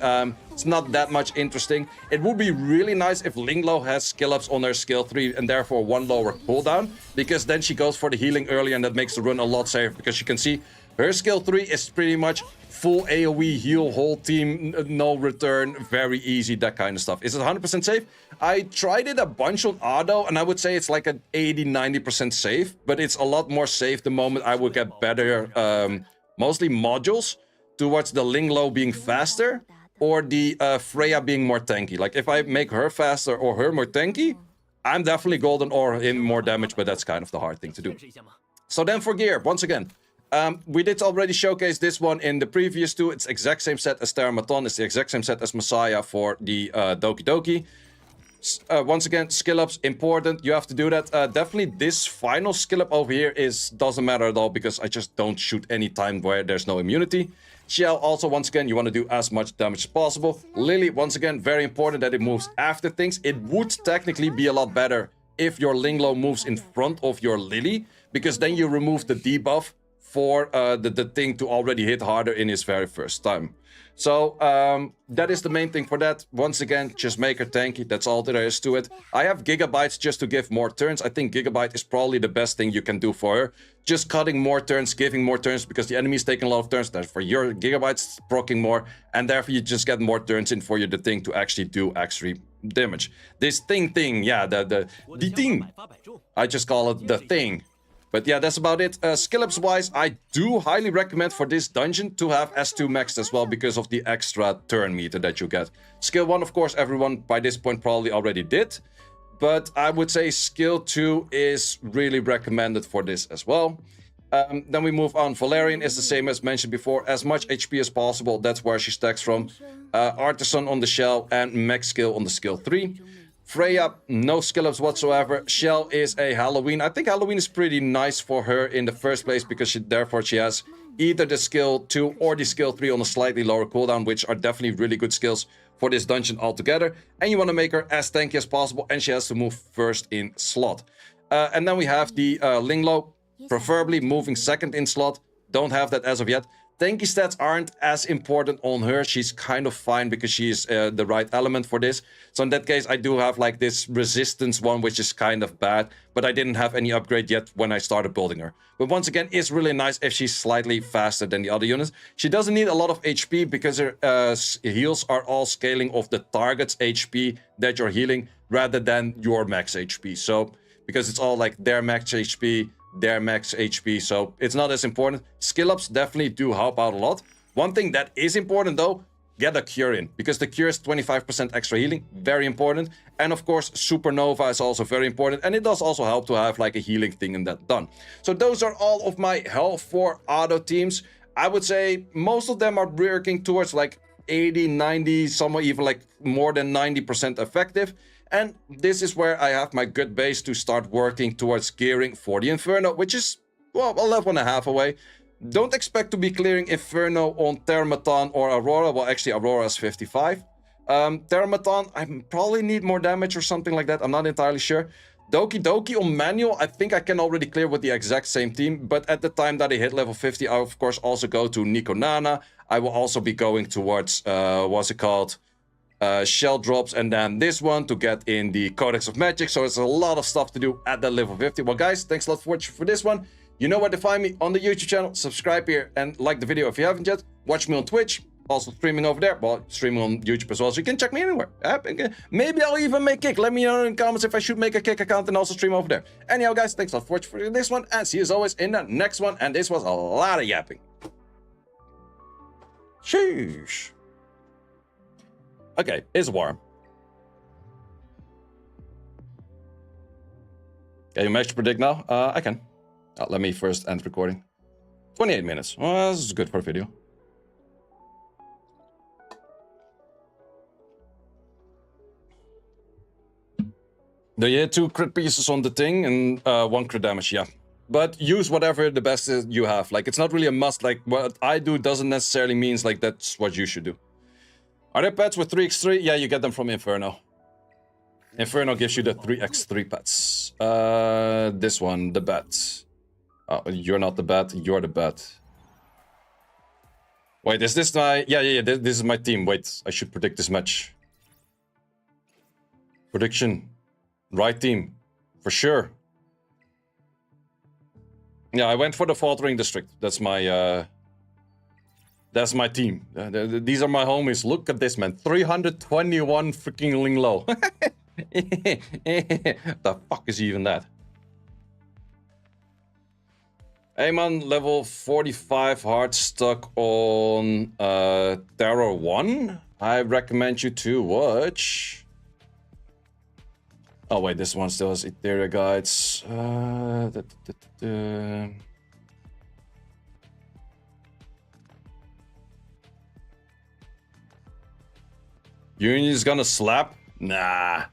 It's not that much interesting. It would be really nice if Linglo has skill ups on her skill 3 and therefore 1 lower cooldown. Because then she goes for the healing early and that makes the run a lot safer. Because you can see her skill 3 is pretty much full AoE, heal, whole team, no return, very easy, that kind of stuff. Is it 100% safe? I tried it a bunch on auto and I would say it's like an 80-90% safe. But it's a lot more safe the moment I would get better, mostly modules, towards the Linglo being faster or the Freya being more tanky. Like if I make her faster or her more tanky, I'm definitely golden or him more damage, but that's kind of the hard thing to do. So then for gear, once again, we did already showcase this one in the previous 2. It's exact same set as Teramaton. It's the exact same set as Messiah for the Doki Doki. Once again, skill ups important. You have to do that. Definitely this final skill up over here doesn't matter at all because I just don't shoot any time where there's no immunity. Shell also, once again, you want to do as much damage as possible. Lily, once again, very important that it moves after things. It would technically be a lot better if your Linglo moves in front of your Lily, because then you remove the debuff for the thing to already hit harder in his very first time. So that is the main thing for that. Once again, just make her tanky. That's all there is to it. I have Gigabytes just to give more turns. I think Gigabyte is probably the best thing you can do for her. Just cutting more turns, giving more turns, because the enemy is taking a lot of turns. Therefore, your Gigabytes proccing more, and therefore you just get more turns in for the thing to actually do extra damage. This thing, yeah, the thing. I just call it the thing. But yeah, that's about it. Skill ups wise, I do highly recommend for this dungeon to have S2 maxed as well because of the extra turn meter that you get. Skill 1, of course, everyone by this point probably already did. But I would say skill 2 is really recommended for this as well. Then we move on. Valerian is the same as mentioned before. As much HP as possible, that's where she stacks from. Artisan on the shell and max skill on the skill 3. Freya, no skill ups whatsoever. Shell is a Halloween. I think Halloween is pretty nice for her in the first place because therefore she has either the skill 2 or the skill 3 on a slightly lower cooldown, which are definitely really good skills for this dungeon altogether. And you want to make her as tanky as possible, and she has to move first in slot. And then we have the Linglo, preferably moving second in slot. Don't have that as of yet. tanky stats aren't as important on her. She's kind of fine because she is the right element for this. So in that case, I do have like this resistance one, which is kind of bad, but I didn't have any upgrade yet when I started building her. But once again, it's really nice if she's slightly faster than the other units. She doesn't need a lot of HP because her heals are all scaling off the target's HP that you're healing rather than your max HP. So because it's all like their max HP, their max HP, so it's not as important. Skill ups definitely do help out a lot. One thing that is important though, get a cure in, because the cure is 25% extra healing, very important. And of course, Supernova is also very important, and it does also help to have like a healing thing and that done. So those are all of my health for auto teams. I would say most of them are working towards like 80, 90, some even like more than 90% effective. And this is where I have my good base to start working towards gearing for the Inferno, which is, well, a level and a half away. Don't expect to be clearing Inferno on Termaton or Aurora. Well, actually, Aurora is 55. Termaton, I probably need more damage or something like that. I'm not entirely sure. Doki on manual, I think I can already clear with the exact same team. But at the time that I hit level 50, I, of course, also go to Nico Nana. I will also be going towards, what's it called? Shell drops, and then this one to get in the Codex of Magic. So it's a lot of stuff to do at that level 50. Well, guys, thanks a lot for watching for this one. You know where to find me on the YouTube channel. Subscribe here and like the video if you haven't yet. Watch me on Twitch, also streaming over there. Well, streaming on YouTube as well, so you can check me anywhere. Maybe I'll even make Kick. Let me know in the comments if I should make a Kick account and also stream over there. Anyhow, guys, thanks a lot for watching for this one, and see you as always in the next one. And this was a lot of yapping. Sheesh. Okay, it's warm. Can you match predict now? I can. Let me first end recording. 28 minutes. Well, this is good for a video. You hit 2 crit pieces on the thing and 1 crit damage, yeah. But use whatever the best is you have. Like, it's not really a must. Like, what I do doesn't necessarily means like that's what you should do. Are there pets with 3x3? Yeah, you get them from Inferno. Inferno gives you the 3x3 pets. This one, the bat. Oh, you're not the bat, you're the bat. Wait, is this my... Yeah, this is my team. Wait, I should predict this match. Prediction. Right team. For sure. Yeah, I went for the Faltering District. That's my team. These are my homies. Look at this, man. 321 freaking Ling Low. The fuck is even that? Hey man, level 45 hard stuck on Terror 1. I recommend you to watch. Oh wait, this one still has Etheria guides. Union is gonna slap? Nah.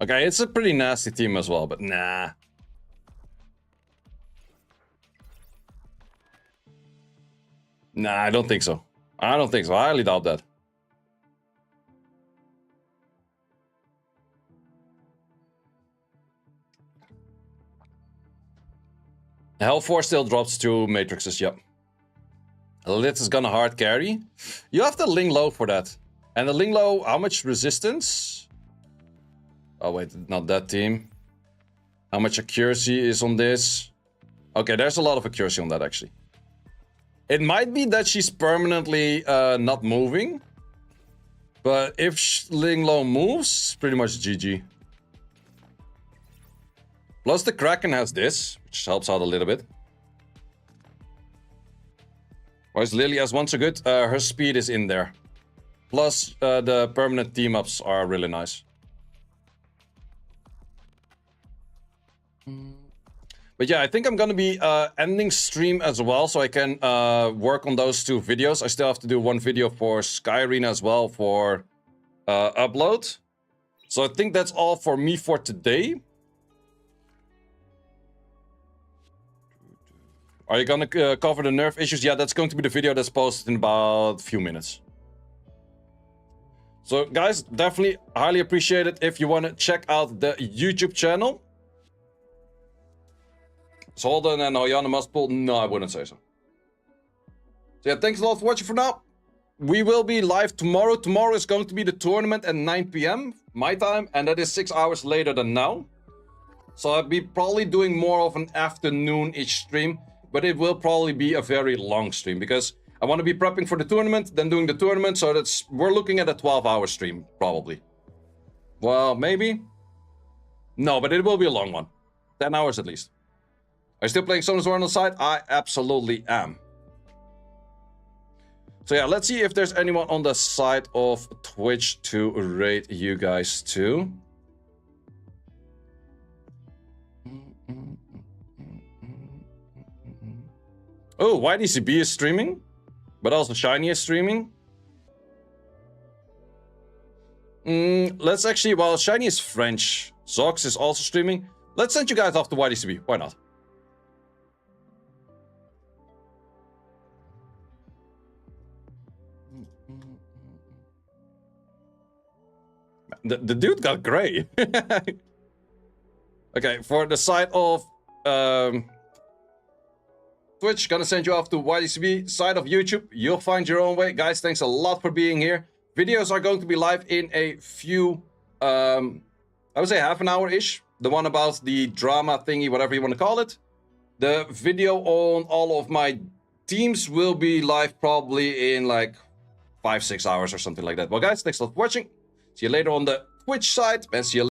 Okay, it's a pretty nasty team as well, but nah. Nah, I don't think so. I highly doubt that. Health 4 still drops 2 matrices, yep. Litz is gonna hard carry. You have the Ling Low for that. And the Ling Low, how much resistance? Oh wait, not that team. How much accuracy is on this? Okay, there's a lot of accuracy on that actually. It might be that she's permanently not moving. But if Ling Low moves, pretty much GG. Plus the Kraken has this, which helps out a little bit. Whereas Lily has one so good, her speed is in there. Plus the permanent team-ups are really nice. But yeah, I think I'm gonna be ending stream as well, so I can work on those 2 videos. I still have to do 1 video for Sky Arena as well for upload. So I think that's all for me for today. Are you gonna cover the nerf issues? Yeah, that's going to be the video that's posted in about a few minutes. So guys, definitely highly appreciate it if you want to check out the YouTube channel. Holden and Oyana must pull. No, I wouldn't say so. So yeah, thanks a lot for watching for now. We will be live tomorrow. Tomorrow is going to be the tournament at 9 p.m. my time, and that is 6 hours later than now. So I'll be probably doing more of an afternoon-ish stream, but it will probably be a very long stream because I want to be prepping for the tournament, then doing the tournament, so we're looking at a 12-hour stream, probably. Well, maybe? No, but it will be a long one. 10 hours at least. Are you still playing Summoners War on the side? I absolutely am. So yeah, let's see if there's anyone on the side of Twitch to rate you guys to. Oh, YDCB is streaming, but also Shiny is streaming. Let's actually, well, Shiny is French. Zox is also streaming. Let's send you guys off to YDCB. Why not? The dude got gray. Okay, for the side of Twitch, gonna send you off to YDCB. Side of YouTube, you'll find your own way. Guys, thanks a lot for being here. Videos are going to be live in a few, I would say half an hour-ish. The one about the drama thingy, whatever you want to call it. The video on all of my teams will be live probably in like 5-6 hours or something like that. Well, guys, thanks a lot for watching. See you later on the Twitch side, and see you later.